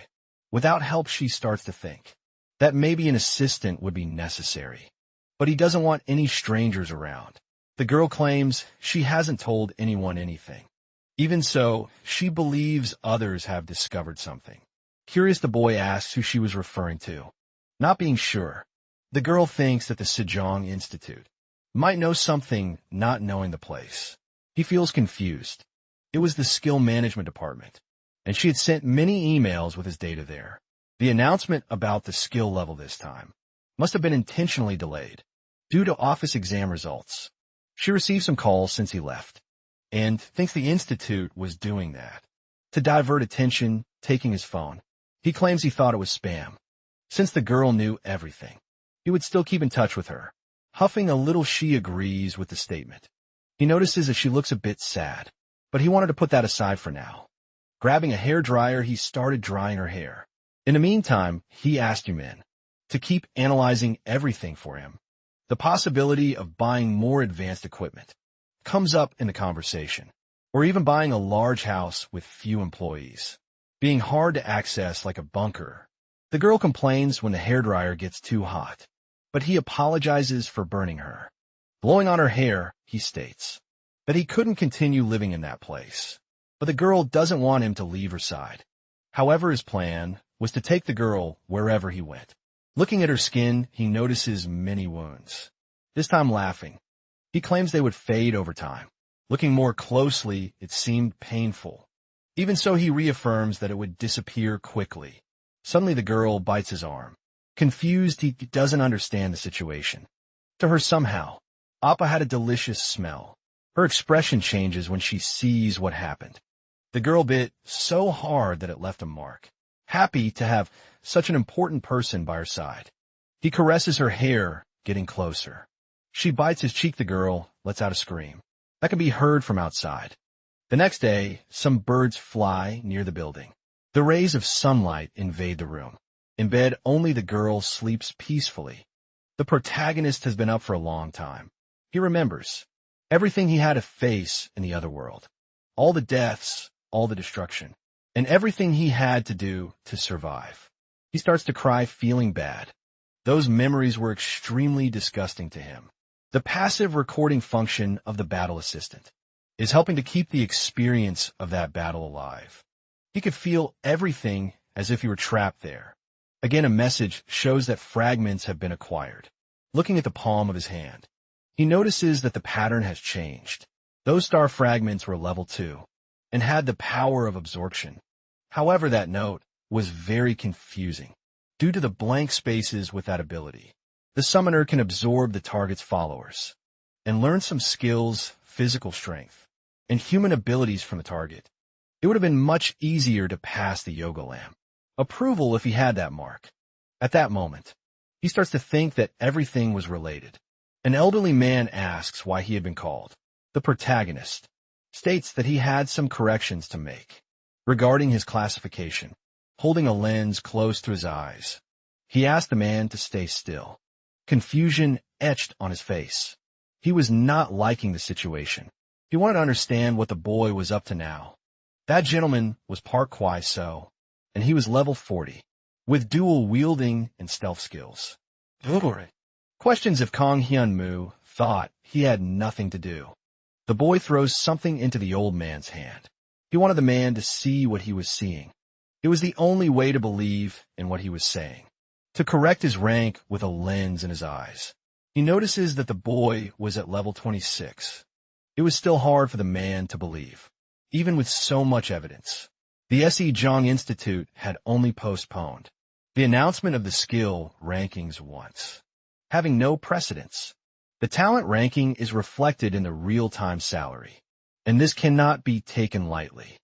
Without help, she starts to think that maybe an assistant would be necessary. But he doesn't want any strangers around. The girl claims she hasn't told anyone anything. Even so, she believes others have discovered something. Curious, the boy asks who she was referring to. Not being sure, the girl thinks that the Sejong Institute might know something, not knowing the place. He feels confused. It was the skill management department, and she had sent many emails with his data there. The announcement about the skill level this time must have been intentionally delayed due to office exam results. She received some calls since he left, and thinks the institute was doing that to divert attention, taking his phone. He claims he thought it was spam. Since the girl knew everything, he would still keep in touch with her. Huffing a little, she agrees with the statement. He notices that she looks a bit sad, but he wanted to put that aside for now. Grabbing a hairdryer, he started drying her hair. In the meantime, he asked Yumin to keep analyzing everything for him. The possibility of buying more advanced equipment comes up in the conversation, or even buying a large house with few employees, being hard to access like a bunker. The girl complains when the hairdryer gets too hot, but he apologizes for burning her. Blowing on her hair, he states that he couldn't continue living in that place. but the girl doesn't want him to leave her side. However, his plan was to take the girl wherever he went. Looking at her skin, he notices many wounds. This time laughing. He claims they would fade over time. Looking more closely, it seemed painful. Even so, he reaffirms that it would disappear quickly. Suddenly, the girl bites his arm. Confused, he doesn't understand the situation. To her, somehow, Appa had a delicious smell. Her expression changes when she sees what happened. The girl bit so hard that it left a mark. Happy to have such an important person by her side. He caresses her hair, getting closer. She bites his cheek. The girl lets out a scream that can be heard from outside. The next day, some birds fly near the building. The rays of sunlight invade the room. In bed, only the girl sleeps peacefully. The protagonist has been up for a long time. He remembers everything he had to face in the other world. All the deaths, all the destruction, and everything he had to do to survive. He starts to cry, feeling bad. Those memories were extremely disgusting to him. The passive recording function of the battle assistant is helping to keep the experience of that battle alive. He could feel everything as if he were trapped there. Again, a message shows that fragments have been acquired. Looking at the palm of his hand, he notices that the pattern has changed. Those star fragments were level 2 and had the power of absorption. However, that note was very confusing due to the blank spaces with that ability. The summoner can absorb the target's followers and learn some skills, physical strength, and human abilities from the target. It would have been much easier to pass the yoga lamp. Approval if he had that mark. At that moment, he starts to think that everything was related. An elderly man asks why he had been called. The protagonist states that he had some corrections to make regarding his classification, holding a lens close to his eyes. He asked the man to stay still. Confusion etched on his face. He was not liking the situation. He wanted to understand what the boy was up to now. That gentleman was Park Kwai-so, and he was level 40, with dual wielding and stealth skills. Questions if Kong Hyun-moo thought he had nothing to do. The boy throws something into the old man's hand. He wanted the man to see what he was seeing. It was the only way to believe in what he was saying. To correct his rank with a lens in his eyes. He notices that the boy was at level 26. It was still hard for the man to believe, even with so much evidence. The S.E. Jong Institute had only postponed the announcement of the skill rankings once, having no precedence. The talent ranking is reflected in the real-time salary, and this cannot be taken lightly.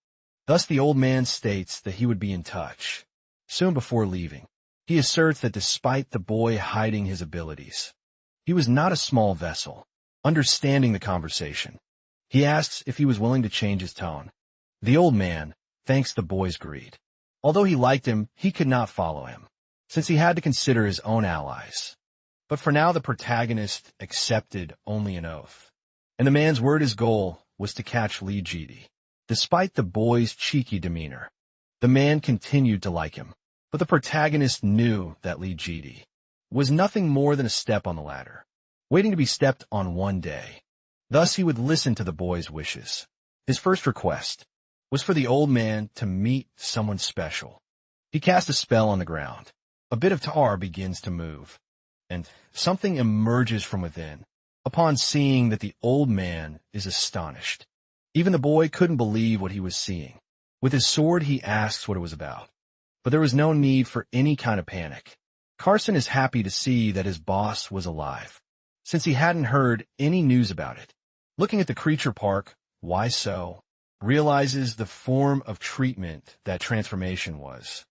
Thus, the old man states that he would be in touch soon before leaving. He asserts that despite the boy hiding his abilities, he was not a small vessel. Understanding the conversation, he asks if he was willing to change his tone. The old man thanks the boy's greed. Although he liked him, he could not follow him, since he had to consider his own allies. But for now, the protagonist accepted only an oath, and the man's word, his goal, was to catch Lee Jidi. Despite the boy's cheeky demeanor, the man continued to like him. But the protagonist knew that Lee Jidi was nothing more than a step on the ladder, waiting to be stepped on one day. Thus, he would listen to the boy's wishes. His first request was for the old man to meet someone special. He cast a spell on the ground. A bit of tar begins to move, and something emerges from within. Upon seeing that, the old man is astonished. Even the boy couldn't believe what he was seeing. With his sword, he asks what it was about. But there was no need for any kind of panic. Carson is happy to see that his boss was alive, since he hadn't heard any news about it. Looking at the creature Park, why so, realizes the form of treatment that transformation was.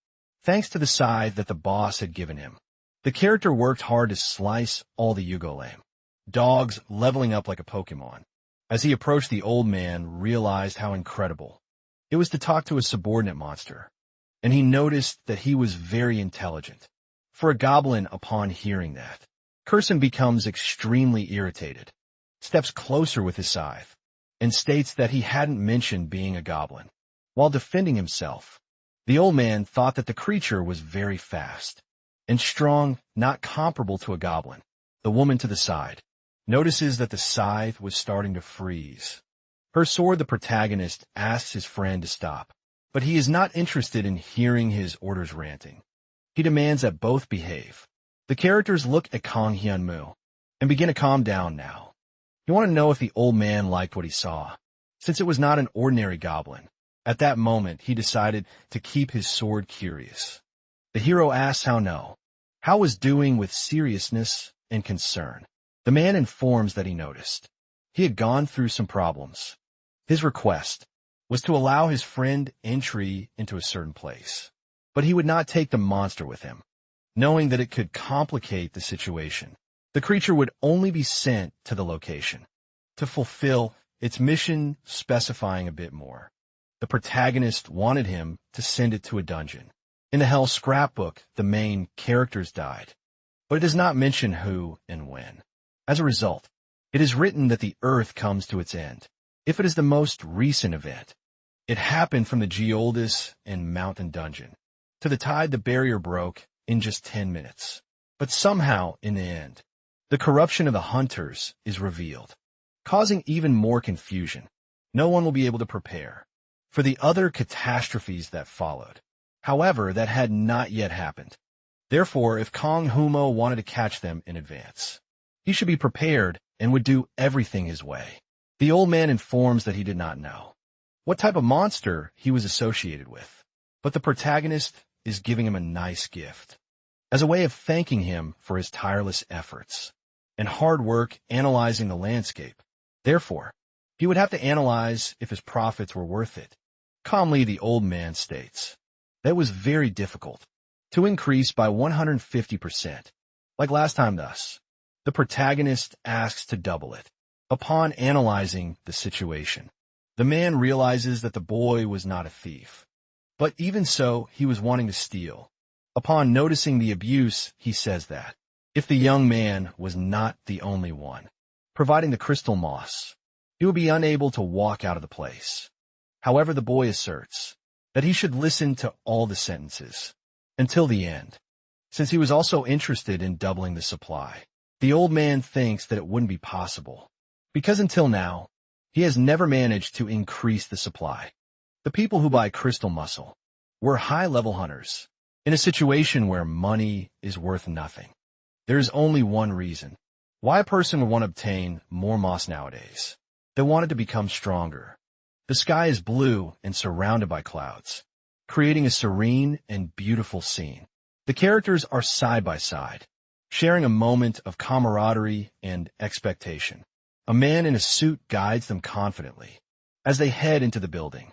Thanks to the scythe that the boss had given him, the character worked hard to slice all the Yugolame. Dogs leveling up like a Pokemon. As he approached, the old man realized how incredible it was to talk to a subordinate monster, and he noticed that he was very intelligent. For a goblin, upon hearing that, Curson becomes extremely irritated, steps closer with his scythe, and states that he hadn't mentioned being a goblin. While defending himself, the old man thought that the creature was very fast and strong, not comparable to a goblin. The woman to the side notices that the scythe was starting to freeze. Her sword, the protagonist asks his friend to stop, but he is not interested in hearing his orders ranting. He demands that both behave. The characters look at Kang Hyun-moo and begin to calm down now. You want to know if the old man liked what he saw. Since it was not an ordinary goblin, at that moment he decided to keep his sword curious. The hero asks how no. How was doing with seriousness and concern. The man informs that he noticed. He had gone through some problems. His request was to allow his friend entry into a certain place, but he would not take the monster with him, knowing that it could complicate the situation. The creature would only be sent to the location to fulfill its mission, specifying a bit more. The protagonist wanted him to send it to a dungeon. In the Hell scrapbook, the main characters died, but it does not mention who and when. As a result, it is written that the Earth comes to its end. If it is the most recent event, it happened from the Geoldis and Mountain Dungeon. To the tide, the barrier broke in just 10 minutes. But somehow, in the end, the corruption of the hunters is revealed, causing even more confusion. No one will be able to prepare for the other catastrophes that followed. However, that had not yet happened. Therefore, if Kang Humo wanted to catch them in advance, he should be prepared and would do everything his way. The old man informs that he did not know what type of monster he was associated with, but the protagonist is giving him a nice gift as a way of thanking him for his tireless efforts and hard work analyzing the landscape. Therefore, he would have to analyze if his profits were worth it. Calmly, the old man states that was very difficult to increase by 150%. Like last time thus, the protagonist asks to double it. Upon analyzing the situation, the man realizes that the boy was not a thief, but even so, he was wanting to steal. Upon noticing the abuse, he says that if the young man was not the only one providing the crystal moss, he would be unable to walk out of the place. However, the boy asserts that he should listen to all the sentences until the end, since he was also interested in doubling the supply. The old man thinks that it wouldn't be possible, because until now, he has never managed to increase the supply. The people who buy crystal muscle were high-level hunters, in a situation where money is worth nothing. There is only one reason why a person would want to obtain more moss nowadays. They want it to become stronger. The sky is blue and surrounded by clouds, creating a serene and beautiful scene. The characters are side by side, sharing a moment of camaraderie and expectation. A man in a suit guides them confidently as they head into the building.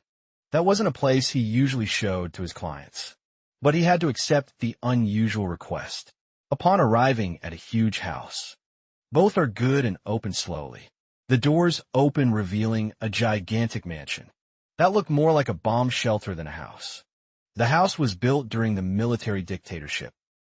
That wasn't a place he usually showed to his clients, but he had to accept the unusual request. Upon arriving at a huge house, both are good and open slowly. The doors open, revealing a gigantic mansion that looked more like a bomb shelter than a house. The house was built during the military dictatorship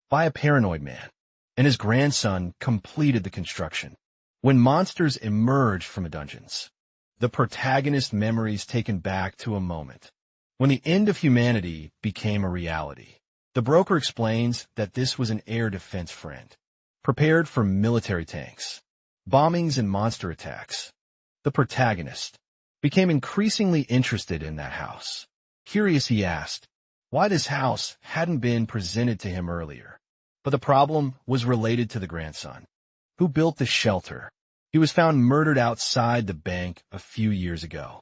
by a paranoid man, and his grandson completed the construction. When monsters emerged from the dungeons, the protagonist's memories taken back to a moment when the end of humanity became a reality. The broker explains that this was an air defense friend, prepared for military tanks, bombings, and monster attacks. The protagonist became increasingly interested in that house. Curious, he asked why this house hadn't been presented to him earlier. But the problem was related to the grandson, who built the shelter. He was found murdered outside the bank a few years ago.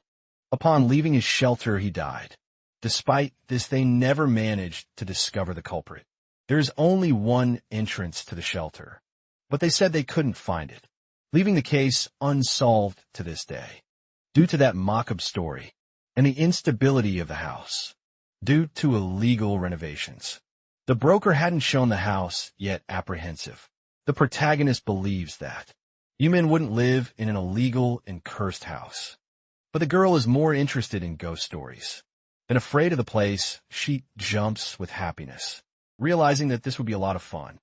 Upon leaving his shelter, he died. Despite this, they never managed to discover the culprit. There is only one entrance to the shelter, but they said they couldn't find it, leaving the case unsolved to this day. Due to that mock-up story and the instability of the house, due to illegal renovations, the broker hadn't shown the house, yet apprehensive. The protagonist believes that human wouldn't live in an illegal and cursed house. But the girl is more interested in ghost stories than afraid of the place. She jumps with happiness, realizing that this would be a lot of fun.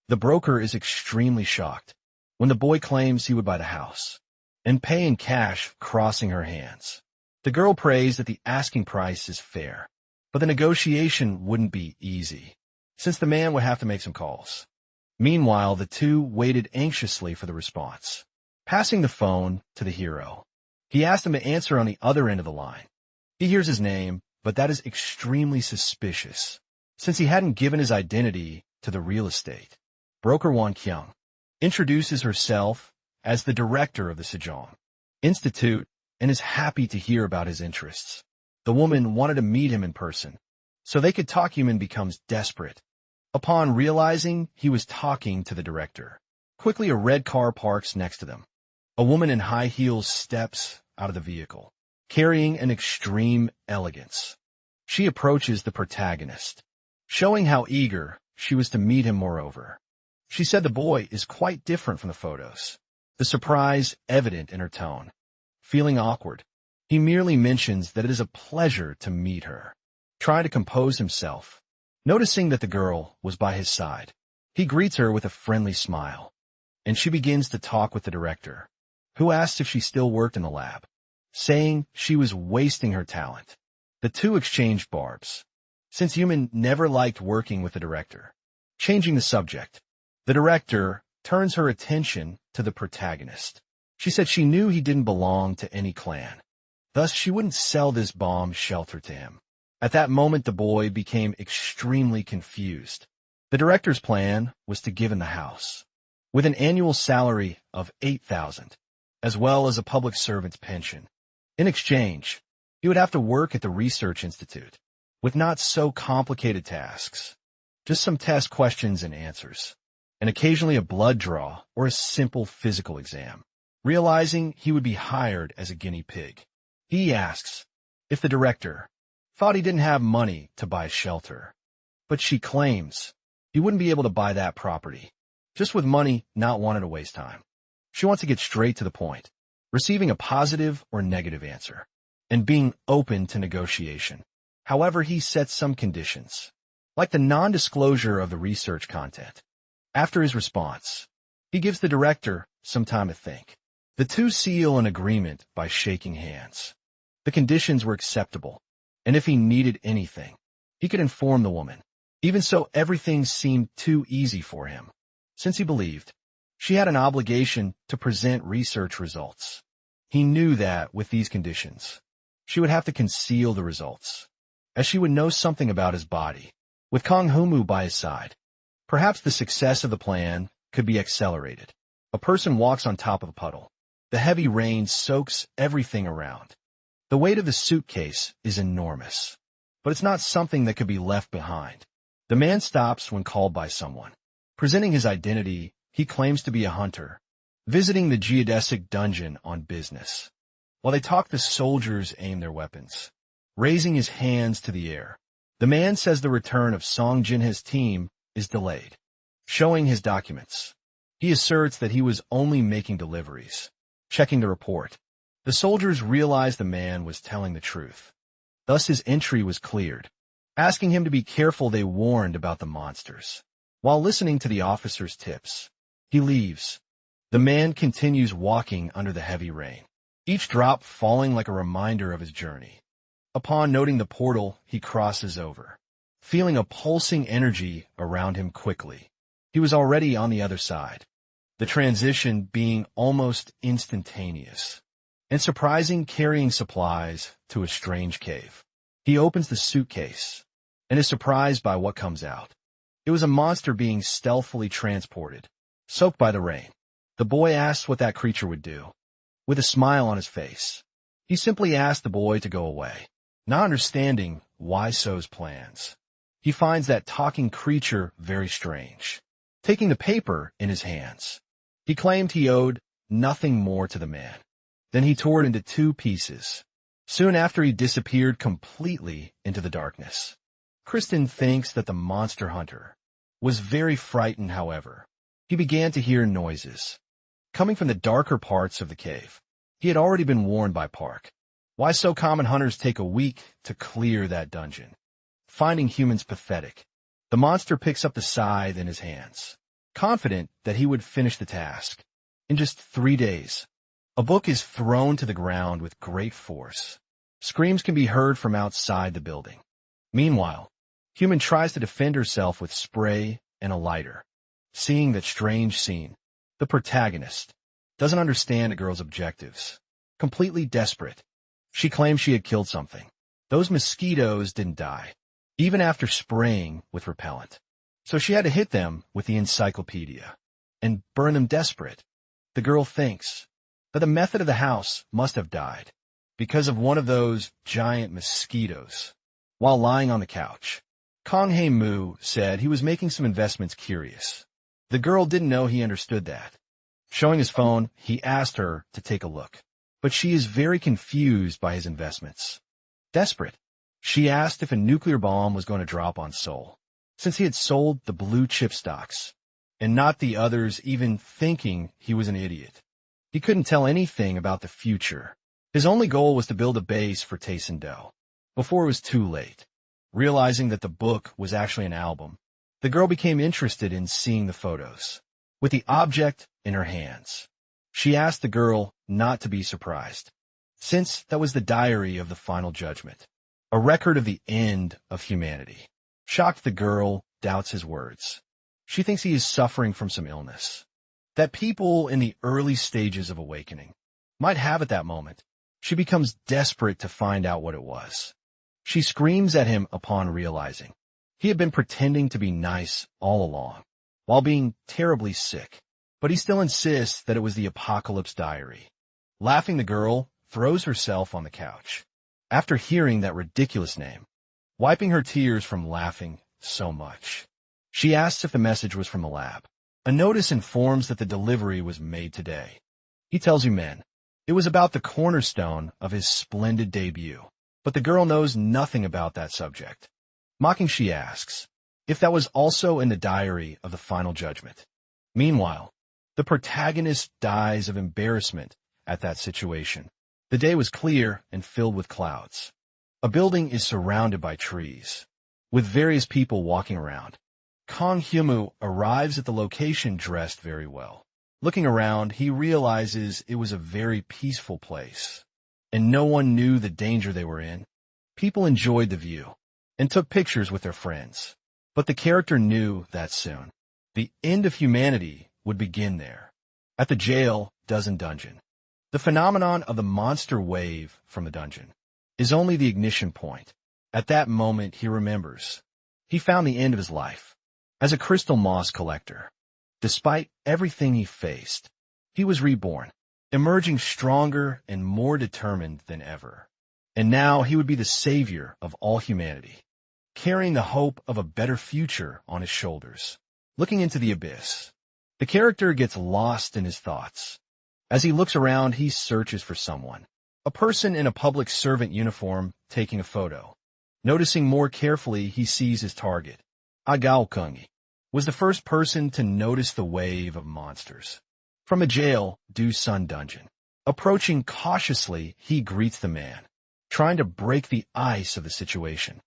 The broker is extremely shocked when the boy claims he would buy the house and pay in cash, crossing her hands. The girl prays that the asking price is fair, but the negotiation wouldn't be easy, since the man would have to make some calls. Meanwhile, the two waited anxiously for the response. Passing the phone to the hero, He asked him to answer on the other end of the line. He hears his name, but that is extremely suspicious, since he hadn't given his identity to the real estate. Broker Won Kyung introduces herself as the director of the Sejong Institute and is happy to hear about his interests. The woman wanted to meet him in person, so they could talk. Human becomes desperate upon realizing he was talking to the director. Quickly, a red car parks next to them. A woman in high heels steps out of the vehicle, carrying an extreme elegance. She approaches the protagonist, showing how eager she was to meet him. Moreover, she said the boy is quite different from the photos, the surprise evident in her tone. Feeling awkward, he merely mentions that it is a pleasure to meet her. Trying to compose himself, noticing that the girl was by his side, he greets her with a friendly smile, and she begins to talk with the director, who asks if she still worked in the lab, saying she was wasting her talent. The two exchange barbs, since Human never liked working with the director. Changing the subject, the director turns her attention to the protagonist. She said she knew he didn't belong to any clan, thus she wouldn't sell this bomb shelter to him. At that moment, the boy became extremely confused. The director's plan was to give him the house, with an annual salary of $8,000, as well as a public servant's pension. In exchange, he would have to work at the research institute, with not so complicated tasks, just some test questions and answers, and occasionally a blood draw or a simple physical exam. Realizing he would be hired as a guinea pig, he asks if the director thought he didn't have money to buy shelter, but she claims he wouldn't be able to buy that property, just with money, not wanting to waste time. She wants to get straight to the point, receiving a positive or negative answer, and being open to negotiation. However, he sets some conditions, like the non-disclosure of the research content. After his response, he gives the director some time to think. The two seal an agreement by shaking hands. The conditions were acceptable, and if he needed anything, he could inform the woman. Even so, everything seemed too easy for him, since he believed she had an obligation to present research results. He knew that, with these conditions, she would have to conceal the results, as she would know something about his body. With Kong Humu by his side, perhaps the success of the plan could be accelerated. A person walks on top of a puddle. The heavy rain soaks everything around. The weight of the suitcase is enormous, but it's not something that could be left behind. The man stops when called by someone. Presenting his identity, he claims to be a hunter, visiting the geodesic dungeon on business. While they talk, the soldiers aim their weapons, raising his hands to the air. The man says the return of Song Jinhe's team is delayed, showing his documents. He asserts that he was only making deliveries. Checking the report, the soldiers realized the man was telling the truth. Thus his entry was cleared. Asking him to be careful, they warned about the monsters. While listening to the officer's tips, he leaves. The man continues walking under the heavy rain, each drop falling like a reminder of his journey. Upon noting the portal, he crosses over, feeling a pulsing energy around him quickly. He was already on the other side, the transition being almost instantaneous, and surprising, carrying supplies to a strange cave. He opens the suitcase and is surprised by what comes out. It was a monster being stealthily transported, soaked by the rain. The boy asks what that creature would do. With a smile on his face, he simply asked the boy to go away, not understanding why So's plans. He finds that talking creature very strange. Taking the paper in his hands, he claimed he owed nothing more to the man. Then he tore it into two pieces. Soon after, he disappeared completely into the darkness. Kristen thinks that the monster hunter was very frightened. However, he began to hear noises coming from the darker parts of the cave. He had already been warned by Park. Why so common hunters take a week to clear that dungeon. Finding humans pathetic, the monster picks up the scythe in his hands, confident that he would finish the task. In just 3 days, a book is thrown to the ground with great force. Screams can be heard from outside the building. Meanwhile, Human tries to defend herself with spray and a lighter. Seeing that strange scene, the protagonist doesn't understand a girl's objectives. completely desperate. She claimed she had killed something. Those mosquitoes didn't die, even after spraying with repellent. So she had to hit them with the encyclopedia and burn them desperate. The girl thinks that the method of the house must have died because of one of those giant mosquitoes. While lying on the couch, Kong Hae Moo said he was making some investments curious. The girl didn't know he understood that. Showing his phone, he asked her to take a look, but she is very confused by his investments. Desperate, she asked if a nuclear bomb was going to drop on Seoul, since he had sold the blue chip stocks, and not the others even thinking he was an idiot. He couldn't tell anything about the future. His only goal was to build a base for Tae-sin-do before it was too late. Realizing that the book was actually an album, the girl became interested in seeing the photos. With the object in her hands, she asked the girl not to be surprised, since that was the diary of the final judgment, a record of the end of humanity. Shocked, the girl doubts his words. She thinks he is suffering from some illness that people in the early stages of awakening might have at that moment. She becomes desperate to find out what it was. She screams at him upon realizing he had been pretending to be nice all along, while being terribly sick, but he still insists that it was the Apocalypse Diary. Laughing, the girl throws herself on the couch after hearing that ridiculous name, wiping her tears from laughing so much. She asks if the message was from the lab. A notice informs that the delivery was made today. He tells men it was about the cornerstone of his splendid debut, but the girl knows nothing about that subject. Mocking, she asks if that was also in the diary of the final judgment. Meanwhile, the protagonist dies of embarrassment at that situation. The day was clear and filled with clouds. A building is surrounded by trees, with various people walking around. Kong Hyumu arrives at the location dressed very well. Looking around, he realizes it was a very peaceful place, and no one knew the danger they were in. People enjoyed the view and took pictures with their friends. But the character knew that soon the end of humanity would begin there, at the jail dungeon. The phenomenon of the monster wave from the dungeon is only the ignition point. At that moment, he remembers he found the end of his life as a crystal moss collector. Despite everything he faced, he was reborn, emerging stronger and more determined than ever. And now he would be the savior of all humanity, carrying the hope of a better future on his shoulders. Looking into the abyss, the character gets lost in his thoughts. As he looks around, he searches for someone, a person in a public servant uniform taking a photo. Noticing more carefully, he sees his target. Agao Kungi was the first person to notice the wave of monsters from a jail dungeon. Approaching cautiously, he greets the man, trying to break the ice of the situation.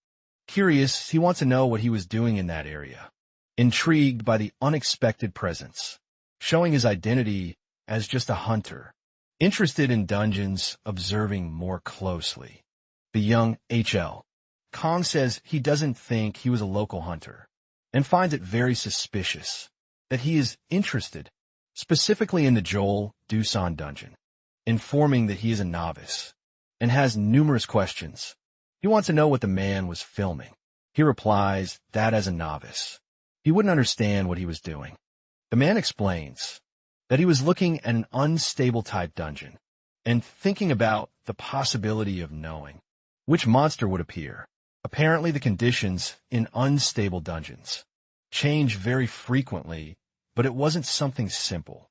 Curious, he wants to know what he was doing in that area. Intrigued by the unexpected presence, showing his identity as just a hunter. Interested in dungeons, observing more closely. The young HL. Kong says he doesn't think he was a local hunter, and finds it very suspicious that he is interested specifically in the Joel Dusan dungeon, informing that he is a novice and has numerous questions. He wants to know what the man was filming. He replies that as a novice, he wouldn't understand what he was doing. The man explains that he was looking at an unstable type dungeon and thinking about the possibility of knowing which monster would appear. Apparently, the conditions in unstable dungeons change very frequently, but it wasn't something simple.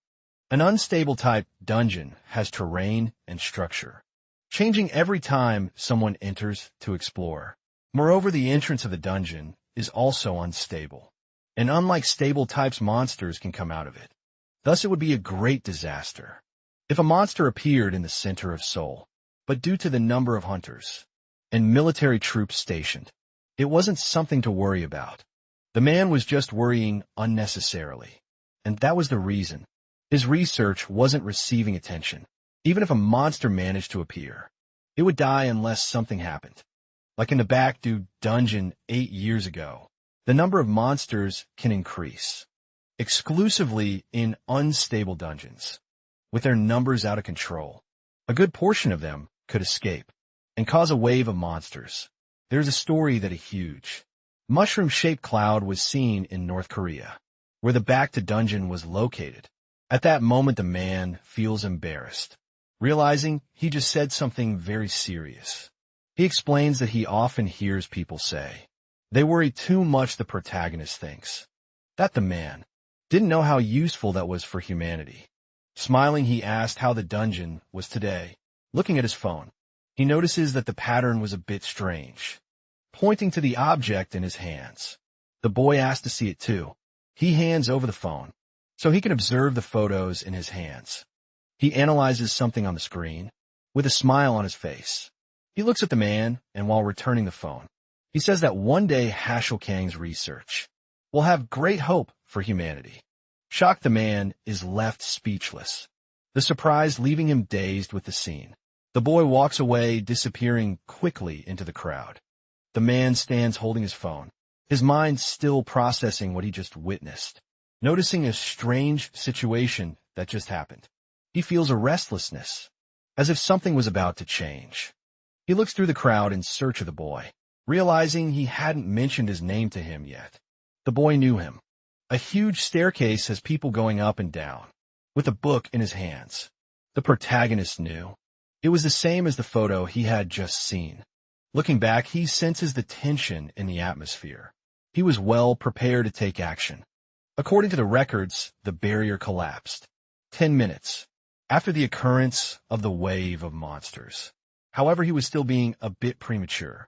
An unstable type dungeon has terrain and structure, changing every time someone enters to explore. Moreover, the entrance of the dungeon is also unstable, and unlike stable types, monsters can come out of it. Thus, it would be a great disaster if a monster appeared in the center of Seoul. But due to the number of hunters and military troops stationed, it wasn't something to worry about. The man was just worrying unnecessarily, and that was the reason his research wasn't receiving attention. Even if a monster managed to appear, it would die unless something happened. Like in the Baekdu dungeon 8 years ago, the number of monsters can increase, exclusively in unstable dungeons, with their numbers out of control. A good portion of them could escape and cause a wave of monsters. There's a story that a huge, mushroom-shaped cloud was seen in North Korea, where the back-to-dungeon was located. At that moment, the man feels embarrassed, realizing he just said something very serious. He explains that he often hears people say, they worry too much, the protagonist thinks that the man didn't know how useful that was for humanity. Smiling, he asked how the dungeon was today. Looking at his phone, he notices that the pattern was a bit strange, pointing to the object in his hands. The boy asks to see it too. He hands over the phone so he can observe the photos in his hands. He analyzes something on the screen with a smile on his face. He looks at the man, and while returning the phone, he says that one day Hashelkang's research will have great hope for humanity. Shocked, the man is left speechless, the surprise leaving him dazed with the scene. The boy walks away, disappearing quickly into the crowd. The man stands holding his phone, his mind still processing what he just witnessed. Noticing a strange situation that just happened, he feels a restlessness, as if something was about to change. He looks through the crowd in search of the boy, realizing he hadn't mentioned his name to him yet. The boy knew him. A huge staircase has people going up and down, with a book in his hands. The protagonist knew. It was the same as the photo he had just seen. Looking back, he senses the tension in the atmosphere. He was well prepared to take action. According to the records, the barrier collapsed 10 minutes after the occurrence of the wave of monsters. However, he was still being a bit premature.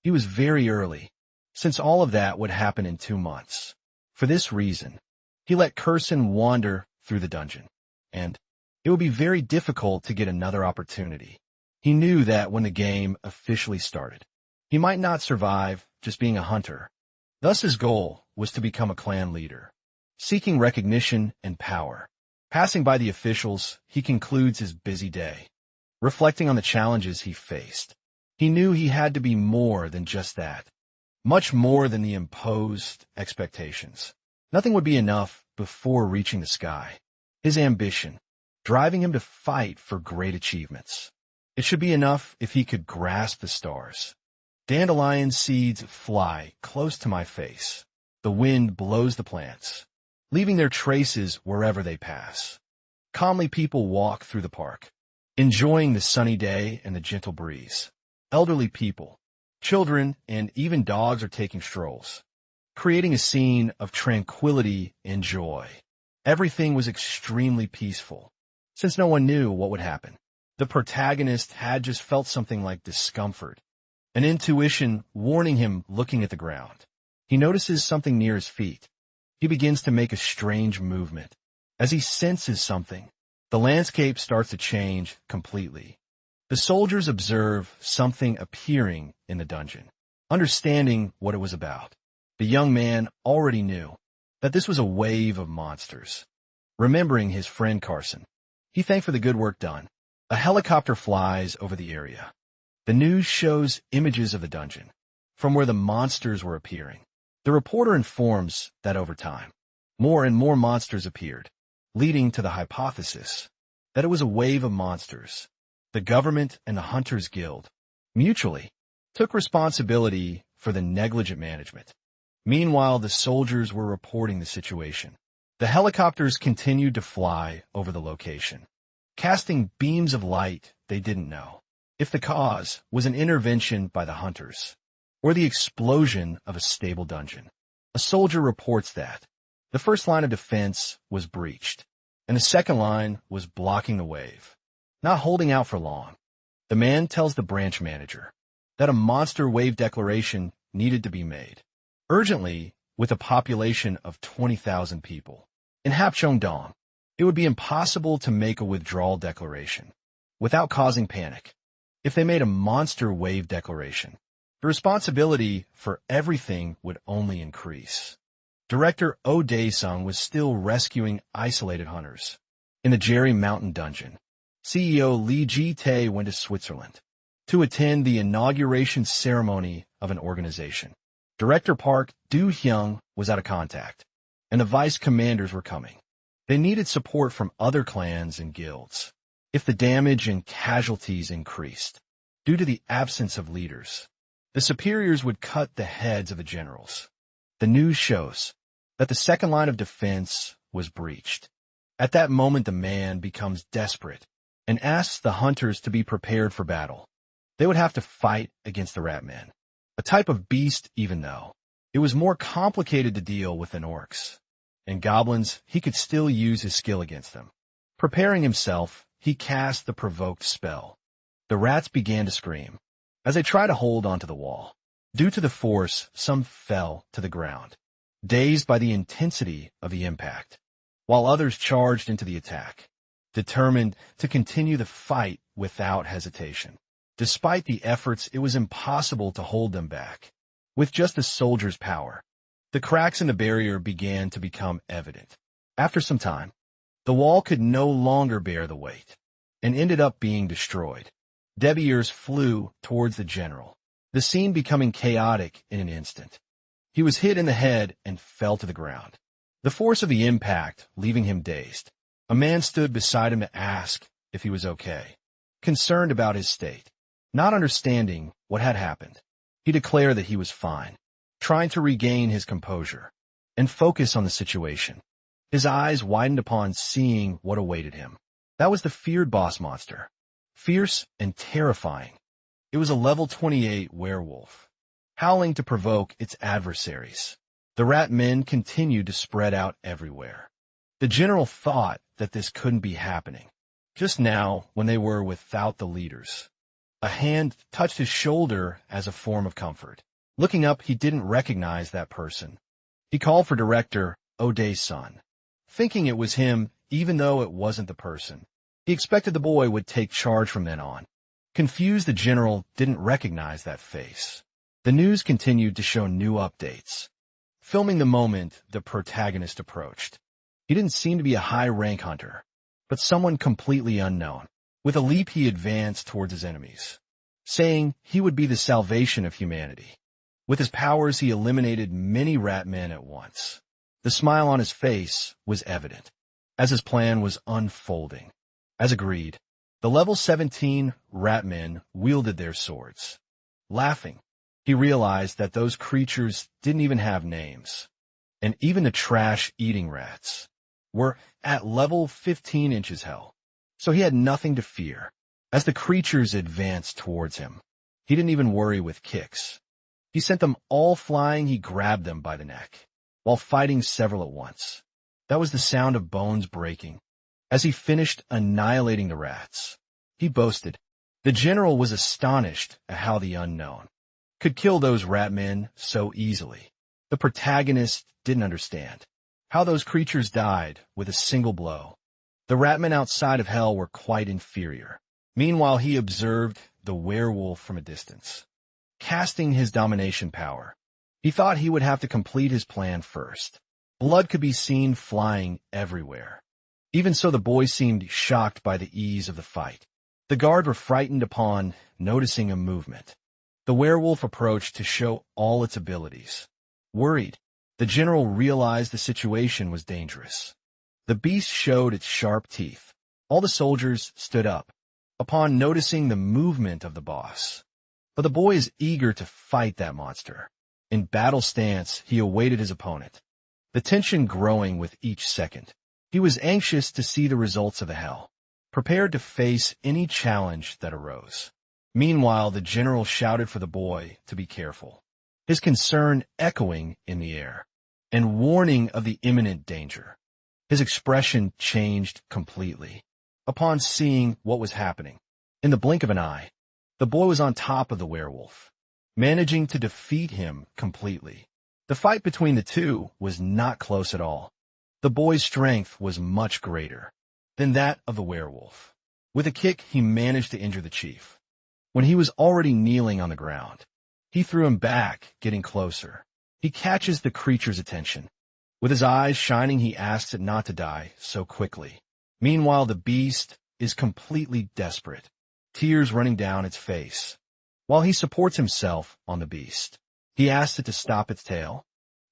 He was very early, since all of that would happen in 2 months. For this reason, he let Kurson wander through the dungeon, and it would be very difficult to get another opportunity. He knew that when the game officially started, he might not survive just being a hunter. Thus, his goal was to become a clan leader, seeking recognition and power. Passing by the officials, he concludes his busy day, reflecting on the challenges he faced. He knew he had to be more than just that, much more than the imposed expectations. Nothing would be enough before reaching the sky. His ambition, driving him to fight for great achievements. It should be enough if he could grasp the stars. Dandelion seeds fly close to my face. The wind blows the plants, leaving their traces wherever they pass. Calmly, people walk through the park, enjoying the sunny day and the gentle breeze. Elderly people, children, and even dogs are taking strolls, creating a scene of tranquility and joy. Everything was extremely peaceful, since no one knew what would happen. The protagonist had just felt something like discomfort, an intuition warning him. Looking at the ground, he notices something near his feet. He begins to make a strange movement. As he senses something, the landscape starts to change completely. The soldiers observe something appearing in the dungeon. Understanding what it was about, the young man already knew that this was a wave of monsters. Remembering his friend Carson, he thanked for the good work done. A helicopter flies over the area. The news shows images of the dungeon, from where the monsters were appearing. The reporter informs that over time, more and more monsters appeared, leading to the hypothesis that it was a wave of monsters. The government and the Hunters Guild mutually took responsibility for the negligent management. Meanwhile, the soldiers were reporting the situation. The helicopters continued to fly over the location, casting beams of light they didn't know if the cause was an intervention by the hunters or the explosion of a stable dungeon. A soldier reports that the first line of defense was breached, and the second line was blocking the wave, not holding out for long. The man tells the branch manager that a monster wave declaration needed to be made, urgently, with a population of 20,000 people. In Hapcheongdong, it would be impossible to make a withdrawal declaration without causing panic. If they made a monster wave declaration, the responsibility for everything would only increase. Director Oh Dae-sung was still rescuing isolated hunters. In the Jerry Mountain dungeon, CEO Lee Ji-tae went to Switzerland to attend the inauguration ceremony of an organization. Director Park Do-hyung was out of contact, and the vice commanders were coming. They needed support from other clans and guilds. if the damage and casualties increased. Due to the absence of leaders, the superiors would cut the heads of the generals. The news shows that the second line of defense was breached. At that moment, the man becomes desperate and asks the hunters to be prepared for battle. They would have to fight against the rat men, a type of beast even though it was more complicated to deal with than orcs. And goblins, he could still use his skill against them. Preparing himself, he cast the provoked spell. The rats began to scream as they tried to hold onto the wall. Due to the force, some fell to the ground, dazed by the intensity of the impact, while others charged into the attack, determined to continue the fight without hesitation. Despite the efforts, it was impossible to hold them back. With just the soldiers' power, the cracks in the barrier began to become evident. After some time, the wall could no longer bear the weight and ended up being destroyed. Debiers flew towards the general, the scene becoming chaotic in an instant. He was hit in the head and fell to the ground, the force of the impact leaving him dazed. A man stood beside him to ask if he was okay, concerned about his state. Not understanding what had happened, he declared that he was fine, trying to regain his composure and focus on the situation. His eyes widened upon seeing what awaited him. That was the feared boss monster, fierce and terrifying. It was a level 28 werewolf, howling to provoke its adversaries. The rat men continued to spread out everywhere. The general thought that this couldn't be happening. Just now, when they were without the leaders, a hand touched his shoulder as a form of comfort. Looking up, he didn't recognize that person. He called for Director O'Day's son, thinking it was him even though it wasn't the person. He expected the boy would take charge from then on. Confused, the general didn't recognize that face. The news continued to show new updates, filming the moment the protagonist approached. He didn't seem to be a high-rank hunter, but someone completely unknown. With a leap, he advanced towards his enemies, saying he would be the salvation of humanity. With his powers, he eliminated many rat men at once. The smile on his face was evident as his plan was unfolding. As agreed, the level 17 rat men wielded their swords. Laughing, he realized that those creatures didn't even have names, and even the trash-eating rats were at level 15 inches hell. So he had nothing to fear. As the creatures advanced towards him, he didn't even worry with kicks. He sent them all flying. He grabbed them by the neck, while fighting several at once. That was the sound of bones breaking. As he finished annihilating the rats, he boasted. The general was astonished at how the unknown could kill those rat men so easily. The protagonist didn't understand how those creatures died with a single blow. The ratmen outside of hell were quite inferior. Meanwhile, he observed the werewolf from a distance, casting his domination power. He thought he would have to complete his plan first. Blood could be seen flying everywhere. Even so, the boy seemed shocked by the ease of the fight. The guard were frightened upon noticing a movement. The werewolf approached to show all its abilities. Worried, the general realized the situation was dangerous. The beast showed its sharp teeth. All the soldiers stood up upon noticing the movement of the boss. But the boy is eager to fight that monster. In battle stance, he awaited his opponent, the tension growing with each second. He was anxious to see the results of the hell, prepared to face any challenge that arose. Meanwhile, the general shouted for the boy to be careful, his concern echoing in the air, and warning of the imminent danger. His expression changed completely upon seeing what was happening. In the blink of an eye, the boy was on top of the werewolf, managing to defeat him completely. The fight between the two was not close at all. The boy's strength was much greater than that of the werewolf. With a kick, he managed to injure the chief. When he was already kneeling on the ground, he threw him back, getting closer. He catches the creature's attention. With his eyes shining, he asks it not to die so quickly. Meanwhile, the beast is completely desperate, tears running down its face. While he supports himself on the beast, he asks it to stop its tail.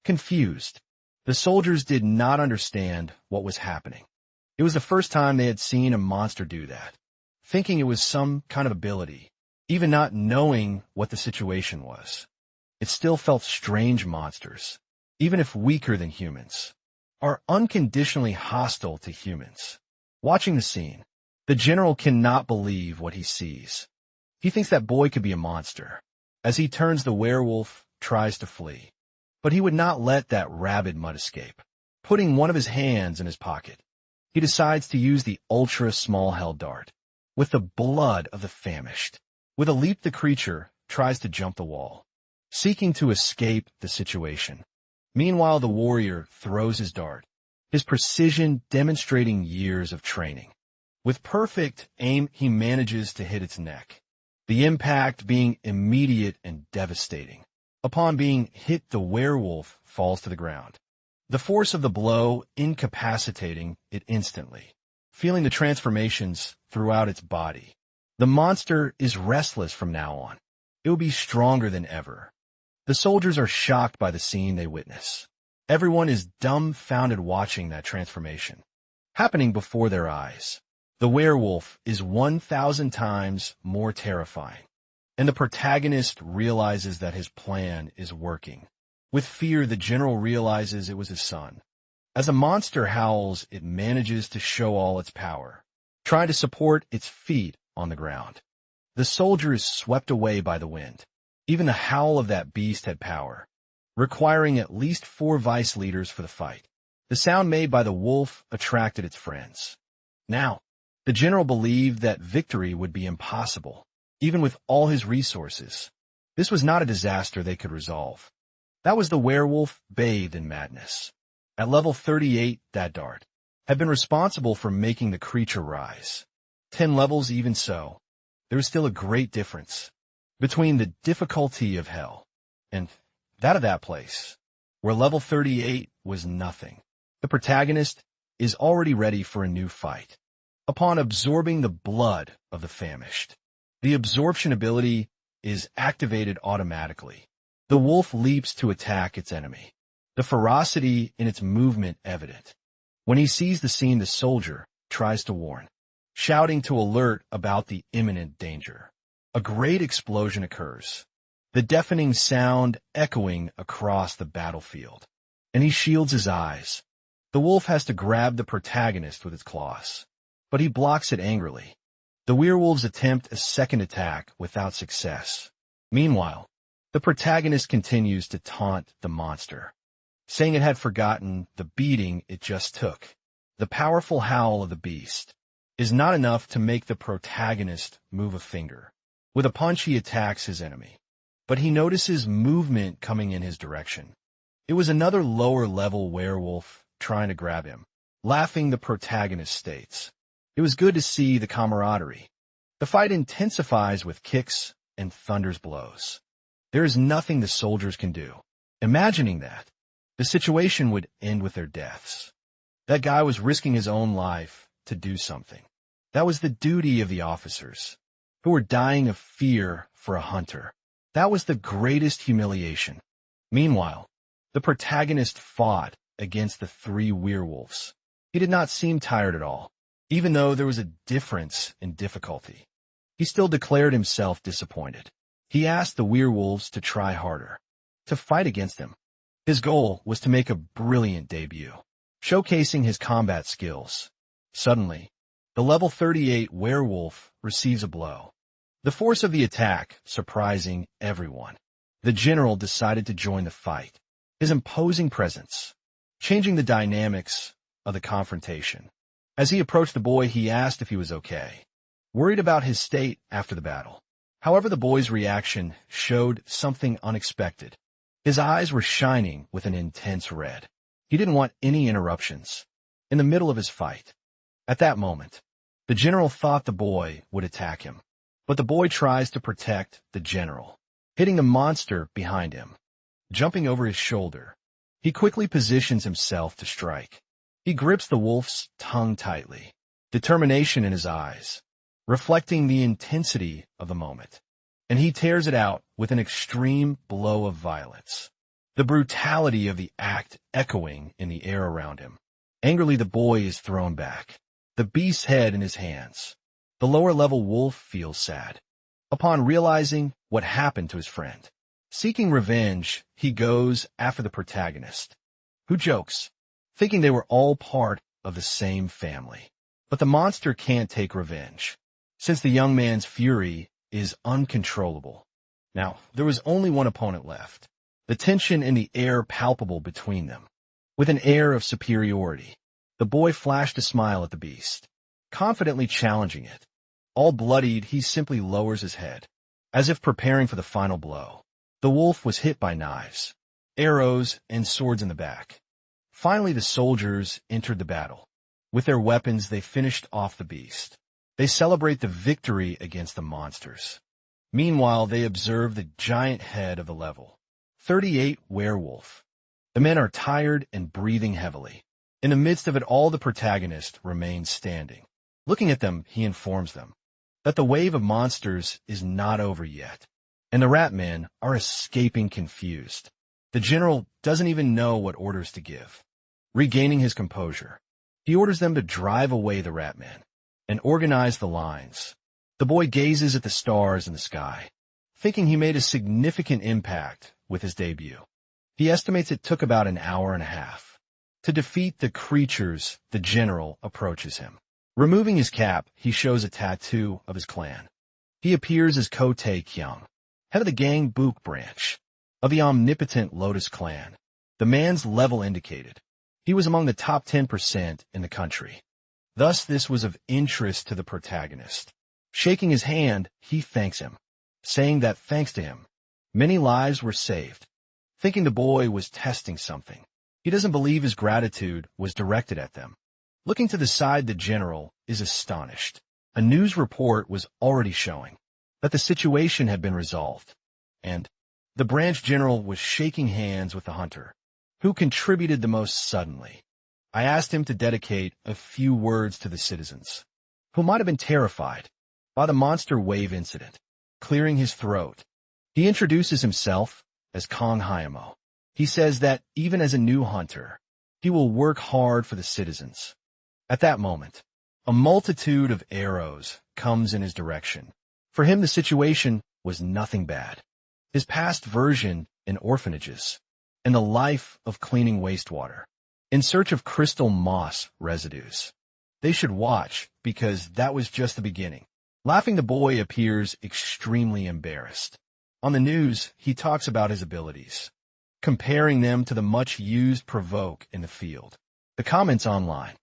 Confused, the soldiers did not understand what was happening. It was the first time they had seen a monster do that. thinking it was some kind of ability, even not knowing what the situation was. It still felt strange. Monsters, even if weaker than humans, are unconditionally hostile to humans. Watching the scene, the general cannot believe what he sees. He thinks that boy could be a monster. As he turns, the werewolf tries to flee, but he would not let that rabid mutt escape. Putting one of his hands in his pocket, he decides to use the ultra-small held dart. With the blood of the famished. With a leap, the creature tries to jump the wall, seeking to escape the situation. Meanwhile, the warrior throws his dart, his precision demonstrating years of training. With perfect aim, he manages to hit its neck, the impact being immediate and devastating. Upon being hit, the werewolf falls to the ground, the force of the blow incapacitating it instantly, feeling the transformations throughout its body. The monster is restless from now on. It will be stronger than ever. The soldiers are shocked by the scene they witness. Everyone is dumbfounded watching that transformation happening before their eyes. The werewolf is 1,000 times more terrifying, and the protagonist realizes that his plan is working. With fear, the general realizes it was his son. As a monster howls, it manages to show all its power, trying to support its feet on the ground. The soldier is swept away by the wind. Even the howl of that beast had power, requiring at least 4 vice leaders for the fight. The sound made by the wolf attracted its friends. Now, the general believed that victory would be impossible, even with all his resources. This was not a disaster they could resolve. That was the werewolf bathed in madness. At level 38, that dart had been responsible for making the creature rise. 10 levels, even so, there was still a great difference between the difficulty of hell and that of that place, where level 38 was nothing. The protagonist is already ready for a new fight. Upon absorbing the blood of the famished, the absorption ability is activated automatically. The wolf leaps to attack its enemy, the ferocity in its movement evident. When he sees the scene, the soldier tries to warn, shouting to alert about the imminent danger. A great explosion occurs, the deafening sound echoing across the battlefield, and he shields his eyes. The wolf has to grab the protagonist with its claws, but he blocks it angrily. The werewolves attempt a second attack without success. Meanwhile, the protagonist continues to taunt the monster, saying it had forgotten the beating it just took. The powerful howl of the beast is not enough to make the protagonist move a finger. With a punch, he attacks his enemy, but he notices movement coming in his direction. It was another lower-level werewolf trying to grab him. Laughing, the protagonist states, "It was good to see the camaraderie." The fight intensifies with kicks and thunder's blows. There is nothing the soldiers can do. Imagining that, the situation would end with their deaths. That guy was risking his own life to do something. That was the duty of the officers, who were dying of fear for a hunter. That was the greatest humiliation. Meanwhile, the protagonist fought against the 3 werewolves. He did not seem tired at all, even though there was a difference in difficulty. He still declared himself disappointed. He asked the werewolves to try harder, to fight against him. His goal was to make a brilliant debut, showcasing his combat skills. Suddenly, the level 38 werewolf receives a blow. The force of the attack surprising everyone. The general decided to join the fight, his imposing presence changing the dynamics of the confrontation. As he approached the boy, he asked if he was okay, worried about his state after the battle. However, the boy's reaction showed something unexpected. His eyes were shining with an intense red. He didn't want any interruptions in the middle of his fight. At that moment, the general thought the boy would attack him, but the boy tries to protect the general, hitting the monster behind him. Jumping over his shoulder, he quickly positions himself to strike. He grips the wolf's tongue tightly, determination in his eyes, reflecting the intensity of the moment, and he tears it out with an extreme blow of violence, the brutality of the act echoing in the air around him. Angrily, the boy is thrown back, the beast's head in his hands. The lower-level wolf feels sad. Upon realizing what happened to his friend, seeking revenge, he goes after the protagonist, who jokes, thinking they were all part of the same family. But the monster can't take revenge, since the young man's fury is uncontrollable. Now, there was only one opponent left, the tension in the air palpable between them. With an air of superiority, the boy flashed a smile at the beast, confidently challenging it. All bloodied, he simply lowers his head, as if preparing for the final blow. The wolf was hit by knives, arrows, and swords in the back. Finally, the soldiers entered the battle. With their weapons, they finished off the beast. They celebrate the victory against the monsters. Meanwhile, they observe the giant head of the level 38 werewolf. The men are tired and breathing heavily. In the midst of it all, the protagonist remains standing. Looking at them, he informs them that the wave of monsters is not over yet, and the rat men are escaping confused. The general doesn't even know what orders to give. Regaining his composure, he orders them to drive away the rat men and organize the lines. The boy gazes at the stars in the sky, thinking he made a significant impact with his debut. He estimates it took about an hour and a half. To defeat the creatures, the general approaches him. Removing his cap, he shows a tattoo of his clan. He appears as Kote Kyung, head of the gang Book branch of the omnipotent Lotus clan. The man's level indicated he was among the top 10% in the country. Thus, this was of interest to the protagonist. Shaking his hand, he thanks him, saying that thanks to him, many lives were saved. Thinking the boy was testing something, he doesn't believe his gratitude was directed at them. Looking to the side, the general is astonished. A news report was already showing that the situation had been resolved, and the branch general was shaking hands with the hunter, who contributed the most suddenly. I asked him to dedicate a few words to the citizens, who might have been terrified by the monster wave incident. Clearing his throat, he introduces himself as Kong Hyamo. He says that even as a new hunter, he will work hard for the citizens. At that moment, a multitude of arrows comes in his direction. For him, the situation was nothing bad. His past version in orphanages, and the life of cleaning wastewater, in search of crystal moss residues. They should watch, because that was just the beginning. Laughing, the boy appears extremely embarrassed. On the news, he talks about his abilities, comparing them to the much-used provoke in the field. The comments online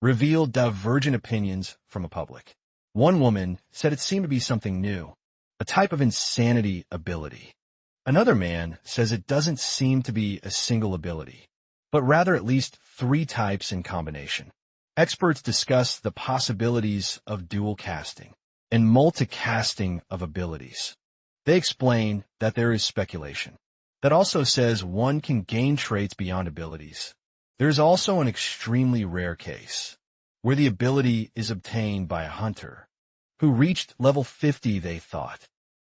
revealed divergent opinions from the public. One woman said it seemed to be something new, a type of insanity ability. Another man says it doesn't seem to be a single ability, but rather at least 3 types in combination. Experts discuss the possibilities of dual casting and multicasting of abilities. They explain that there is speculation that also says one can gain traits beyond abilities. There is also an extremely rare case where the ability is obtained by a hunter who reached level 50. They thought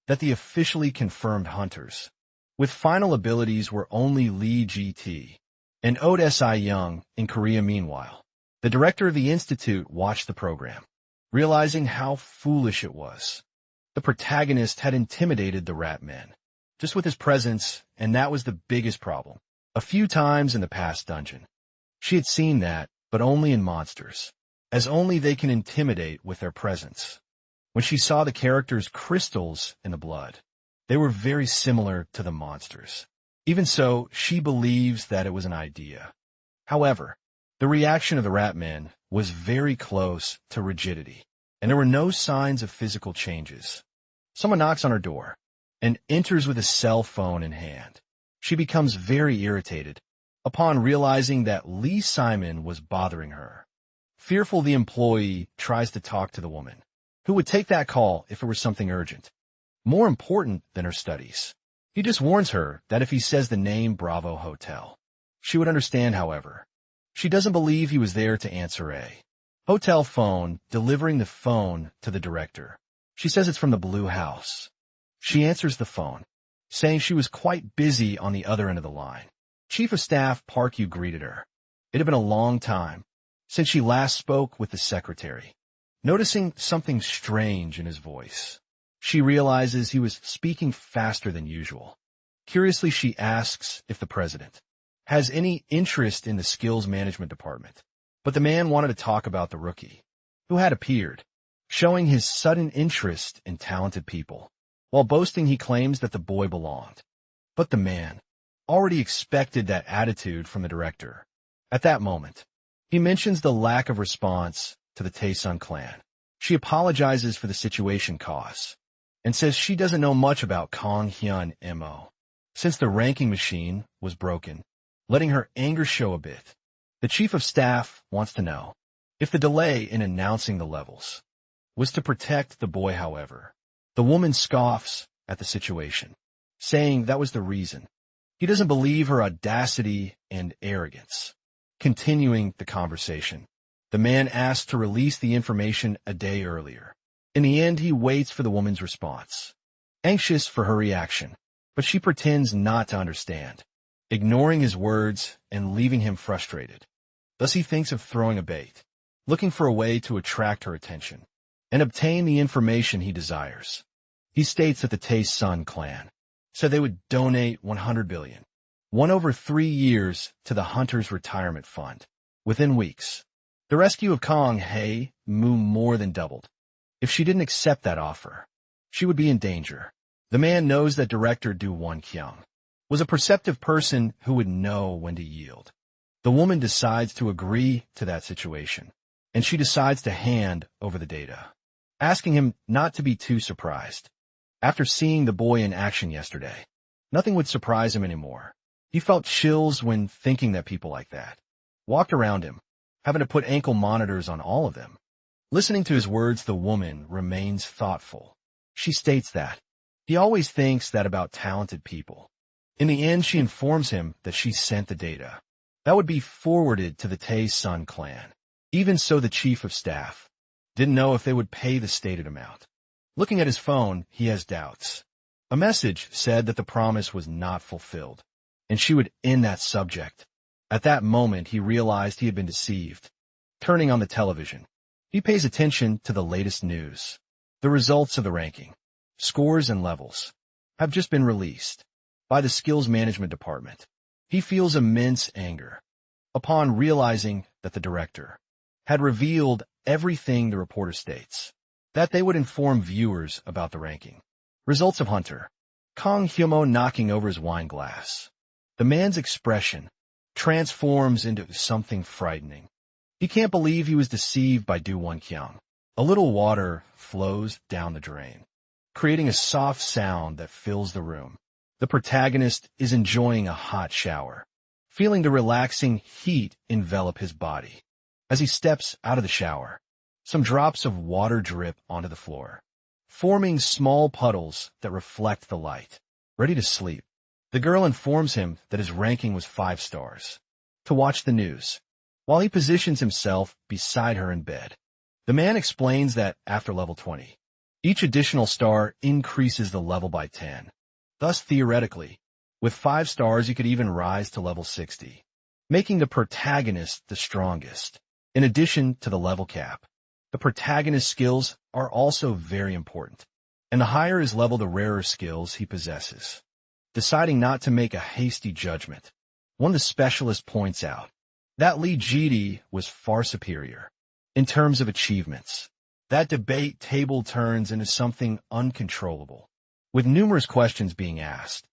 that the officially confirmed hunters with final abilities were only Lee GT and Ode Si Young in Korea. Meanwhile, the director of the institute watched the program, realizing how foolish it was. The protagonist had intimidated the rat men just with his presence, and that was the biggest problem. A few times in the past dungeon, she had seen that, but only in monsters, as only they can intimidate with their presence. When she saw the characters' crystals in the blood, they were very similar to the monsters. Even so, she believes that it was an idea. However, the reaction of the rat men was very close to rigidity, and there were no signs of physical changes. Someone knocks on her door and enters with a cell phone in hand. She becomes very irritated upon realizing that Lee Simon was bothering her. Fearful, the employee tries to talk to the woman, who would take that call if it were something urgent, more important than her studies. He just warns her that if he says the name Bravo Hotel, she would understand. However, she doesn't believe he was there to answer a hotel phone, delivering the phone to the director. She says it's from the Blue House. She answers the phone, saying she was quite busy on the other end of the line. Chief of Staff Park Yu greeted her. It had been a long time since she last spoke with the secretary. Noticing something strange in his voice, she realizes he was speaking faster than usual. Curiously, she asks if the president has any interest in the skills management department. But the man wanted to talk about the rookie, who had appeared, showing his sudden interest in talented people, while boasting he claims that the boy belonged. But the man already expected that attitude from the director. At that moment, he mentions the lack of response to the Tae-sun clan. She apologizes for the situation caused, and says she doesn't know much about Kang Hyun Mo, since the ranking machine was broken, letting her anger show a bit. The chief of staff wants to know if the delay in announcing the levels was to protect the boy. However, the woman scoffs at the situation, saying that was the reason. He doesn't believe her audacity and arrogance. Continuing the conversation, the man asks to release the information a day earlier. In the end, he waits for the woman's response, anxious for her reaction, but she pretends not to understand, ignoring his words and leaving him frustrated. Thus he thinks of throwing a bait, looking for a way to attract her attention and obtain the information he desires. He states that the Tae-sun clan said they would donate 100 billion, won over 3 years, to the Hunter's Retirement Fund. Within weeks, the rescue of Kang Hae Moo more than doubled. If she didn't accept that offer, she would be in danger. The man knows that director Do Won-kyung was a perceptive person who would know when to yield. The woman decides to agree to that situation, and she decides to hand over the data, asking him not to be too surprised. After seeing the boy in action yesterday, nothing would surprise him anymore. He felt chills when thinking that people like that walked around him, having to put ankle monitors on all of them. Listening to his words, the woman remains thoughtful. She states that he always thinks that about talented people. In the end, she informs him that she sent the data. That would be forwarded to the Tae-sun clan. Even so, the chief of staff didn't know if they would pay the stated amount. Looking at his phone, he has doubts. A message said that the promise was not fulfilled, and she would end that subject. At that moment, he realized he had been deceived. Turning on the television, he pays attention to the latest news. The results of the ranking, scores and levels, have just been released by the Skills Management Department. He feels immense anger upon realizing that the director had revealed everything. The reporter states that they would inform viewers about the ranking. Results of Hunter. Kang Hyun knocking over his wine glass. The man's expression transforms into something frightening. He can't believe he was deceived by Do Won-kyung. A little water flows down the drain, creating a soft sound that fills the room. The protagonist is enjoying a hot shower, feeling the relaxing heat envelop his body. As he steps out of the shower, some drops of water drip onto the floor, forming small puddles that reflect the light. Ready to sleep, the girl informs him that his ranking was 5 stars. To watch the news, while he positions himself beside her in bed. The man explains that after level 20, each additional star increases the level by 10. Thus, theoretically, with 5 stars you could even rise to level 60, making the protagonist the strongest. In addition to the level cap, the protagonist's skills are also very important, and the higher his level, the rarer skills he possesses. Deciding not to make a hasty judgment, one of the specialists points out that Lee Ji was far superior in terms of achievements. That debate table turns into something uncontrollable, with numerous questions being asked.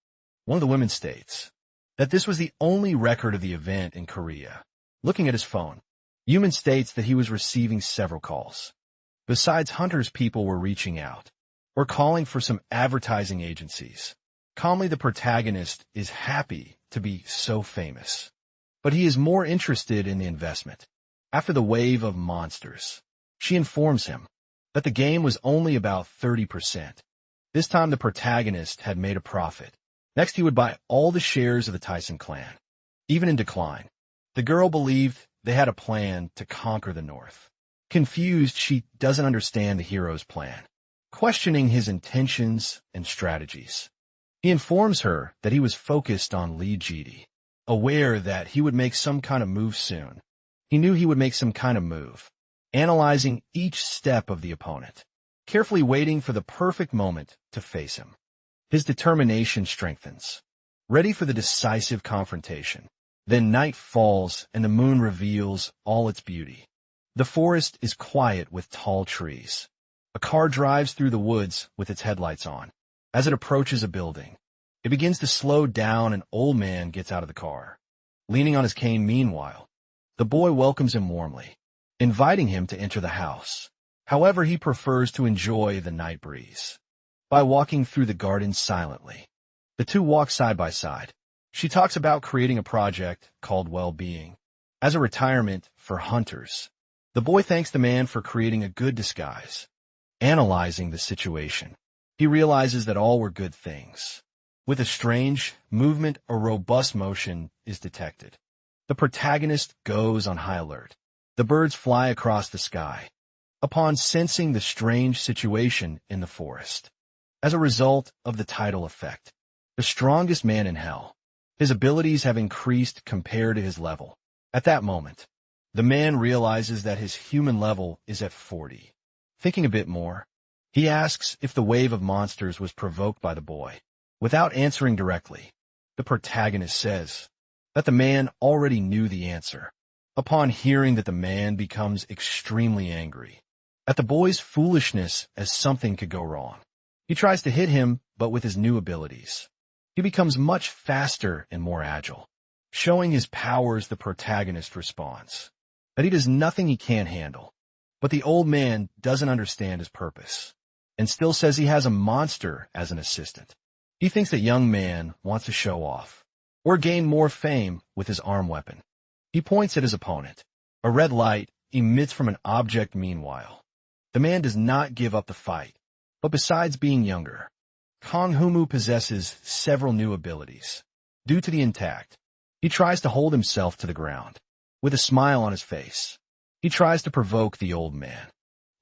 One of the women states that this was the only record of the event in Korea. Looking at his phone, Human states that he was receiving several calls. Besides, Hunter's people were reaching out or calling for some advertising agencies. Calmly, the protagonist is happy to be so famous, but he is more interested in the investment. After the wave of monsters, she informs him that the game was only about 30%. This time the protagonist had made a profit. Next, he would buy all the shares of the Tyson clan, even in decline. The girl believed they had a plan to conquer the North. Confused, she doesn't understand the hero's plan, questioning his intentions and strategies. He informs her that he was focused on Lee Ji, aware that he would make some kind of move soon. He knew he would make some kind of move. analyzing each step of the opponent, carefully waiting for the perfect moment to face him. His determination strengthens, ready for the decisive confrontation. Then night falls and the moon reveals all its beauty. The forest is quiet with tall trees. A car drives through the woods with its headlights on. As it approaches a building, it begins to slow down. An old man gets out of the car, leaning on his cane. Meanwhile, the boy welcomes him warmly, inviting him to enter the house. However, he prefers to enjoy the night breeze by walking through the garden silently. The two walk side by side. She talks about creating a project called Well-Being as a retirement for hunters. The boy thanks the man for creating a good disguise. Analyzing the situation, he realizes that all were good things. With a strange movement, a robust motion is detected. The protagonist goes on high alert. The birds fly across the sky upon sensing the strange situation in the forest. As a result of the tidal effect, the strongest man in hell, his abilities have increased compared to his level. At that moment, the man realizes that his human level is at 40. Thinking a bit more, he asks if the wave of monsters was provoked by the boy. Without answering directly, the protagonist says that the man already knew the answer. Upon hearing that, the man becomes extremely angry at the boy's foolishness, as something could go wrong. He tries to hit him, but with his new abilities, he becomes much faster and more agile. Showing his powers, the protagonist responds that he does nothing he can't handle. But the old man doesn't understand his purpose and still says he has a monster as an assistant. He thinks the young man wants to show off or gain more fame with his arm weapon. He points at his opponent. A red light emits from an object. Meanwhile, the man does not give up the fight. But besides being younger, Kong Humu possesses several new abilities. Due to the intact, he tries to hold himself to the ground. With a smile on his face, he tries to provoke the old man.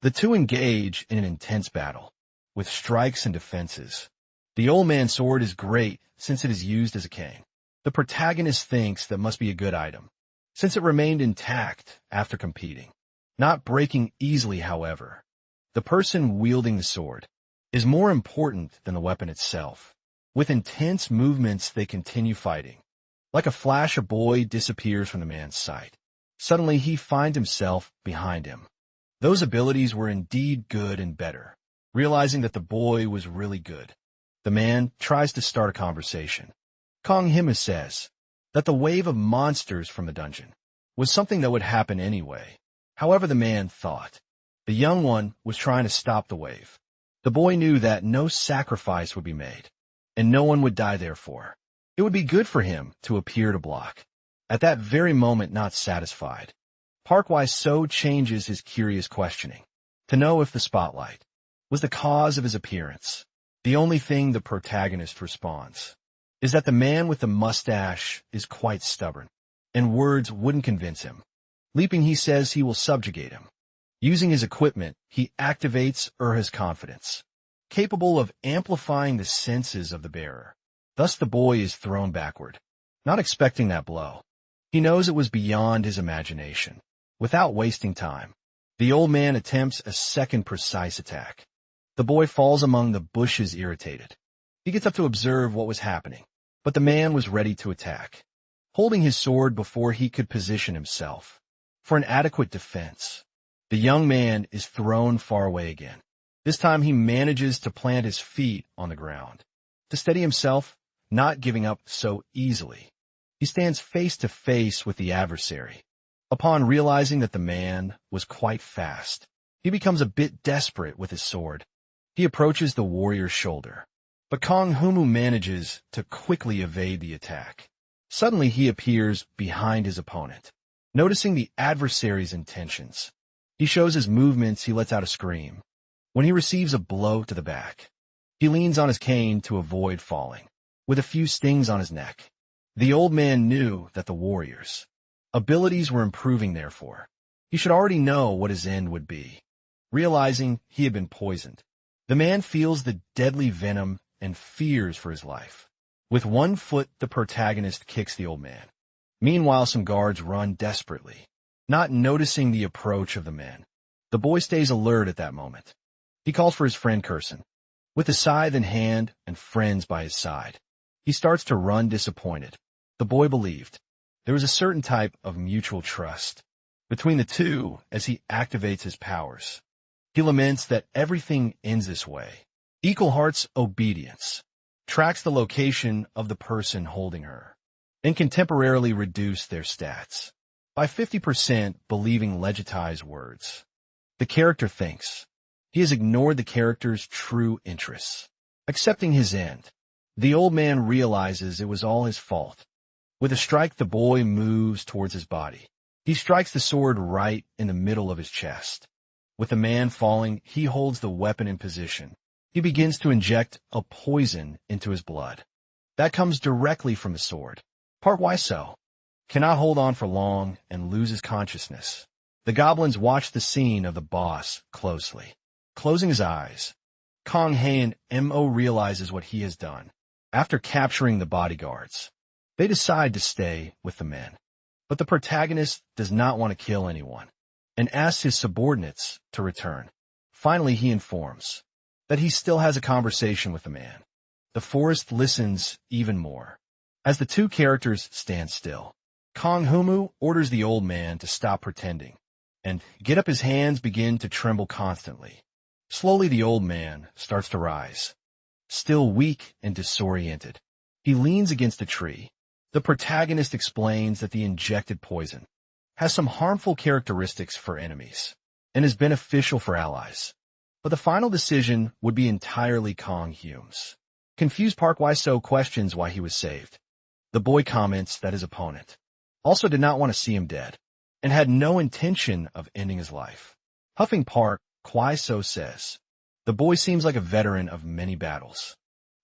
The two engage in an intense battle, with strikes and defenses. The old man's sword is great since it is used as a cane. The protagonist thinks that must be a good item, since it remained intact after competing. Not breaking easily, however, the person wielding the sword is more important than the weapon itself. With intense movements, they continue fighting. Like a flash, a boy disappears from the man's sight. Suddenly, he finds himself behind him. Those abilities were indeed good and better. Realizing that the boy was really good, the man tries to start a conversation. Kong Hima says that the wave of monsters from the dungeon was something that would happen anyway. However, the man thought the young one was trying to stop the wave. The boy knew that no sacrifice would be made, and no one would die therefore. It would be good for him to appear to block. At that very moment, not satisfied, Park Wai-so changes his curious questioning to know if the spotlight was the cause of his appearance. The only thing the protagonist responds is that the man with the mustache is quite stubborn, and words wouldn't convince him. Leaping, he says he will subjugate him. Using his equipment, he activates his confidence, capable of amplifying the senses of the bearer. Thus the boy is thrown backward, not expecting that blow. He knows it was beyond his imagination. Without wasting time, the old man attempts a second precise attack. The boy falls among the bushes, irritated. He gets up to observe what was happening, but the man was ready to attack, holding his sword before he could position himself for an adequate defense. The young man is thrown far away again. This time he manages to plant his feet on the ground. To steady himself, not giving up so easily, he stands face to face with the adversary. Upon realizing that the man was quite fast, he becomes a bit desperate with his sword. He approaches the warrior's shoulder, but Kong Humu manages to quickly evade the attack. Suddenly he appears behind his opponent. Noticing the adversary's intentions, he shows his movements. He lets out a scream when he receives a blow to the back. He leans on his cane to avoid falling, with a few stings on his neck. The old man knew that the warrior's abilities were improving, therefore he should already know what his end would be. Realizing he had been poisoned, the man feels the deadly venom and fears for his life. With one foot, the protagonist kicks the old man. Meanwhile, some guards run desperately, not noticing the approach of the men. The boy stays alert at that moment. He calls for his friend Kurson. With a scythe in hand and friends by his side, he starts to run disappointed. The boy believed there was a certain type of mutual trust between the two as he activates his powers. He laments that everything ends this way. Equal Heart's obedience tracks the location of the person holding her and can temporarily reduce their stats by 50%, believing Legitai's words. The character thinks he has ignored the character's true interests. Accepting his end, the old man realizes it was all his fault. With a strike, the boy moves towards his body. He strikes the sword right in the middle of his chest. With the man falling, he holds the weapon in position. He begins to inject a poison into his blood. That comes directly from the sword. Park Waiso cannot hold on for long and loses consciousness. The goblins watch the scene of the boss closely. Closing his eyes, Kong Hae and Mo realizes what he has done. After capturing the bodyguards, they decide to stay with the men. But the protagonist does not want to kill anyone and asks his subordinates to return. Finally, he informs that he still has a conversation with the man. The forest listens even more. As the two characters stand still, Kong Humu orders the old man to stop pretending and get up. His hands begin to tremble constantly. Slowly, the old man starts to rise. Still weak and disoriented, he leans against a tree. The protagonist explains that the injected poison has some harmful characteristics for enemies and is beneficial for allies. But the final decision would be entirely Kong Hume's. Confused, Park Waiso questions why he was saved. The boy comments that his opponent also did not want to see him dead and had no intention of ending his life. Huffing, Park Waiso says, "The boy seems like a veteran of many battles."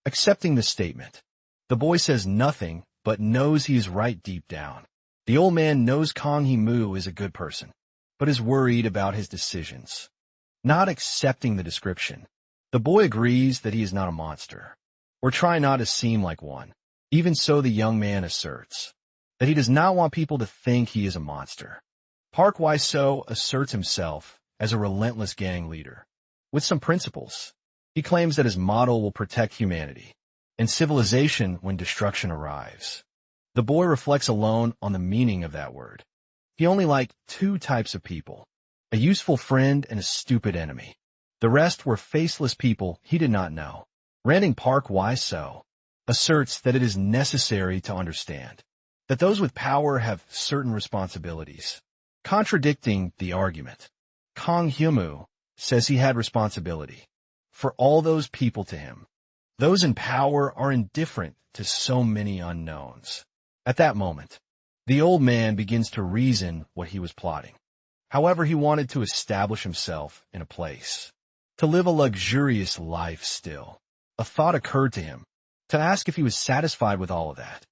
Accepting the statement, the boy says nothing but knows he is right deep down. The old man knows Kong Himu is a good person, but is worried about his decisions. Not accepting the description, the boy agrees that he is not a monster, or try not to seem like one. Even so, the young man asserts that he does not want people to think he is a monster. Park Waiso asserts himself as a relentless gang leader with some principles. He claims that his model will protect humanity and civilization when destruction arrives. The boy reflects alone on the meaning of that word. He only liked two types of people, a useful friend and a stupid enemy. The rest were faceless people he did not know. Ranting, Park Waiso asserts that it is necessary to understand that those with power have certain responsibilities. Contradicting the argument, Kong Hyumu says he had responsibility for all those people to him. Those in power are indifferent to so many unknowns. At that moment, the old man begins to reason what he was plotting. However, he wanted to establish himself in a place, to live a luxurious life still. A thought occurred to him, to ask if he was satisfied with all of that.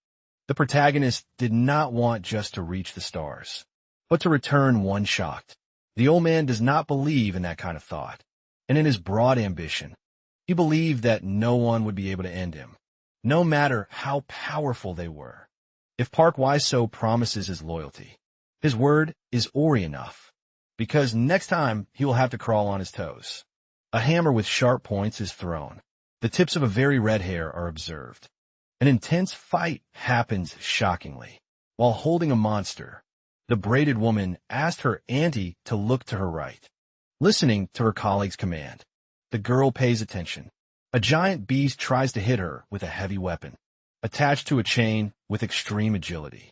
The protagonist did not want just to reach the stars, but to return one shocked. The old man does not believe in that kind of thought, and in his broad ambition, he believed that no one would be able to end him, no matter how powerful they were. If Park Waiso promises his loyalty, his word is Ori enough, because next time he will have to crawl on his toes. A hammer with sharp points is thrown. The tips of a very red hair are observed. An intense fight happens shockingly. While holding a monster, the braided woman asked her auntie to look to her right. Listening to her colleague's command, the girl pays attention. A giant beast tries to hit her with a heavy weapon, attached to a chain with extreme agility.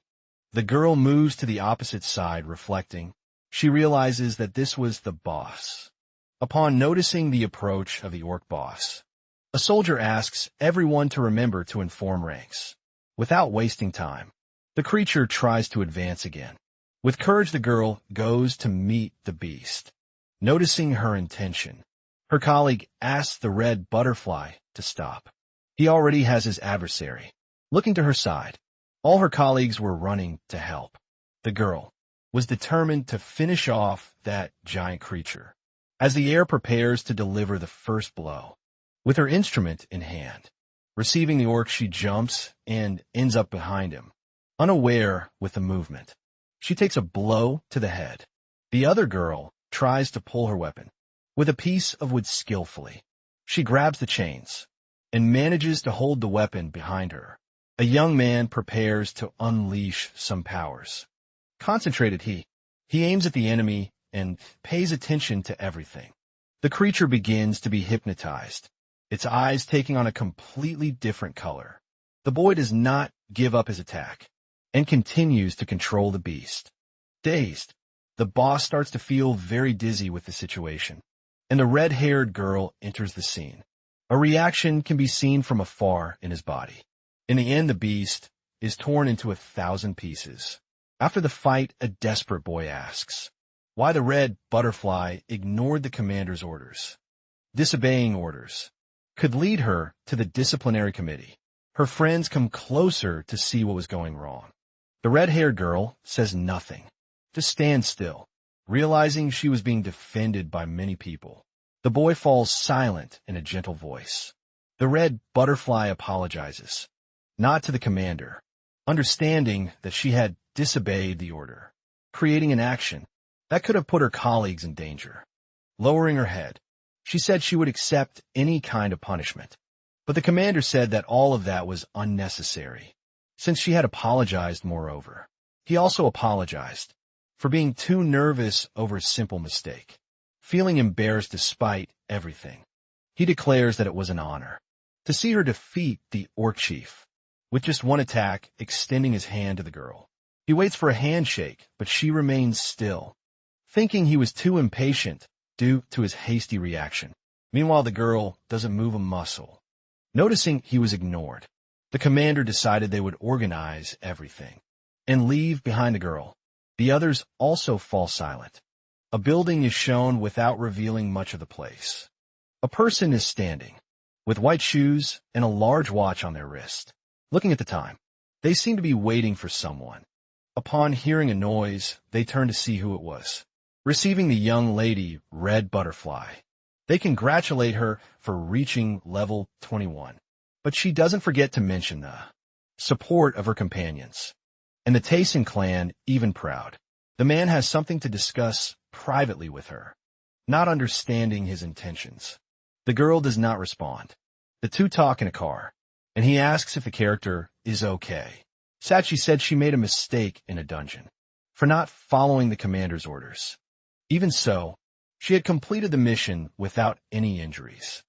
The girl moves to the opposite side, reflecting. She realizes that this was the boss. Upon noticing the approach of the orc boss, a soldier asks everyone to remember to inform ranks. Without wasting time, the creature tries to advance again. With courage, the girl goes to meet the beast. Noticing her intention, her colleague asks the red butterfly to stop. He already has his adversary. Looking to her side, all her colleagues were running to help. The girl was determined to finish off that giant creature. As the heir prepares to deliver the first blow, with her instrument in hand, receiving the orc, she jumps and ends up behind him, unaware with the movement. She takes a blow to the head. The other girl tries to pull her weapon. With a piece of wood skillfully, she grabs the chains and manages to hold the weapon behind her. A young man prepares to unleash some powers. Concentrated he aims at the enemy and pays attention to everything. The creature begins to be hypnotized, its eyes taking on a completely different color. The boy does not give up his attack and continues to control the beast. Dazed, the boss starts to feel very dizzy with the situation, and the red-haired girl enters the scene. A reaction can be seen from afar in his body. In the end, the beast is torn into 1,000 pieces. After the fight, a desperate boy asks why the red butterfly ignored the commander's orders. Disobeying orders could lead her to the disciplinary committee. Her friends come closer to see what was going wrong. The red-haired girl says nothing, just stands still, realizing she was being defended by many people. The boy falls silent in a gentle voice. The red butterfly apologizes, not to the commander, understanding that she had disobeyed the order, creating an action that could have put her colleagues in danger. Lowering her head, she said she would accept any kind of punishment. But the commander said that all of that was unnecessary, since she had apologized moreover. He also apologized for being too nervous over a simple mistake, feeling embarrassed despite everything. He declares that it was an honor to see her defeat the orc chief, with just one attack, extending his hand to the girl. He waits for a handshake, but she remains still, thinking he was too impatient due to his hasty reaction. Meanwhile, the girl doesn't move a muscle. Noticing he was ignored, the commander decided they would organize everything and leave behind the girl. The others also fall silent. A building is shown without revealing much of the place. A person is standing, with white shoes and a large watch on their wrist. Looking at the time, they seem to be waiting for someone. Upon hearing a noise, they turn to see who it was. Receiving the young lady, Red Butterfly. They congratulate her for reaching level 21. But she doesn't forget to mention the support of her companions, and the Tayson clan even proud. The man has something to discuss privately with her, not understanding his intentions. The girl does not respond. The two talk in a car, and he asks if the character is okay. Sachi said she made a mistake in a dungeon for not following the commander's orders. Even so, she had completed the mission without any injuries.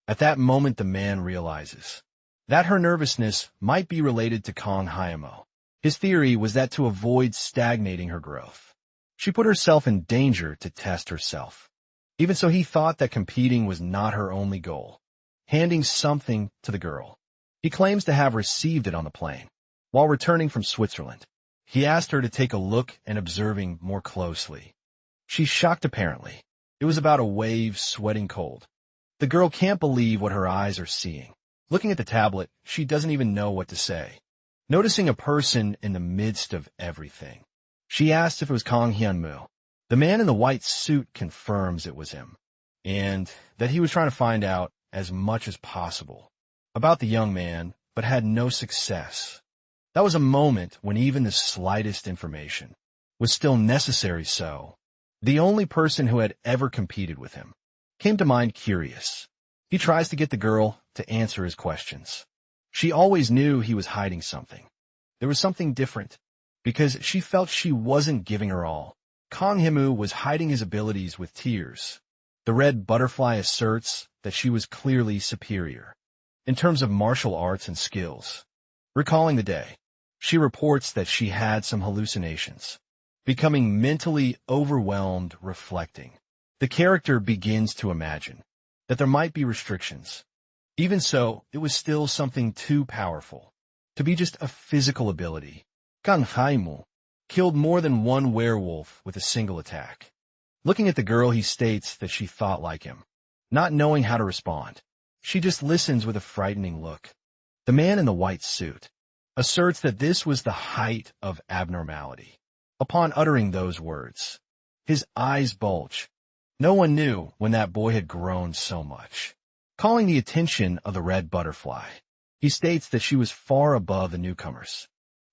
At that moment, the man realizes that her nervousness might be related to Kong Hyamo. His theory was that to avoid stagnating her growth, she put herself in danger to test herself. Even so, he thought that competing was not her only goal. Handing something to the girl, he claims to have received it on the plane. While returning from Switzerland, he asked her to take a look and observing more closely. She's shocked apparently. It was about a wave sweating cold. The girl can't believe what her eyes are seeing. Looking at the tablet, she doesn't even know what to say. Noticing a person in the midst of everything, she asked if it was Kong Hyunmoo. The man in the white suit confirms it was him, and that he was trying to find out as much as possible about the young man, but had no success. That was a moment when even the slightest information was still necessary, so the only person who had ever competed with him came to mind curious. He tries to get the girl to answer his questions. She always knew he was hiding something. There was something different, because she felt she wasn't giving her all. Kong Hyunmoo was hiding his abilities with tears. The red butterfly asserts that she was clearly superior in terms of martial arts and skills. Recalling the day, she reports that she had some hallucinations, becoming mentally overwhelmed reflecting. The character begins to imagine that there might be restrictions. Even so, it was still something too powerful to be just a physical ability. Kang Haimu killed more than one werewolf with a single attack. Looking at the girl, he states that she thought like him. Not knowing how to respond, she just listens with a frightening look. The man in the white suit asserts that this was the height of abnormality. Upon uttering those words, his eyes bulge. No one knew when that boy had grown so much. Calling the attention of the red butterfly, he states that she was far above the newcomers,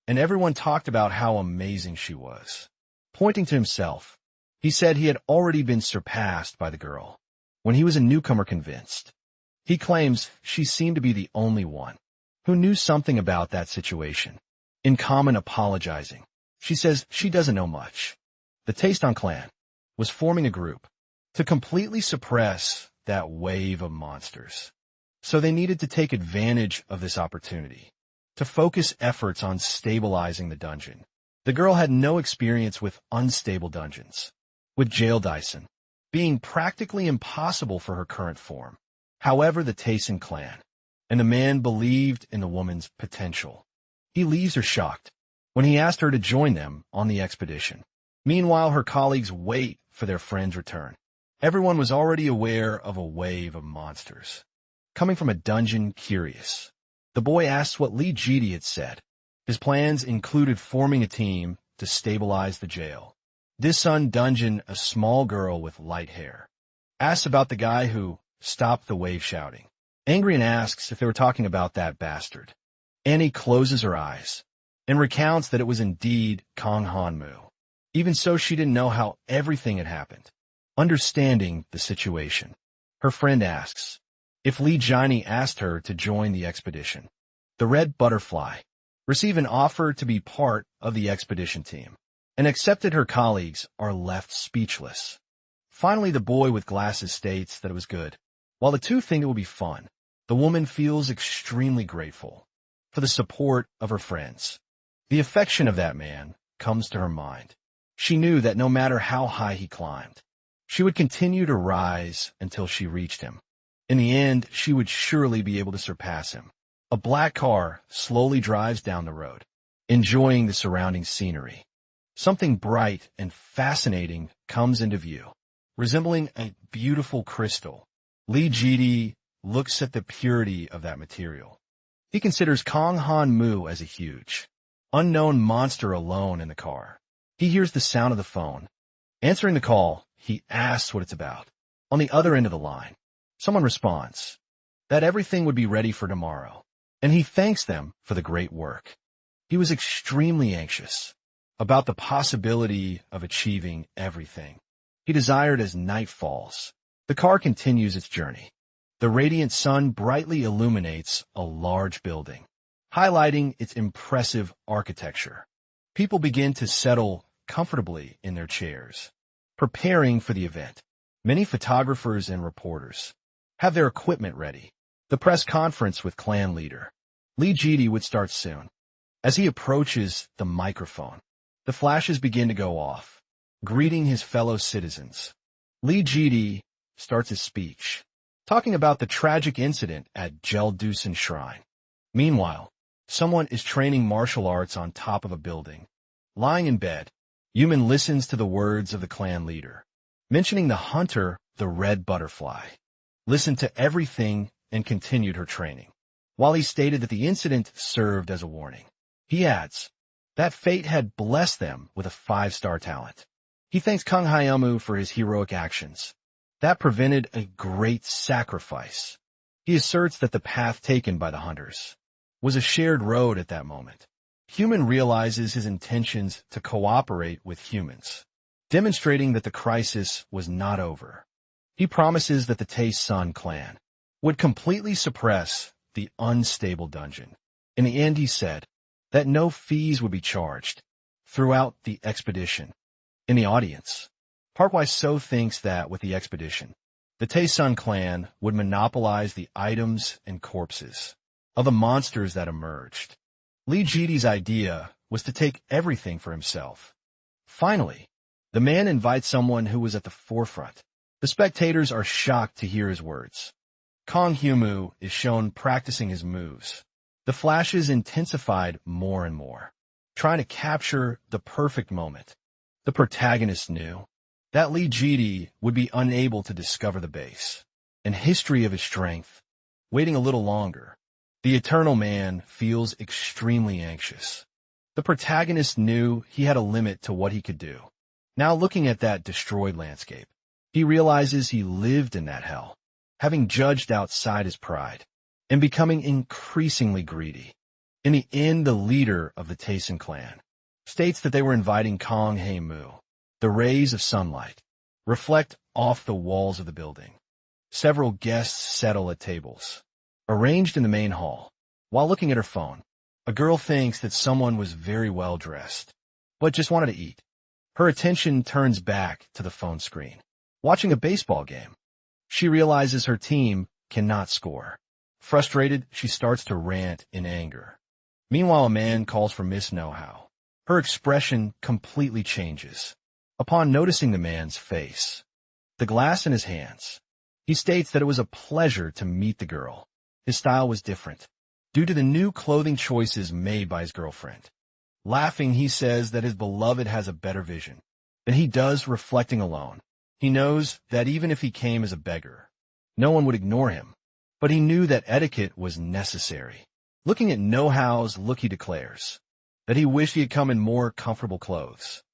and everyone talked about how amazing she was. Pointing to himself, He said he had already been surpassed by the girl when he was a newcomer convinced. He claims she seemed to be the only one who knew something about that situation. In common apologizing, she says she doesn't know much. The Taesong clan was forming a group to completely suppress that wave of monsters. So they needed to take advantage of this opportunity to focus efforts on stabilizing the dungeon. The girl had no experience with unstable dungeons, with jail Dyson being practically impossible for her current form. However, the Taesong clan and the man believed in the woman's potential. He leaves her shocked when he asked her to join them on the expedition. Meanwhile, her colleagues wait for their friend's return. Everyone was already aware of a wave of monsters coming from a dungeon curious. The boy asks what Lee Jidi had said. His plans included forming a team to stabilize the jail. This Sun dungeon, a small girl with light hair, asks about the guy who stopped the wave shouting. Angry and asks if they were talking about that bastard. Annie closes her eyes and recounts that it was indeed Kong Hanmu. Even so, she didn't know how everything had happened. Understanding the situation, her friend asks if Lee Jini asked her to join the expedition. The Red Butterfly received an offer to be part of the expedition team and accepted. Her colleagues are left speechless. Finally, the boy with glasses states that it was good. While the two think it will be fun, the woman feels extremely grateful for the support of her friends. The affection of that man comes to her mind. She knew that no matter how high he climbed, she would continue to rise until she reached him. In the end, she would surely be able to surpass him. A black car slowly drives down the road, enjoying the surrounding scenery. Something bright and fascinating comes into view, resembling a beautiful crystal. Lee Jidi looks at the purity of that material. He considers Kong Hanmu as a huge, unknown monster alone in the car. He hears the sound of the phone. Answering the call, he asks what it's about. On the other end of the line, someone responds that everything would be ready for tomorrow, and he thanks them for the great work. He was extremely anxious about the possibility of achieving everything he desired as night falls. The car continues its journey. The radiant sun brightly illuminates a large building, highlighting its impressive architecture. People begin to settle comfortably in their chairs, preparing for the event. Many photographers and reporters have their equipment ready. The press conference with clan leader Lee Jidi would start soon. As he approaches the microphone, the flashes begin to go off, greeting his fellow citizens. Lee Jidi starts his speech, talking about the tragic incident at Jeldusen Shrine. Meanwhile, someone is training martial arts on top of a building. Lying in bed, Yuman listens to the words of the clan leader, mentioning the hunter, the Red Butterfly. Listened to everything and continued her training. While he stated that the incident served as a warning, he adds that fate had blessed them with a 5-star talent. He thanks Kang Hyamu for his heroic actions that prevented a great sacrifice. He asserts that the path taken by the hunters was a shared road at that moment. Human realizes his intentions to cooperate with humans, demonstrating that the crisis was not over. He promises that the Taesong clan would completely suppress the unstable dungeon. In the end, he said that no fees would be charged throughout the expedition. In the audience, Park Wai-so thinks that with the expedition, the Taesong clan would monopolize the items and corpses of the monsters that emerged. Lee Jidi's idea was to take everything for himself. Finally, the man invites someone who was at the forefront. The spectators are shocked to hear his words. Kong Hyumu is shown practicing his moves. The flashes intensified more and more, trying to capture the perfect moment. The protagonist knew that Lee Jidi would be unable to discover the base and history of his strength. Waiting a little longer, the Eternal Man feels extremely anxious. The protagonist knew he had a limit to what he could do. Now looking at that destroyed landscape, he realizes he lived in that hell, having judged outside his pride and becoming increasingly greedy. In the end, the leader of the Taesong clan states that they were inviting Kong Hae-mu The rays of sunlight reflect off the walls of the building. Several guests settle at tables, arranged in the main hall. While looking at her phone, a girl thinks that someone was very well dressed, but just wanted to eat. Her attention turns back to the phone screen. Watching a baseball game, she realizes her team cannot score. Frustrated, she starts to rant in anger. Meanwhile, a man calls for Miss Know-How. Her expression completely changes upon noticing the man's face, the glass in his hands. He states that it was a pleasure to meet the girl. His style was different, due to the new clothing choices made by his girlfriend. Laughing, he says that his beloved has a better vision than he does reflecting alone. He knows that even if he came as a beggar, no one would ignore him, but he knew that etiquette was necessary. Looking at Know-How's look, he declares that he wished he had come in more comfortable clothes.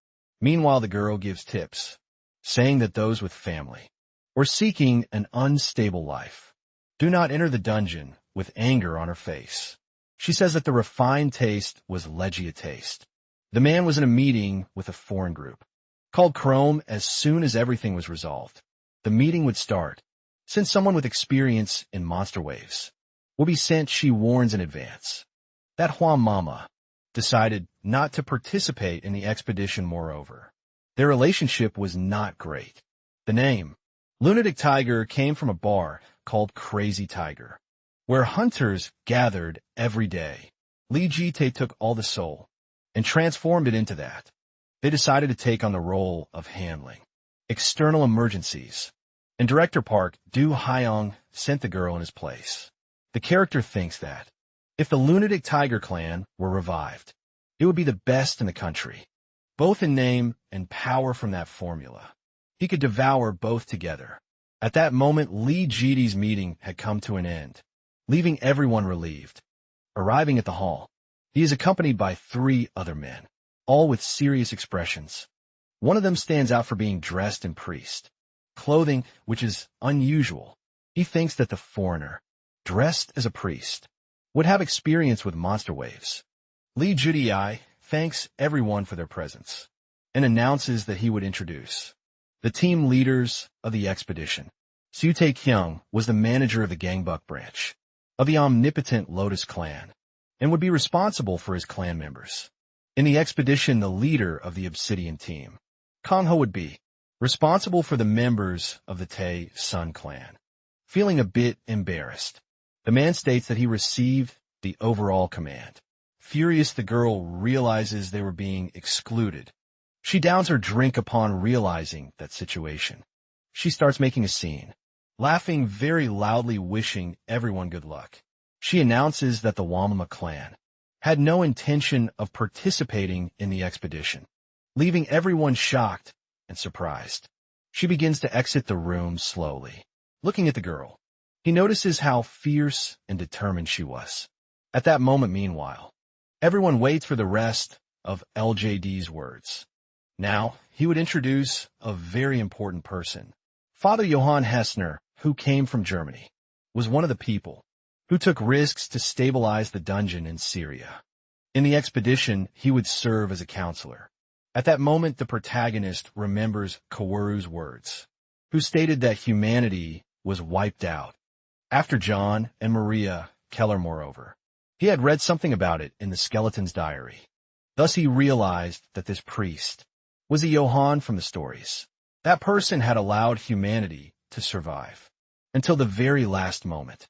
Meanwhile, the girl gives tips, saying that those with family or seeking an unstable life do not enter the dungeon with anger on her face. She says that the refined taste was Legia taste. The man was in a meeting with a foreign group called Chrome. As soon as everything was resolved, the meeting would start. Since someone with experience in monster waves will be sent, she warns in advance that Huang Mama decided not to participate in the expedition. Moreover, their relationship was not great. The name Lunatic Tiger came from a bar called Crazy Tiger, where hunters gathered every day. Li Jite took all the soul and transformed it into that. They decided to take on the role of handling external emergencies, and director Park Do-hyung sent the girl in his place. The character thinks that if the Lunatic Tiger clan were revived, it would be the best in the country, both in name and power. From that formula, he could devour both together. At that moment, Li Jite's meeting had come to an end, leaving everyone relieved. Arriving at the hall, he is accompanied by 3 other men, all with serious expressions. One of them stands out for being dressed in priest clothing, which is unusual. He thinks that the foreigner, dressed as a priest, would have experience with monster waves. Li Jite thanks everyone for their presence and announces that he would introduce the team leaders of the expedition. Soo Tae-kyung was the manager of the Gangbuk branch of the omnipotent Lotus clan and would be responsible for his clan members. In the expedition, the leader of the Obsidian team, Kang-ho, would be responsible for the members of the Tae-sun clan. Feeling a bit embarrassed, the man states that he received the overall command. Furious, the girl realizes they were being excluded. She downs her drink upon realizing that situation. She starts making a scene, laughing very loudly, wishing everyone good luck. She announces that the Wamama clan had no intention of participating in the expedition, leaving everyone shocked and surprised. She begins to exit the room slowly. Looking at the girl, he notices how fierce and determined she was. At that moment, meanwhile, everyone waits for the rest of LJD's words. Now, he would introduce a very important person. Father Johann Hessner, who came from Germany, was one of the people who took risks to stabilize the dungeon in Syria. In the expedition, he would serve as a counselor. At that moment, the protagonist remembers Kaworu's words, who stated that humanity was wiped out. After John and Maria Keller, moreover, he had read something about it in the skeleton's diary. Thus he realized that this priest was a Johann from the stories. That person had allowed humanity to survive until the very last moment.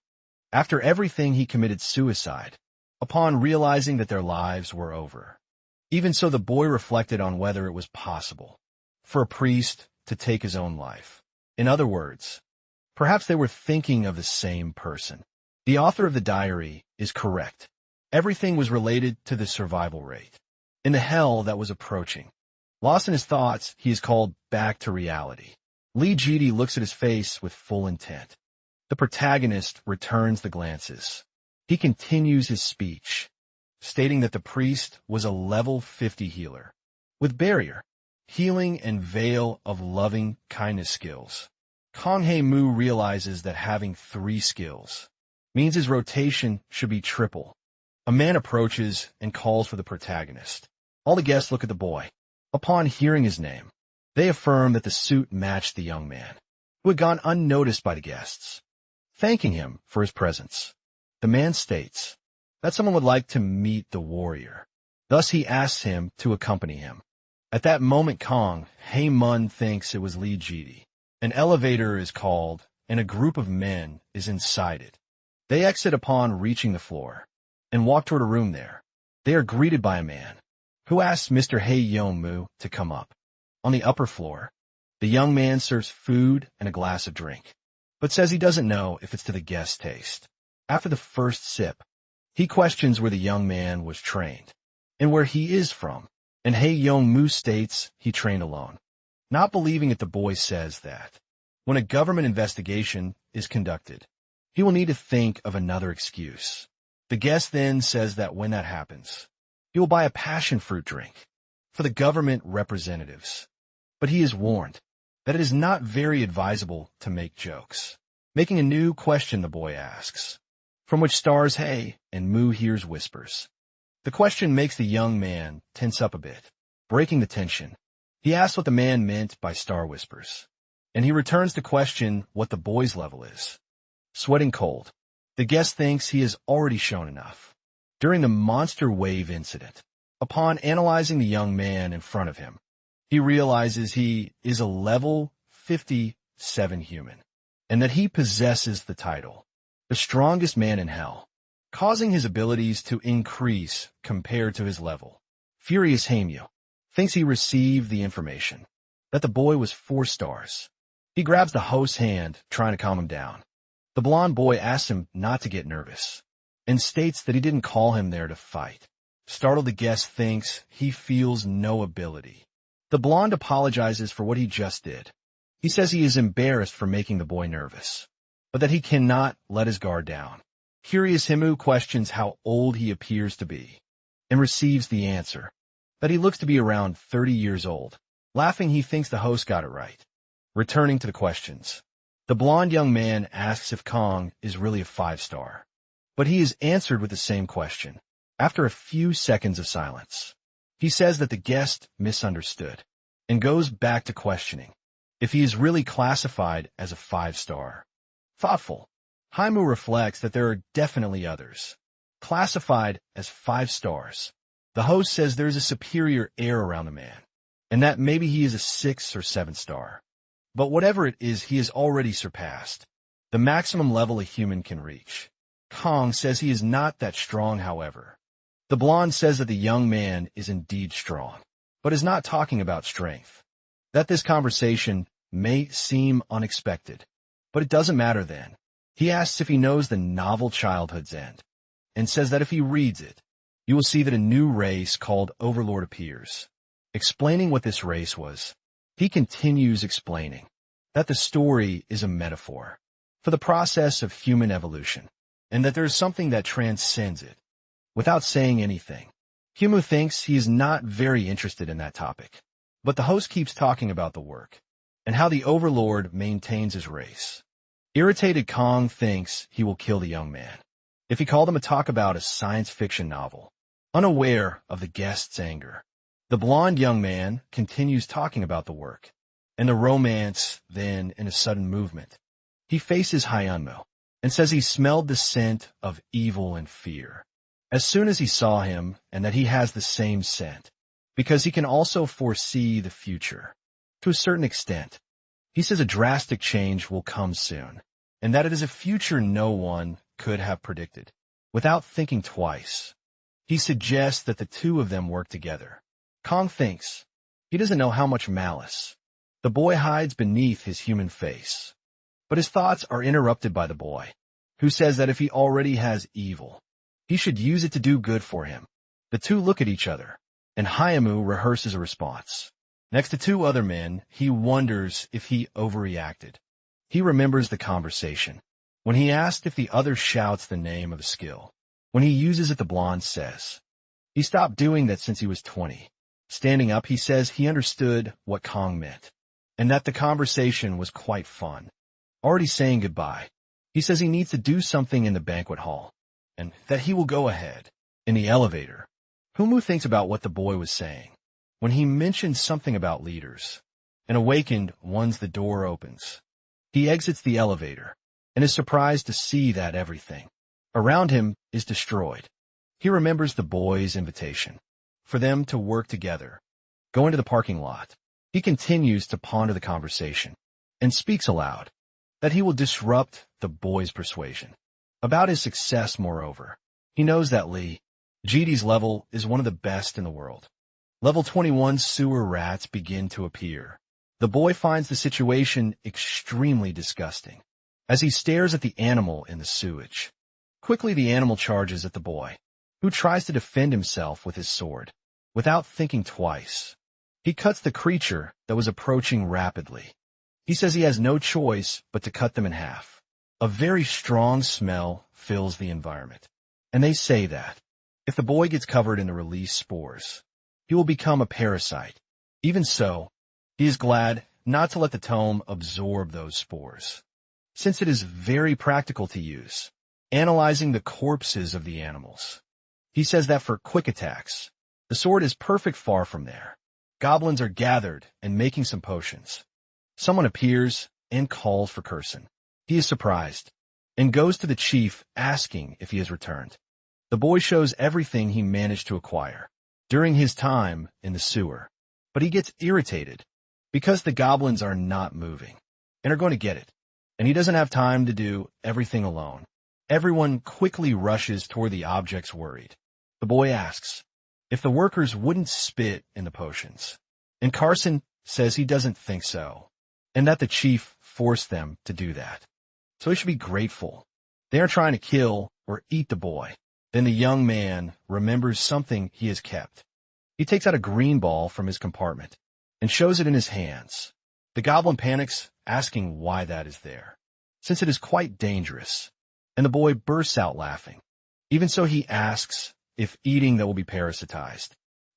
After everything, he committed suicide upon realizing that their lives were over. Even so, the boy reflected on whether it was possible for a priest to take his own life. In other words, perhaps they were thinking of the same person. The author of the diary is correct. Everything was related to the survival rate in the hell that was approaching. Lost in his thoughts, he is called back to reality. Li Jite looks at his face with full intent. The protagonist returns the glances. He continues his speech, stating that the priest was a level 50 healer, with barrier, healing, and veil of loving kindness skills. Kang Hae-moo realizes that having 3 skills means his rotation should be triple. A man approaches and calls for the protagonist. All the guests look at the boy. Upon hearing his name, They affirm that the suit matched the young man, who had gone unnoticed by the guests. Thanking him for his presence, the man states that someone would like to meet the warrior. Thus he asks him to accompany him. At that moment, Kong, Hae-mun thinks it was Lee Jidi. An elevator is called, and a group of men is inside it. They exit upon reaching the floor and walk toward a room there. They are greeted by a man who asks Mr. Hae-yong-mu to come up. On the upper floor, the young man serves food and a glass of drink, but says he doesn't know if it's to the guest's taste. After the first sip, he questions where the young man was trained and where he is from, and Hae-yong-mu states he trained alone. Not believing it, the boy says that when a government investigation is conducted, he will need to think of another excuse. The guest then says that when that happens, he will buy a passion fruit drink for the government representatives. But he is warned that it is not very advisable to make jokes. Making a new question, the boy asks, from which stars Hay and Mu hears whispers. The question makes the young man tense up a bit. Breaking the tension, he asks what the man meant by star whispers, and he returns to question what the boy's level is. Sweating cold, the guest thinks he has already shown enough. During the monster wave incident, upon analyzing the young man in front of him, he realizes he is a level 57 human, and that he possesses the title, the strongest man in hell, causing his abilities to increase compared to his level. Furious Haemyu thinks he received the information that the boy was 4 stars. He grabs the host's hand, trying to calm him down. The blonde boy asks him not to get nervous and states that he didn't call him there to fight. Startled, the guest thinks he feels no ability. The blonde apologizes for what he just did. He says he is embarrassed for making the boy nervous, but that he cannot let his guard down. Curious Himu questions how old he appears to be, and receives the answer that he looks to be around 30 years old. Laughing, he thinks the host got it right. Returning to the questions, the blonde young man asks if Kong is really a 5-star, but he is answered with the same question. After a few seconds of silence, he says that the guest misunderstood, and goes back to questioning if he is really classified as a 5-star. Thoughtful, Haimu reflects that there are definitely others classified as 5 stars. The host says there is a superior air around the man, and that maybe he is a 6 or 7 star. But whatever it is, he has already surpassed the maximum level a human can reach. Kong says he is not that strong, however. The blonde says that the young man is indeed strong, but is not talking about strength. That this conversation may seem unexpected, but it doesn't matter then. He asks if he knows the novel Childhood's End, and says that if he reads it, you will see that a new race called Overlord appears. Explaining what this race was, he continues explaining that the story is a metaphor for the process of human evolution, and that there is something that transcends it. Without saying anything, Humu thinks he is not very interested in that topic, but the host keeps talking about the work, and how the Overlord maintains his race. Irritated, Kong thinks he will kill the young man if he called him to talk about a science fiction novel, unaware of the guest's anger. The blonde young man continues talking about the work and the romance. Then, in a sudden movement, he faces Hyunmo and says he smelled the scent of evil and fear as soon as he saw him, and that he has the same scent because he can also foresee the future. To a certain extent, he says a drastic change will come soon, and that it is a future no one could have predicted. Without thinking twice, he suggests that the two of them work together. Kong thinks he doesn't know how much malice the boy hides beneath his human face, but his thoughts are interrupted by the boy, who says that if he already has evil, he should use it to do good for him. The two look at each other, and Hayamu rehearses a response. Next to 2 other men, he wonders if he overreacted. He remembers the conversation when he asked if the other shouts the name of a skill. When he uses it, the blonde says he stopped doing that since he was 20. Standing up, he says he understood what Kong meant, and that the conversation was quite fun. Already saying goodbye, he says he needs to do something in the banquet hall, and that he will go ahead. In the elevator, Humu thinks about what the boy was saying when he mentioned something about leaders. and awakened once the door opens. He exits the elevator and is surprised to see that everything around him is destroyed. He remembers the boys' invitation for them to work together. Going to the parking lot, he continues to ponder the conversation and speaks aloud that he will disrupt the boys' persuasion about his success. Moreover, he knows that Lee GD's level is one of the best in the world. Level 21 sewer rats begin to appear. The boy finds the situation extremely disgusting as he stares at the animal in the sewage. Quickly, the animal charges at the boy, who tries to defend himself with his sword. Without thinking twice, he cuts the creature that was approaching rapidly. He says he has no choice but to cut them in half. A very strong smell fills the environment, and they say that if the boy gets covered in the released spores, he will become a parasite. Even so, he is glad not to let the tome absorb those spores, since it is very practical to use, analyzing the corpses of the animals. He says that for quick attacks, the sword is perfect. Far from there, goblins are gathered and making some potions. Someone appears and calls for Curson. He is surprised and goes to the chief asking if he has returned. The boy shows everything he managed to acquire during his time in the sewer, but he gets irritated because the goblins are not moving and are going to get it, and he doesn't have time to do everything alone. Everyone quickly rushes toward the objects worried. The boy asks if the workers wouldn't spit in the potions, and Carson says he doesn't think so, and that the chief forced them to do that. So he should be grateful. They are trying to kill or eat the boy. Then the young man remembers something he has kept. He takes out a green ball from his compartment and shows it in his hands. The goblin panics, asking why that is there, since it is quite dangerous, and the boy bursts out laughing. Even so, he asks if eating that will be parasitized,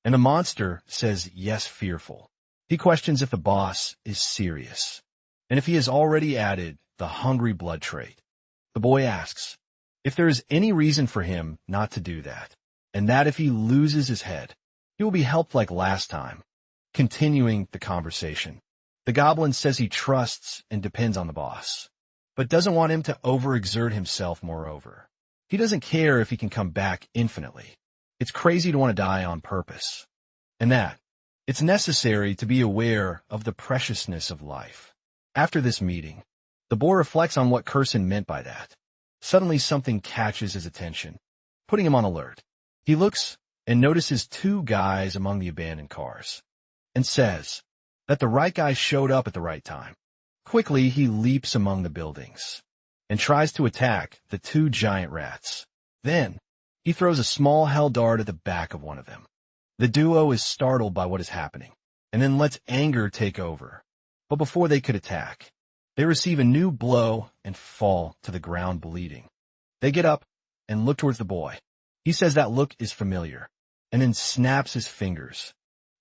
and the monster says yes, fearful. He questions if the boss is serious, and if he has already added the hungry blood trait. The boy asks if there is any reason for him not to do that, and that if he loses his head, he will be helped like last time. Continuing the conversation, the goblin says he trusts and depends on the boss, but doesn't want him to overexert himself. Moreover, he doesn't care if he can come back infinitely. It's crazy to want to die on purpose, and that it's necessary to be aware of the preciousness of life. After this meeting, the boy reflects on what Curson meant by that. Suddenly something catches his attention, putting him on alert. He looks and notices two guys among the abandoned cars, and says that the right guy showed up at the right time. Quickly, he leaps among the buildings and tries to attack the two giant rats. Then, he throws a small hell dart at the back of one of them. The duo is startled by what is happening, and then lets anger take over. But before they could attack, they receive a new blow and fall to the ground bleeding. They get up and look towards the boy. He says that look is familiar, and then snaps his fingers.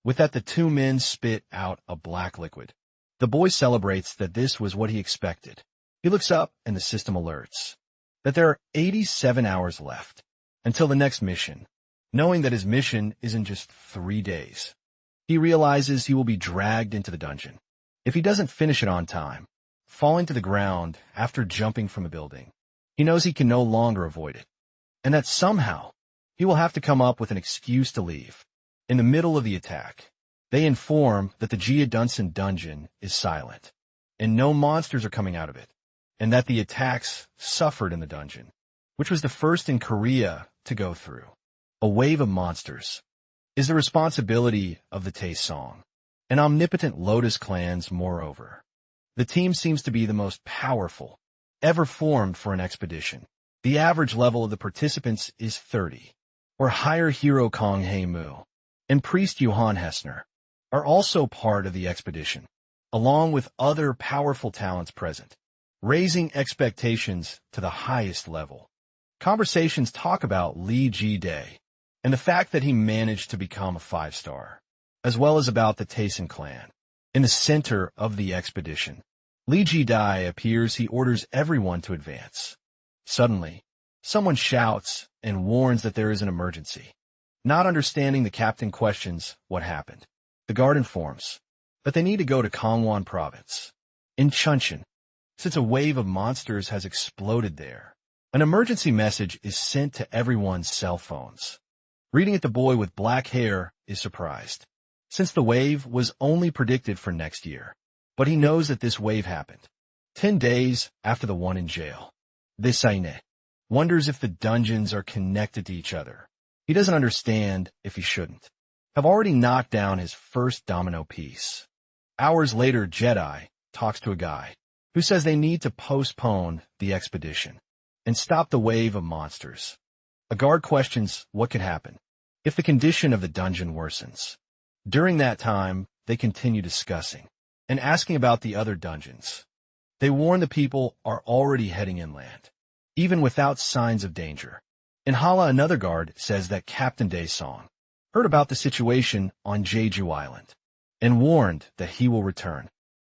With that, the two men spit out a black liquid. The boy celebrates that this was what he expected. He looks up and the system alerts that there are 87 hours left until the next mission, knowing that his mission is in just 3 days. He realizes he will be dragged into the dungeon if he doesn't finish it on time, falling to the ground after jumping from a building. He knows he can no longer avoid it, and that somehow he will have to come up with an excuse to leave. In the middle of the attack, they inform that the Gia Dunson dungeon is silent, and no monsters are coming out of it, and that the attacks suffered in the dungeon, which was the first in Korea to go through. A wave of monsters is the responsibility of the Tae Song, and omnipotent Lotus clans. Moreover, the team seems to be the most powerful ever formed for an expedition. The average level of the participants is 30, or higher. Hero Kong Hae-moo and priest Johann Hessner are also part of the expedition, along with other powerful talents present, raising expectations to the highest level. Conversations talk about Lee Ji-dae and the fact that he managed to become a 5-star, as well as about the Taeson clan. In the center of the expedition, Lee Ji-dae appears. He orders everyone to advance. Suddenly, someone shouts and warns that there is an emergency. Not understanding, the captain questions what happened. The guard informs but they need to go to Gangwon province, in Chuncheon, since a wave of monsters has exploded there. An emergency message is sent to everyone's cell phones. Reading it, the boy with black hair is surprised, since the wave was only predicted for next year. But he knows that this wave happened 10 days after the one in jail. Desaine wonders if the dungeons are connected to each other. He doesn't understand if he shouldn't have already knocked down his first domino piece. Hours later, Jedi talks to a guy who says they need to postpone the expedition and stop the wave of monsters. A guard questions what could happen if the condition of the dungeon worsens. During that time, they continue discussing and asking about the other dungeons. They warn the people are already heading inland, even without signs of danger. In Hala, another guard says that Captain Daesong heard about the situation on Jeju Island and warned that he will return.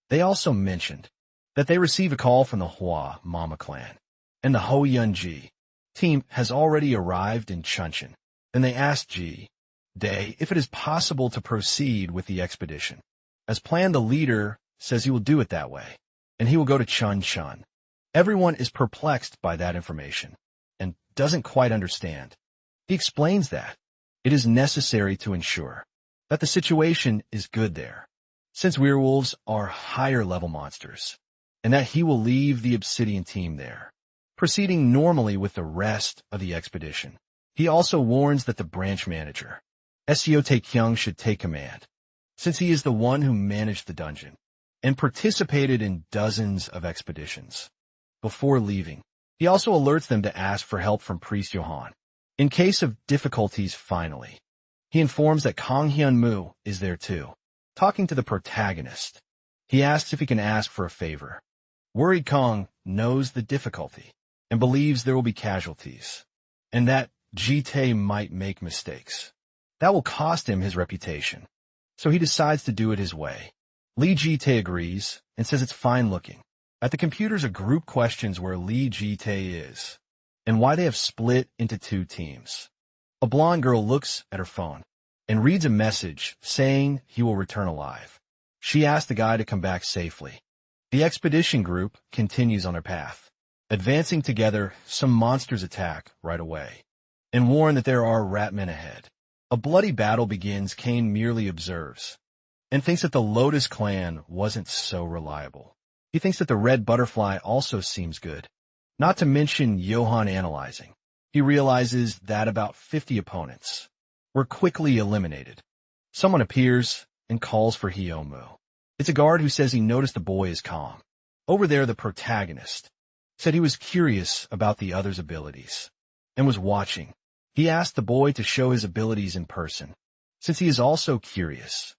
They also mentioned that they receive a call from the Hua Mama clan, and the Ho Yun-ji team has already arrived in Chuncheon. Then they ask Ji Dae if it is possible to proceed with the expedition. As planned, the leader says he will do it that way, and he will go to Chuncheon. Everyone is perplexed by that information and doesn't quite understand. He explains that it is necessary to ensure that the situation is good there, since werewolves are higher-level monsters, and that he will leave the Obsidian team there, proceeding normally with the rest of the expedition. He also warns that the branch manager, Seo Taekyung, should take command, since he is the one who managed the dungeon and participated in dozens of expeditions. Before leaving, he also alerts them to ask for help from Priest Johan in case of difficulties. Finally, he informs that Kang Hyun-moo is there too. Talking to the protagonist, he asks if he can ask for a favor. Worried Kang knows the difficulty and believes there will be casualties, and that Ji-tae might make mistakes. That will cost him his reputation, so he decides to do it his way. Lee Ji-tae agrees and says it's fine looking. At the computers, a group questions where Lee Ji-tae is and why they have split into two teams. A blonde girl looks at her phone and reads a message saying he will return alive. She asks the guy to come back safely. The expedition group continues on their path. Advancing together, some monsters attack right away and warn that there are ratmen ahead. A bloody battle begins. Kane merely observes and thinks that the Lotus clan wasn't so reliable. He thinks that the red butterfly also seems good, not to mention Johan analyzing. He realizes that about 50 opponents were quickly eliminated. Someone appears and calls for Hyomu. It's a guard who says he noticed the boy is calm. Over there, the protagonist said he was curious about the other's abilities and was watching. He asked the boy to show his abilities in person, since he is also curious.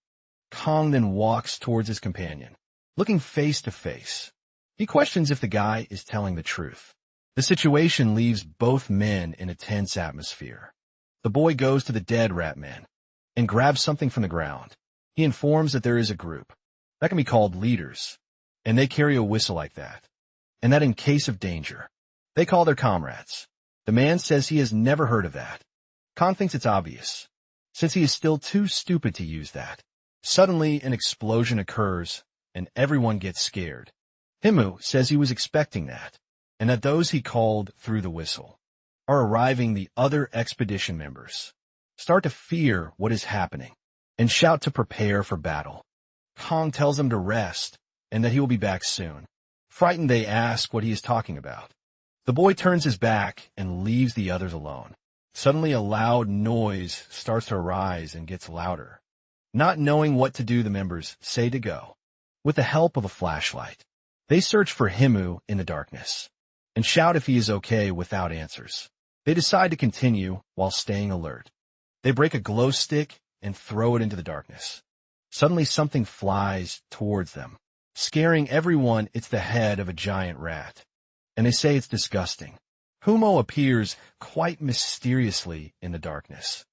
Kang then walks towards his companion, looking face to face. He questions if the guy is telling the truth. The situation leaves both men in a tense atmosphere. The boy goes to the dead ratman and grabs something from the ground. He informs that there is a group that can be called leaders, and they carry a whistle like that, and that in case of danger, they call their comrades. The man says he has never heard of that. Kang thinks it's obvious, since he is still too stupid to use that. Suddenly, an explosion occurs, and everyone gets scared. Himu says he was expecting that, and that those he called through the whistle are arriving. The other expedition members start to fear what is happening and shout to prepare for battle. Kang tells them to rest and that he will be back soon. Frightened, they ask what he is talking about. The boy turns his back and leaves the others alone. Suddenly, a loud noise starts to arise and gets louder. Not knowing what to do, the members say to go. With the help of a flashlight, they search for Himu in the darkness and shout if he is okay without answers. They decide to continue while staying alert. They break a glow stick and throw it into the darkness. Suddenly, something flies towards them, scaring everyone. It's the head of a giant rat, and they say it's disgusting. Humo appears quite mysteriously in the darkness.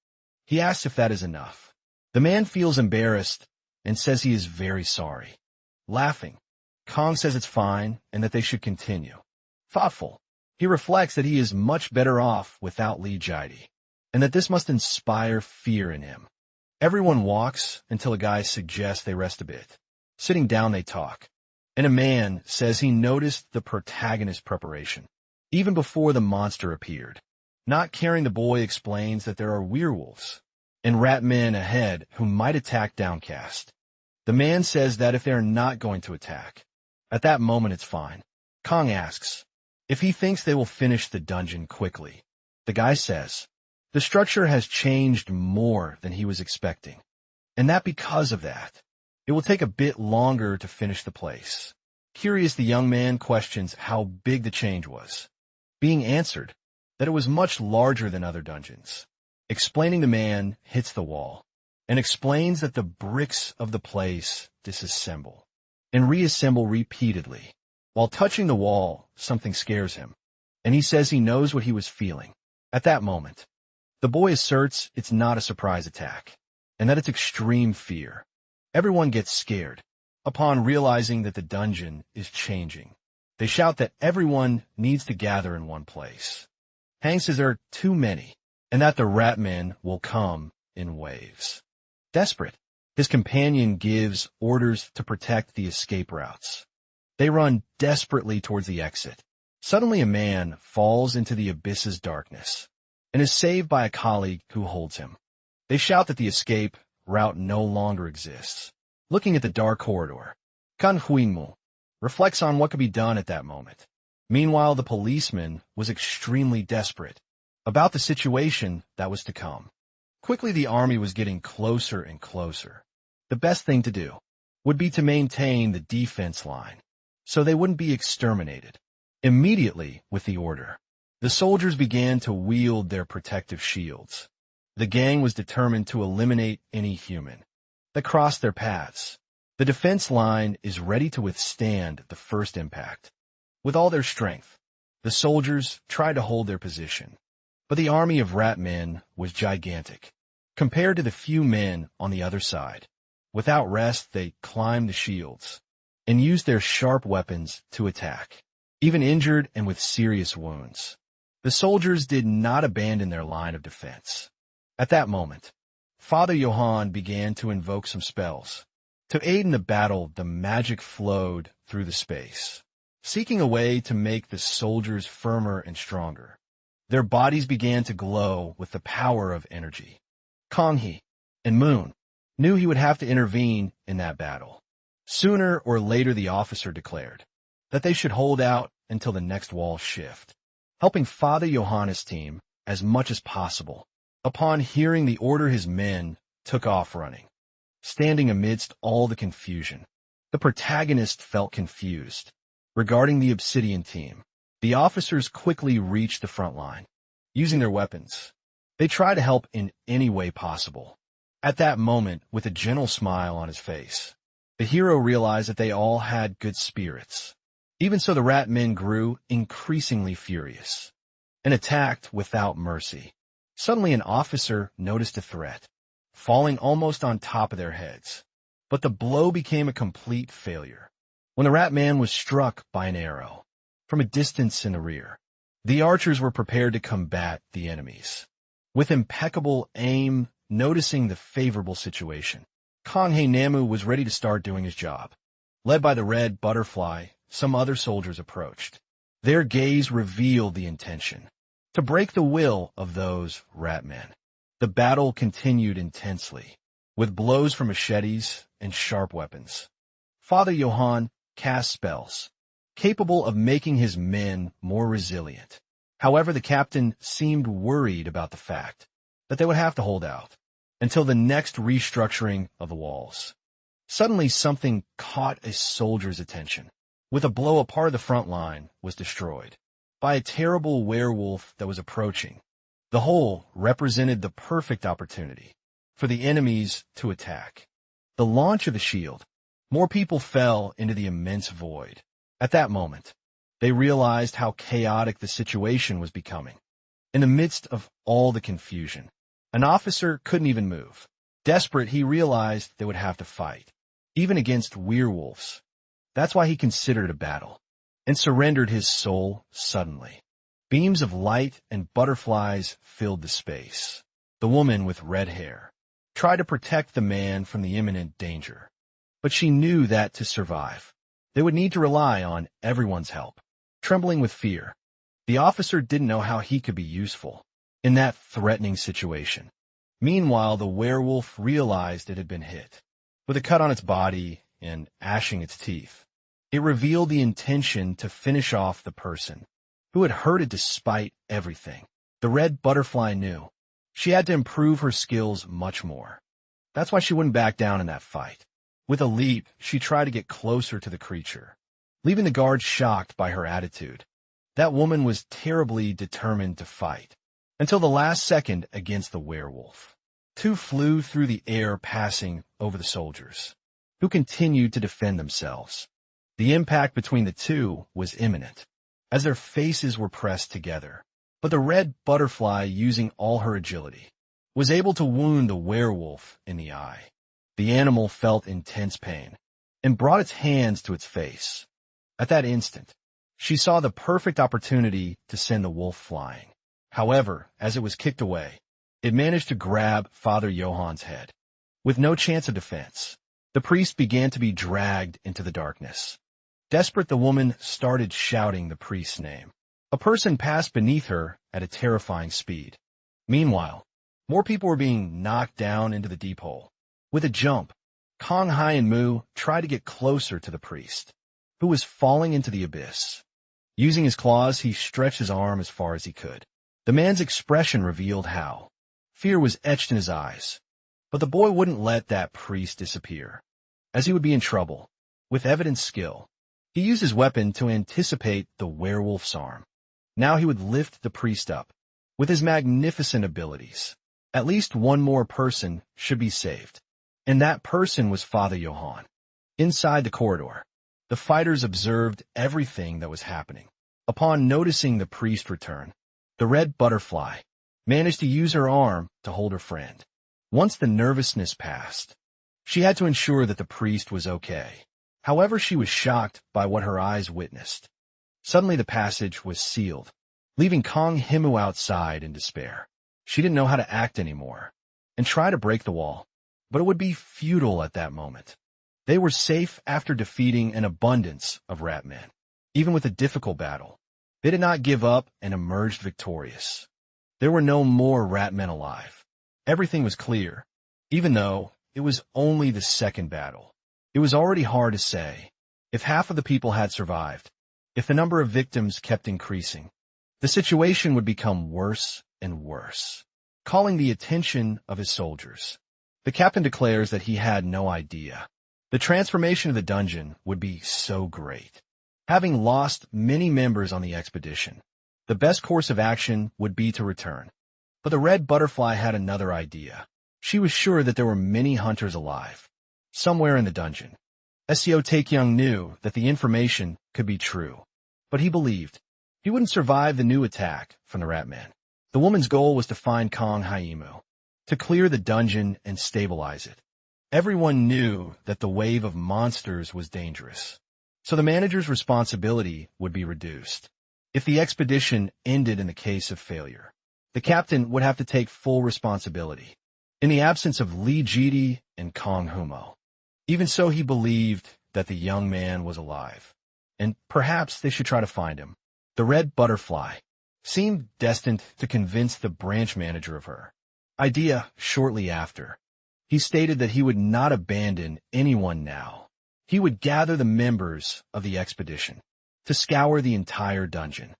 He asks if that is enough. The man feels embarrassed and says he is very sorry. Laughing, Kang says it's fine and that they should continue. Thoughtful, he reflects that he is much better off without Lee Jaidi, and that this must inspire fear in him. Everyone walks until a guy suggests they rest a bit. Sitting down, they talk. And a man says he noticed the protagonist's preparation, even before the monster appeared. Not caring, the boy explains that there are werewolves and rat men ahead who might attack Downcast. The man says that if they are not going to attack, at that moment it's fine. Kong asks if he thinks they will finish the dungeon quickly. The guy says the structure has changed more than he was expecting, and that because of that, it will take a bit longer to finish the place. Curious, the young man questions how big the change was, being answered that it was much larger than other dungeons. Explaining, the man hits the wall and explains that the bricks of the place disassemble and reassemble repeatedly. While touching the wall, something scares him, and he says he knows what he was feeling. At that moment, the boy asserts it's not a surprise attack, and that it's extreme fear. Everyone gets scared upon realizing that the dungeon is changing. They shout that everyone needs to gather in one place. Hank says there are too many, and that the rat men will come in waves. Desperate, his companion gives orders to protect the escape routes. They run desperately towards the exit. Suddenly, a man falls into the abyss's darkness and is saved by a colleague who holds him. They shout that the escape route no longer exists. Looking at the dark corridor, Kan Huinmu reflects on what could be done at that moment. Meanwhile, the policeman was extremely desperate about the situation that was to come. Quickly, the army was getting closer and closer. The best thing to do would be to maintain the defense line so they wouldn't be exterminated. Immediately, with the order, the soldiers began to wield their protective shields. The gang was determined to eliminate any human that crossed their paths. The defense line is ready to withstand the first impact. With all their strength, the soldiers tried to hold their position, but the army of rat men was gigantic compared to the few men on the other side. Without rest, they climbed the shields and used their sharp weapons to attack, even injured and with serious wounds. The soldiers did not abandon their line of defense. At that moment, Father Johann began to invoke some spells. To aid in the battle, the magic flowed through the space, seeking a way to make the soldiers firmer and stronger. Their bodies began to glow with the power of energy. Konghe and Moon knew he would have to intervene in that battle. Sooner or later, the officer declared that they should hold out until the next wall shift, helping Father Johannes' team as much as possible. Upon hearing the order, his men took off running, standing amidst all the confusion. The protagonist felt confused regarding the Obsidian team. The officers quickly reached the front line, using their weapons. They tried to help in any way possible. At that moment, with a gentle smile on his face, the hero realized that they all had good spirits. Even so, the rat men grew increasingly furious and attacked without mercy. Suddenly, an officer noticed a threat, falling almost on top of their heads. But the blow became a complete failure when the rat man was struck by an arrow from a distance in the rear. The archers were prepared to combat the enemies with impeccable aim. Noticing the favorable situation, Konghe Namu was ready to start doing his job. Led by the red butterfly, some other soldiers approached. Their gaze revealed the intention to break the will of those rat men. The battle continued intensely, with blows from machetes and sharp weapons. Father Johann cast spells, capable of making his men more resilient. However, the captain seemed worried about the fact that they would have to hold out until the next restructuring of the walls. Suddenly, something caught a soldier's attention. With a blow, a part of the front line was destroyed by a terrible werewolf that was approaching. The whole represented the perfect opportunity for the enemies to attack. The launch of the shield, more people fell into the immense void. At that moment, they realized how chaotic the situation was becoming. In the midst of all the confusion, an officer couldn't even move. Desperate, he realized they would have to fight, even against werewolves. That's why he considered a battle, and surrendered his soul suddenly. Beams of light and butterflies filled the space. The woman with red hair tried to protect the man from the imminent danger. But she knew that to survive, they would need to rely on everyone's help. Trembling with fear, the officer didn't know how he could be useful in that threatening situation. Meanwhile, the werewolf realized it had been hit. With a cut on its body and ashing its teeth, it revealed the intention to finish off the person who had hurt it despite everything. The red butterfly knew she had to improve her skills much more. That's why she wouldn't back down in that fight. With a leap, she tried to get closer to the creature, leaving the guards shocked by her attitude. That woman was terribly determined to fight, until the last second against the werewolf. Two flew through the air, passing over the soldiers, who continued to defend themselves. The impact between the two was imminent, as their faces were pressed together. But the red butterfly, using all her agility, was able to wound the werewolf in the eye. The animal felt intense pain and brought its hands to its face. At that instant, she saw the perfect opportunity to send the wolf flying. However, as it was kicked away, it managed to grab Father Johann's head. With no chance of defense, the priest began to be dragged into the darkness. Desperate, the woman started shouting the priest's name. A person passed beneath her at a terrifying speed. Meanwhile, more people were being knocked down into the deep hole. With a jump, Kong Hai and Mu tried to get closer to the priest, who was falling into the abyss. Using his claws, he stretched his arm as far as he could. The man's expression revealed how fear was etched in his eyes. But the boy wouldn't let that priest disappear, as he would be in trouble. With evident skill, he used his weapon to anticipate the werewolf's arm. Now he would lift the priest up. With his magnificent abilities, at least one more person should be saved. And that person was Father Johann. Inside the corridor, the fighters observed everything that was happening. Upon noticing the priest return, the red butterfly managed to use her arm to hold her friend. Once the nervousness passed, she had to ensure that the priest was okay. However, she was shocked by what her eyes witnessed. Suddenly the passage was sealed, leaving Kong Himu outside in despair. She didn't know how to act anymore, and tried to break the wall, but it would be futile at that moment. They were safe after defeating an abundance of rat men. Even with a difficult battle, they did not give up and emerged victorious. There were no more rat men alive. Everything was clear, even though it was only the second battle. It was already hard to say if half of the people had survived. If the number of victims kept increasing, the situation would become worse and worse. Calling the attention of his soldiers, the captain declares that he had no idea the transformation of the dungeon would be so great. Having lost many members on the expedition, the best course of action would be to return. But the red butterfly had another idea. She was sure that there were many hunters alive, somewhere in the dungeon. Seo Taekyung knew that the information could be true, but he believed he wouldn't survive the new attack from the Ratman. The woman's goal was to find Kong Haimu, to clear the dungeon and stabilize it. Everyone knew that the wave of monsters was dangerous, so the manager's responsibility would be reduced. If the expedition ended in the case of failure, the captain would have to take full responsibility, in the absence of Li Jiti and Kong Humo. Even so, he believed that the young man was alive, and perhaps they should try to find him. The red butterfly seemed destined to convince the branch manager of her idea shortly after. He stated that he would not abandon anyone now. He would gather the members of the expedition to scour the entire dungeon.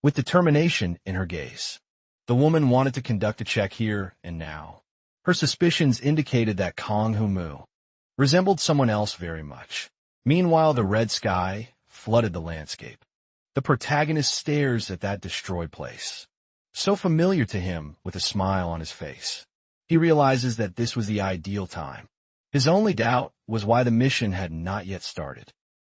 With determination in her gaze, the woman wanted to conduct a check here and now. Her suspicions indicated that Kong Humu resembled someone else very much. Meanwhile, the red sky flooded the landscape. The protagonist stares at that destroyed place, so familiar to him, with a smile on his face. He realizes that this was the ideal time. His only doubt was why the mission had not yet started.